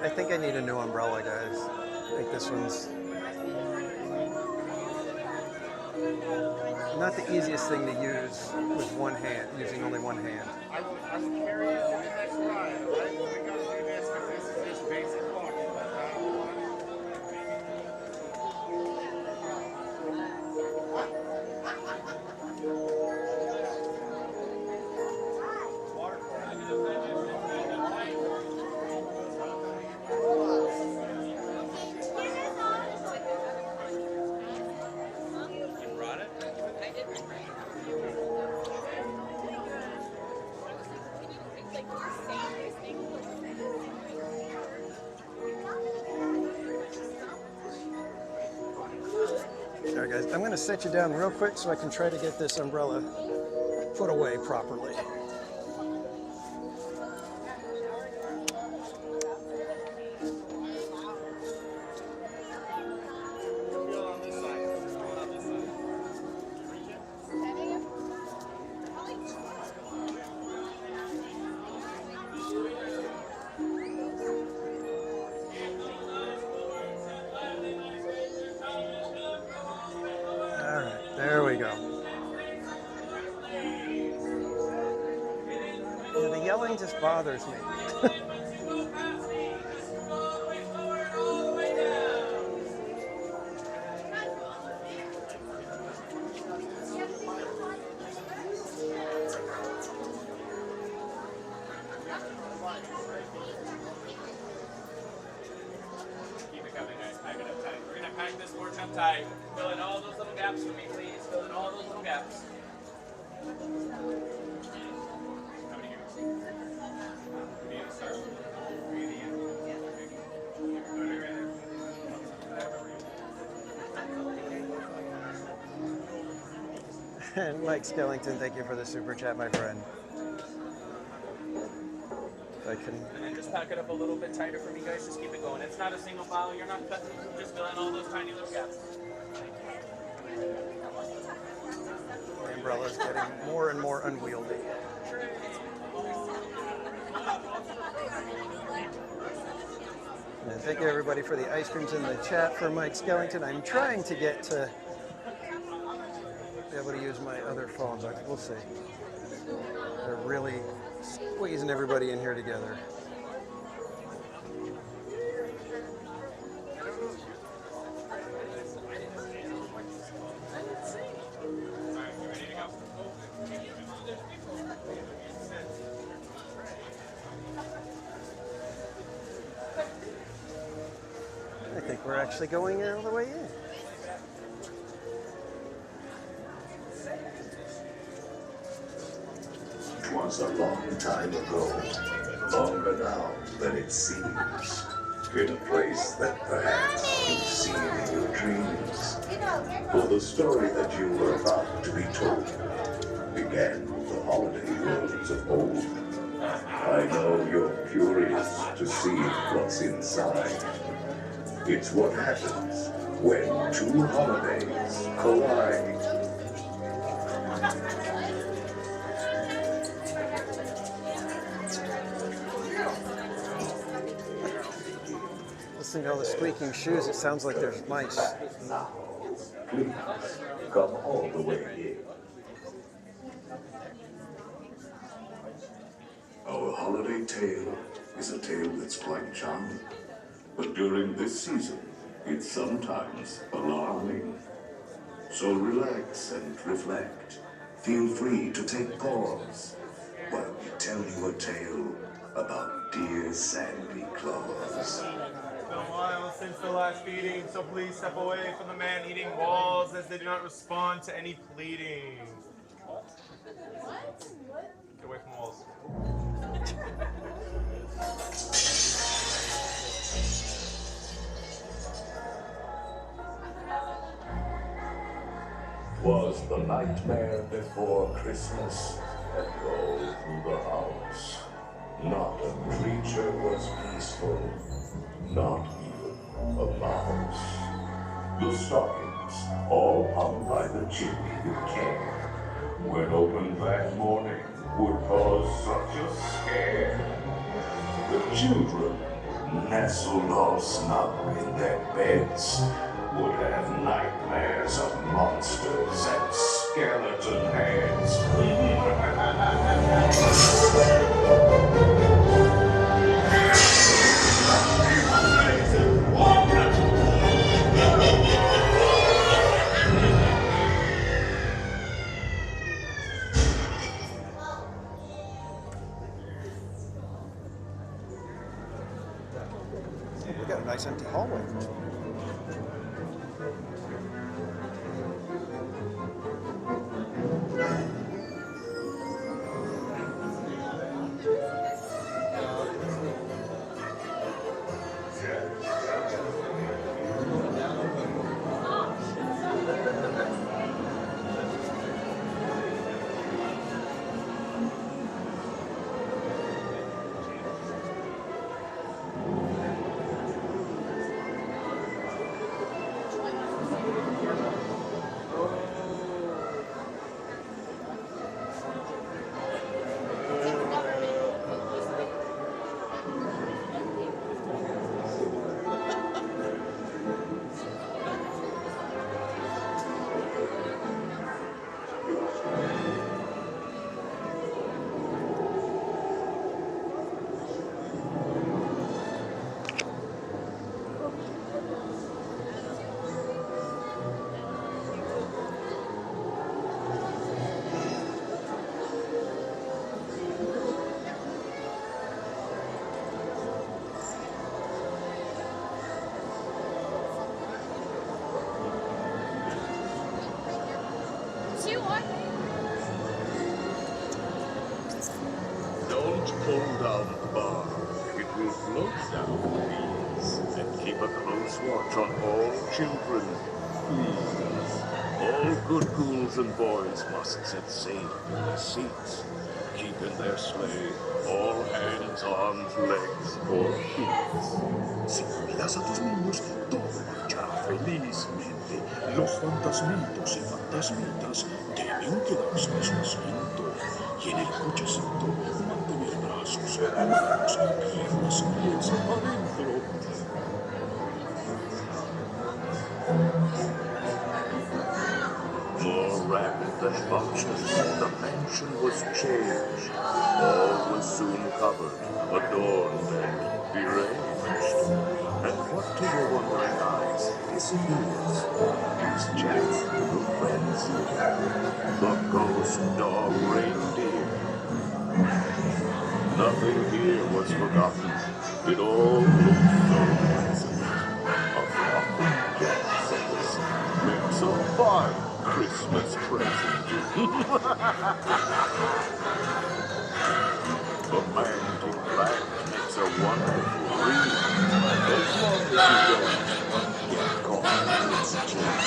Speaker 1: I think I need a new umbrella, guys. I think this one's not the easiest thing to use with one hand, using only one hand.
Speaker 5: I will carry it to the next ride, all right? We gotta do this because this is just basic walking.
Speaker 1: All right, guys, I'm going to set you down real quick so I can try to get this umbrella put away properly. thing just bothers me.
Speaker 6: Keep it coming, guys. Pack it up tight. We're gonna pack this porch up tight. Fill in all those little gaps for me, please. Fill in all those little gaps. How many here? Breathe in, start. Breathe in.
Speaker 1: And Mike Skellington, thank you for the super chat, my friend. I can.
Speaker 6: And then just pack it up a little bit tighter for me, guys. Just keep it going. It's not a single file. You're not cutting. Just fill in all those tiny little gaps.
Speaker 1: The umbrella's getting more and more unwieldy. And thank you everybody for the ice creams in the chat for Mike Skellington. I'm trying to get to be able to use my other phone, but we'll see. They're really squeezing everybody in here together. I think we're actually going all the way in.
Speaker 2: It was a long time ago, longer now than it seems, in a place that perhaps you've seen in your dreams. For the story that you were about to be told began with the holiday worlds of old. I know you're curious to see what's inside. It's what happens when two holidays collide.
Speaker 1: Listening to all the squeaking shoes, it sounds like there's mice.
Speaker 2: Now, please come all the way in. Our holiday tale is a tale that's quite charming, but during this season, it's sometimes alarming. So relax and reflect. Feel free to take pause while we tell you a tale about dear Sandy Claus.
Speaker 13: It's been a while since the last feeding, so please step away from the man-eating walls as they do not respond to any pleading. Get away from walls.
Speaker 2: Was the nightmare before Christmas had rolled through the house. Not a creature was peaceful, not even a mouse. The stockings, all hung by the chimney with care, when opened that morning, would cause such a scare. The children, nestled all snug in their beds, would have nightmares of monsters and skeleton heads.
Speaker 1: We got a nice empty hallway.
Speaker 2: pull down the bar. It will float down, please. And keep a close watch on all children, please. All good ghouls and boys must set sail in their seats. Keep in their sleigh all hands, arms, legs, or feet. Si cuidas a tus niños, todo marchará felizmente. Los fantasmitos y fantasmitas deben quedarse en su asiento. Y en el cochecito mantener brazos abiertos, piernas y pies adentro. More rapid than vultures, the mansion was changed. All was soon covered, adorned, and deranged. And what to your wondering eyes disappears is Jack's little friends, the ghost dog reindeer. Nothing here was forgotten. It all looked so pleasant. A flock of Jacksons makes a fine Christmas present. The mantic plant makes a wonderful wreath. As long as you don't get caught in its teeth.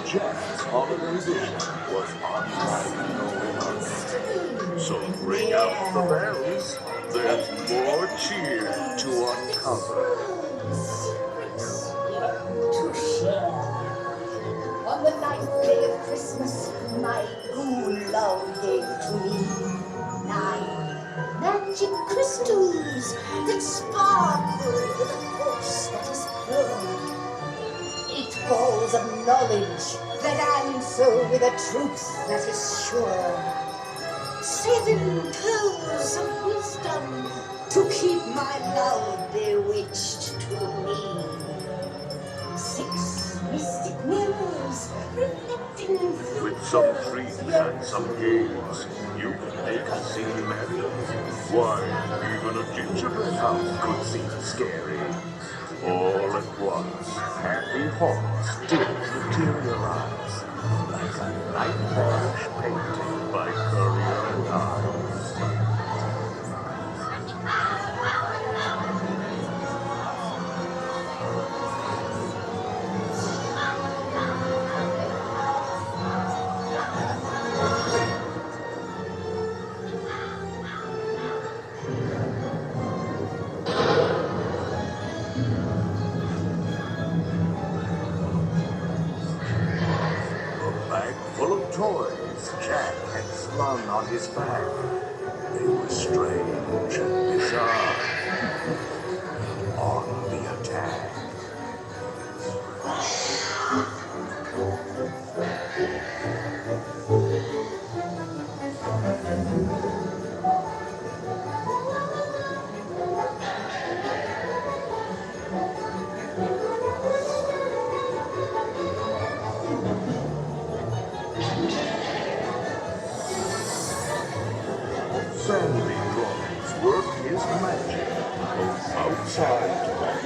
Speaker 2: Jack's holiday vision was unlike no other. So ring out the bells. There's more cheer to uncover.
Speaker 3: To share. On the ninth day of Christmas, my ghoul love gave to me 9 magic crystals that sparkle with a force that is pure. 8 balls of knowledge that answer with a truth that is sure. 7 pearls of wisdom to keep my love bewitched to me. 6 mystic mirrors reflecting through.
Speaker 2: With some treats and some games, you can make a scene merry. Why, even a gingerbread house could seem scary. All at once, happy haunts did materialize, like a nightmarish painting by Currier and Ives. Full of toys Jack had slung on his back. They were strange and bizarre. On the attack. Sandy drawings work his magic, both outside and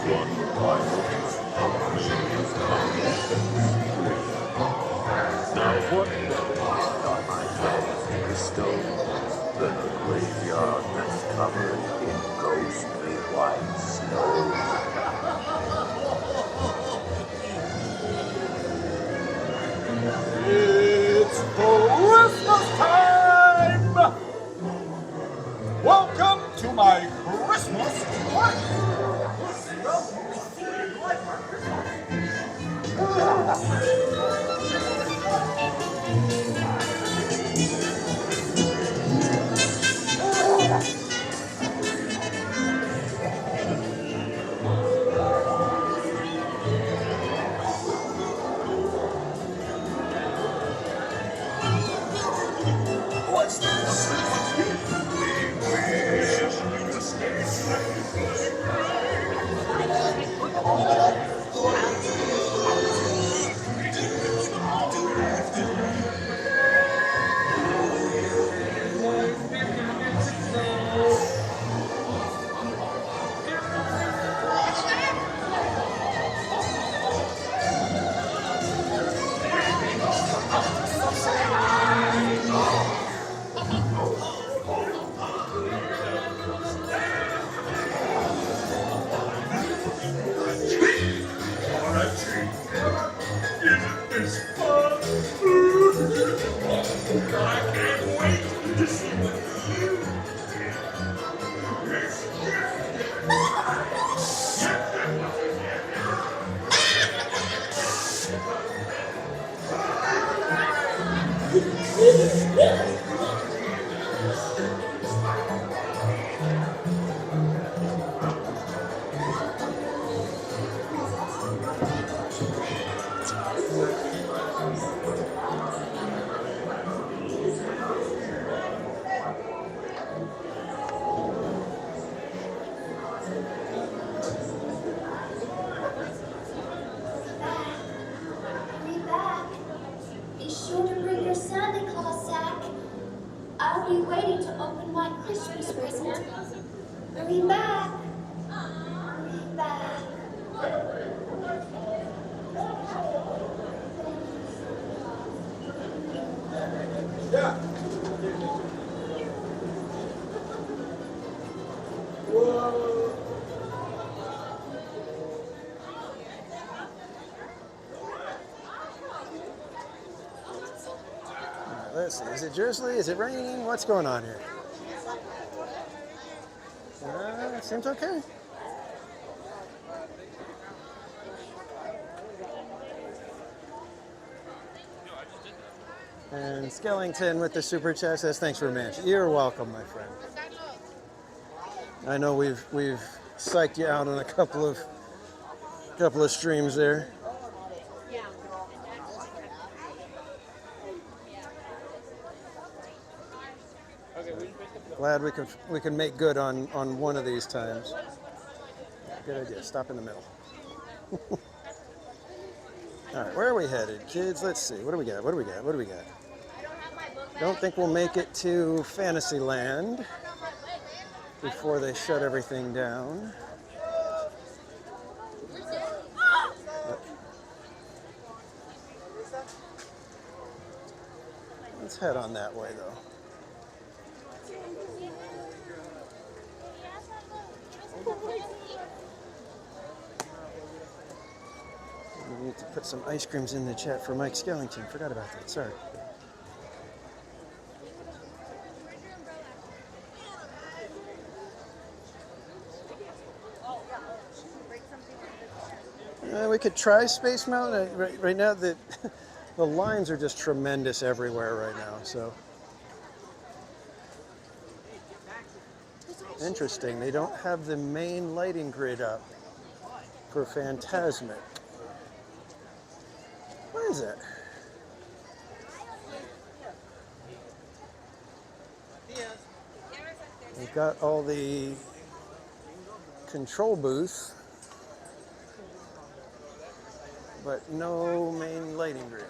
Speaker 2: one final now what better gift on my bed is stone than a graveyard that's covered in ghostly white snow?
Speaker 5: It's Christmas time! Welcome to my Christmas party!
Speaker 3: I can't wait to see what you can. Let's
Speaker 8: Hurry back. Be sure to bring your Santa Claus sack. I'll be waiting to open my Christmas present. Hurry back. Hurry back.
Speaker 5: Yeah. Whoa.
Speaker 1: Let's see. Is it drizzly? Is it raining? What's going on here? Seems okay. And Skellington with the super chat says, "Thanks for mentioning." You're welcome, my friend. I know we've psyched you out on a couple of streams there. Glad we can make good on one of these times. Good idea. Stop in the middle. All right, where are we headed, kids? Let's see. What do we got? What do we got? What do we got? Don't think we'll make it to Fantasyland before they shut everything down. Let's head on that way, though. We need to put some ice creams in the chat for Mike Skellington. Forgot about that. Sorry. We could try Space Mountain. Right now, the lines are just tremendous everywhere right now. So interesting. They don't have the main lighting grid up for Phantasmic. What is it? We've got all the control booth, but no main lighting grid.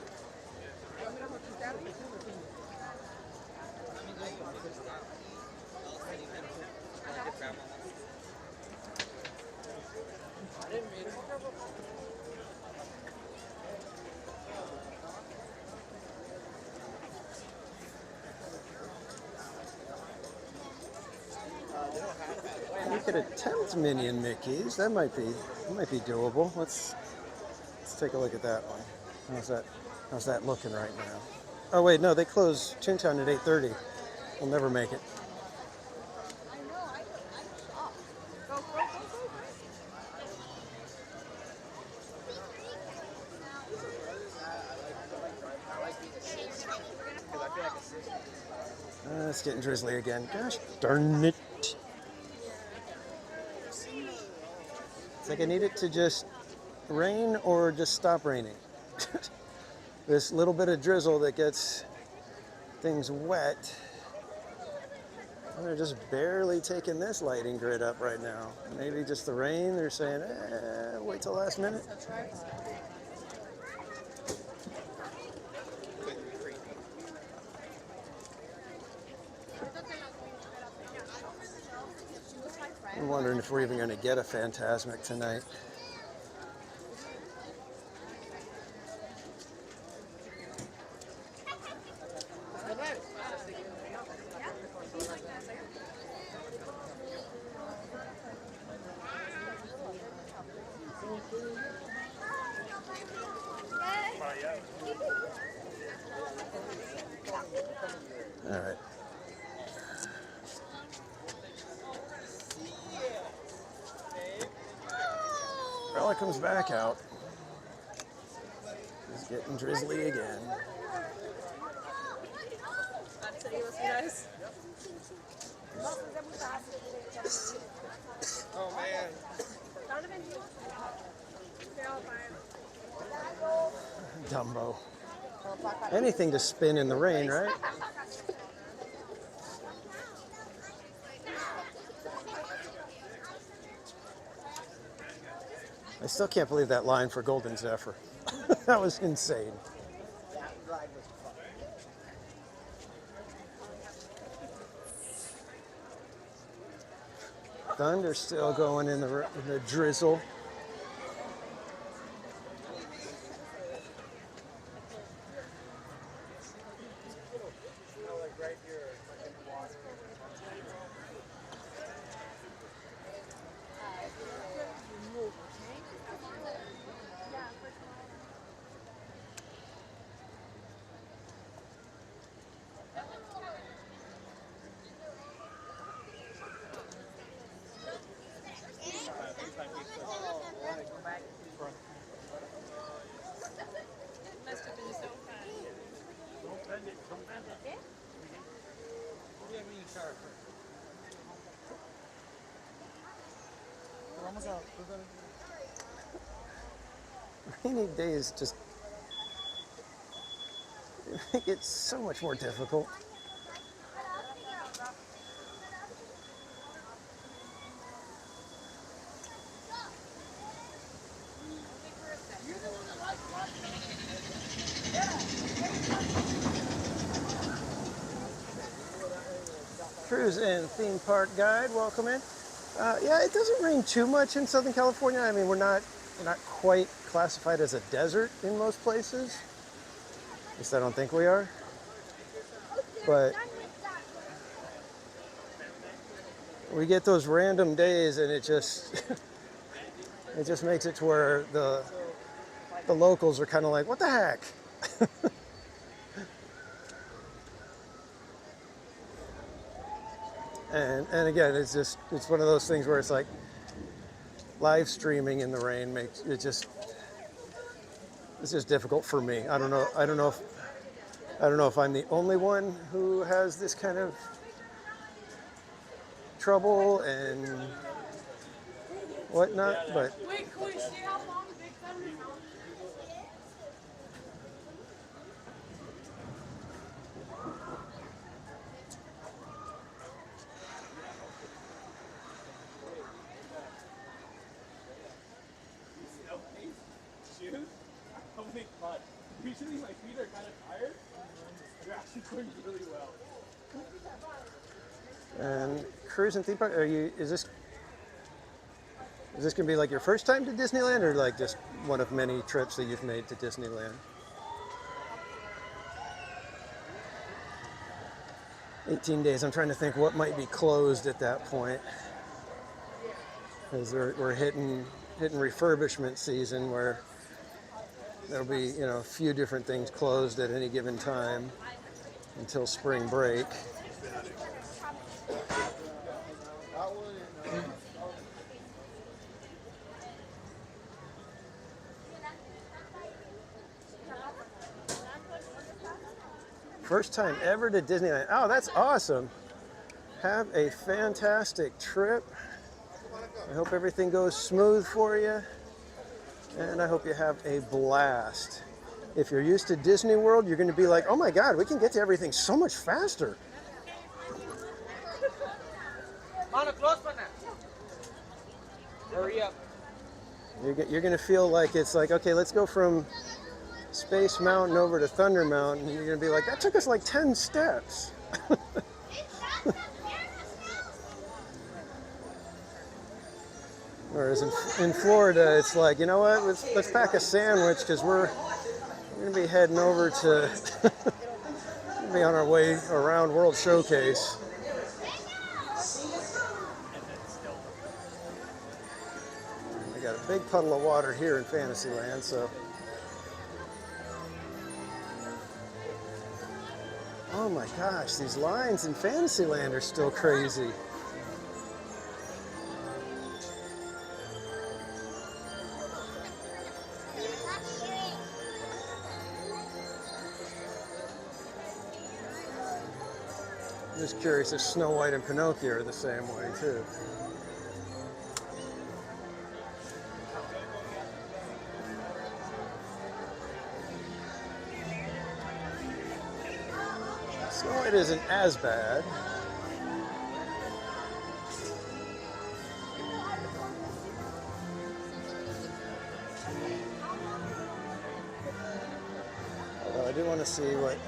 Speaker 1: We could attempt Minion Mickeys. That might be doable. Let's take a look at that one. How's that looking right now? Oh wait, no, they close Toontown at 8:30. We'll never make it. It's getting drizzly again. Gosh darn it. It's like I need it to just rain or just stop raining. This little bit of drizzle that gets things wet. They're just barely taking this lighting grid up right now. Maybe just the rain, they're saying, wait till last minute. I'm wondering if we're even going to get a Phantasmic tonight. All right. Bella comes back out. It's getting drizzly again.
Speaker 9: That city was nice.
Speaker 13: Oh man.
Speaker 1: Dumbo. Anything to spin in the rain, right? I still can't believe that line for Golden Zephyr. That was insane. Thunder still going in the drizzle.
Speaker 9: Must have been so fun.
Speaker 1: Rainy days just make it so much more difficult. Cruise and theme park guide, welcome in. Yeah, it doesn't rain too much in Southern California. I mean, we're not quite classified as a desert in most places. At least I don't think we are. But we get those random days, and it just it just makes it to where the locals are kind of like, what the heck? And again, it's one of those things where it's like live streaming in the rain makes it it's just difficult for me. I don't know if I'm the only one who has this kind of trouble and whatnot, but
Speaker 9: Wait, can we see how long Big Thunder is?
Speaker 13: Shoes? Oh my god. Usually my feet are kind of tired. They're actually going really well.
Speaker 1: and cruise and theme park. Is this gonna be like your first time to Disneyland, or like just one of many trips that you've made to Disneyland? 18 days. I'm trying to think what might be closed at that point, because we're hitting refurbishment season where there'll be a few different things closed at any given time until spring break. First time ever to Disneyland. Oh, that's awesome. Have a fantastic trip. I hope everything goes smooth for you. And I hope you have a blast. If you're used to Disney World, you're going to be like, oh my God, we can get to everything so much faster.
Speaker 14: Hurry up.
Speaker 1: You're going to feel like it's like, okay, let's go from Space Mountain over to Thunder Mountain. You're going to be like, that took us like 10 steps. Whereas in Florida, it's like, you know what, let's pack a sandwich, because we're going to be heading over to be on our way around World Showcase. I got a big puddle of water here in Fantasyland, so Oh my gosh, these lines in Fantasyland are still crazy. I'm just curious if Snow White and Pinocchio are the same way too. Snow White isn't as bad. Although I do want to see what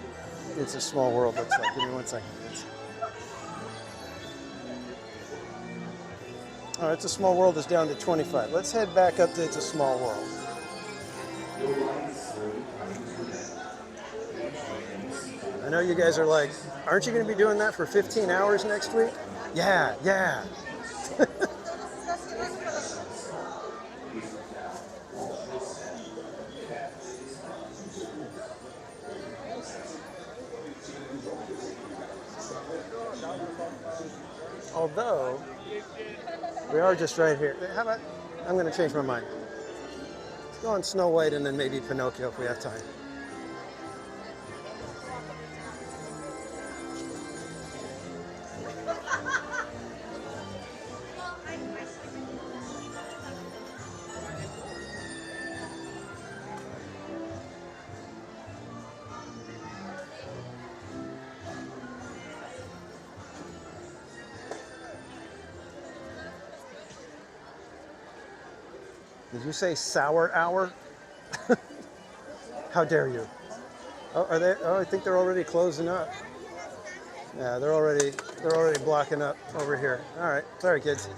Speaker 1: It's a Small World looks like. Give me 1 second, please. Oh, It's a Small World is down to 25. Let's head back up to It's a Small World. I know you guys are like, aren't you going to be doing that for 15 hours next week? Yeah, yeah. Although, we are just right here. How about, I'm going to change my mind. Let's go on Snow White and then maybe Pinocchio if we have time. Did you say sour hour? How dare you? Oh, are they? Oh, I think they're already closing up. Yeah, they're already blocking up over here. All right, sorry kids.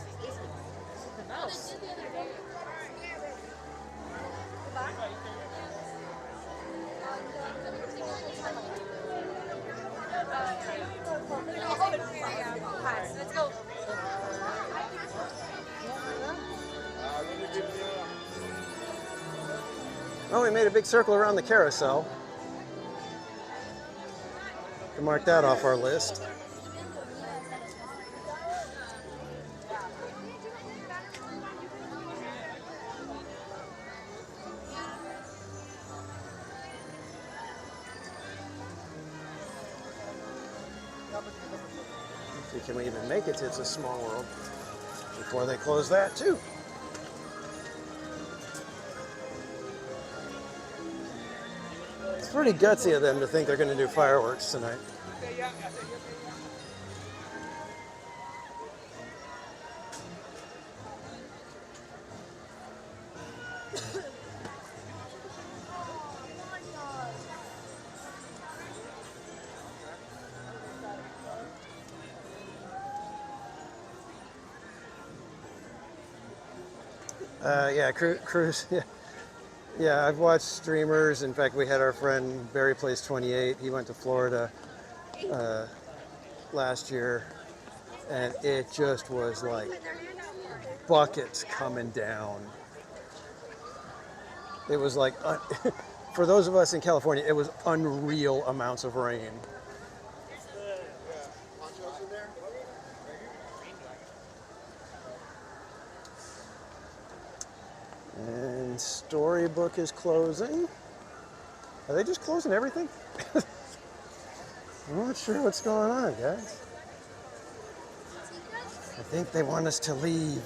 Speaker 9: Let's go.
Speaker 1: Oh, we made a big circle around the carousel. Can mark that off our list. See, can we even make it to It's a Small World before they close that too? It's pretty gutsy of them to think they're going to do fireworks tonight. Yeah, cruise. Yeah. Yeah, I've watched streamers. In fact, we had our friend Barry Plays 28. He went to Florida last year, and it just was like buckets coming down. It was like, for those of us in California, it was unreal amounts of rain. And Storybook is closing. Are they just closing everything? I'm not sure what's going on, guys. I think they want us to leave.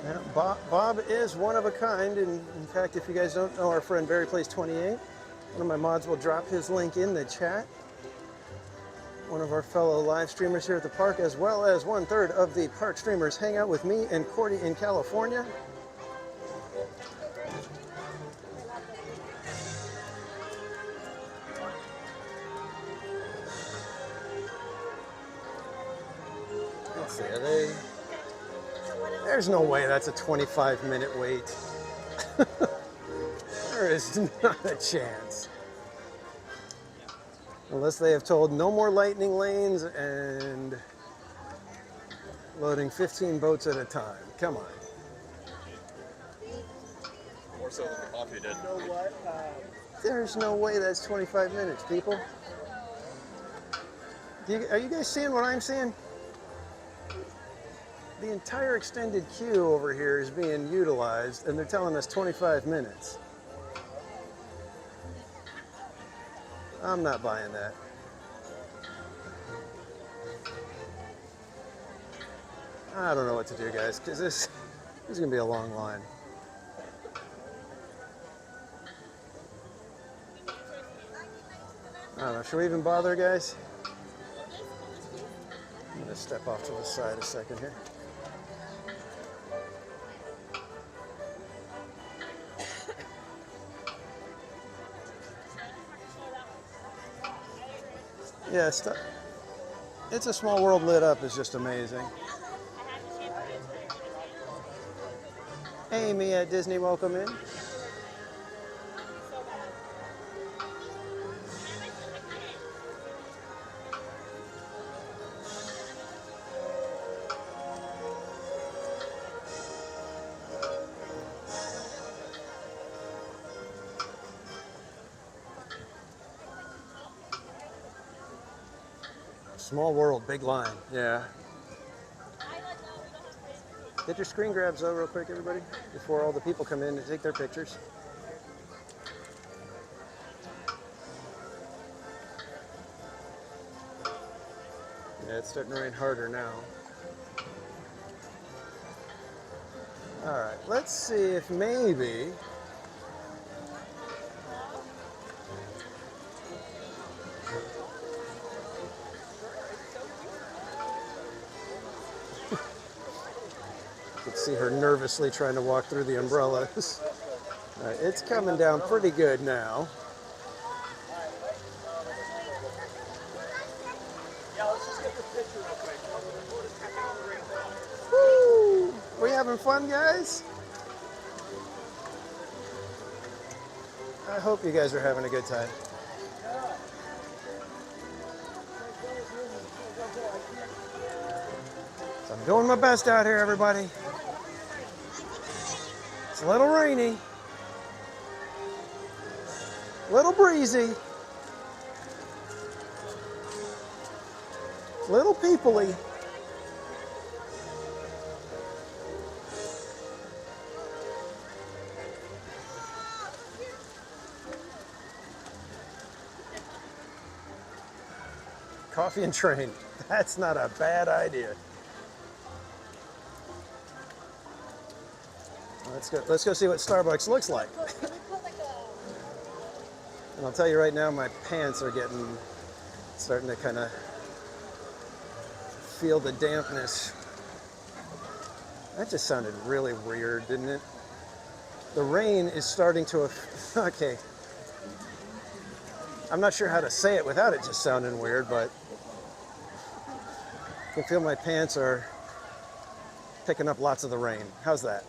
Speaker 1: Yeah, Bob is one of a kind, and in fact, if you guys don't know our friend Barry Plays 28, one of my mods will drop his link in the chat. One of our fellow live streamers here at the park, as well as 1/3 of the park streamers, hang out with me and Cordy in California. Let's see, are they? There's no way that's a 25-minute wait. There is not a chance. Unless they have told no more lightning lanes and loading 15 boats at a time. Come on.
Speaker 17: More so than the coffee did.
Speaker 1: You know what? There's no way that's 25 minutes, people. Are you guys seeing what I'm seeing? The entire extended queue over here is being utilized, and they're telling us 25 minutes. I'm not buying that. I don't know what to do, guys, because this is going to be a long line. I don't know. Should we even bother, guys? I'm going to step off to the side a second here. Yeah, it's a Small World lit up is just amazing. Amy at Disney, welcome in. Small World, big line, yeah. Get your screen grabs though real quick, everybody, before all the people come in to take their pictures. Yeah, it's starting to rain harder now. All right, let's see if maybe you can see her nervously trying to walk through the umbrellas. All right, it's coming down pretty good now.
Speaker 5: Yeah, let's just get the picture real quick.
Speaker 1: Woo! We having fun, guys? I hope you guys are having a good time. So I'm doing my best out here, everybody. It's a little rainy, a little breezy, a little people-y. Coffee and train. That's not a bad idea. Let's go see what Starbucks looks like. And I'll tell you right now, my pants are starting to kind of feel the dampness. That just sounded really weird, didn't it? The rain is starting to, okay. I'm not sure how to say it without it just sounding weird, but I can feel my pants are picking up lots of the rain. How's that?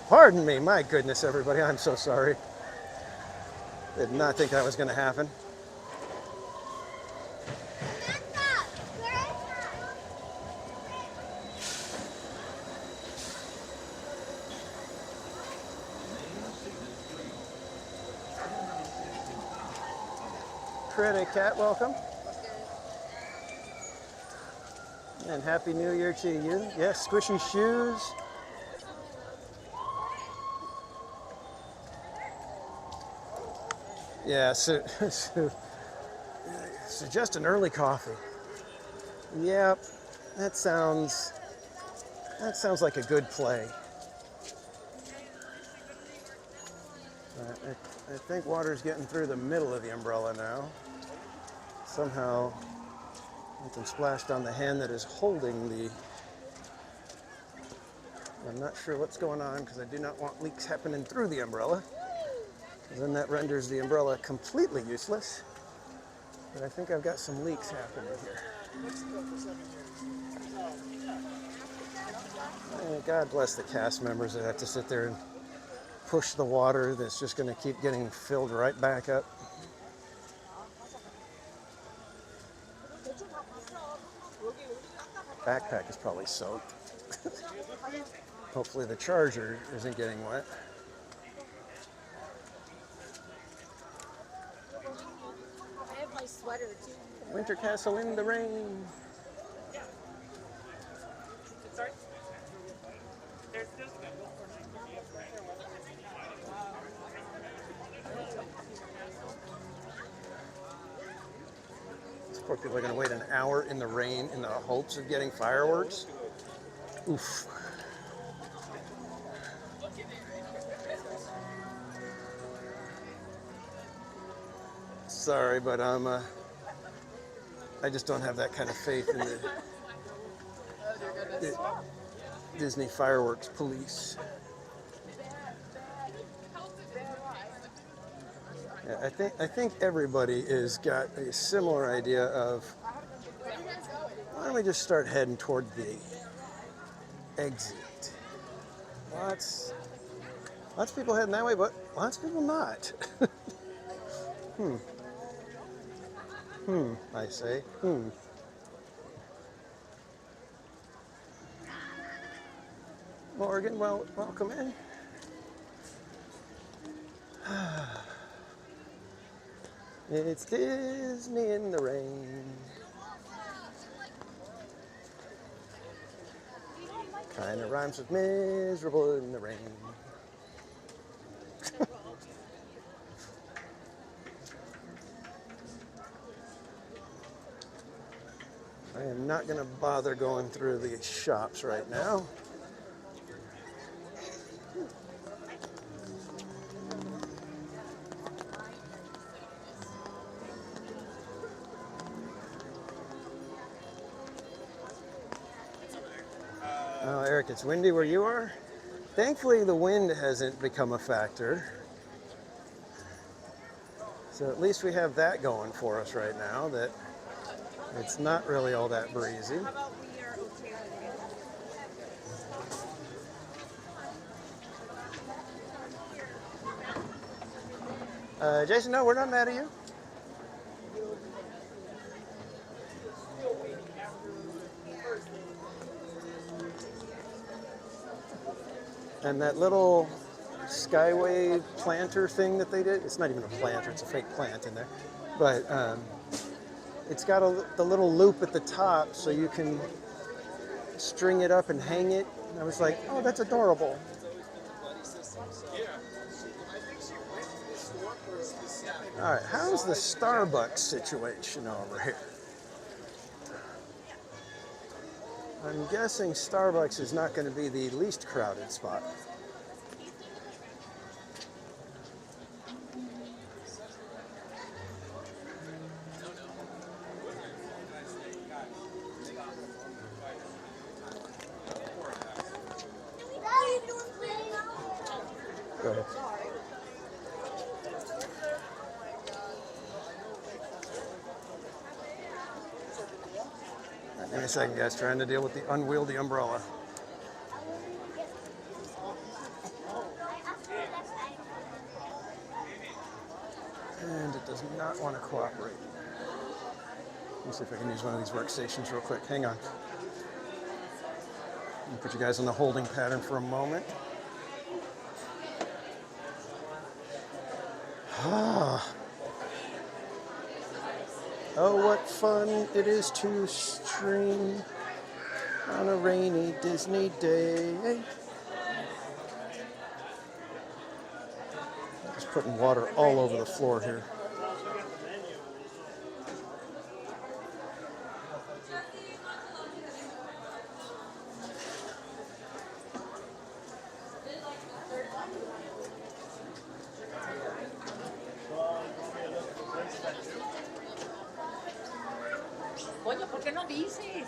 Speaker 1: Pardon me, my goodness, everybody, I'm so sorry. Did not think that was going to happen. Pretty Cat, welcome. And Happy New Year to you. Yes, squishy shoes. Yeah, suggest an early coffee. Yep, that sounds like a good play. I think water's getting through the middle of the umbrella now. Somehow, something splashed on the hand that is holding the... I'm not sure what's going on because I do not want leaks happening through the umbrella. Because then that renders the umbrella completely useless. But I think I've got some leaks happening here. And God bless the cast members that have to sit there and push the water that's just going to keep getting filled right back up. Backpack is probably soaked. Hopefully the charger isn't getting wet.
Speaker 11: I have my sweater too.
Speaker 1: Winter Castle in the rain. Poor people are going to wait an hour in the rain in the hopes of getting fireworks. Oof. Sorry, but I just don't have that kind of faith in the Disney fireworks police. Yeah, I think everybody has got a similar idea of why don't we just start heading toward the exit. Lots of people heading that way, but lots of people not. I say. Morgan, well, welcome in. It's Disney in the rain. Kinda rhymes with miserable in the rain. I am not going to bother going through the shops right now. Oh, Eric, it's windy where you are? Thankfully, the wind hasn't become a factor. So at least we have that going for us right now, that it's not really all that breezy. Jason, no, we're not mad at you. And that little skyway planter thing that they did, it's not even a planter, it's a fake plant in there. But it's got the little loop at the top so you can string it up and hang it. And I was like, oh, that's adorable. All right, how's the Starbucks situation over here? I'm guessing Starbucks is not going to be the least crowded spot. Go ahead. Give me a second, guys. Trying to deal with the unwieldy umbrella. And it does not want to cooperate. Let me see if I can use one of these workstations real quick. Hang on. Let me put you guys in the holding pattern for a moment. Oh, what fun it is to stream on a rainy Disney day. Just putting water all over the floor here.
Speaker 11: Coño, ¿por qué no dices?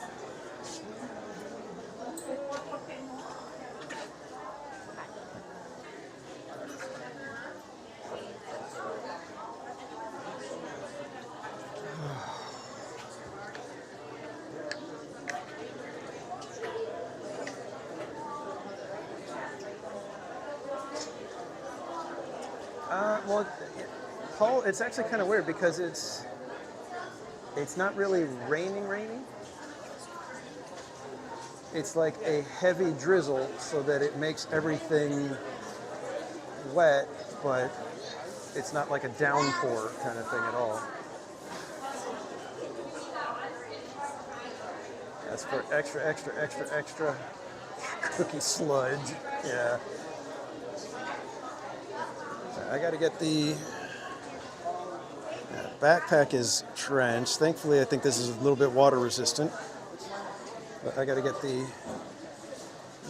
Speaker 1: Well, Paul, it's actually kind of weird because it's not really raining. It's like a heavy drizzle so that it makes everything wet, but it's not like a downpour kind of thing at all. That's for extra cookie sludge. Yeah. I got to get the backpack is drenched. Thankfully, I think this is a little bit water resistant. But I got to get the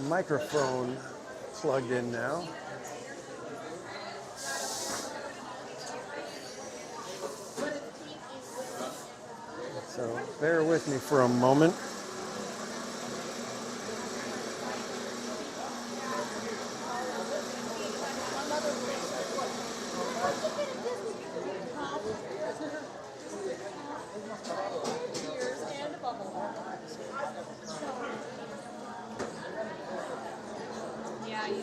Speaker 1: microphone plugged in now. So bear with me for a moment.
Speaker 9: Yeah, you do.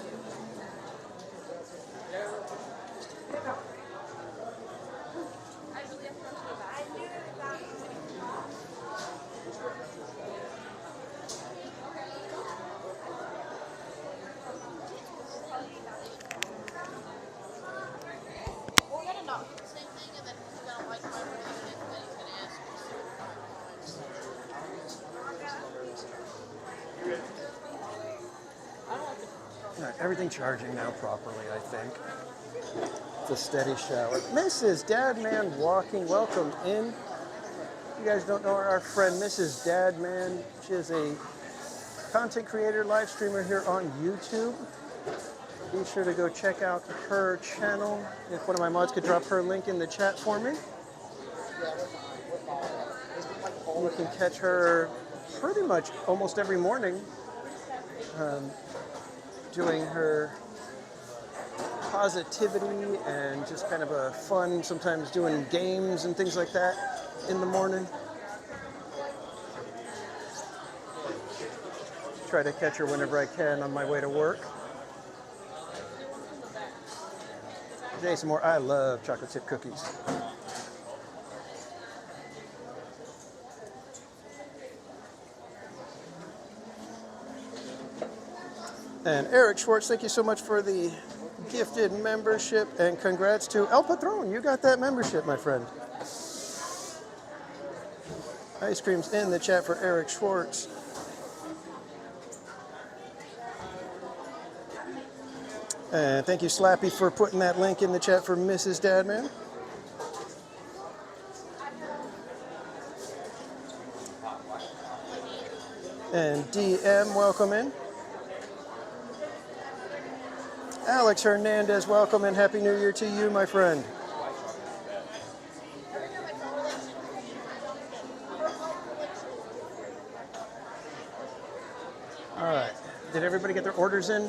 Speaker 1: All right, everything charging now properly, I think. It's a steady shower. Mrs. Dadman walking, welcome in. You guys don't know our friend Mrs. Dadman. She is a content creator, live streamer here on YouTube. Be sure to go check out her channel. If one of my mods could drop her link in the chat for me. You can catch her pretty much almost every morning doing her positivity and just kind of a fun, sometimes doing games and things like that in the morning. Try to catch her whenever I can on my way to work. Jason Moore, I love chocolate chip cookies. And Eric Schwartz, thank you so much for the gifted membership, and congrats to El Patron. You got that membership, my friend. Ice cream's in the chat for Eric Schwartz. And thank you, Slappy, for putting that link in the chat for Mrs. Dadman. And DM, welcome in. Alex Hernandez, welcome and Happy New Year to you, my friend. All right, did everybody get their orders in?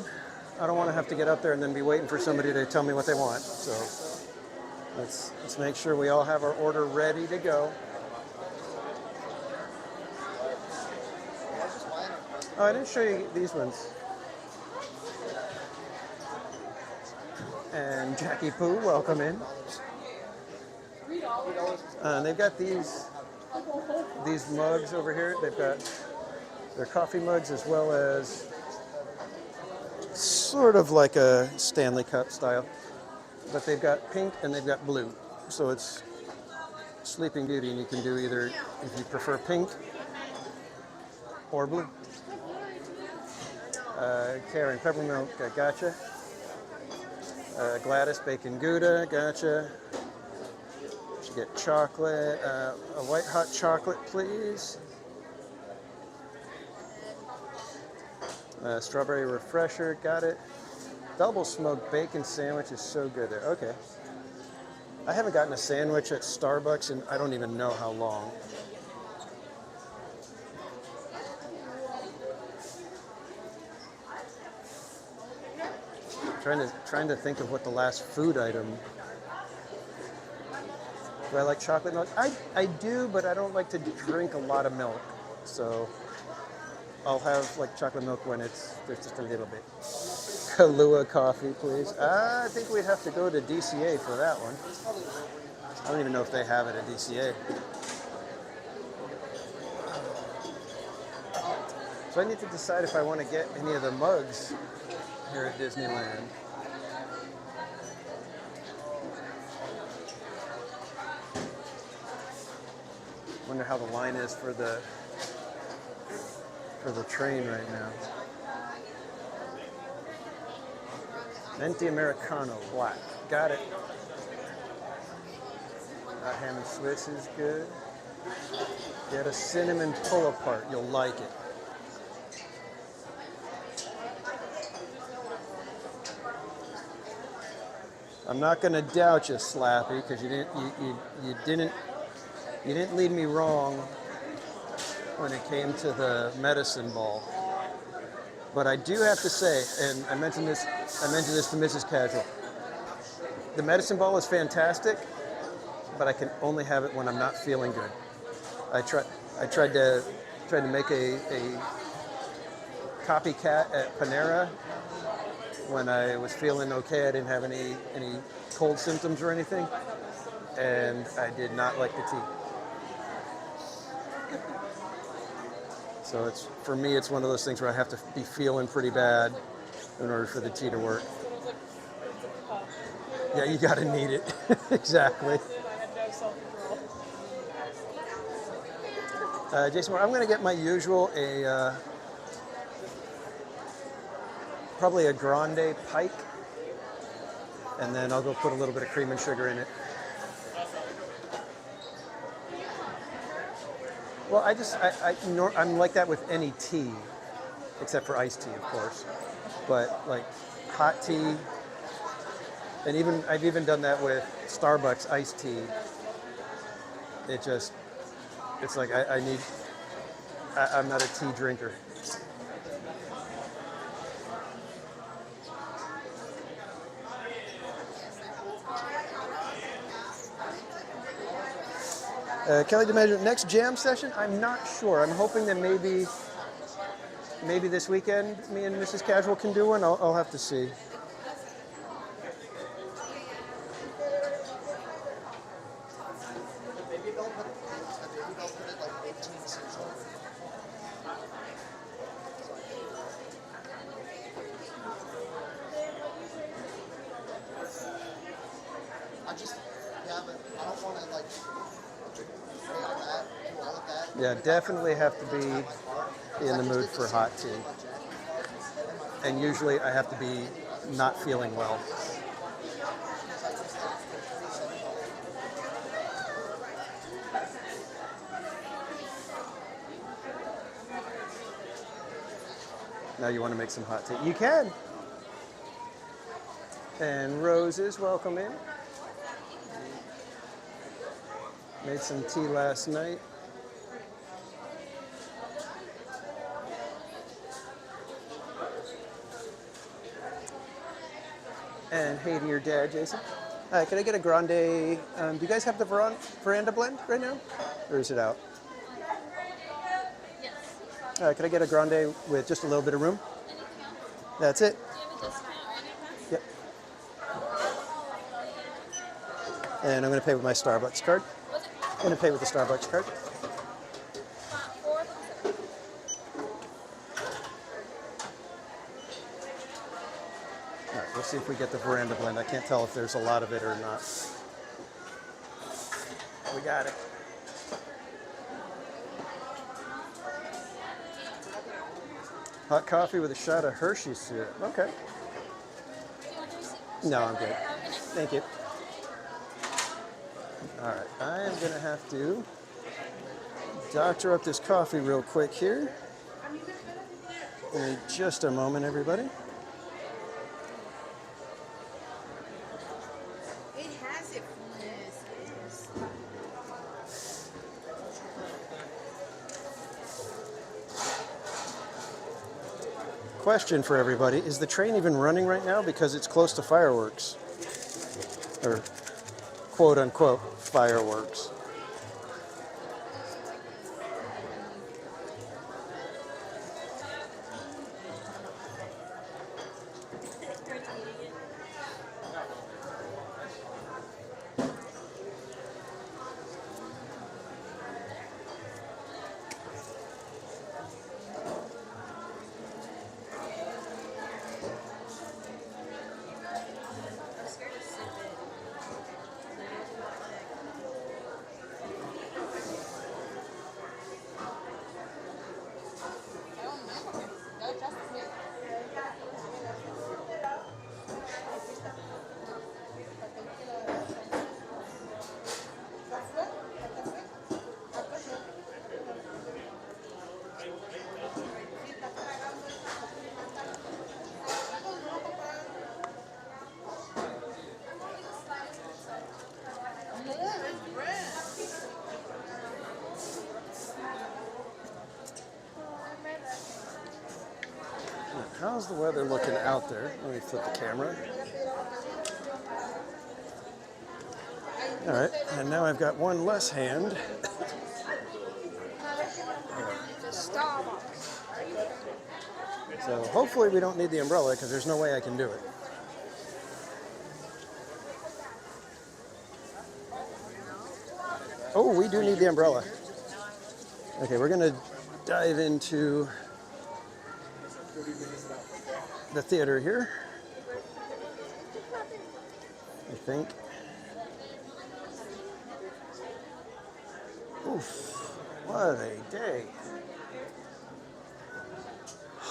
Speaker 1: I don't want to have to get up there and then be waiting for somebody to tell me what they want. So let's make sure we all have our order ready to go. Oh, I didn't show you these ones. And Jackie Poo, welcome in. They've got these mugs over here. They've got their coffee mugs as well as sort of like a Stanley Cup style. But they've got pink and they've got blue. So it's Sleeping Beauty, and you can do either if you prefer pink or blue. Karen, peppermint, gotcha. Gladys, bacon gouda, gotcha. Should get chocolate, a white hot chocolate, please. Strawberry refresher, got it. Double smoked bacon sandwich is so good there. Okay. I haven't gotten a sandwich at Starbucks in I don't even know how long. Trying to think of what the last food item. Do I like chocolate milk? I do, but I don't like to drink a lot of milk. So I'll have like chocolate milk when it's just a little bit. Kahlua coffee, please. I think we'd have to go to DCA for that one. I don't even know if they have it at DCA. So I need to decide if I want to get any of the mugs here at Disneyland. Wonder how the line is for the train right now. Venti Americano, black. Got it. Ham and Swiss is good. Get a cinnamon pull-apart. You'll like it. I'm not going to doubt you, Slappy, because you didn't lead me wrong when it came to the medicine ball. But I do have to say, and I mentioned this to Mrs. Casual. The medicine ball is fantastic, but I can only have it when I'm not feeling good. I tried to make a copycat at Panera when I was feeling okay. I didn't have any cold symptoms or anything, and I did not like the tea. So for me, it's one of those things where I have to be feeling pretty bad in order for the tea to work. Yeah, you gotta need it. Exactly. Jason, I'm gonna get my usual, probably a grande pike, and then I'll go put a little bit of cream and sugar in it. Well, I'm like that with any tea, except for iced tea, of course. But like hot tea, and I've even done that with Starbucks iced tea. It's like I'm not a tea drinker. Kelly DiMaggio, next jam session? I'm not sure. I'm hoping that maybe this weekend me and Mrs. Casual can do one. I'll have to see. Yeah, definitely have to be in the mood for hot tea. And usually I have to be not feeling well. Now you want to make some hot tea? You can. And Roses, welcome in. Made some tea last night. And hey to your dad, Jason. Hi, can I get a grande? Do you guys have the veranda blend right now? Or is it out? Yes. Can I get a grande with just a little bit of room? That's it. Yep. And I'm going to pay with my Starbucks card. I'm going to pay with the Starbucks card. All right, let's see if we get the veranda blend. I can't tell if there's a lot of it or not. We got it. Hot coffee with a shot of Hershey syrup. Okay. No, I'm good. Thank you. All right, I am going to have to doctor up this coffee real quick here. In just a moment, everybody.
Speaker 19: It has it from this.
Speaker 1: Question for everybody, is the train even running right now because it's close to fireworks? Or quote unquote fireworks. how's the weather looking out there? Let me flip the camera. All right, and now I've got one less hand. So hopefully we don't need the umbrella because there's no way I can do it. Oh, we do need the umbrella. Okay, we're gonna dive into the theater here, I think. Oof, what a day.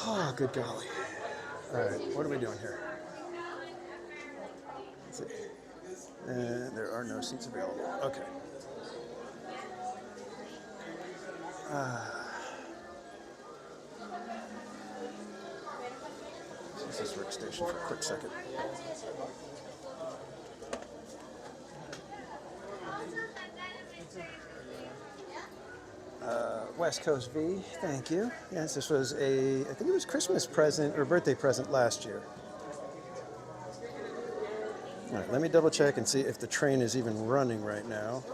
Speaker 1: Oh, good golly. All right, what are we doing here? Let's see. There are no seats available. Okay. Use this workstation for a quick second. West Coast V, thank you. Yes, this was I think it was Christmas present or birthday present last year. All right, let me double check and see if the train is even running right now.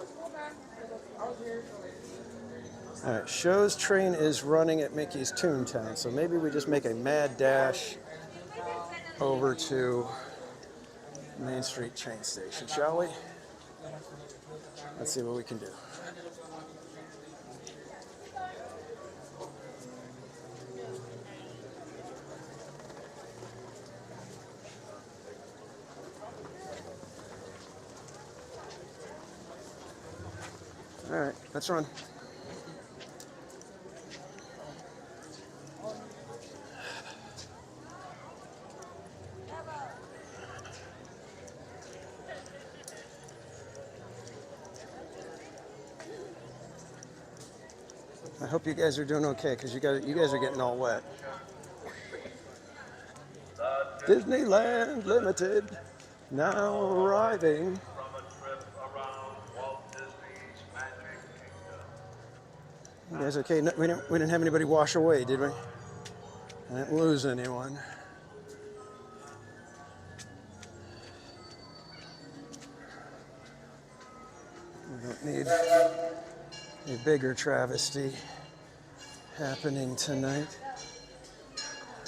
Speaker 1: All right, shows train is running at Mickey's Toontown, so maybe we just make a mad dash over to Main Street train station, shall we? Let's see what we can do. All right, let's run. I hope you guys are doing okay because you guys are getting all wet. Disneyland Limited now arriving. You guys okay? No, we didn't have anybody wash away, did we? I didn't lose anyone. We don't need a bigger travesty happening tonight.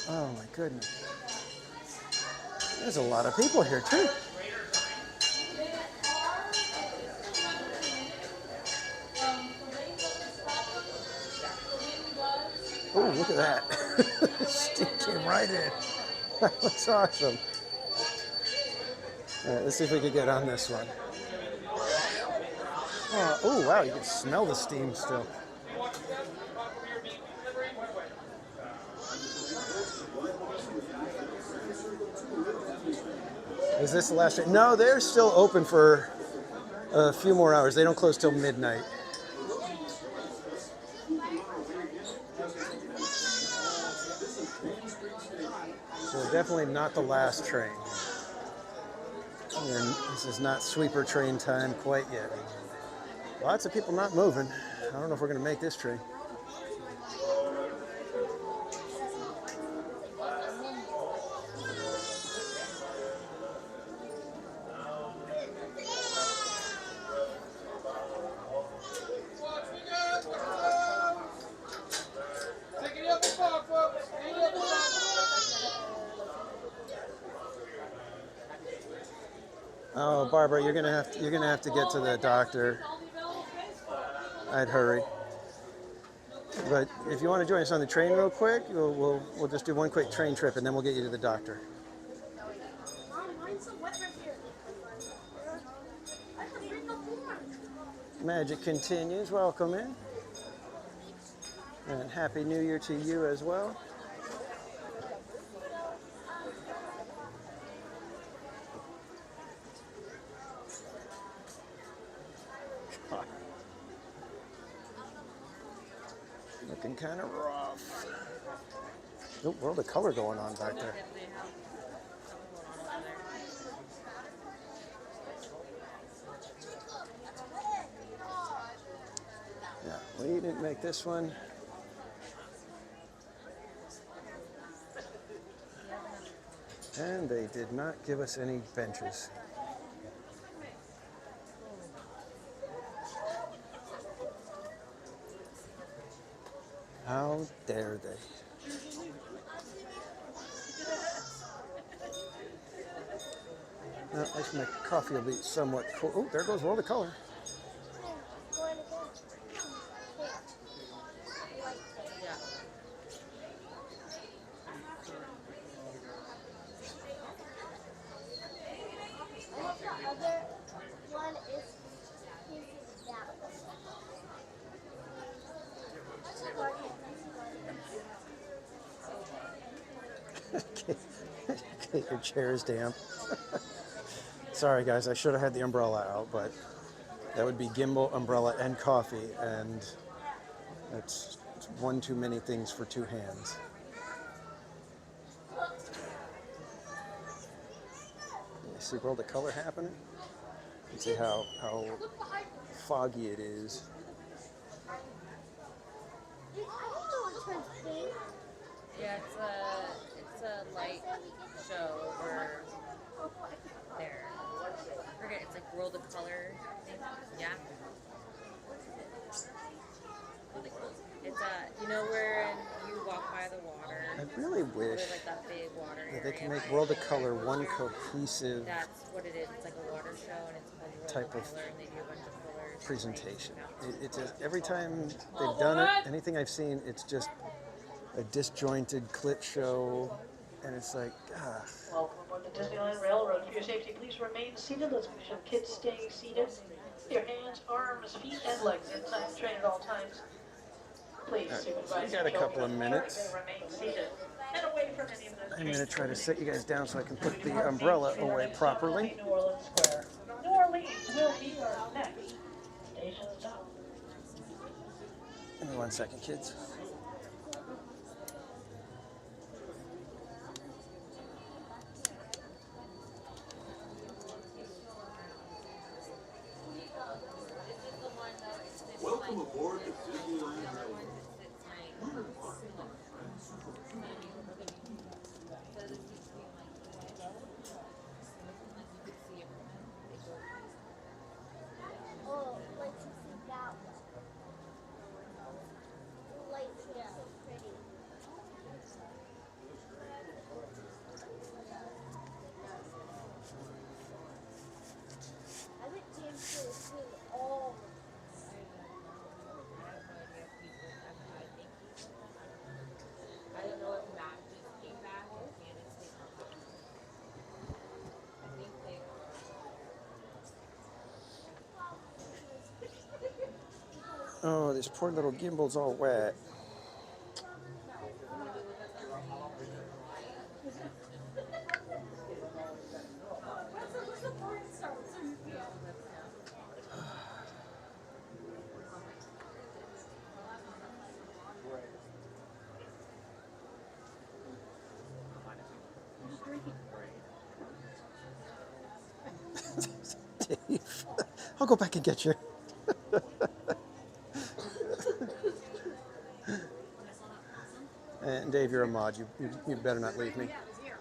Speaker 1: Oh my goodness. There's a lot of people here too. Oh, look at that. Steve came right in. That looks awesome. All right, let's see if we can get on this one. Oh, wow, you can smell the steam still. Is this the last train? No, they're still open for a few more hours. They don't close till midnight. So definitely not the last train. And this is not sweeper train time quite yet. Lots of people not moving. I don't know if we're going to make this train. Oh, Barbara, you're gonna have to get to the doctor. I'd hurry. But if you want to join us on the train real quick, we'll just do one quick train trip and then we'll get you to the doctor. Magic continues. Welcome in. And Happy New Year to you as well. Looking kind of rough. Oh, world of color going on back there. Yeah, we didn't make this one. And they did not give us any benches. How dare they? Well, at least my coffee will be somewhat cool. Oh, there goes World of Color. Your chair is damp. Sorry guys, I should have had the umbrella out, but that would be gimbal, umbrella, and coffee, and it's one too many things for two hands. You see World of Color happening? You see how foggy it is.
Speaker 7: Yeah, it's a light show over there. I forget, it's like World of Color thing. Yeah. It's you know where you walk by the water.
Speaker 1: I really wish
Speaker 7: there's like that big water
Speaker 1: that they
Speaker 7: area
Speaker 1: can make
Speaker 7: by
Speaker 1: World
Speaker 7: it.
Speaker 1: of Color one cohesive
Speaker 7: That's what it is. It's like a water show, and it's called World
Speaker 1: type
Speaker 7: of
Speaker 1: of
Speaker 7: Color, and they do a bunch of colors.
Speaker 1: presentation. It's just, every time they've done it, anything I've seen, it's just a disjointed clip show, and it's like, ah.
Speaker 20: Welcome aboard the Disneyland Railroad. For your safety, please remain seated. Let's make sure the kids stay seated. Your hands, arms, feet, and legs inside the train at all times. Please
Speaker 1: Right,
Speaker 20: supervise
Speaker 1: we got a
Speaker 20: your
Speaker 1: couple of
Speaker 20: children.
Speaker 1: minutes.
Speaker 20: Remain seated and away from any of those
Speaker 1: I'm going to try to
Speaker 20: trains.
Speaker 1: sit you guys down so I can put the umbrella away properly.
Speaker 20: New Orleans Square. New Orleans will be our next station stop.
Speaker 1: Give me 1 second, kids.
Speaker 2: Welcome aboard the Disneyland Railroad.
Speaker 8: Oh, let's see that one. Lights are so pretty. I went to swing all
Speaker 7: I don't know if Matt just came back or Candace came back. I think they
Speaker 1: Oh, this poor little gimbal's all wet. Dave, I'll go back and get you. And Dave, you're a mod. You better not leave me.
Speaker 11: Yeah, it was here.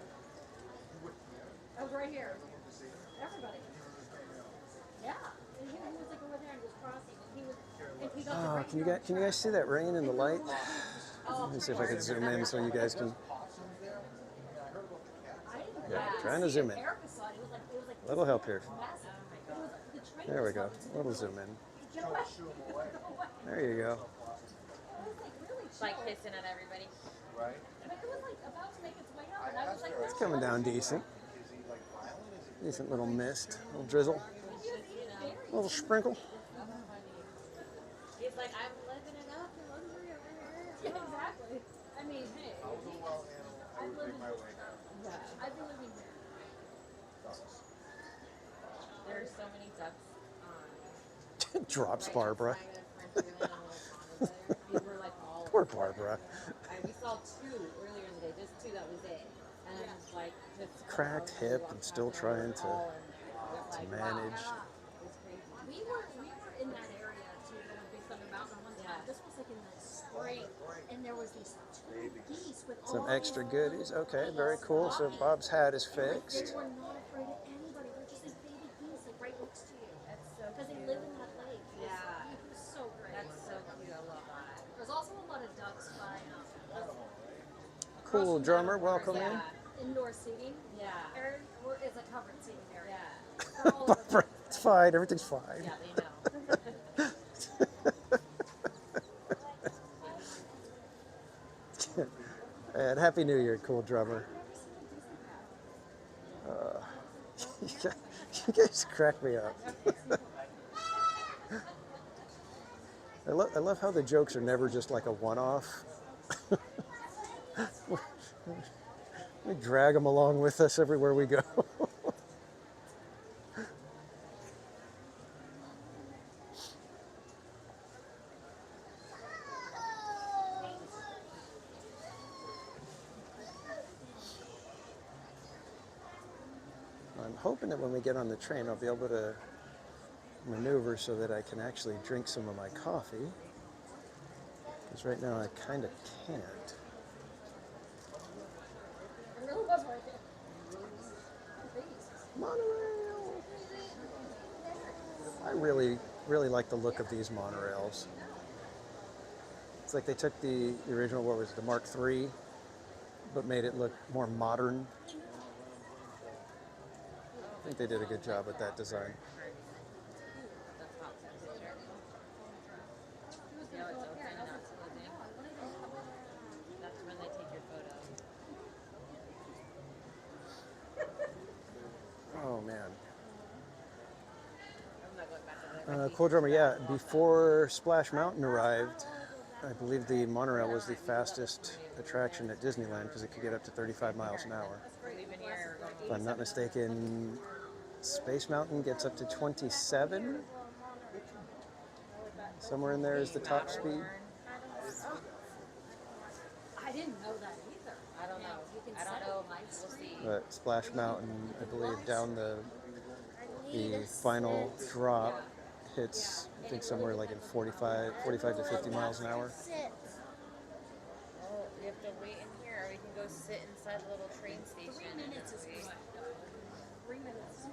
Speaker 11: I was right here. Everybody. Yeah. And he was like over there and was crossing. And he was. And he got the right
Speaker 1: Can you guys see that rain in the light? Let me see if I can zoom in so you guys can. Yeah, trying to zoom in. A little help here. There we go. A little zoom in. There you go.
Speaker 7: It's like kissing at everybody.
Speaker 11: But it was like about to make its way up, and I was like,
Speaker 1: It's coming down decent. Decent little mist, little drizzle, little sprinkle.
Speaker 7: He's like, I'm living it up in luxury over here.
Speaker 11: Yeah, exactly. I mean, hey. I've lived in I've been living here.
Speaker 7: There are so many ducks on.
Speaker 1: Drops Barbara.
Speaker 7: These were like all
Speaker 1: Poor Barbara.
Speaker 7: we saw two earlier in the day, just two, that was it. And like just
Speaker 1: Cracked hip and still trying to manage.
Speaker 11: We were in that area too, the Big Thunder Mountain one time. This was like in the break, and there was these two geese with
Speaker 1: Some
Speaker 11: all
Speaker 1: extra
Speaker 11: these
Speaker 1: goodies.
Speaker 11: little
Speaker 1: Okay,
Speaker 11: geese
Speaker 1: very cool. So
Speaker 11: walking.
Speaker 1: Bob's hat is
Speaker 11: And, like,
Speaker 1: fixed.
Speaker 11: they were not afraid of anybody. They're just these baby geese, like right next to you.
Speaker 7: That's so
Speaker 11: Because they
Speaker 7: cute.
Speaker 11: live in that lake.
Speaker 7: Yeah.
Speaker 11: It was so great.
Speaker 7: That's so cute. I love that.
Speaker 11: There's also a lot of ducks flying out.
Speaker 1: Cool drummer, welcome in.
Speaker 11: Indoor seating.
Speaker 7: Yeah.
Speaker 11: It's a covered seating area.
Speaker 7: Yeah.
Speaker 11: They're all over.
Speaker 1: It's fine. Everything's fine.
Speaker 7: Yeah, they know.
Speaker 1: And Happy New Year, cool drummer. You guys crack me up. I love how the jokes are never just like a one-off. We drag them along with us everywhere we go. I'm hoping that when we get on the train, I'll be able to maneuver so that I can actually drink some of my coffee. Because right now I kind of can't.
Speaker 11: It really was right there.
Speaker 1: Monorail! I really like the look of these monorails. It's like they took the original, what was it, the Mark III, but made it look more modern. I think they did a good job with that design.
Speaker 7: That's when they take your photo.
Speaker 1: Oh man.
Speaker 7: I'm not going back to that.
Speaker 1: Cool drummer, yeah, before Splash Mountain arrived, I believe the monorail was the fastest attraction at Disneyland because it could get up to 35 miles an hour. If I'm not mistaken, Space Mountain gets up to 27. Somewhere in there is the top speed.
Speaker 11: I didn't know that either.
Speaker 7: I don't know. I don't know. We'll see.
Speaker 1: But Splash Mountain, I believe, down the final drop hits, I think somewhere like in 45 to 50 miles an hour.
Speaker 7: Oh, we have to wait in here, or we can go sit inside the little train station.
Speaker 11: 3 minutes is
Speaker 7: wait.
Speaker 11: 3 minutes.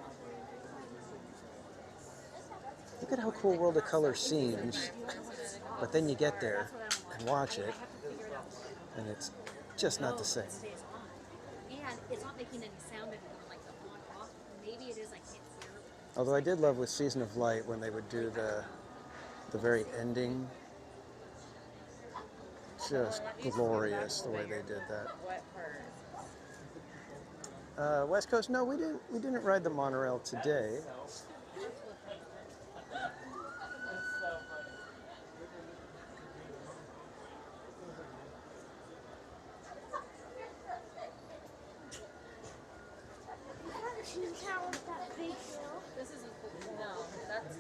Speaker 1: Look at how cool World of Color seems, but then you get there and watch it, and it's just not the same.
Speaker 11: And it's not making any sound anymore, like the on off. Maybe it is, I can't hear.
Speaker 1: Although I did love with Season of Light when they would do the very ending. Just glorious the way they did that.
Speaker 7: What part?
Speaker 1: West Coast, no, we didn't ride the monorail today.
Speaker 7: This isn't cool. No, that's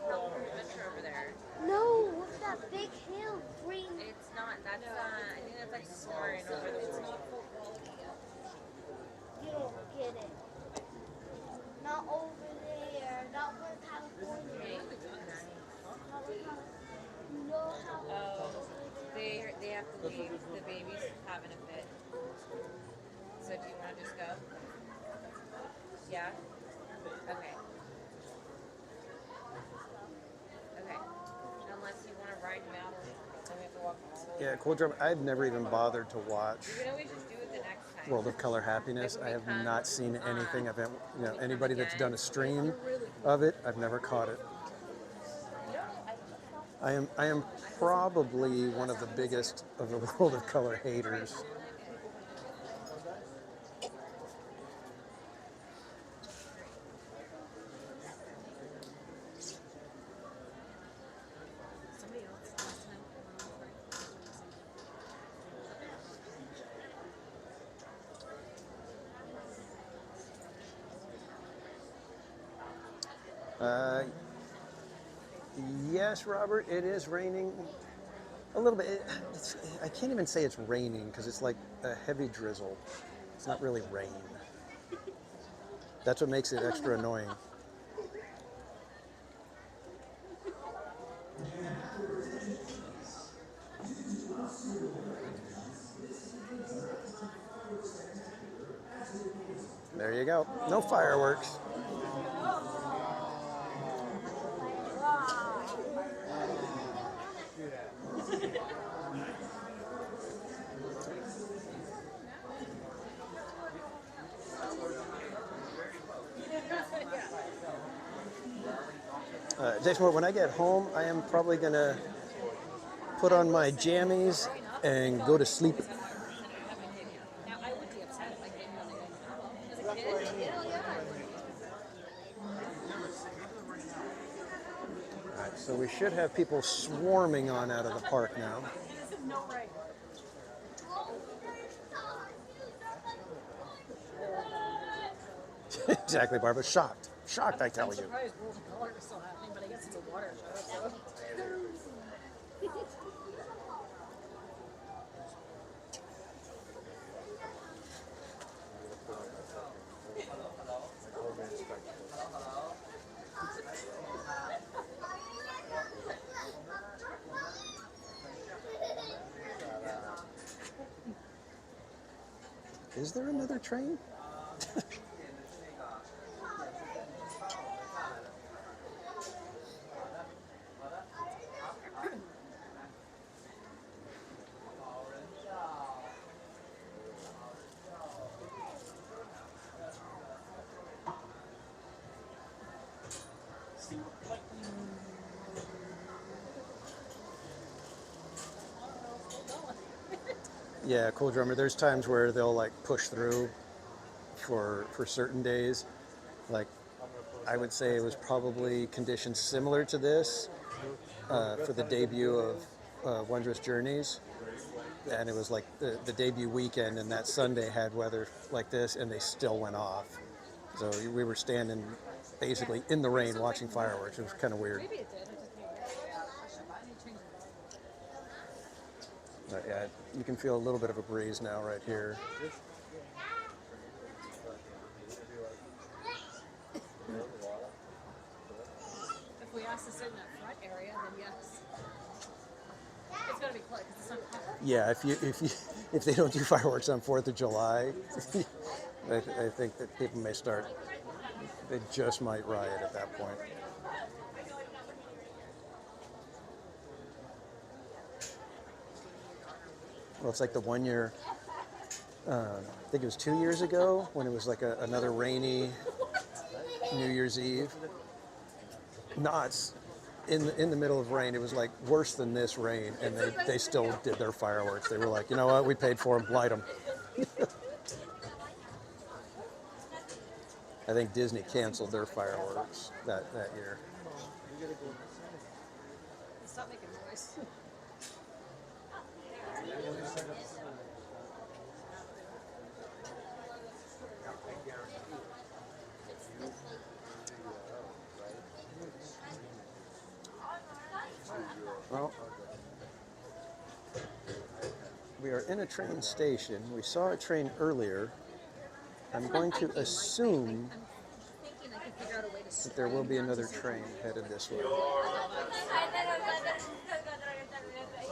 Speaker 7: California Adventure over there.
Speaker 8: No, look at that big hill. Green.
Speaker 7: It's not. That's I think that's like soaring over the world.
Speaker 8: You don't get it. Not over there. Not where California. You know how
Speaker 7: Oh, they have to leave. The baby's having a fit. So do you want to just go? Yeah. Okay. Okay. Unless you want to ride him out, then we have to walk all the way.
Speaker 1: Yeah, cool drum. I've never even bothered to watch
Speaker 7: We can always just do it the next time.
Speaker 1: World of Color Happiness. I have not seen anything of it. Anybody that's done a stream of it, I've never caught it. I am probably one of the biggest of the World of Color haters.
Speaker 11: Somebody else last time.
Speaker 1: Yes, Robert, it is raining a little bit. I can't even say it's raining because it's like a heavy drizzle. It's not really rain. That's what makes it extra annoying. There you go. No fireworks. Jason, when I get home, I am probably going to put on my jammies and go to sleep.
Speaker 11: Now, I would be upset if I came as a kid. Hell yeah.
Speaker 1: All right, so we should have people swarming on out of the park now.
Speaker 11: This is no right.
Speaker 1: Exactly, Barbara. Shocked. Shocked, I tell
Speaker 11: I'm
Speaker 1: you.
Speaker 11: surprised World of Color is still happening, but I guess it's a water show, so.
Speaker 1: Is there another train? Yeah, cool drummer. There's times where they'll like push through for certain days. Like I would say it was probably conditions similar to this for the debut of Wondrous Journeys, and it was like the debut weekend, and that Sunday had weather like this, and they still went off. So we were standing basically in the rain watching fireworks. It was kind of weird.
Speaker 11: Maybe it did.
Speaker 1: But yeah, you can feel a little bit of a breeze now right here.
Speaker 11: If we ask to sit in that front area, then yes. It's gonna be close because it's not covered.
Speaker 1: Yeah, if they don't do fireworks on 4th of July, I think that people may start. They just might riot at that point. Well, it's like the one year, I think it was 2 years ago, when it was like another rainy New Year's Eve. Knots in the middle of rain. It was like worse than this rain, and they still did their fireworks. They were like, you know what, we paid for them, light them. I think Disney canceled their fireworks that year.
Speaker 11: Stop making noise.
Speaker 1: Well, we are in a train station. We saw a train earlier. I'm going to assume that there will be another train headed this way.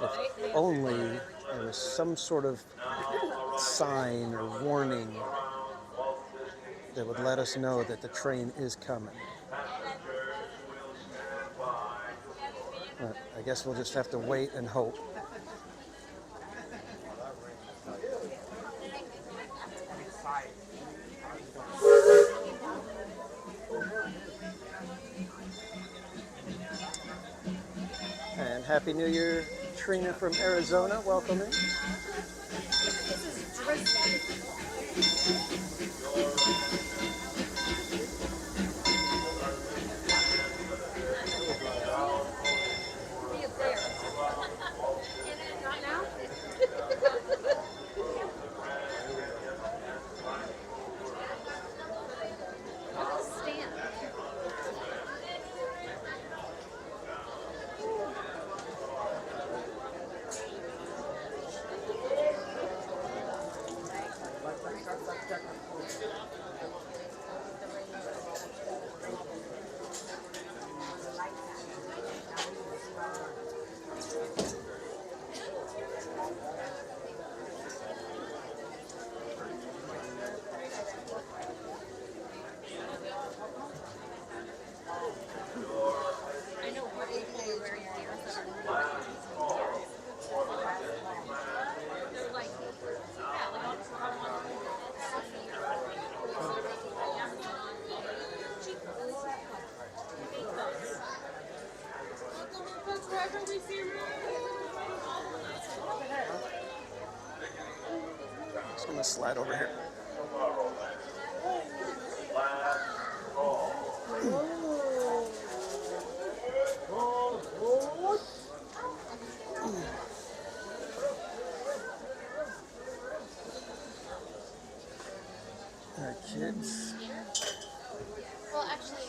Speaker 1: If only there was some sort of sign or warning that would let us know that the train is coming. I guess we'll just have to wait and hope. And Happy New Year, Trina from Arizona. Welcome in. slide over here. Our kids.
Speaker 8: Well, actually,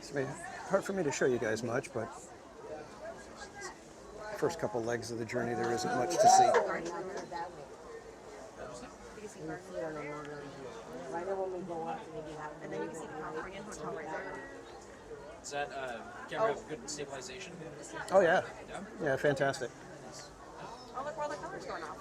Speaker 1: It's hard for me to show you guys much, but first couple legs of the journey, there isn't much to see.
Speaker 21: And then you can see California Hotel right there. Is that camera have good stabilization?
Speaker 1: Oh yeah, yeah, fantastic.
Speaker 21: Oh, look where all the colors going off.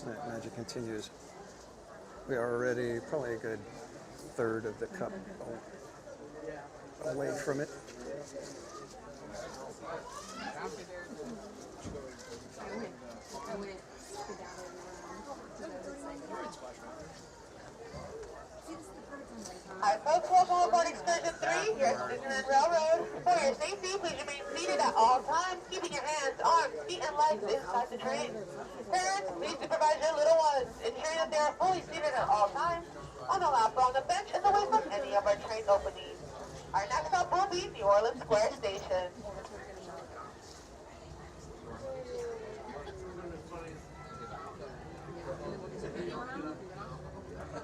Speaker 1: That magic continues. We are already probably a good third of the cup away from it.
Speaker 22: Hi folks, welcome aboard Excursion 3 here at the Disneyland Railroad. For your safety, please remain seated at all times, keeping your hands, arms, feet, and legs inside the train. Parents, please supervise your little ones, ensuring that they are fully seated at all times, on the lap or on the bench, and away from any of our train openings. Our next stop will be New Orleans Square Station.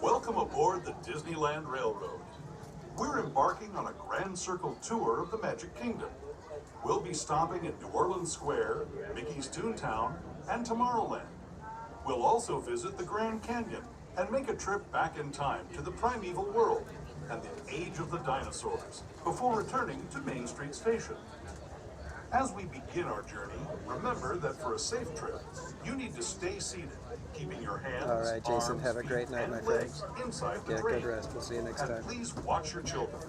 Speaker 23: Welcome aboard the Disneyland Railroad. We're embarking on a Grand Circle tour of the Magic Kingdom. We'll be stopping at New Orleans Square, Mickey's Toontown, and Tomorrowland. We'll also visit the Grand Canyon and make a trip back in time to the primeval world and the age of the dinosaurs before returning to Main Street Station. As we begin our journey, remember that for a safe trip, you need to stay seated, keeping your hands,
Speaker 1: All right, Jason,
Speaker 23: arms,
Speaker 1: have a great
Speaker 23: feet,
Speaker 1: night,
Speaker 23: and
Speaker 1: my friend.
Speaker 23: legs inside the
Speaker 1: Yeah,
Speaker 23: train.
Speaker 1: good rest. We'll see you next
Speaker 23: And
Speaker 1: time.
Speaker 23: please watch your children.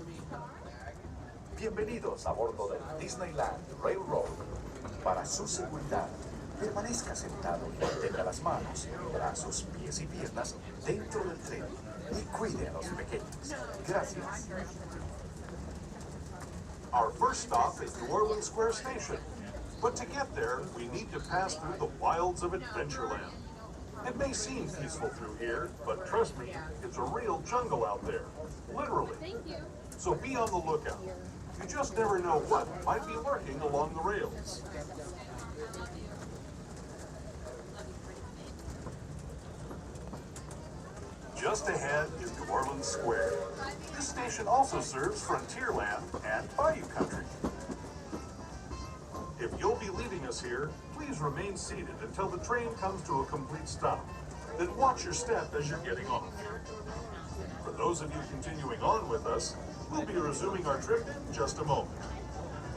Speaker 24: Bienvenidos a bordo del Disneyland Railroad. Para su seguridad, permanezca sentado y mantenga las manos, brazos, pies y piernas dentro del tren y cuide a los pequeños. Gracias.
Speaker 23: Our first stop is New Orleans Square Station. But to get there, we need to pass through the wilds of Adventureland. It may seem peaceful through here, but trust me, it's a real jungle out there. Literally.
Speaker 9: Thank you.
Speaker 23: So be on the lookout. You just never know what might be lurking along the rails. Just ahead is New Orleans Square. This station also serves Frontierland and Bayou Country. If you'll be leaving us here, please remain seated until the train comes to a complete stop. Then watch your step as you're getting off. For those of you continuing on with us, we'll be resuming our trip in just a moment.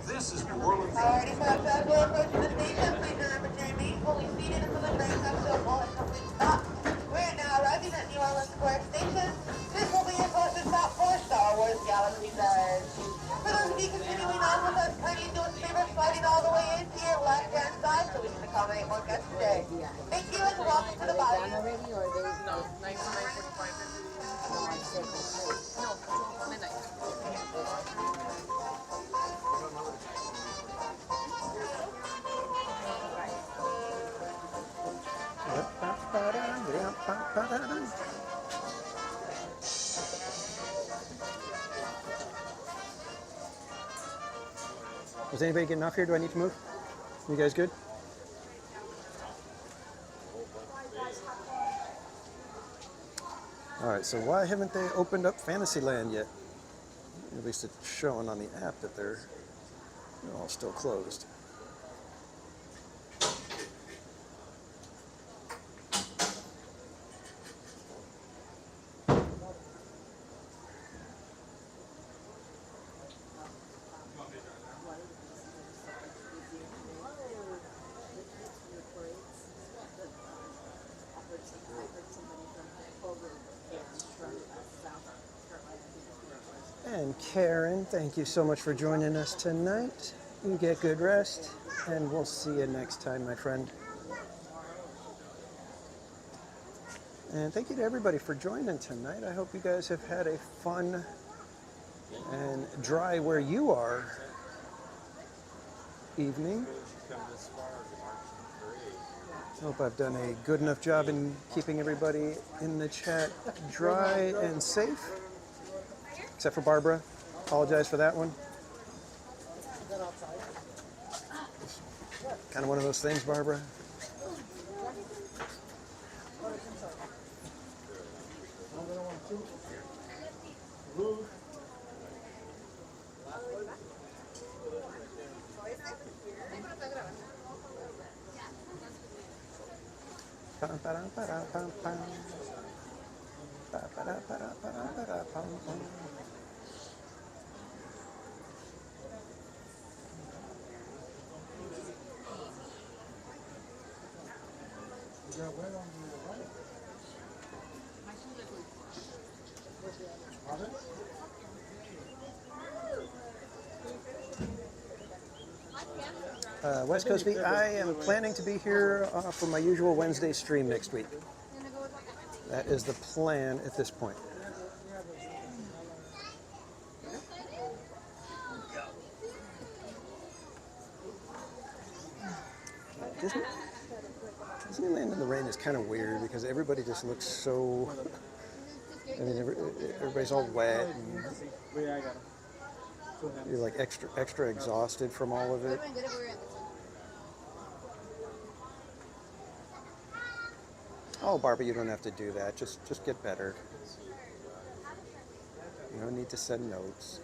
Speaker 23: This is New Orleans.
Speaker 22: Alrighty folks, as we're approaching the station, please remember to remain fully seated until the train comes to a full and complete stop. We're now arriving at New Orleans Square Station. This will be your closest stop for Star Wars Galaxy's Edge. For those of you continuing on with us, kindly do us a favor sliding all the way into your left-hand side so we can accommodate more guests today. Thank you and welcome to the body.
Speaker 21: No, 9:45. No, midnight.
Speaker 1: Is anybody getting off here? Do I need to move? You guys good? All right, so why haven't they opened up Fantasyland yet? At least it's showing on the app that they're all still closed. And Karen, thank you so much for joining us tonight. You get good rest, and we'll see you next time, my friend. And thank you to everybody for joining tonight. I hope you guys have had a fun and dry where you are evening. I hope I've done a good enough job in keeping everybody in the chat dry and safe. Except for Barbara. Apologize for that one. Kind of one of those things, Barbara. West Coast Beat, I am planning to be here for my usual Wednesday stream next week. That is the plan at this point. Disneyland in the rain is kind of weird because everybody just looks so, I mean, everybody's all wet and you're like extra exhausted from all of it. Oh, Barbara, you don't have to do that. Just get better. You don't need to send notes.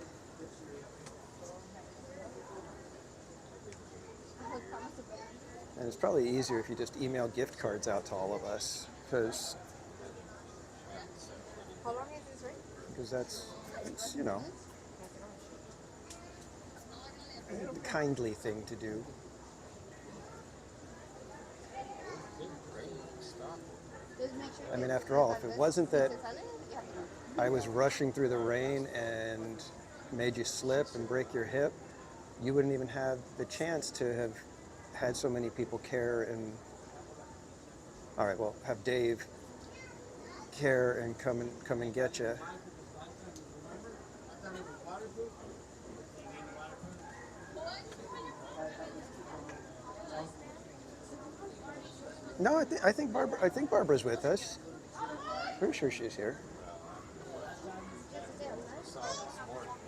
Speaker 1: And it's probably easier if you just email gift cards out to all of us, because that's, you know, the kindly thing to do. I mean, after all, if it wasn't that I was rushing through the rain and made you slip and break your hip, you wouldn't even have the chance to have had so many people care and, all right, well, have Dave care and come and get you. No, I think Barbara's with us. Pretty sure she's here.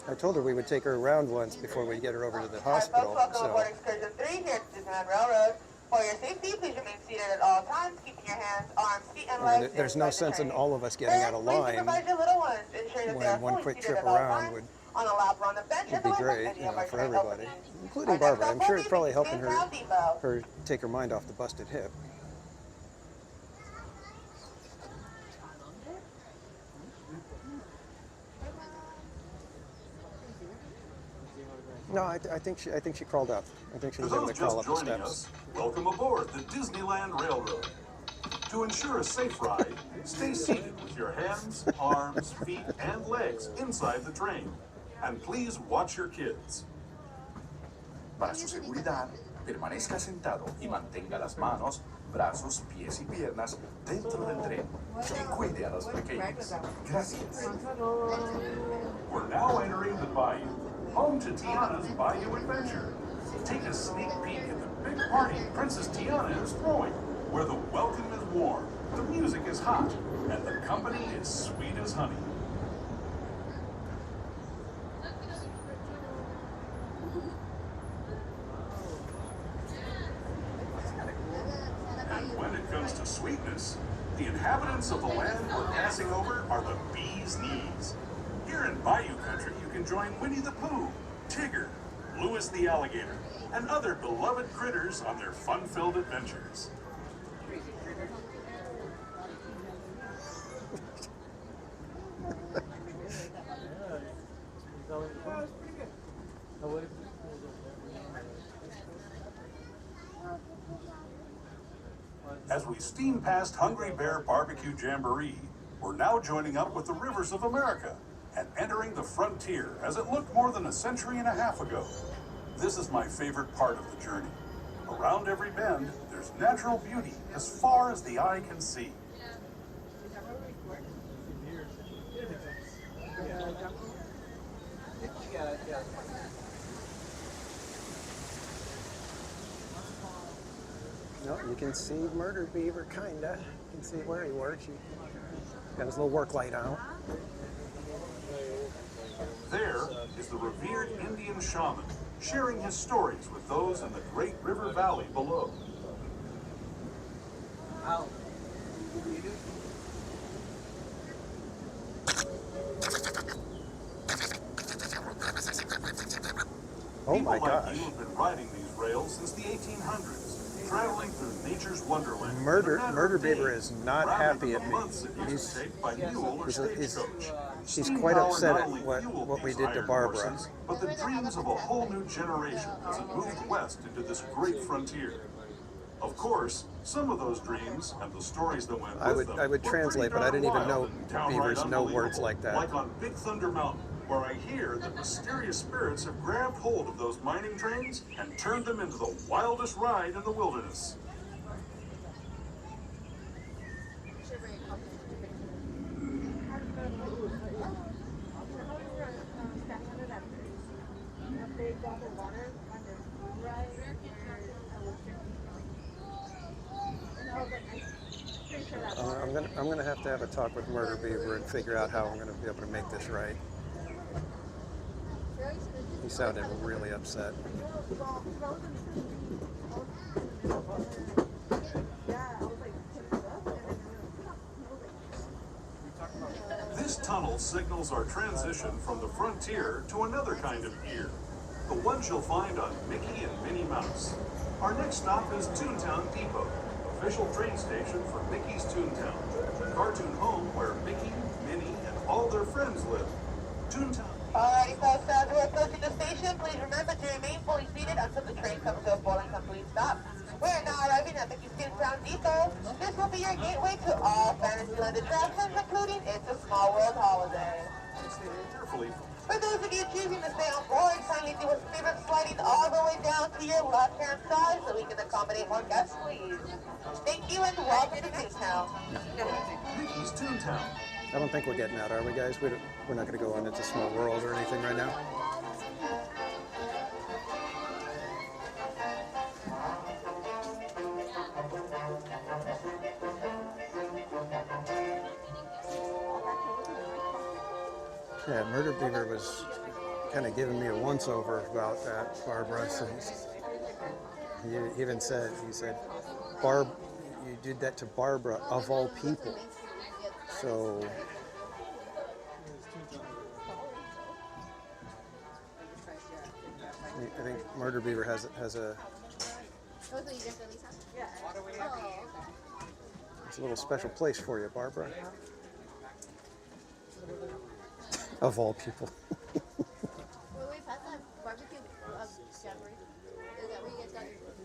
Speaker 1: I told her we would take her around once before we get her over to the hospital.
Speaker 22: Welcome aboard Excursion 3 here at Disneyland Railroad. For your safety, please remain seated at all times, keeping your hands, arms, feet, and legs.
Speaker 1: There's no sense in all of us getting out of line when one quick trip around would be great, you know, for everybody, including Barbara. I'm sure it's probably helping her take her mind off the busted hip. No, I think she crawled up. I think she was able to crawl up the steps.
Speaker 23: Welcome aboard the Disneyland Railroad. To ensure a safe ride, stay seated with your hands, arms, feet, and legs inside the train. And please watch your kids.
Speaker 24: Para su seguridad, permanezca sentado y mantenga las manos, brazos, pies y piernas dentro del tren y cuide a los pequeños. Gracias.
Speaker 23: We're now entering the Bayou, home to Tiana's Bayou Adventure. Take a sneak peek at the big party Princess Tiana is throwing, where the welcome is warm, the music is hot, and the company is sweet as honey. And when it comes to sweetness, the inhabitants of the land we're passing over are the bee's knees. Here in Bayou Country, you can join Winnie the Pooh, Tigger, Louis the Alligator, and other beloved critters on their fun-filled adventures. As we steam past Hungry Bear Barbecue Jamboree, we're now joining up with the Rivers of America and entering the frontier as it looked more than a century and a half ago. This is my favorite part of the journey. Around every bend, there's natural beauty as far as the eye can see.
Speaker 1: No, you can see Murder Beaver, kinda. You can see where he works. He got his little work light on.
Speaker 23: There is the revered Indian shaman, sharing his stories with those in the Great River Valley below.
Speaker 1: Oh
Speaker 23: People
Speaker 1: my
Speaker 23: like
Speaker 1: gosh.
Speaker 23: you have been riding these rails since the 1800s, traveling through nature's wonderland.
Speaker 1: Murder Beaver is not happy at me. He's quite upset at what we did to Barbara.
Speaker 23: But the dreams of a whole new generation as it moved west into this great frontier. Of course, some of those dreams and the stories that went with them
Speaker 1: I would
Speaker 23: were
Speaker 1: translate,
Speaker 23: pretty
Speaker 1: but I didn't even
Speaker 23: darn
Speaker 1: know
Speaker 23: wild and downright
Speaker 1: beavers know
Speaker 23: unbelievable.
Speaker 1: words like that.
Speaker 23: Like on Big Thunder Mountain, where I hear that mysterious spirits have grabbed hold of those mining trains and turned them into the wildest ride in the wilderness.
Speaker 1: I'm gonna have to have a talk with Murder Beaver and figure out how I'm gonna be able to make this right. He sounded really upset.
Speaker 23: This tunnel signals our transition from the frontier to another kind of ear, the ones you'll find on Mickey and Minnie Mouse. Our next stop is Toontown Depot, official train station for Mickey's Toontown, the cartoon home where Mickey, Minnie, and all their friends live. Toontown.
Speaker 22: Alrighty, folks, as we're approaching the station, please remember to remain fully seated until the train comes to a full and complete stop. We're now arriving at Mickey's Toontown Depot. This will be your gateway to all Fantasyland attractions, including It's a Small World holiday. For those of you choosing to stay on board, kindly do us a favor of sliding all the way down to your left-hand side so we can accommodate more guests, please. Thank you and welcome to Toontown.
Speaker 23: Mickey's Toontown.
Speaker 1: I don't think we're getting out, are we, guys? We're not going to go on It's a Small World or anything right now. Yeah, Murder Beaver was kind of giving me a once-over about that, Barbara. So he even said, Barb, you did that to Barbara of all people. So I think Murder Beaver has a it's a little special place for you, Barbara. Of all people.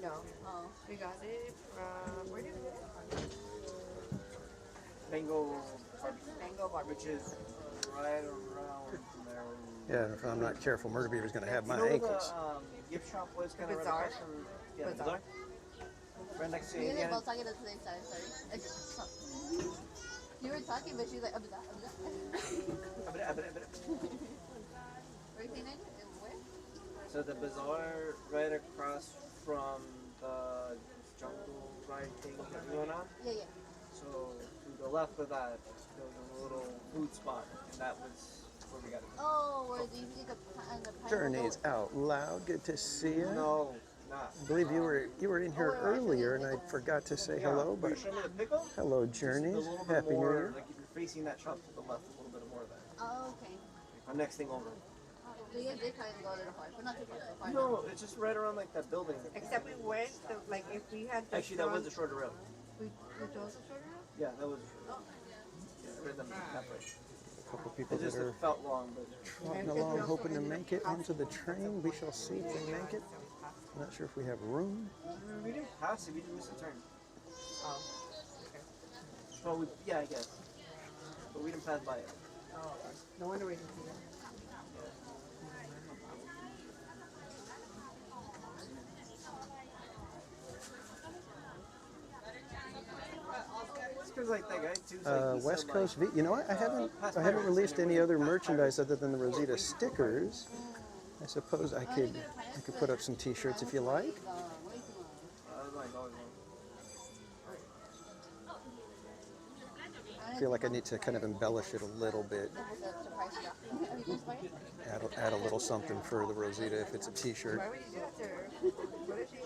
Speaker 19: No. Oh. We got it from, where did we get it?
Speaker 14: Bengal
Speaker 19: barbecue.
Speaker 14: Which is right around there.
Speaker 1: Yeah, if I'm not careful, Murder Beaver's going to have my
Speaker 14: You know where
Speaker 1: ankles.
Speaker 14: the gift shop was kind of right
Speaker 19: Bazaar?
Speaker 14: across from the bazaar? Right next to
Speaker 15: We were
Speaker 14: Indiana.
Speaker 15: both talking at the same time, sorry. You were talking, but she was like, Abda. Were you saying it? Where?
Speaker 14: So the bazaar right across from the jungle ride thing that's going on.
Speaker 15: Yeah, yeah.
Speaker 14: So to the left of that, there was a little food spot, and that was where we got it.
Speaker 15: Oh, where do you see the
Speaker 1: Journeys Out Loud. Good to see you.
Speaker 14: No, not.
Speaker 1: I believe you were in here earlier, and I forgot to say hello. But hello, Journeys. Happy New Year.
Speaker 14: Like if you're facing that shop to the left, a little bit more of that.
Speaker 15: Oh, okay.
Speaker 14: The next thing over.
Speaker 15: So you did kind of go a little far, but not too far.
Speaker 14: No, it's just right around like that building.
Speaker 19: Except we went, like if we had just
Speaker 14: Actually, that was a shorter route.
Speaker 15: We drove the shorter route?
Speaker 14: Yeah, that was a shorter route. Yeah, rhythm that way.
Speaker 1: A couple people
Speaker 14: It
Speaker 1: that
Speaker 14: just
Speaker 1: are
Speaker 14: felt long, but
Speaker 1: trotting along, hoping to make it into the train. We shall see if we make it. I'm not sure if we have room.
Speaker 14: we didn't pass it. We didn't miss a turn.
Speaker 19: Oh.
Speaker 14: Well, yeah, I guess. But we didn't pass by it.
Speaker 19: Oh, okay. No wonder we didn't see that.
Speaker 4: Because like that guy too. Like,
Speaker 1: West Coast V. You know what? I haven't released any other merchandise other than the Rosita stickers. I suppose I could put up some T-shirts if you like. I feel like I need to kind of embellish it a little bit. Add a little something for the Rosita if it's a T-shirt.
Speaker 19: Why would you do that to her? What if she?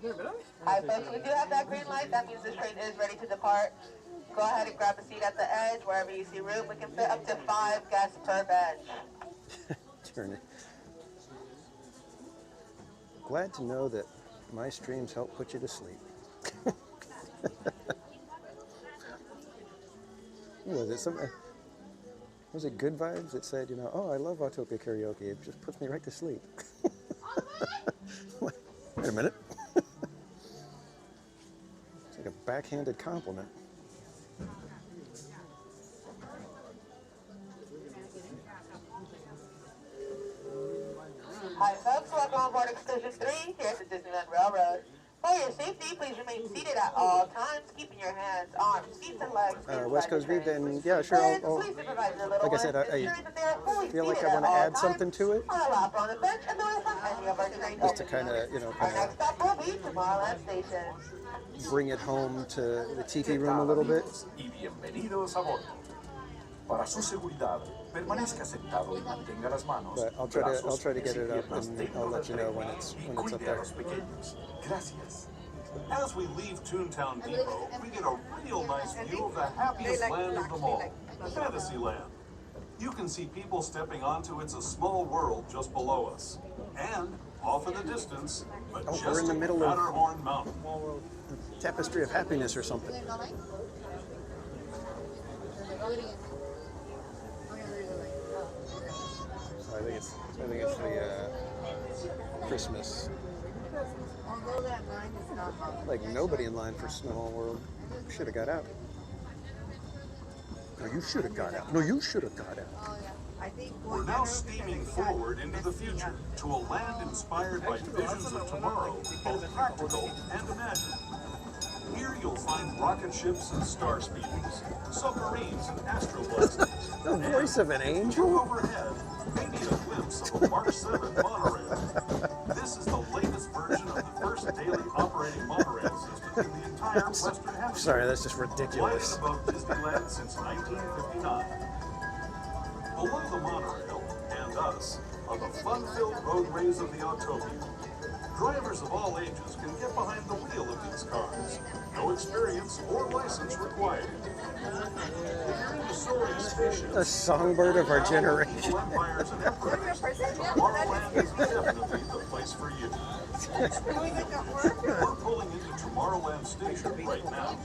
Speaker 19: Yeah.
Speaker 22: Hi folks, we do have that green light. That means this train is ready to depart. Go ahead and grab a seat at the edge. Wherever you see room, we can fit up to 5 guests per bench.
Speaker 1: Turn it. Glad to know that my streams help put you to sleep. Was it Good Vibes that said, you know, oh, I love Autopia karaoke. It just puts me right to sleep. Wait a minute. It's like a backhanded compliment.
Speaker 22: Hi folks, welcome on board Excursion 3 here at the Disneyland Railroad. For your safety, please remain seated at all times, keeping your hands, arms, feet, and legs
Speaker 1: West Coast V, then yeah, sure. I'll like I said, I feel like I want to add something to it,
Speaker 22: on a lap on the bench and away from any of our trains.
Speaker 1: just to kind of, you know,
Speaker 22: Our next stop will be Tomorrowland Station.
Speaker 1: bring it home to the tiki room a little bit.
Speaker 24: Y bienvenidos a bordo. Para su seguridad, permanezca sentado y mantenga las manos.
Speaker 1: But I'll try to get it up, and I'll let you know when it's up there.
Speaker 24: Gracias.
Speaker 23: As we leave Toontown Depot, we get a real nice view of the happiest land of them all, Fantasyland. You can see people stepping onto It's a Small World just below us. And, off in the distance,
Speaker 1: We're in the middle of
Speaker 23: Matterhorn Mountain.
Speaker 1: Tapestry of Happiness or something. I think it's the Christmas.
Speaker 19: Although that line is not long.
Speaker 1: Like nobody in line for Small World. Should have got out. No, you should have got out. No, you should have got out.
Speaker 19: Oh yeah. I think
Speaker 23: We're now steaming forward into the future to a land inspired by visions of tomorrow, both practical and imagined. Here you'll find rocket ships and star speeders, submarines and astroblasters.
Speaker 1: The voice of an angel?
Speaker 23: Overhead, maybe a glimpse of a March 7 monorail. This is the latest version of the first daily operating monorail system in the entire Western Hemisphere.
Speaker 1: Sorry, that's just ridiculous.
Speaker 23: Lighted above Disneyland since 1959. Below the monorail, and us, are the fun-filled roadways of the Autopia. Drivers of all ages can get behind the wheel of these cars. No experience or license required. If you're into soaring spaceships,
Speaker 1: A songbird of our generation.
Speaker 23: empires and emperors, Tomorrowland is definitely the place for you. We're pulling into Tomorrowland Station right now.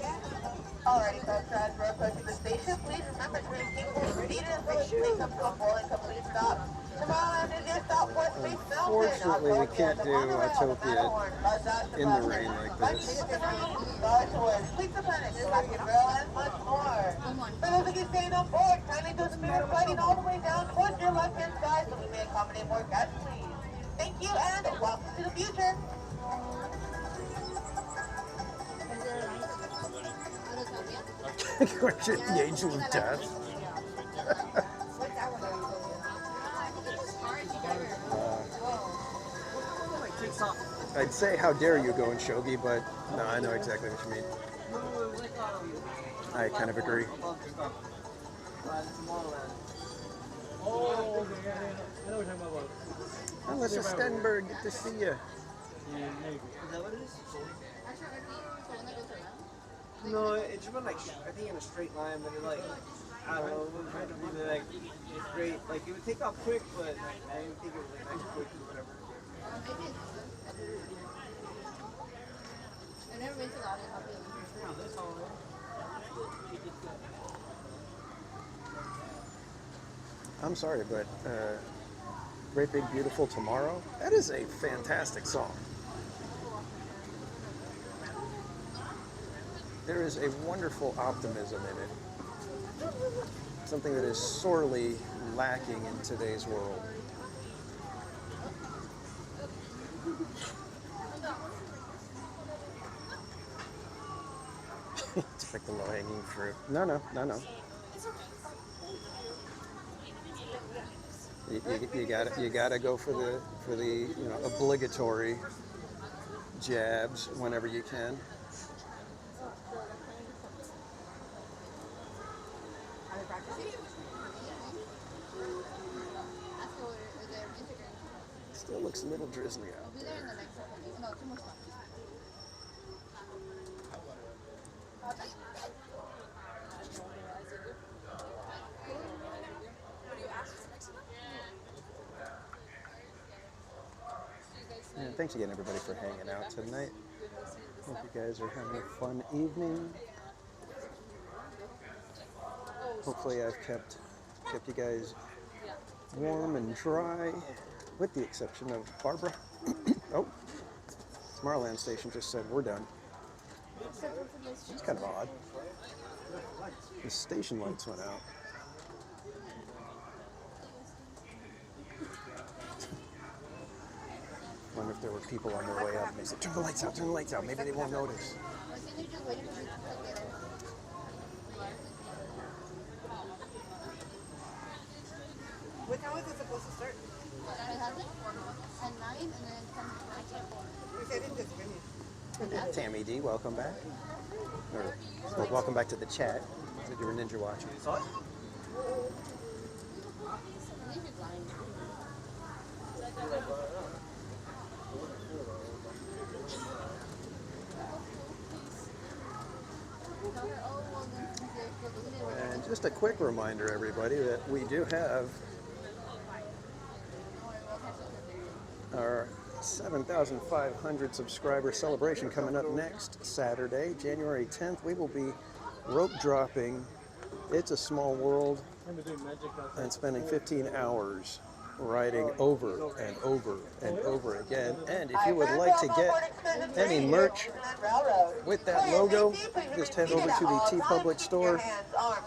Speaker 22: Alrighty folks, as we're approaching the station, please remember to remain seated until the train comes to a full and complete stop. Tomorrowland is your stop for Space Mountain.
Speaker 1: Unfortunately, we can't do Autopia in the rain like this.
Speaker 22: Star Tours, Pizza Planet, Cracker Barrel, and much more. For those of you staying on board, kindly do spirit fighting all the way down towards your left-hand side so we may accommodate more guests, please. Thank you and welcome to the future.
Speaker 1: Worship the angel of death. I'd say, how dare you go in shogi, but no, I know exactly what you mean. I kind of agree.
Speaker 4: Oh, okay, yeah, I know what you're talking about.
Speaker 1: Oh, Mr. Stenberg, good to see you.
Speaker 4: Is that what it is? No, it just went like, I think in a straight line, but it like, I don't know, it was kind of really like, great. Like, it would take off quick, but I didn't think it was like nice quick or whatever.
Speaker 19: I've never been to the audio.
Speaker 1: I'm sorry, but Great Big Beautiful Tomorrow, that is a fantastic song. There is a wonderful optimism in it Something that is sorely lacking in today's world. It's like the low-hanging fruit. No. You gotta go for the obligatory jabs whenever you can. Still looks a little drizzly out there. And thanks again, everybody, for hanging out tonight. Hope you guys are having a fun evening. Hopefully I've kept you guys warm and dry, with the exception of Barbara. Oh, Tomorrowland Station just said we're done. It's kind of odd. The station lights went out. I wonder if there were people on their way up and they said, turn the lights out, maybe they won't notice.
Speaker 22: What time was it supposed to start?
Speaker 8: 11, 9, and then 10.
Speaker 1: Tammy D, welcome back. Or, well, welcome back to the chat. Said you were ninja watching. And just a quick reminder, everybody, that we do have our 7,500 subscriber celebration coming up next Saturday, January 10th. We will be rope dropping It's a Small World and spending 15 hours riding over and over and over again. And if you would like to get any merch with that logo, just head over to the TeePublic store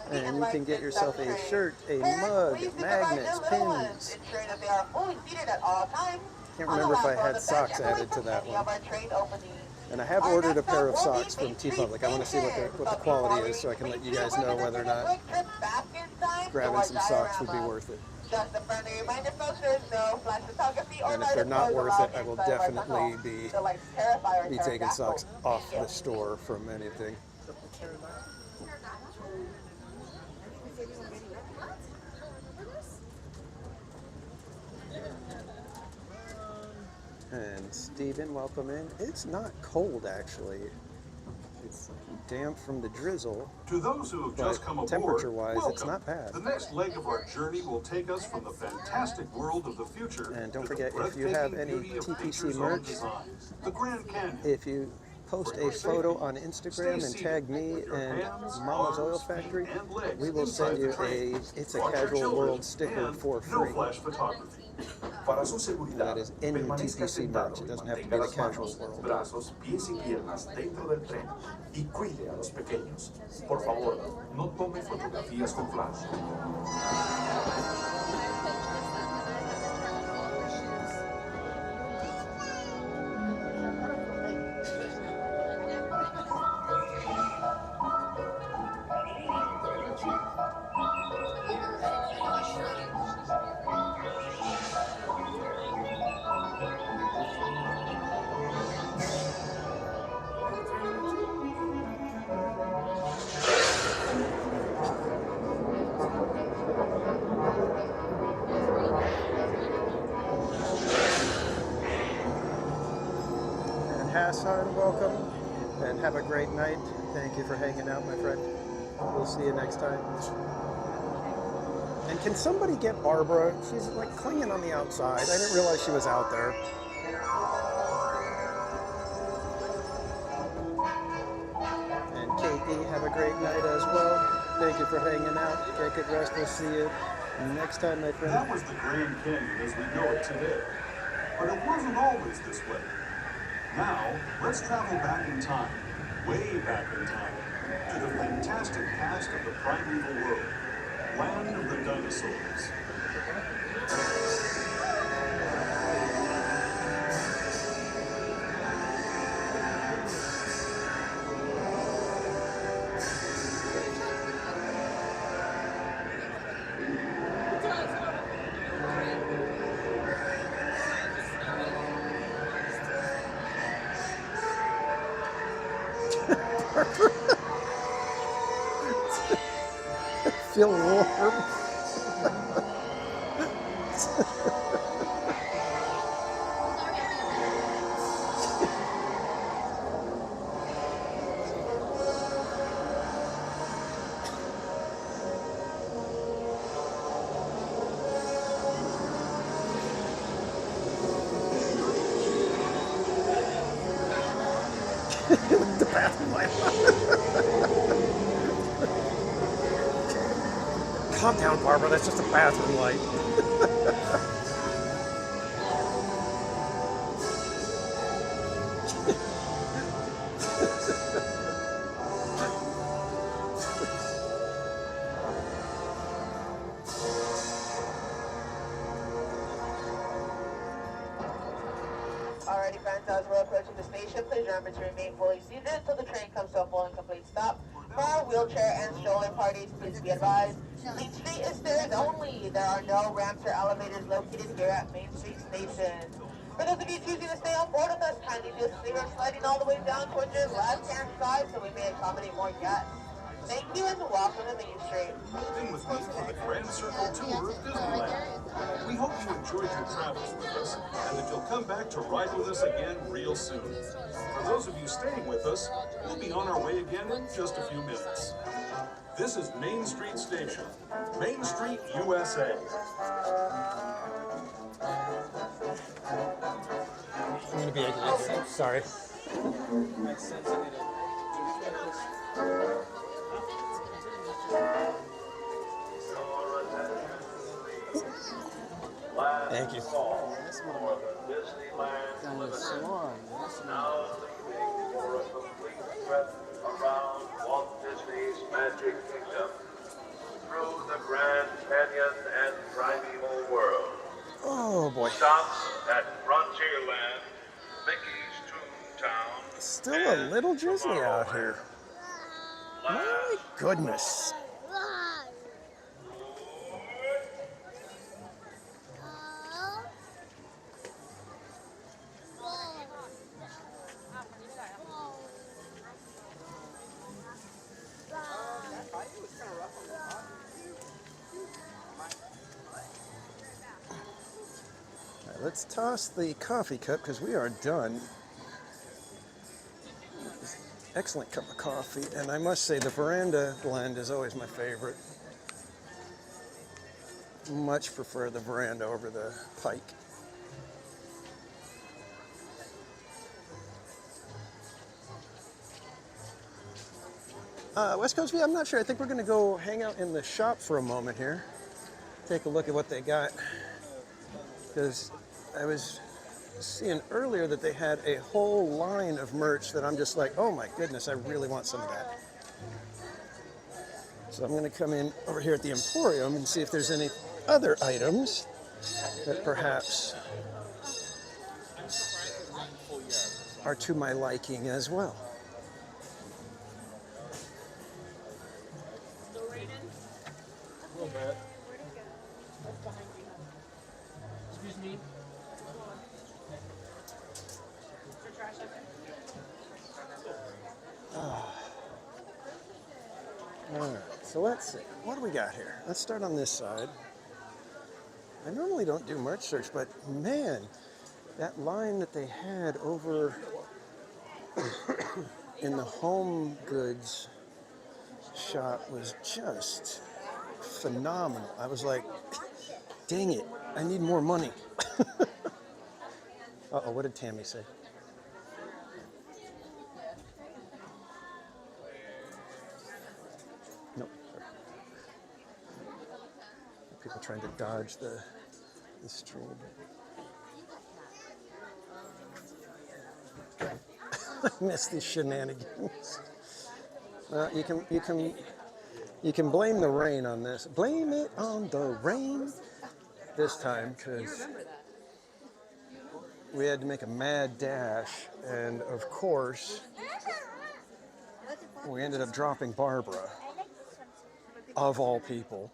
Speaker 1: and you can get yourself a shirt, a mug, magnets, pins. Can't remember if I had socks added to that one. And I have ordered a pair of socks from TeePublic. I want to see what the quality is so I can let you guys know whether or not grabbing some socks would be worth it.
Speaker 22: Just a friendly reminder, folks, there is no flash photography or
Speaker 1: And if they're not worth it, I will definitely be taking socks off the store from anything. And Steven, welcome in. It's not cold, actually. It's damp from the drizzle.
Speaker 23: To those who have just come aboard,
Speaker 1: temperature-wise,
Speaker 23: welcome.
Speaker 1: it's not bad.
Speaker 23: The next leg of our journey will take us from the fantastic world of the future.
Speaker 1: And don't
Speaker 23: to the
Speaker 1: forget, if you have any
Speaker 23: breathtaking beauty of
Speaker 1: TPC
Speaker 23: nature's own
Speaker 1: merch,
Speaker 23: designs. The Grand Canyon.
Speaker 1: if you post a photo on Instagram and tag me and Mama's Oil Factory, we will send you a It's a Casual World sticker for free.
Speaker 24: Para su seguridad,
Speaker 1: That is any
Speaker 24: permanezca
Speaker 1: TPC
Speaker 24: sentado
Speaker 1: merch. It
Speaker 24: y
Speaker 1: doesn't have to be
Speaker 24: mantenga
Speaker 1: the
Speaker 24: las
Speaker 1: Casual
Speaker 24: manos,
Speaker 1: World.
Speaker 24: brazos, pies y piernas dentro del tren y cuide a los pequeños. Por favor, no tome fotografías con flash.
Speaker 1: And Hassan, welcome, and have a great night. Thank you for hanging out, my friend. We'll see you next time. And can somebody get Barbara? She's like clinging on the outside. I didn't realize she was out there. And Katie, have a great night as well. Thank you for hanging out. Get good rest. We'll see you next time, my friend.
Speaker 23: That was the Grand Canyon as we know it today. But it wasn't always this way. Now, let's travel back in time, way back in time, to the fantastic past of the primeval world, land of the dinosaurs.
Speaker 1: Feel warm. The bathroom light. Calm down, Barbara. That's just a bathroom light.
Speaker 22: Alrighty, friends, as we're approaching the station, please remember to remain fully seated until the train comes to a full and complete stop. For our wheelchair and stroller parties, please be advised, Fleet Street is stairs only. There are no ramps or elevators located here at Main Street Station. For those of you choosing to stay on board with us, kindly just leave us sliding all the way down towards your left-hand side so we may accommodate more guests. Thank you and welcome to Main Street.
Speaker 23: Moving with me for the Grand Circle Tour of Disneyland. We hope you enjoyed your travels with us and that you'll come back to ride with us again real soon. For those of you staying with us, we'll be on our way again in just a few minutes. This is Main Street Station, Main Street, USA.
Speaker 1: I'm gonna be sorry. Thank you.
Speaker 2: Now leaving for a complete trip around Walt Disney's Magic Kingdom, through the Grand Canyon and primeval world.
Speaker 1: Oh boy.
Speaker 2: Stops at Frontierland, Mickey's Toontown.
Speaker 1: Still a little drizzly out here. My goodness. Let's toss the coffee cup because we are done. Excellent cup of coffee, and I must say the veranda blend is always my favorite. Much prefer the veranda over the pike. West Coast View, I'm not sure. I think we're going to go hang out in the shop for a moment here. Take a look at what they got. Because I was seeing earlier that they had a whole line of merch that I'm just like, oh my goodness, I really want some of that. So I'm going to come in over here at the Emporium and see if there's any other items that perhaps are to my liking as well.
Speaker 21: A little bit. Excuse me.
Speaker 1: All right, so let's see. What do we got here? Let's start on this side. I normally don't do merch search, but man, that line that they had over in the home goods shop was just phenomenal. I was like, dang it, I need more money. Uh-oh, what did Tammy say? Nope. People trying to dodge the stream. I miss these shenanigans. You can blame the rain on this. Blame it on the rain this time, because we had to make a mad dash, and of course, we ended up dropping Barbara, of all people.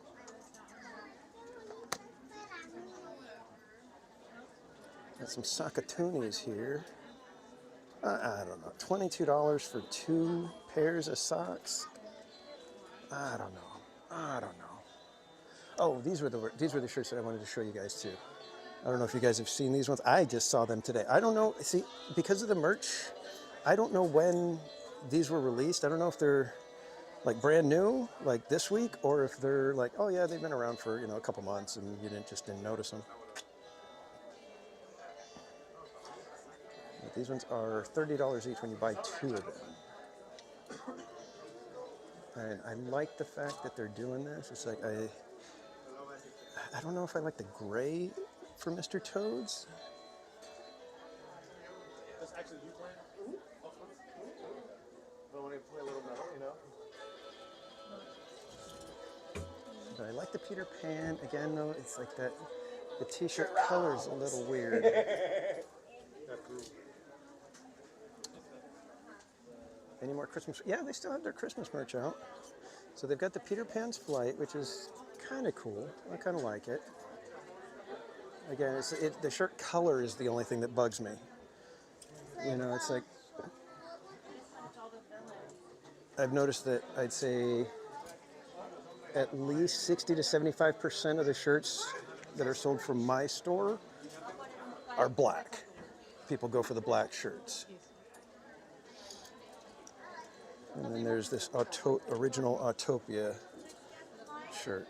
Speaker 1: Got some Sakatunis here. I don't know, $22 for 2 pairs of socks. I don't know. Oh, these were the shirts that I wanted to show you guys too. I don't know if you guys have seen these ones. I just saw them today. I don't know. See, because of the merch, I don't know when these were released. I don't know if they're like brand new, like this week, or if they're like, oh yeah, they've been around for a couple months and you just didn't notice them. But these ones are $30 each when you buy 2 of them. And I like the fact that they're doing this. It's like I don't know if I like the gray for Mr. Toads.
Speaker 13: That's actually you playing? I want to play a little metal,
Speaker 1: But I like the Peter Pan. Again, though, it's like that. The T-shirt color's a little weird. Any more Christmas? Yeah, they still have their Christmas merch out. So they've got the Peter Pan's Flight, which is kind of cool. I kind of like it. Again, the shirt color is the only thing that bugs me. It's like I've noticed that I'd say at least 60 to 75% of the shirts that are sold from my store are black. People go for the black shirts. And then there's this original Autopia shirt.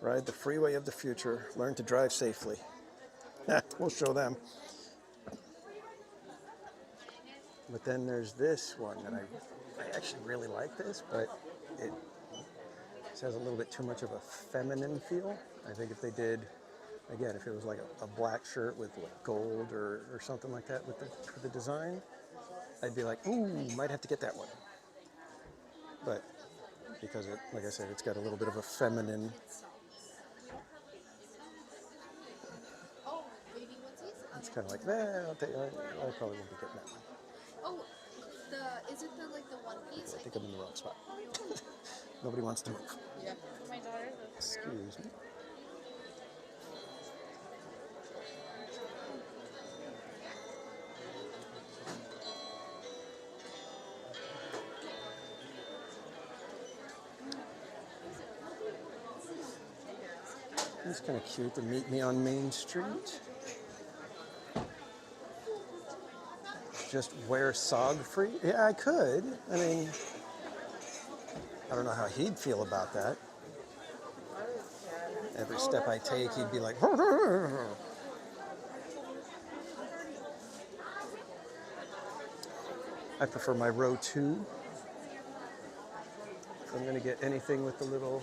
Speaker 1: Ride the freeway of the future. Learn to drive safely. We'll show them. But then there's this one that I actually really like this, but it has a little bit too much of a feminine feel. I think if they did, again, if it was like a black shirt with like gold or something like that with the design, I'd be like, ooh, might have to get that one. But because like I said, it's got a little bit of a feminine. It's kind of like, I probably won't be getting that one.
Speaker 19: Oh, is it the one piece?
Speaker 1: I think I'm in the wrong spot. Nobody wants to move.
Speaker 19: Yeah. My daughter.
Speaker 1: Excuse me. It's kind of cute to meet me on Main Street. Just wear SOG free? Yeah, I could. I mean, I don't know how he'd feel about that. Every step I take, he'd be like, I prefer my row 2. If I'm going to get anything with the little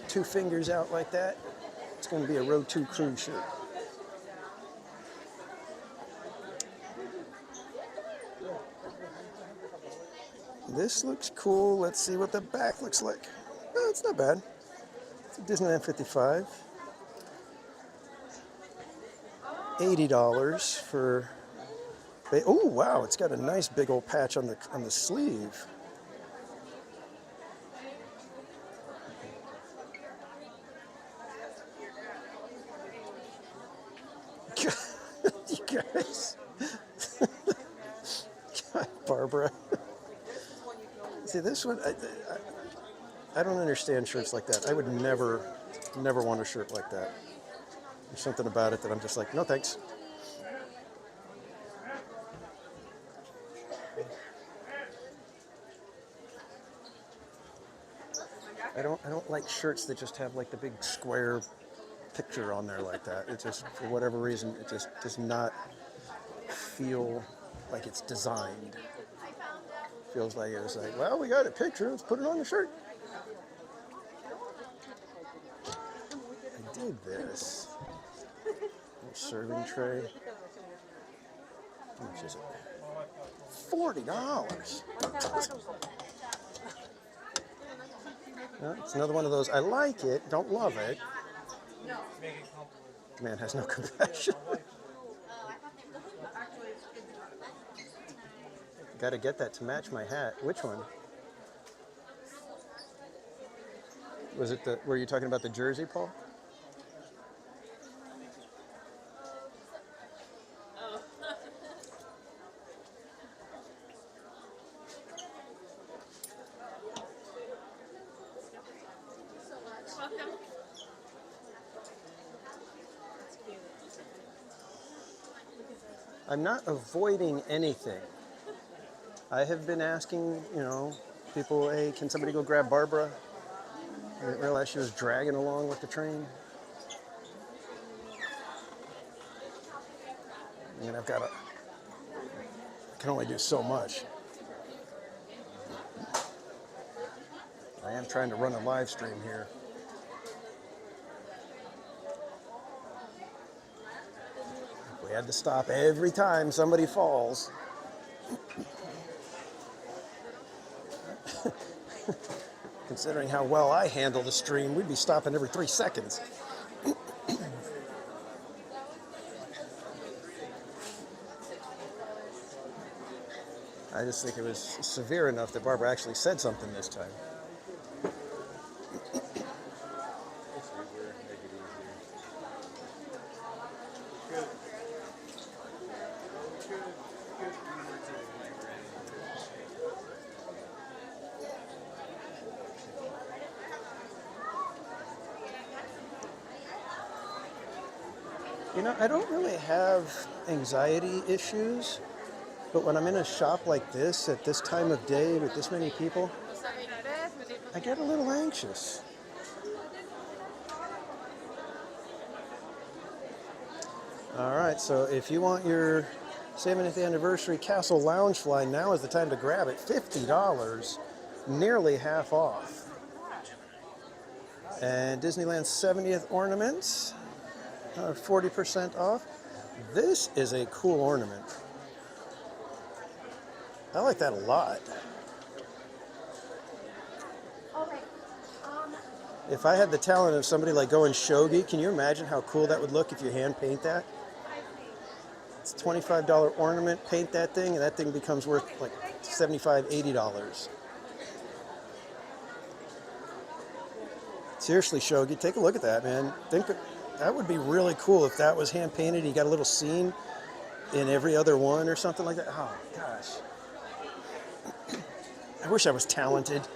Speaker 1: 2 fingers out like that, it's going to be a row 2 crew shirt. This looks cool. Let's see what the back looks like. Oh, it's not bad. It's a Disneyland 55. $80 for. Oh wow! It's got a nice big old patch on the sleeve. You guys. God, Barbara. See, this one, I don't understand shirts like that. I would never want a shirt like that. There's something about it that I'm just like, no thanks. I don't like shirts that just have like the big square picture on there like that. It just, for whatever reason, it just does not feel like it's designed. Feels like it was like, well, we got a picture, let's put it on the shirt. I did this. Little serving tray. How much is it? $40. It's another one of those, I like it, don't love it. Man has no compassion. Got to get that to match my hat. Which one? Was it the, were you talking about the jersey, Paul? I'm not avoiding anything. I have been asking, you know, people, hey, can somebody go grab Barbara? I didn't realize she was dragging along with the train. I mean, I can only do so much. I am trying to run a live stream here. We had to stop every time somebody falls. Considering how well I handle the stream, we'd be stopping every 3 seconds. I just think it was severe enough that Barbara actually said something this time. You know, I don't really have anxiety issues, but when I'm in a shop like this, at this time of day, with this many people, I get a little anxious. All right, so if you want your 70th anniversary Castle Loungefly, now is the time to grab it. $50, nearly half off. And Disneyland's 70th ornaments, 40% off. This is a cool ornament. I like that a lot. If I had the talent of somebody like going shogi, can you imagine how cool that would look if you hand paint that? It's a $25 ornament, paint that thing, and that thing becomes worth like $75, $80. Seriously, shogi, take a look at that, man. That would be really cool if that was hand painted. You got a little scene in every other one or something like that. Oh, gosh. I wish I was talented.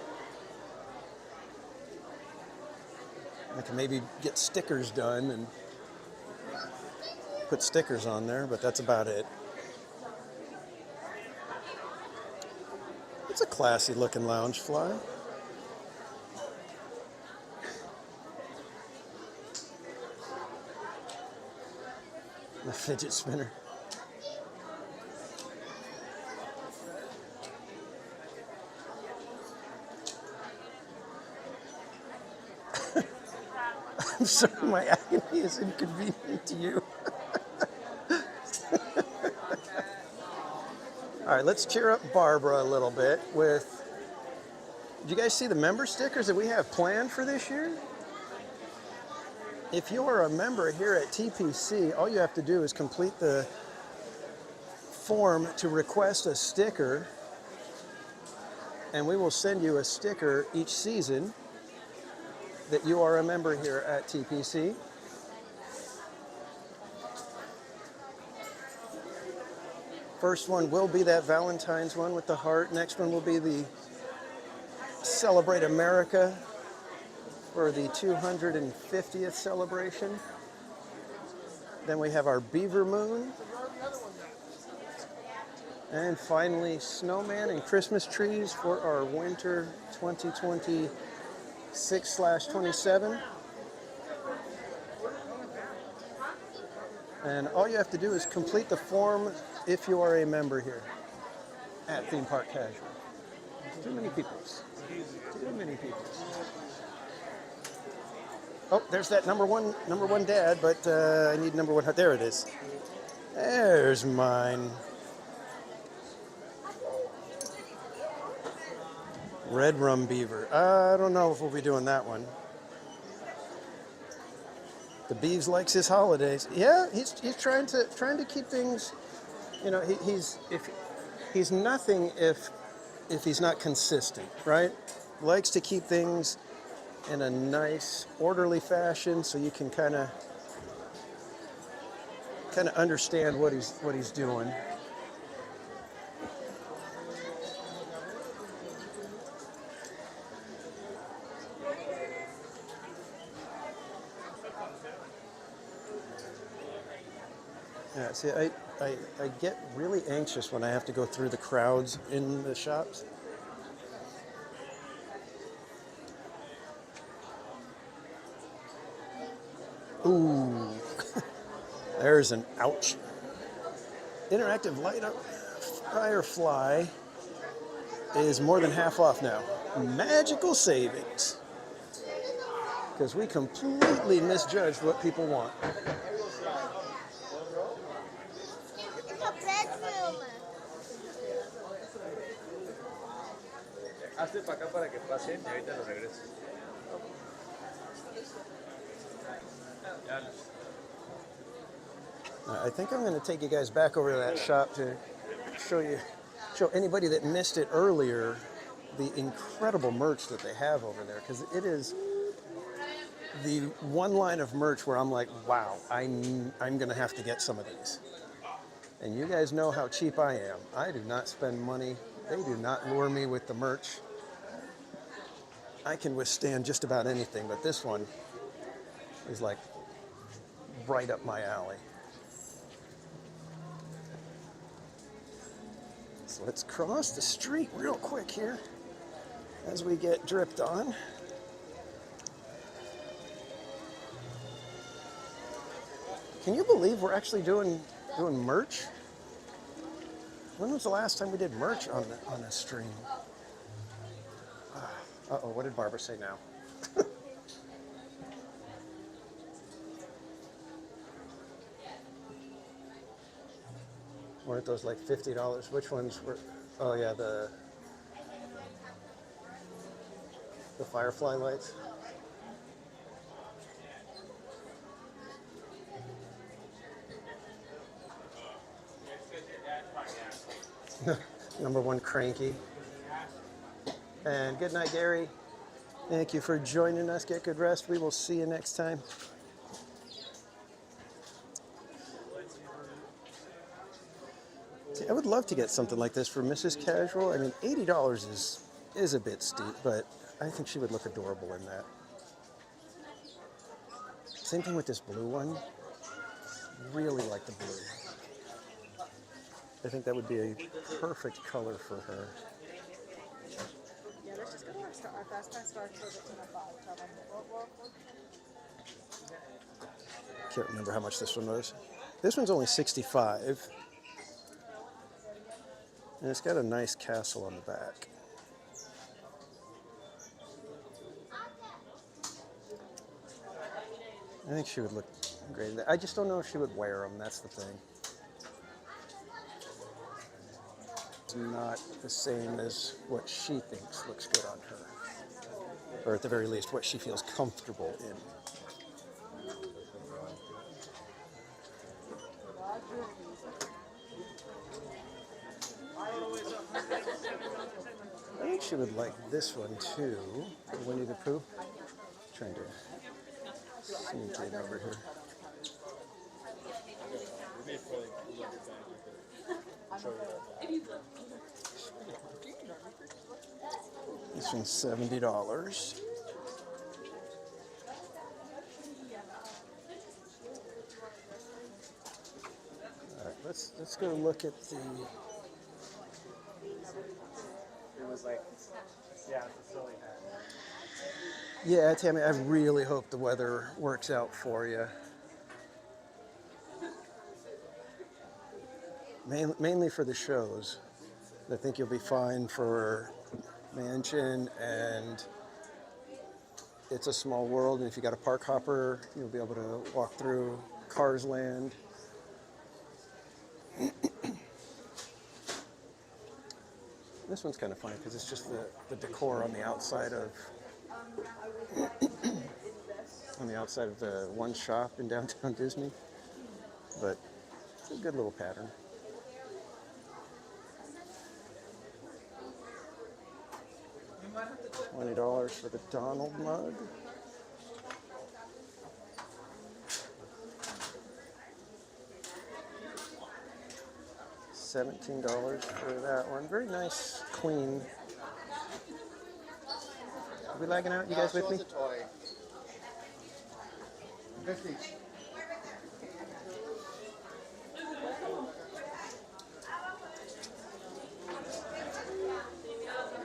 Speaker 1: I could maybe get stickers done and put stickers on there, but that's about it. It's a classy looking Loungefly. The fidget spinner. I'm sorry, my agony is inconvenient to you. All right, let's cheer up Barbara a little bit with, did you guys see the member stickers that we have planned for this year? If you are a member here at TPC, all you have to do is complete the form to request a sticker, and we will send you a sticker each season that you are a member here at TPC. First one will be that Valentine's one with the heart. Next one will be the Celebrate America for the 250th celebration. Then we have our Beaver Moon. And finally, snowman and Christmas trees for our winter 2026/27. And all you have to do is complete the form if you are a member here at Theme Park Casual. Too many peoples. Too many peoples. Oh, there's that number one dad, but I need number one. There it is. There's mine. Red rum beaver. I don't know if we'll be doing that one. The Beeves likes his holidays. Yeah, he's trying to keep things. You know, he's nothing if he's not consistent, right? Likes to keep things in a nice, orderly fashion, so you can kind of understand what he's doing. Yeah, see, I get really anxious when I have to go through the crowds in the shops. Ooh, there's an ouch. Interactive light up Firefly is more than half off now. Magical savings. Because we completely misjudged what people want.
Speaker 17: Hazte para acá para que pasen y ahorita lo regreso.
Speaker 1: I think I'm going to take you guys back over to that shop to show anybody that missed it earlier the incredible merch that they have over there, because it is the one line of merch where I'm like, wow, I'm going to have to get some of these. And you guys know how cheap I am. I do not spend money. They do not lure me with the merch. I can withstand just about anything, but this one is like right up my alley. So let's cross the street real quick here as we get dripped on. Can you believe we're actually doing merch? When was the last time we did merch on a stream? Uh-oh, what did Barbara say now? Weren't those like $50? Which ones were? Oh yeah, the Firefly lights. Number one cranky. And good night, Gary. Thank you for joining us. Get good rest. We will see you next time. See, I would love to get something like this for Mrs. Casual. I mean, $80 is a bit steep, but I think she would look adorable in that. Same thing with this blue one. Really like the blue. I think that would be a perfect color for her.
Speaker 11: Yeah, let's just go to our fast pass starts for the 5. Tell them
Speaker 1: Can't remember how much this one was. This one's only $65. And it's got a nice castle on the back. I think she would look great in that. I just don't know if she would wear them. That's the thing. It's not the same as what she thinks looks good on her. Or at the very least, what she feels comfortable in. I think she would like this one too. Winnie the Pooh. Trying to sneak in over here. This one's $70. All right, let's go look at the.
Speaker 4: It was like, yeah, it's a silly hat.
Speaker 1: Yeah, Tammy, I really hope the weather works out for you. Mainly for the shows. I think you'll be fine for Mansion and It's a Small World. And if you got a park hopper, you'll be able to walk through Cars Land. This one's kind of funny because it's just the decor on the outside of the one shop in downtown Disney. But it's a good little pattern. $20 for the Donald mug. $17 for that one. Very nice, clean. Are we lagging out? You guys with me?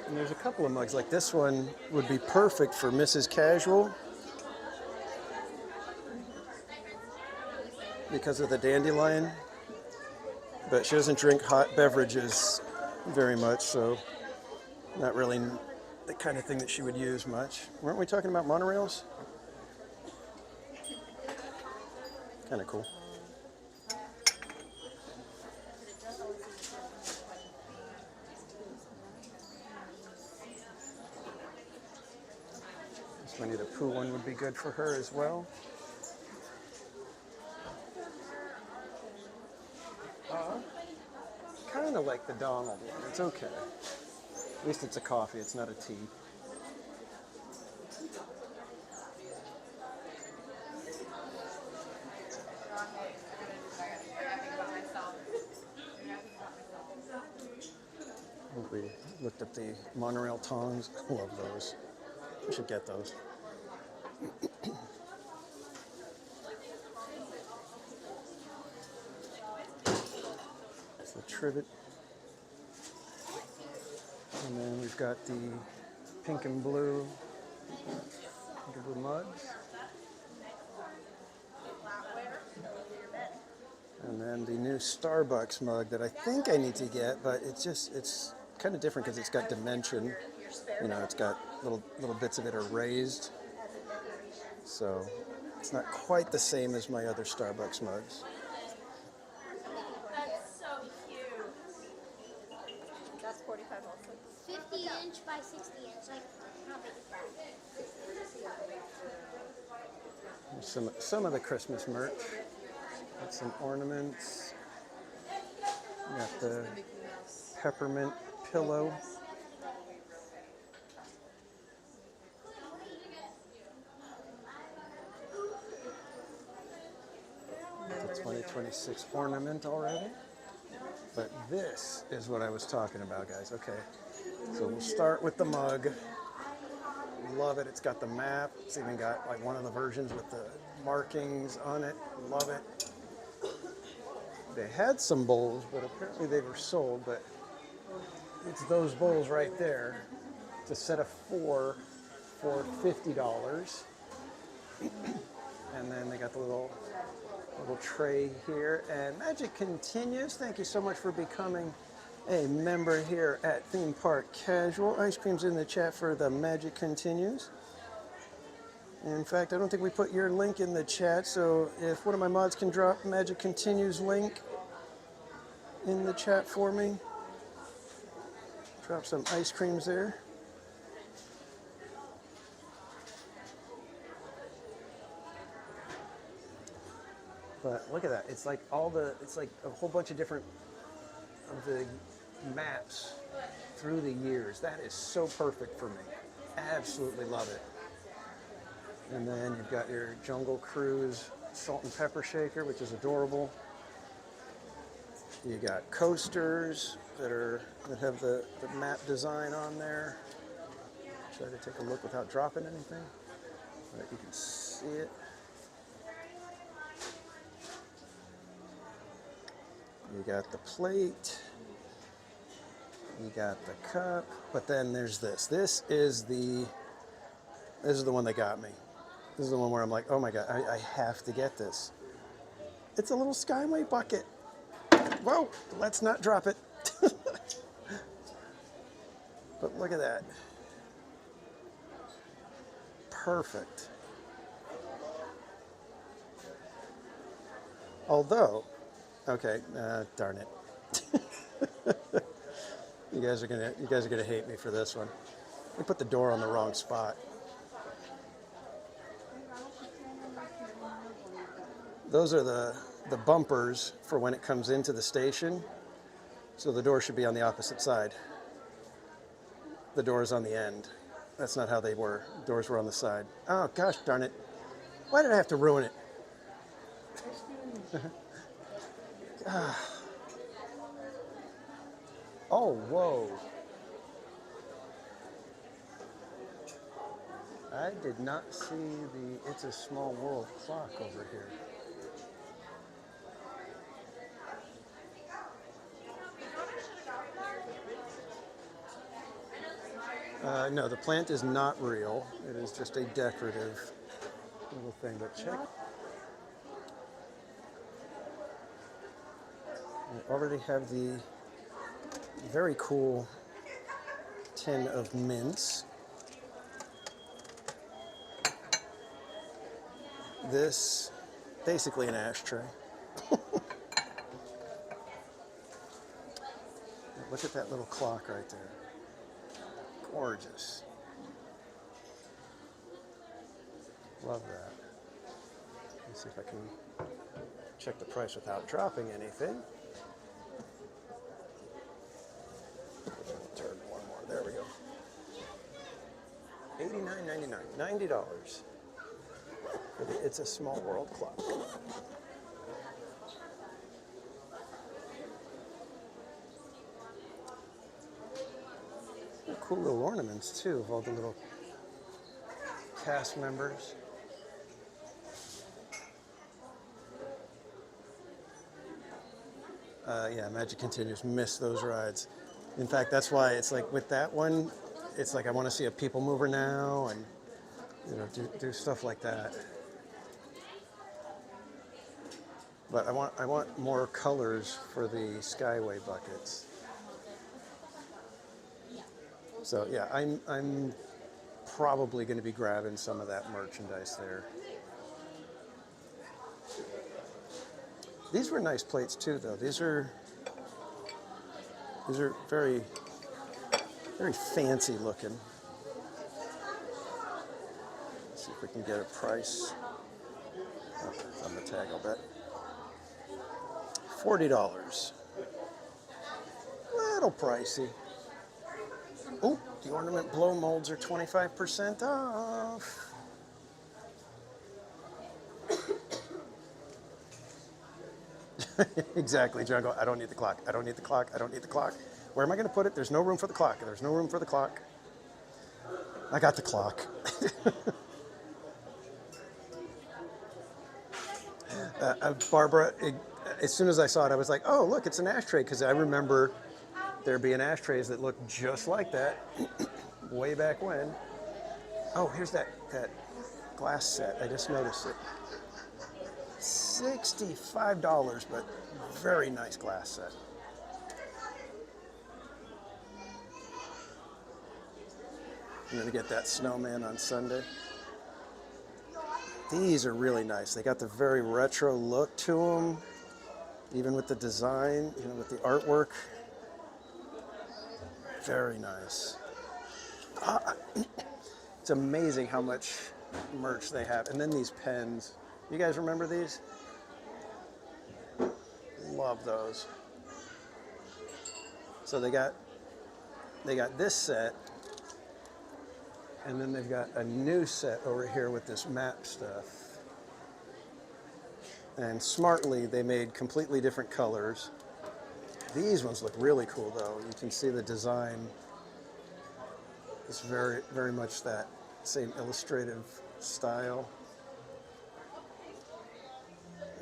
Speaker 1: And there's a couple of mugs, like this one would be perfect for Mrs. Casual because of the dandelion, but she doesn't drink hot beverages very much, so not really the kind of thing that she would use much. Weren't we talking about monorails? Kind of cool. This Winnie the Pooh one would be good for her as well. Kind of like the Donald one. It's okay. At least it's a coffee, it's not a tea. We looked at the monorail tongs. I love those. We should get those. It's the trivet. And then we've got the pink and blue mugs. And then the new Starbucks mug that I think I need to get, but it's kind of different because it's got dimension. You know, it's got little bits of it are raised. So it's not quite the same as my other Starbucks mugs.
Speaker 15: That's so cute. That's 45 also.
Speaker 8: 50-inch by 60-inch. Like, how big is that?
Speaker 1: There's some of the Christmas merch. Got some ornaments. Got the peppermint pillow. The 2026 ornament already. But this is what I was talking about, guys. Okay, so we'll start with the mug. Love it. It's got the map. It's even got like one of the versions with the markings on it. Love it. They had some bowls, but apparently they were sold. But it's those bowls right there. It's a set of 4 for $50. And then they got the little tray here. And Magic Continues. Thank you so much for becoming a member here at Theme Park Casual. Ice cream's in the chat for the Magic Continues. In fact, I don't think we put your link in the chat, so if one of my mods can drop Magic Continues link in the chat for me. Drop some ice creams there. But look at that. It's like it's like a whole bunch of different of the maps through the years. That is so perfect for me. Absolutely love it. And then you've got your Jungle Cruise salt and pepper shaker, which is adorable. You got coasters that have the map design on there. Try to take a look without dropping anything, but you can see it. You got the plate. You got the cup, but then there's this. This is the one that got me. This is the one where I'm like, oh my God, I have to get this. It's a little Skyway bucket. Whoa, let's not drop it. But look at that. Perfect. Although, okay, darn it. You guys are gonna hate me for this one. We put the door on the wrong spot. Those are the bumpers for when it comes into the station. So the door should be on the opposite side. The door is on the end. That's not how they were. Doors were on the side. Oh, gosh darn it. Why did I have to ruin it? Oh, whoa. I did not see the It's a Small World clock over here. No, the plant is not real. It is just a decorative little thing, but check. I already have the very cool tin of mints. This, basically an ashtray. Look at that little clock right there. Gorgeous. Love that. Let's see if I can check the price without dropping anything. Turn one more. There we go. $89.99. $90 for the It's a Small World clock. Cool little ornaments too of all the little cast members. Yeah, Magic Continues. Miss those rides. In fact, that's why it's like with that one, it's like I want to see a people mover now and do stuff like that. But I want more colors for the Skyway buckets. So yeah, I'm probably going to be grabbing some of that merchandise there. These were nice plates too, though. These are very, very fancy looking. Let's see if we can get a price. Oh, it's on the tag, I'll bet. $40. Little pricey. Oh, the ornament blow molds are 25% off. Exactly, Jungle. I don't need the clock. I don't need the clock. I don't need the clock. Where am I going to put it? There's no room for the clock. There's no room for the clock. I got the clock. Barbara, as soon as I saw it, I was like, oh, look, it's an ashtray, because I remember there being ashtrays that looked just like that way back when. Oh, here's that glass set. I just noticed it. $65, but very nice glass set. I'm going to get that snowman on Sunday. These are really nice. They got the very retro look to them, even with the design, with the artwork. Very nice. It's amazing how much merch they have. And then these pens. You guys remember these? Love those. So they got this set, and then they've got a new set over here with this map stuff. And smartly, they made completely different colors. These ones look really cool, though. You can see the design is very, very much that same illustrative style.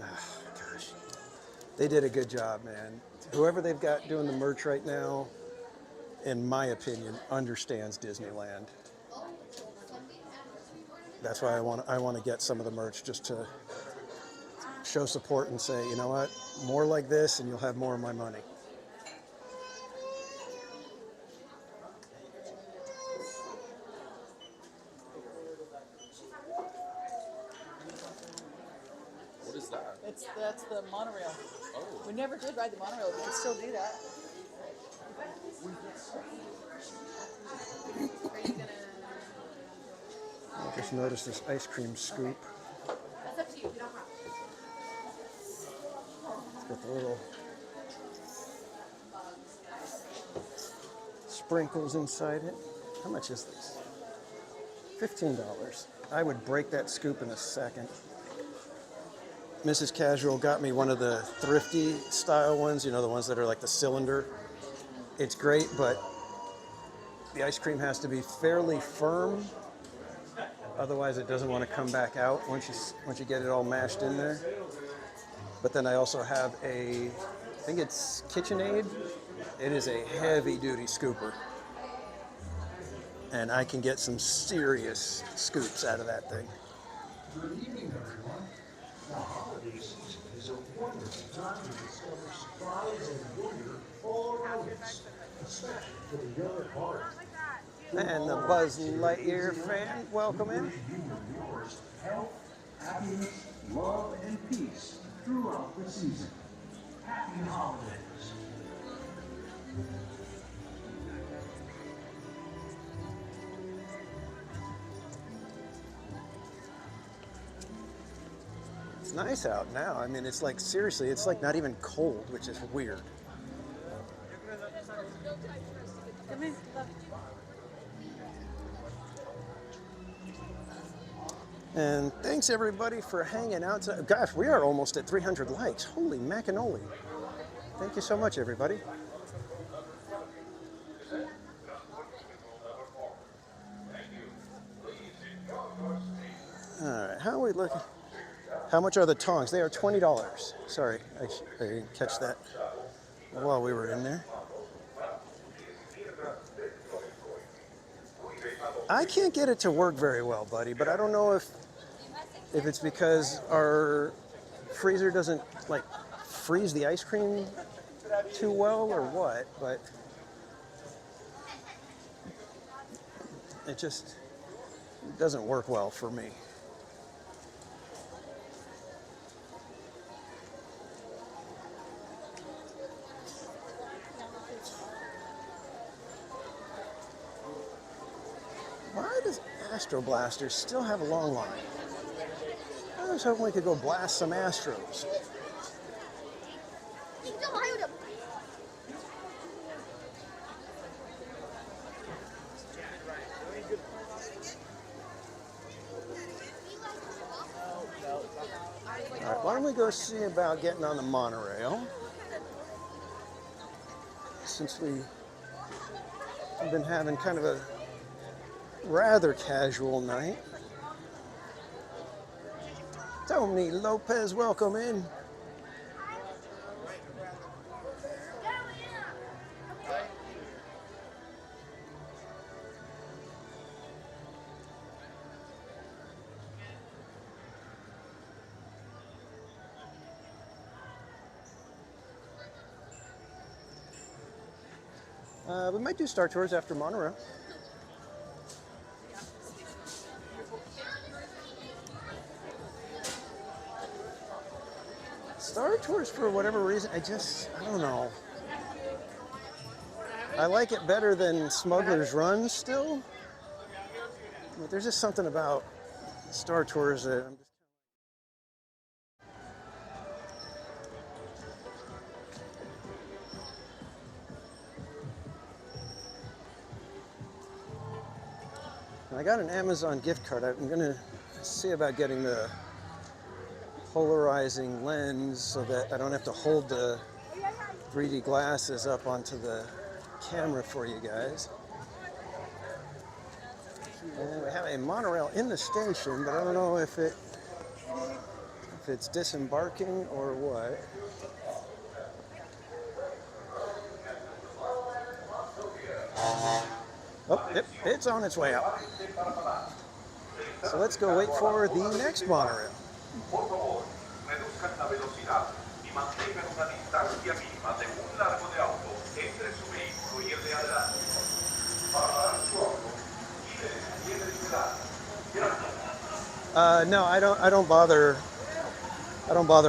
Speaker 1: Oh, gosh. They did a good job, man. Whoever they've got doing the merch right now, in my opinion, understands Disneyland. That's why I want to get some of the merch, just to show support and say, you know what, more like this and you'll have more of my money.
Speaker 21: What is that?
Speaker 10: That's the monorail.
Speaker 21: Oh.
Speaker 10: We never did ride the monorail. We can still do that.
Speaker 1: just noticed this ice cream scoop.
Speaker 11: That's up to you. We don't have.
Speaker 1: It's got the little sprinkles inside it. How much is this? $15. I would break that scoop in a second. Mrs. Casual got me one of the thrifty style ones, you know, the ones that are like the cylinder. It's great, but the ice cream has to be fairly firm. Otherwise, it doesn't want to come back out once you get it all mashed in there. But then I also have I think it's KitchenAid. It is a heavy-duty scooper. And I can get some serious scoops out of that thing.
Speaker 2: Good evening, everyone. The holiday season is a wonderful time to discover surprise and wonder all around us, especially for the young at heart.
Speaker 1: And the Buzz Lightyear fan, welcome in.
Speaker 2: You and yours health, happiness, love, and peace throughout the season. Happy holidays.
Speaker 1: It's nice out now. I mean, it's like, seriously, it's like not even cold, which is weird. And thanks everybody for hanging out. Gosh, we are almost at 300 likes. Holy macanoli. Thank you so much, everybody. All right, how are we looking? How much are the tongs? They are $20. Sorry, I didn't catch that while we were in there. I can't get it to work very well, buddy, but I don't know if it's because our freezer doesn't like freeze the ice cream too well or what, but it just doesn't work well for me. Why does Astro Blaster still have a long line? I was hoping we could go blast some Astros. All right, why don't we go see about getting on the monorail? Since we've been having kind of a rather casual night. Tony Lopez, welcome in. We might do Star Tours after monorail. Star Tours, for whatever reason, I don't know. I like it better than Smuggler's Run still. But there's just something about Star Tours that I'm just... I got an Amazon gift card. I'm gonna see about getting the polarizing lens so that I don't have to hold the 3D glasses up onto the camera for you guys. And we have a monorail in the station, but I don't know if it's disembarking or what. Oh, yep, it's on its way out. So let's go wait for the next monorail.
Speaker 10: Por favor, reduzcan la velocidad y mantengan una distancia mínima de un largo de auto entre su vehículo y el de adelante. Para su auto, quítese su celular. Gracias.
Speaker 1: No, I don't bother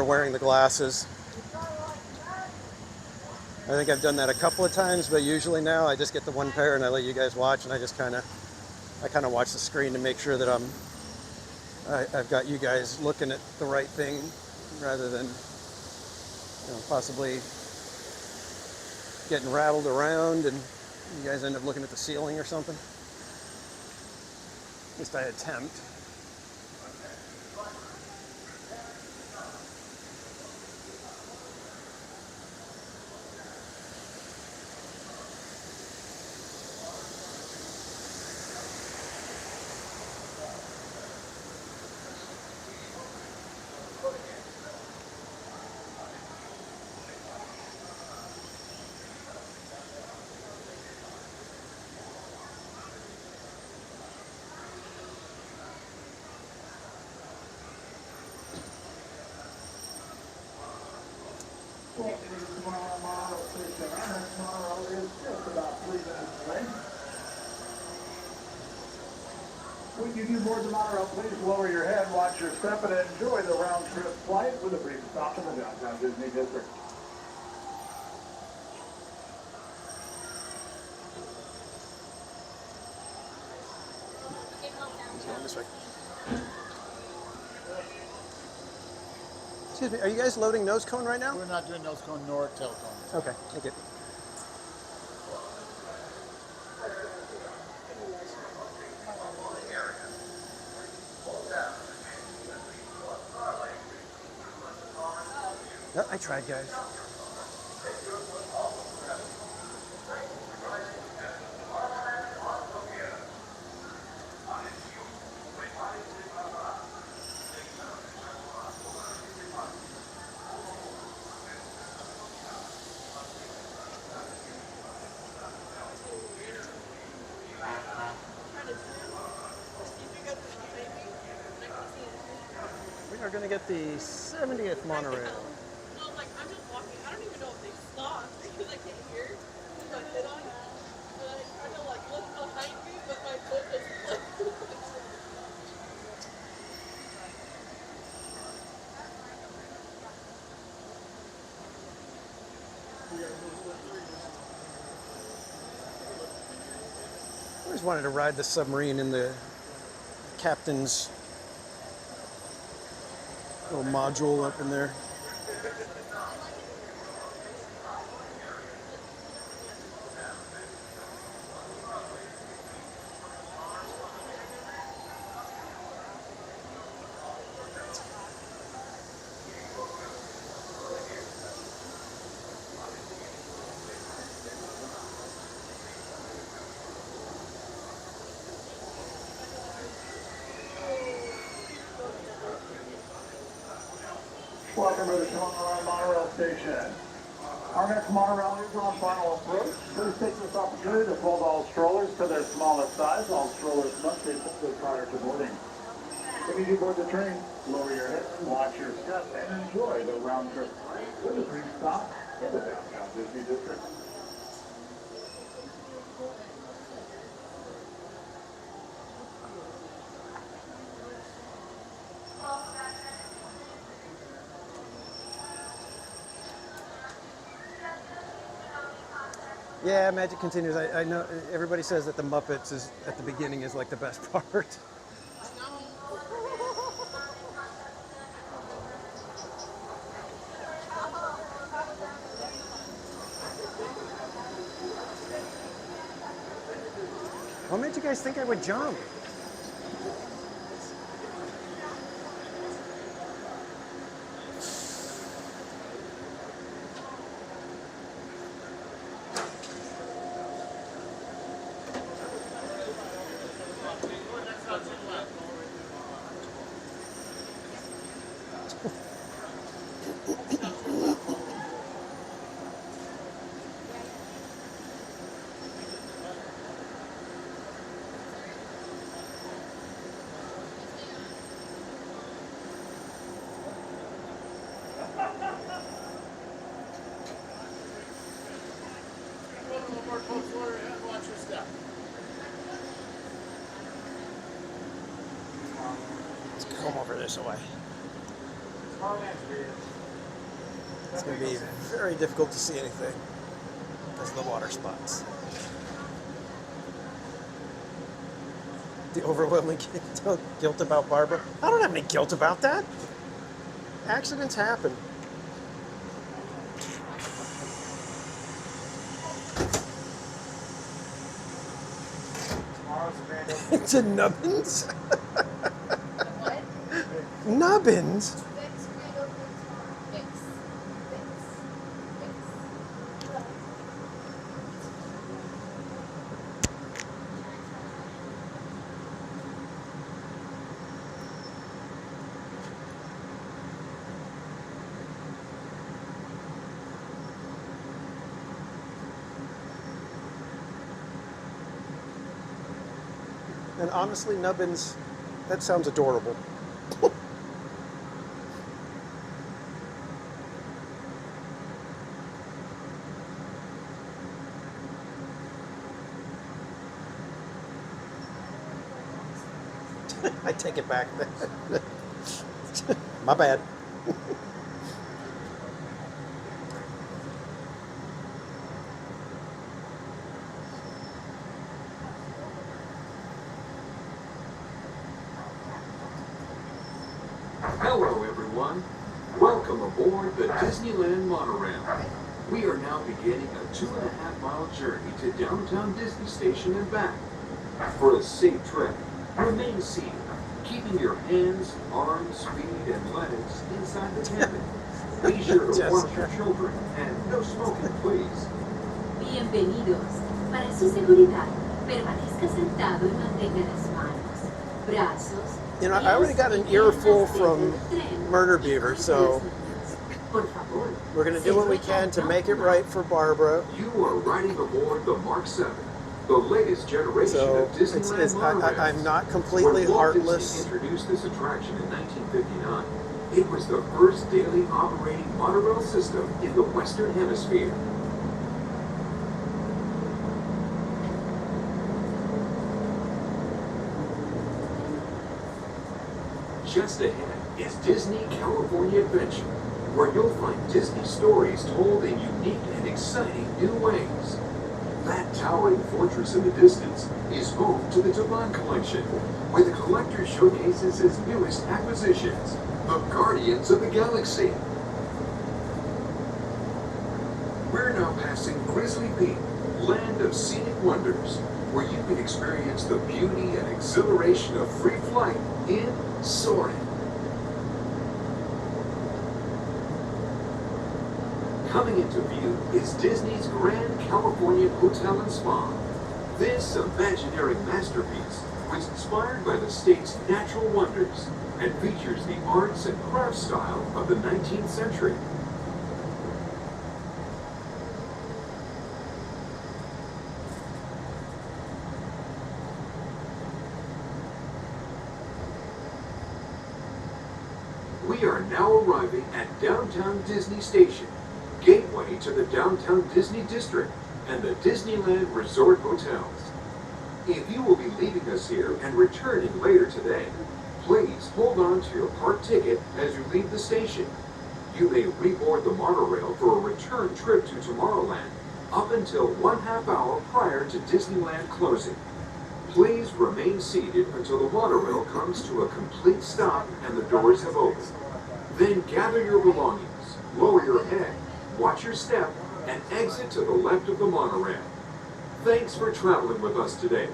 Speaker 1: wearing the glasses. I think I've done that a couple of times, but usually now I just get the one pair and I let you guys watch, and I kind of watch the screen to make sure that I'm I've got you guys looking at the right thing rather than possibly getting rattled around and you guys end up looking at the ceiling or something. At least I attempt.
Speaker 22: When you do board the monorail, please lower your head, watch your step, and enjoy the round-trip flight with a brief stop in the downtown Disney district.
Speaker 1: He's going this way. Excuse me, are you guys loading nose cone right now?
Speaker 5: We're not doing nose cone nor tail cone.
Speaker 1: Okay, thank you. No, I tried, guys. We are going to get the 70th monorail.
Speaker 9: No, like, I'm just walking. I don't even know if they stopped because I can't hear my foot on it. But I try to, like, look behind me, but my foot is
Speaker 1: I always wanted to ride the submarine in the captain's little module up in there.
Speaker 22: Welcome to the Disneyland Monorail Station. Our next monorail is on final approach. Please take this opportunity to fold all strollers to their smallest size. All strollers must be folded prior to boarding. If you do board the train, lower your head, watch your step, and enjoy the round trip with a brief stop in the downtown Disney district.
Speaker 1: Yeah, Magic continues. I know everybody says that the Muppets is at the beginning is like the best part. What made you guys think I would jump?
Speaker 5: Watch your step.
Speaker 1: Let's come over this way. It's going to be very difficult to see anything because of the water spots. The overwhelming guilt about Barbara. I don't have any guilt about that. Accidents happen. To Nubbins? Nubbins? And honestly, Nubbins, that sounds adorable. I take it back. My bad.
Speaker 10: Hello, everyone. Welcome aboard the Disneyland monorail. We are now beginning a 2.5-mile journey to downtown Disney Station and back. For a safe trip, remain seated, keeping your hands, arms, feet, and legs inside the cabin. Be sure to watch your children and no smoking, please.
Speaker 6: Bienvenidos. Para su seguridad, permanezca sentado y mantenga las manos, brazos.
Speaker 1: You know, I already got an earful from Murder Beaver, so we're going to do what we can to make it right for Barbara.
Speaker 10: You are riding aboard the Mark 7, the latest generation of Disneyland monorails.
Speaker 1: I'm not completely
Speaker 10: when Walt
Speaker 1: heartless.
Speaker 10: Disney introduced this attraction in 1959, it was the first daily operating monorail system in the Western Hemisphere. Just ahead is Disney California Adventure, where you'll find Disney stories told in unique and exciting new ways. That towering fortress in the distance is home to the Taban Collection, where the collector showcases his newest acquisitions, the Guardians of the Galaxy. We're now passing Grizzly Peak, land of scenic wonders, where you can experience the beauty and exhilaration of free flight in Soarin'. Coming into view is Disney's Grand California Hotel and Spa. This imaginary masterpiece was inspired by the state's natural wonders and features the arts and crafts style of the 19th century. We are now arriving at Downtown Disney Station, gateway to the Downtown Disney District and the Disneyland Resort Hotels. If you will be leaving us here and returning later today, please hold on to your park ticket as you leave the station. You may reboard the monorail for a return trip to Tomorrowland up until 1/2 hour prior to Disneyland closing. Please remain seated until the monorail comes to a complete stop and the doors have opened. Then gather your belongings, lower your head, watch your step, and exit to the left of the monorail. Thanks for traveling with us today,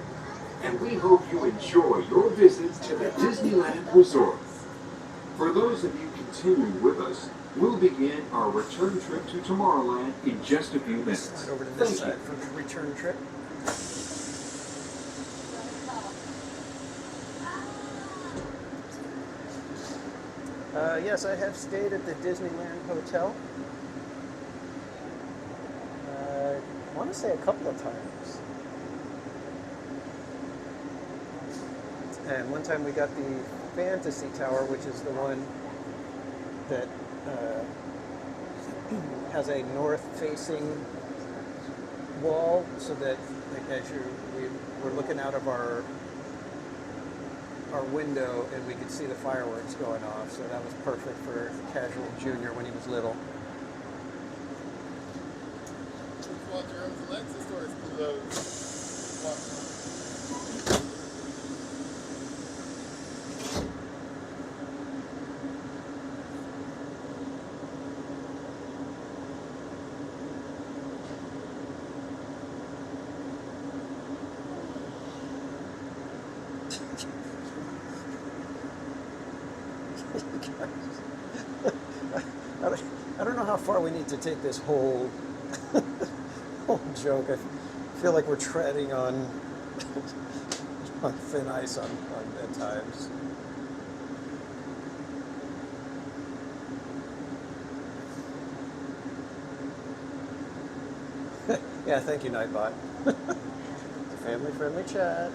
Speaker 10: and we hope you enjoy your visit to the Disneyland Resort. For those of you continuing with us, we'll begin our return trip to Tomorrowland in just a few minutes.
Speaker 1: Over to this side for the return trip. Yes, I have stayed at the Disneyland Hotel. I want to say a couple of times. And one time we got the Fantasy Tower, which is the one that has a north-facing wall, so that as we're looking out of our window and we could see the fireworks going off, so that was perfect for Casual Junior when he was little. I don't know how far we need to take this whole whole joke. I feel like we're treading on on thin ice on at times. Yeah, thank you, Nightbot. Family-friendly chat.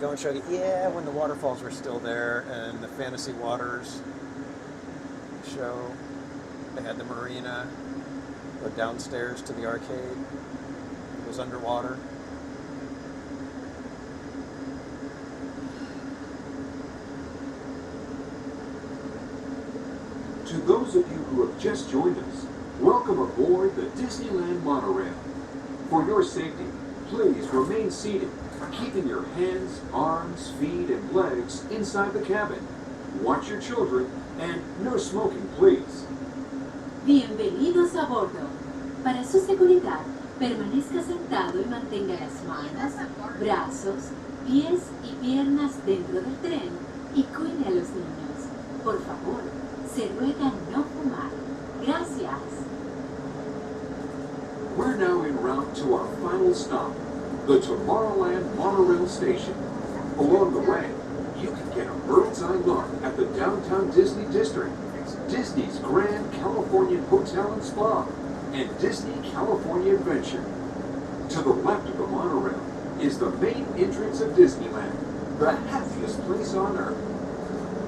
Speaker 1: Go and show you. Yeah, when the waterfalls were still there and the Fantasy Waters show, they had the marina. Go downstairs to the arcade. It was underwater.
Speaker 3: To those of you who have just joined us, welcome aboard the Disneyland monorail. For your safety, please remain seated, keeping your hands, arms, feet, and legs inside the cabin. Watch your children, and no smoking, please.
Speaker 6: Bienvenidos a bordo. Para su seguridad, permanezca sentado y mantenga las manos, brazos, pies y piernas dentro del tren y cuide a los niños. Por favor, se ruega no fumar. Gracias.
Speaker 3: We're now en route to our final stop, the Tomorrowland monorail station. Along the way, you can get a bird's eye look at the downtown Disney district, Disney's Grand Californian Hotel and Spa, and Disney California Adventure. To the left of the monorail is the main entrance of Disneyland, the happiest place on earth.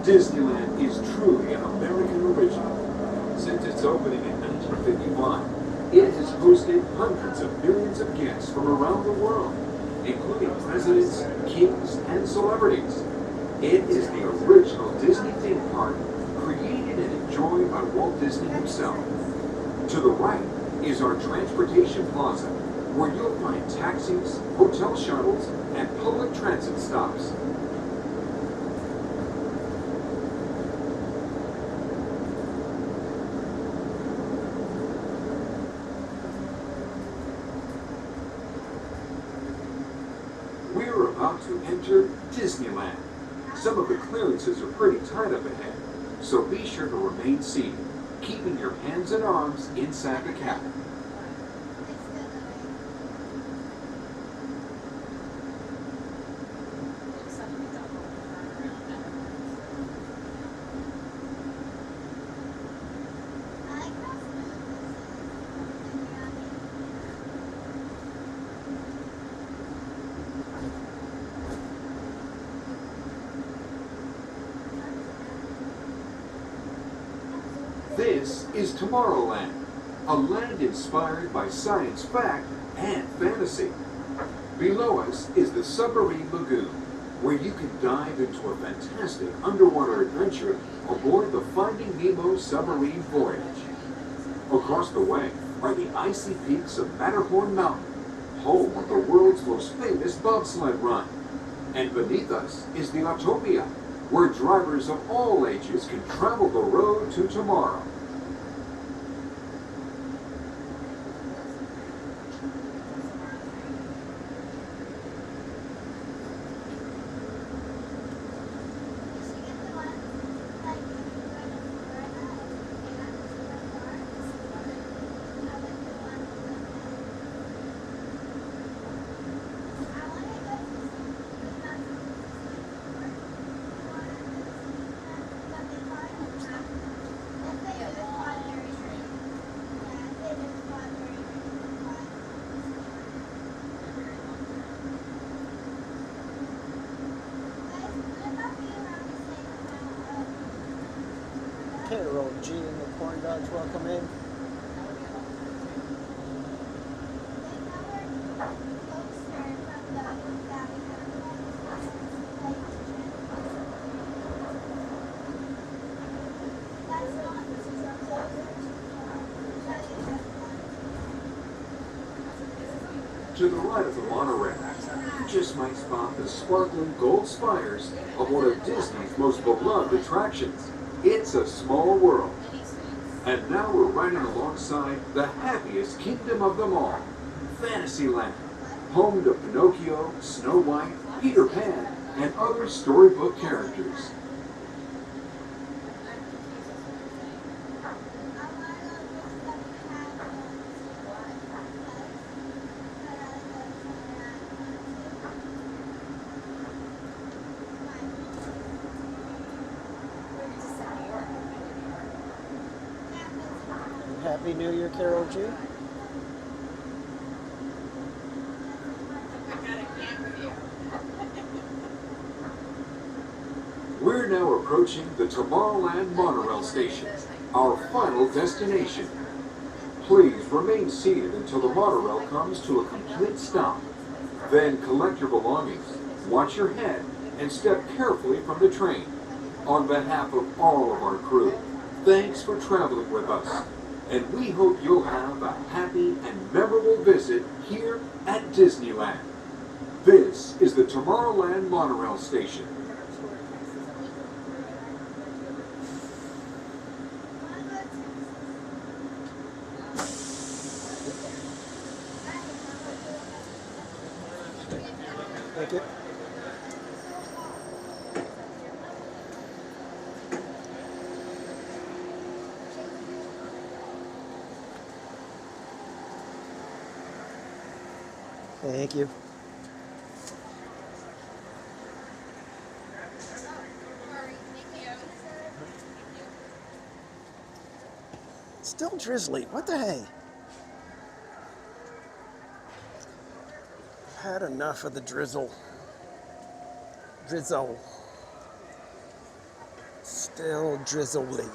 Speaker 3: Disneyland is truly an American original. Since its opening in 1955, it has hosted hundreds of millions of guests from around the world, including presidents, kings, and celebrities. It is the original Disney theme park, created and enjoyed by Walt Disney himself. To the right is our transportation plaza, where you'll find taxis, hotel shuttles, and public transit stops. We're about to enter Disneyland. Some of the clearances are pretty tight up ahead, so be sure to remain seated, keeping your hands and arms inside the cabin. This is Tomorrowland, a land inspired by science fact and fantasy. Below us is the Submarine Lagoon, where you can dive into a fantastic underwater adventure aboard the Finding Nemo submarine voyage. Across the way are the icy peaks of Matterhorn Mountain, home of the world's most famous bobsled run. And beneath us is the Autopia, where drivers of all ages can travel the road to tomorrow.
Speaker 1: Carol G and the Corn Dogs, welcome in.
Speaker 3: To the right of the monorail, you just might spot the sparkling gold spires of one of Disney's most beloved attractions. It's a small world. And now we're riding alongside the happiest kingdom of them all, Fantasyland, home to Pinocchio, Snow White, Peter Pan, and other storybook characters.
Speaker 1: Happy New Year, Carol G.
Speaker 3: We're now approaching the Tomorrowland monorail station, our final destination. Please remain seated until the monorail comes to a complete stop. Then collect your belongings, watch your head, and step carefully from the train. On behalf of all of our crew, thanks for traveling with us. And we hope you'll have a happy and memorable visit here at Disneyland. This is the Tomorrowland monorail station.
Speaker 1: Thank you. Thank you. Still drizzly. What the hey? Had enough of the drizzle. Drizzle. Still drizzly.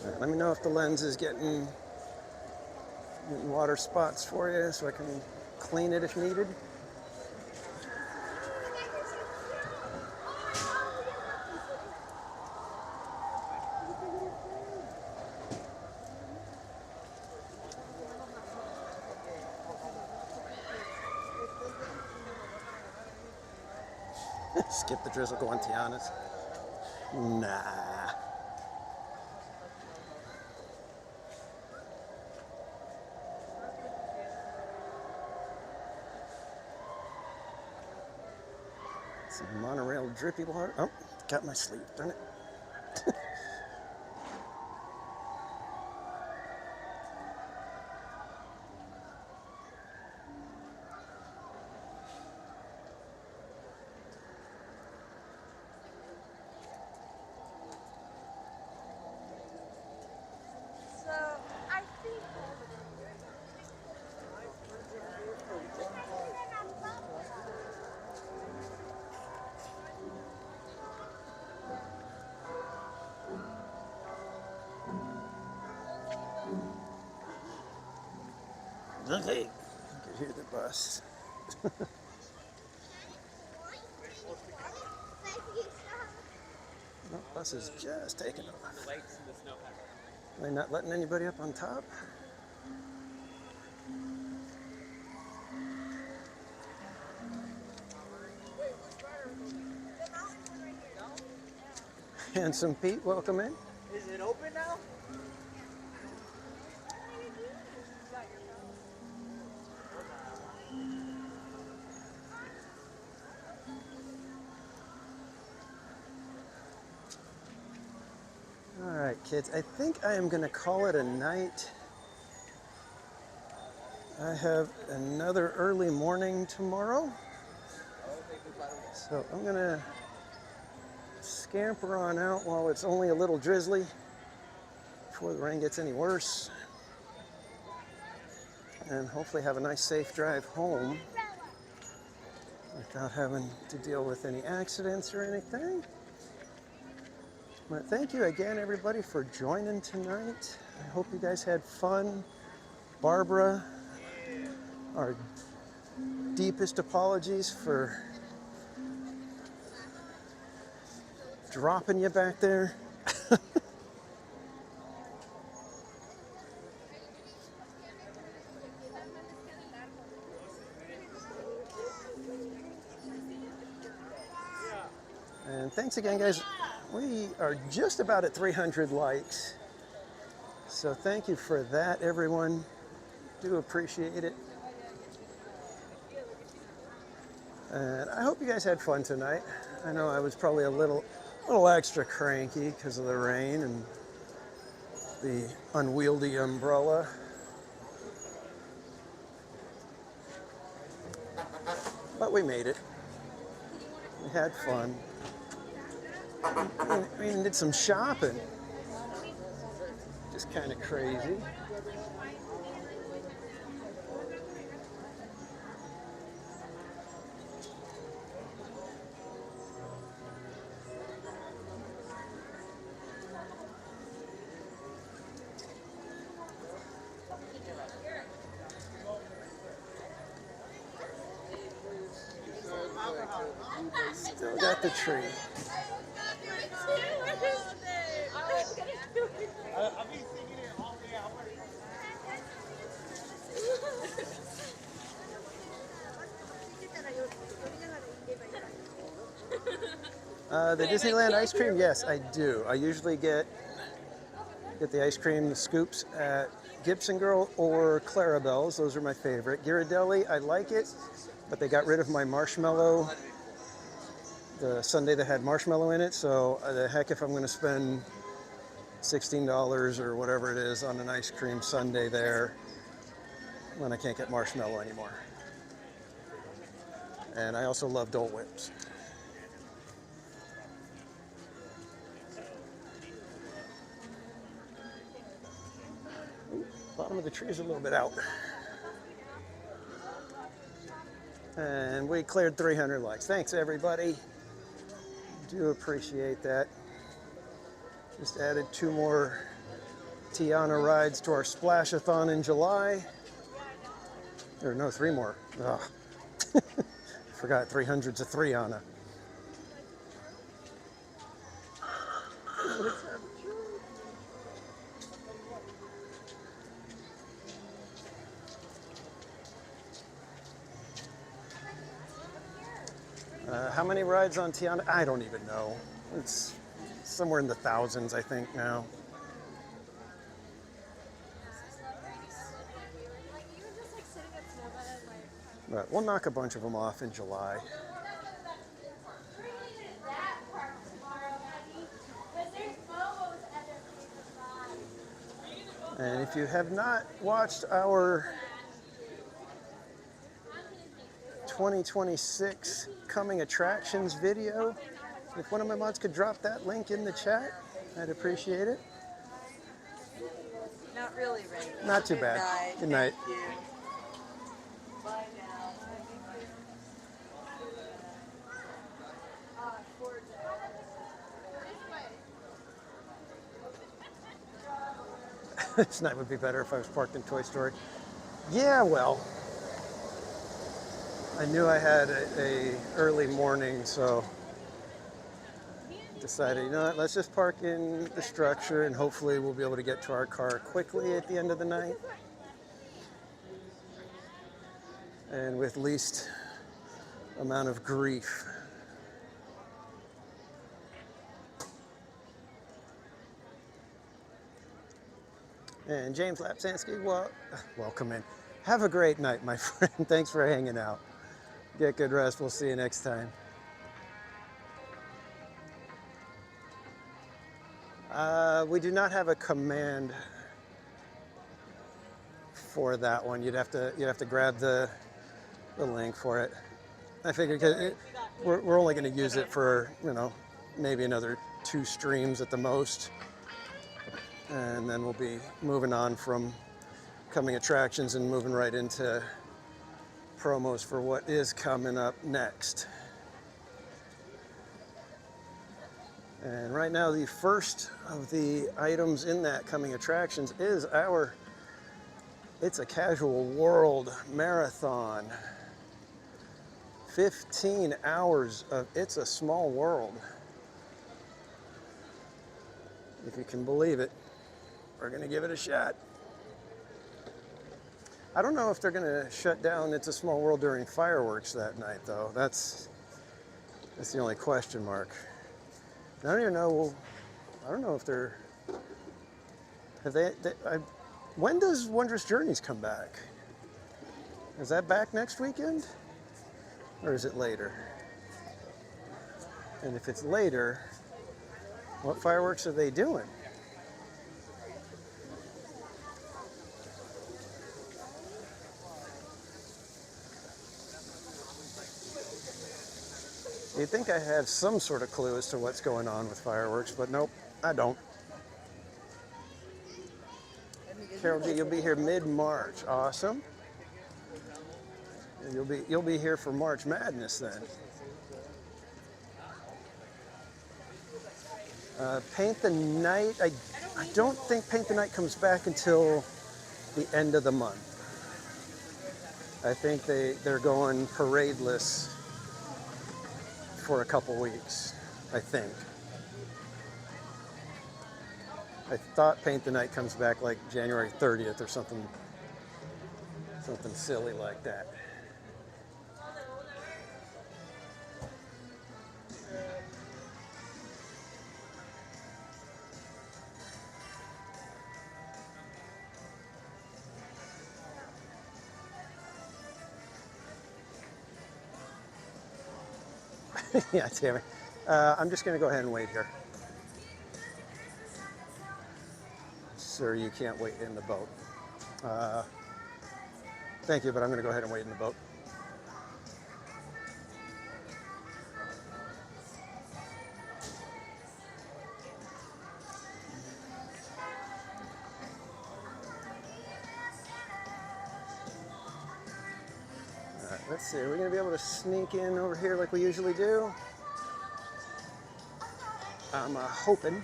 Speaker 1: Right, let me know if the lens is getting water spots for you so I can clean it if needed. Skip the drizzle, go on Tiana's. Nah. Some monorail drippy water. Oh, got my sleeve, darn it. Okay, you can hear the bus. No, bus is just taking off. They're not letting anybody up on top. Handsome Pete, welcome in.
Speaker 4: Is it open now?
Speaker 1: All right, kids, I think I am going to call it a night. I have another early morning tomorrow. So I'm going to scamper on out while it's only a little drizzly before the rain gets any worse. And hopefully have a nice safe drive home without having to deal with any accidents or anything. But thank you again, everybody, for joining tonight. I hope you guys had fun. Barbara, our deepest apologies for dropping you back there. And thanks again, guys. We are just about at 300 likes. So thank you for that, everyone. Do appreciate it. And I hope you guys had fun tonight. I know I was probably a little extra cranky because of the rain and the unwieldy umbrella. But we made it. We had fun. We even did some shopping. Just kind of crazy. Still got the tree. The Disneyland ice cream, yes, I do. I usually get the ice cream, the scoops at Gibson Girl or Clarabelle's. Those are my favorite. Ghirardelli, I like it, but they got rid of my marshmallow, the sundae that had marshmallow in it. So the heck if I'm going to spend $16 or whatever it is on an ice cream sundae there when I can't get marshmallow anymore. And I also love Dole Whips. Bottom of the tree is a little bit out. And we cleared 300 likes. Thanks, everybody. Do appreciate that. Just added 2 more Tiana rides to our Splash-a-thon in July. Or no, 3 more. Ugh. Forgot 300's a 3-ana. How many rides on Tiana? I don't even know. It's somewhere in the thousands, I think, now. But we'll knock a bunch of them off in July. And if you have not watched our 2026 coming attractions video, if one of my mods could drop that link in the chat, I'd appreciate it.
Speaker 19: Not really, Ray.
Speaker 1: Not too bad. Good night.
Speaker 19: Thank you. Bye now.
Speaker 1: This night would be better if I was parked in Toy Story. Yeah, well, I knew I had a early morning, so decided, you know what, let's just park in the structure and hopefully we'll be able to get to our car quickly at the end of the night. And with least amount of grief. And James Lapsansky, well, welcome in. Have a great night, my friend. Thanks for hanging out. Get good rest. We'll see you next time. We do not have a command for that one. You'd have to grab the link for it. I figured we're only going to use it for, you know, maybe another 2 streams at the most. And then we'll be moving on from coming attractions and moving right into promos for what is coming up next. And right now, the first of the items in that coming attractions is our It's a Casual World Marathon. 15 hours of It's a Small World. If you can believe it, we're going to give it a shot. I don't know if they're going to shut down It's a Small World during fireworks that night, though. That's the only question mark. I don't even know. I don't know if they're. Have they when does Wondrous Journeys come back? Is that back next weekend? Or is it later? And if it's later, what fireworks are they doing? You'd think I have some sort of clue as to what's going on with fireworks, but nope, I don't. Carol G, you'll be here mid-March. Awesome. You'll be here for March Madness then. Paint the Night. I don't think Paint the Night comes back until the end of the month. I think they're going paradeless for a couple weeks, I think. I thought Paint the Night comes back like January 30th or something silly like that. Yeah, Tammy. I'm just going to go ahead and wait here. Sir, you can't wait in the boat. Thank you, but I'm going to go ahead and wait in the boat. All right, let's see. Are we going to be able to sneak in over here like we usually do? I'm hoping.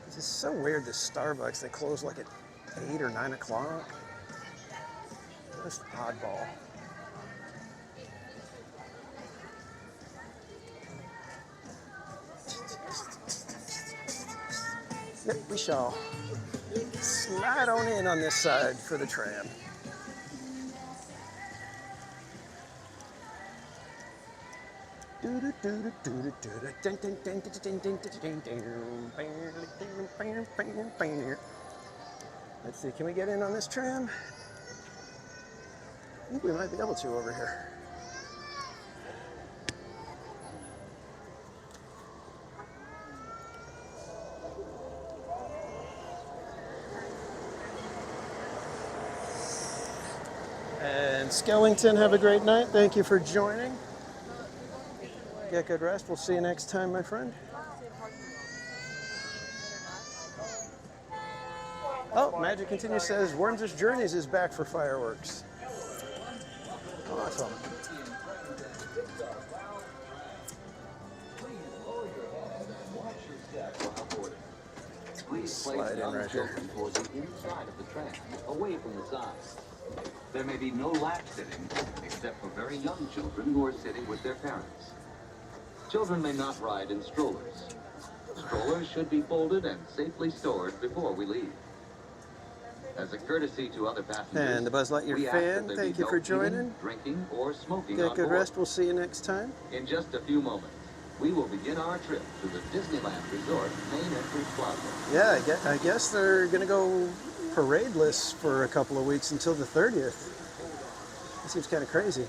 Speaker 1: It's so weird, this Starbucks, they close like at 8 or 9 o'clock. Just oddball. Yep, we shall slide on in on this side for the tram. Let's see, can we get in on this tram? I think we might be able to over here. And Skellington, have a great night. Thank you for joining. Get good rest. We'll see you next time, my friend. Oh, Magic Continues says Worms' Journeys is back for fireworks. Awesome.
Speaker 12: Please
Speaker 1: slide in right here.
Speaker 12: Towards the inside of the tram, away from the sides. There may be no lap sitting, except for very young children who are sitting with their parents. Children may not ride in strollers. Strollers should be folded and safely stored before we leave. As a courtesy to other passengers,
Speaker 1: And the Buzz Lightyear fan, thank you for joining.
Speaker 12: Drinking or smoking
Speaker 1: Get
Speaker 12: on
Speaker 1: good
Speaker 12: board.
Speaker 1: rest. We'll see you next time.
Speaker 12: In just a few moments, we will begin our trip to the Disneyland Resort main entrance plaza.
Speaker 1: Yeah, I guess they're going to go paradeless for a couple of weeks until the 30th. That seems kind of crazy.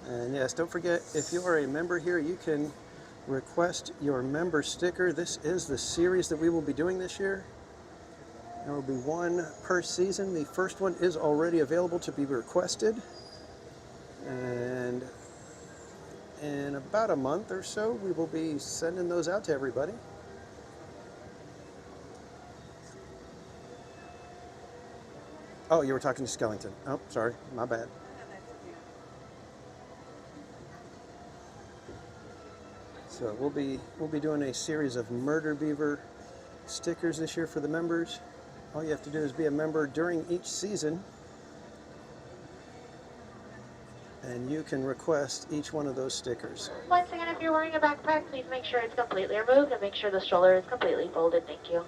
Speaker 1: And yes, don't forget, if you are a member here, you can request your member sticker. This is the series that we will be doing this year. There will be one per season. The first one is already available to be requested. And in about a month or so, we will be sending those out to everybody. Oh, you were talking to Skellington. Oh, sorry, my bad. So we'll be doing a series of Murder Beaver stickers this year for the members. All you have to do is be a member during each season, and you can request each one of those stickers.
Speaker 7: Once again, if you're wearing a backpack, please make sure it's completely removed and make sure the stroller is completely folded. Thank you.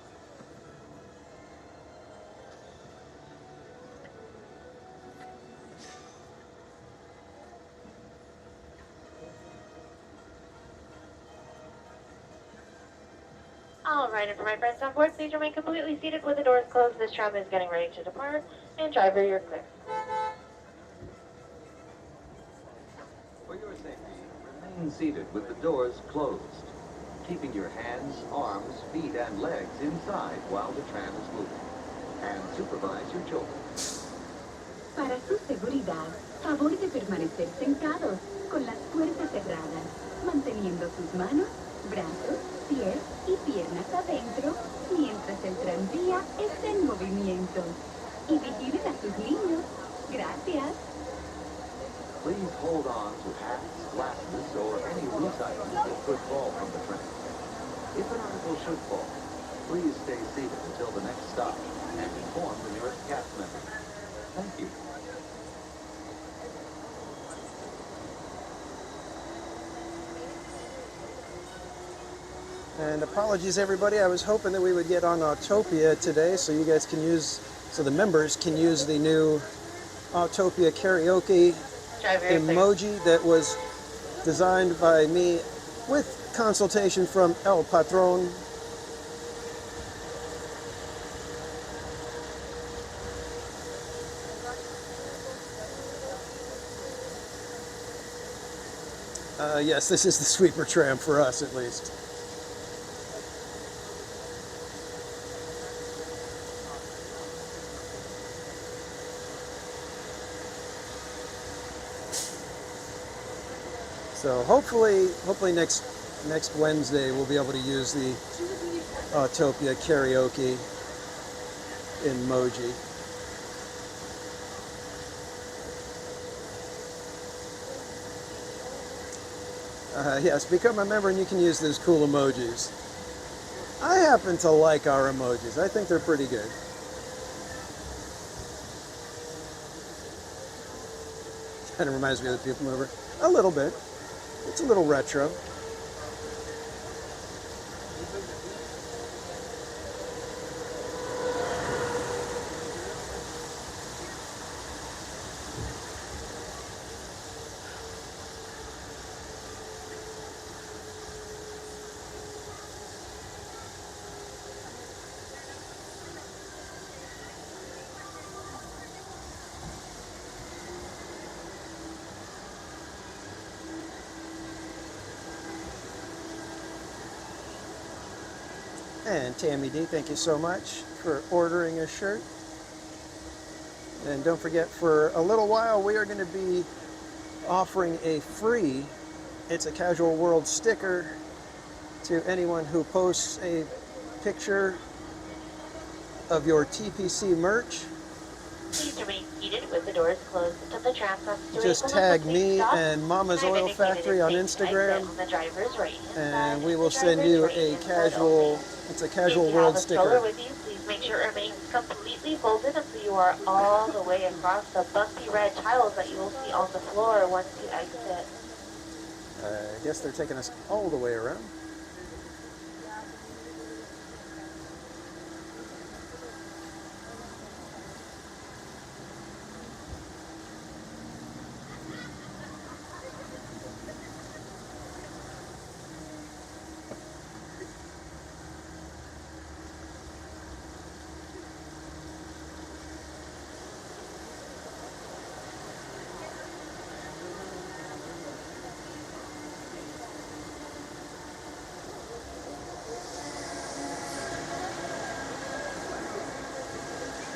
Speaker 7: All right, and for my friends on board, please remain completely seated with the doors closed. This tram is getting ready to depart. And driver, you're clear.
Speaker 12: For your safety, remain seated with the doors closed, keeping your hands, arms, feet, and legs inside while the tram is moving. And supervise your children.
Speaker 6: Para su seguridad, favor de permanecer sentados con las puertas cerradas, manteniendo sus manos, brazos, pies y piernas adentro mientras el tranvía está en movimiento. Y vigilen a sus niños. Gracias.
Speaker 12: Please hold on to hats, glasses, or any loose items that could fall from the tram. If an article should fall, please stay seated until the next stop and inform the nearest cast member. Thank you.
Speaker 1: And apologies everybody, I was hoping that we would get on Autopia today so you guys can use, so the members can use the new Autopia karaoke emoji that was designed by me with consultation from El Patron. Yes, this is the sweeper tram for us at least. So hopefully next Wednesday we'll be able to use the Autopia karaoke emoji. Yes, become a member and you can use those cool emojis. I happen to like our emojis. I think they're pretty good. Kind of reminds me of the People Mover. A little bit. It's a little retro. And Tammy D, thank you so much for ordering a shirt. And don't forget, for a little while, we are going to be offering a free It's a Casual World sticker to anyone who posts a picture of your TPC merch.
Speaker 7: Please remain seated with the doors closed until the tram comes to
Speaker 1: Just tag me and Mama's Oil Factory on Instagram, and we will send you a casual, It's a Casual World sticker.
Speaker 7: With you, please make sure it remains completely folded until you are all the way across the bumpy red tiles that you will see on the floor once you exit.
Speaker 1: I guess they're taking us all the way around.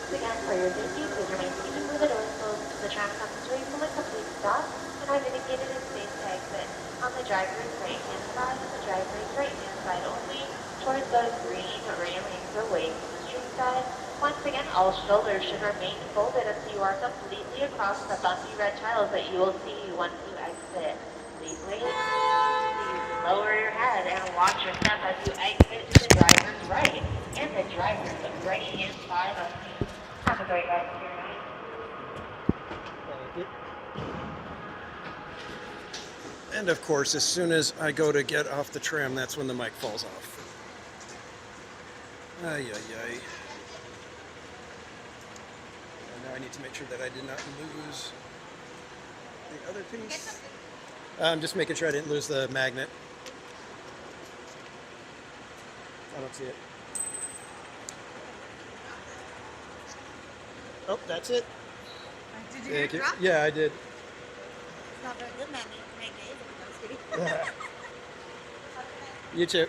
Speaker 7: Again, for your safety, please remain seated with the doors closed until the tram comes to a full and complete stop and I've indicated a space to exit on the driver's right-hand side and the driver's right-hand side only towards the green railing away from the street side. Once again, all shoulders should remain folded until you are completely across the bumpy red tiles that you will see once you exit. Please wait. Please lower your hat ahead and watch your step as you exit to the driver's right and the driver's right-hand side of the seat. Have a great rest of your night.
Speaker 1: Thank you. And of course, as soon as I go to get off the tram, that's when the mic falls off. Ay, ay, ay. And now I need to make sure that I did not lose the other piece. I'm just making sure I didn't lose the magnet. I don't see it. Oh, that's it.
Speaker 15: Did you hear it drop?
Speaker 1: Yeah, I did.
Speaker 15: It's not very good, man. No, I'm just kidding.
Speaker 1: You too.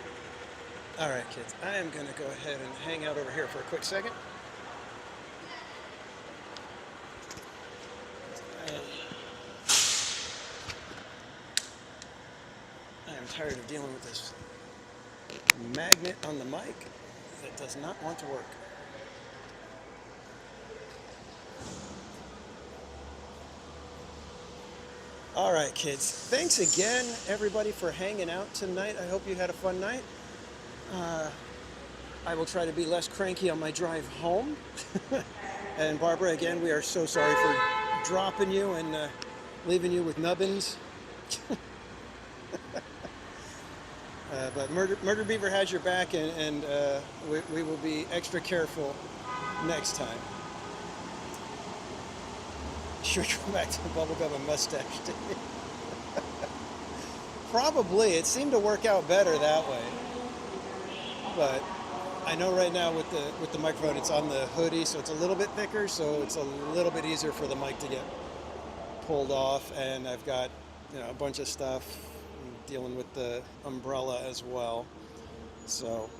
Speaker 1: All right, kids. I am going to go ahead and hang out over here for a quick second. I am tired of dealing with this magnet on the mic that does not want to work. All right, kids. Thanks again, everybody, for hanging out tonight. I hope you had a fun night. I will try to be less cranky on my drive home. And Barbara, again, we are so sorry for dropping you and leaving you with nubbins. But Murder Beaver has your back, and we will be extra careful next time. Should we go back to the bubblegum and mustache day? Probably. It seemed to work out better that way. But I know right now with the microphone, it's on the hoodie, so it's a little bit thicker, so it's a little bit easier for the mic to get pulled off. And I've got a bunch of stuff dealing with the umbrella as well. So,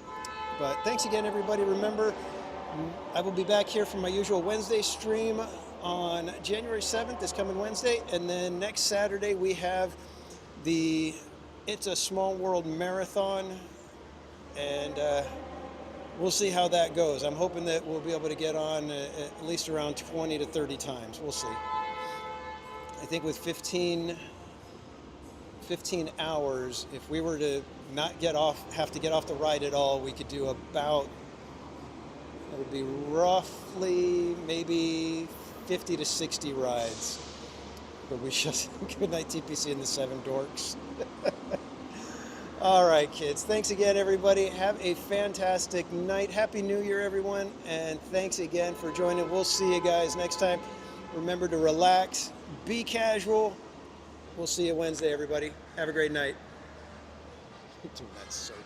Speaker 1: but thanks again, everybody. Remember, I will be back here for my usual Wednesday stream on January 7th, this coming Wednesday, and then next Saturday we have the It's a Small World Marathon, and we'll see how that goes. I'm hoping that we'll be able to get on at least around 20 to 30 times. We'll see. I think with 15 hours, if we were to not have to get off the ride at all, we could do about, it would be roughly maybe 50 to 60 rides. But we should. Good night, TPC and the Seven Dorks. All right, kids. Thanks again, everybody. Have a fantastic night. Happy New Year, everyone. And thanks again for joining. We'll see you guys next time. Remember to relax, be casual. We'll see you Wednesday, everybody. Have a great night. That's sober.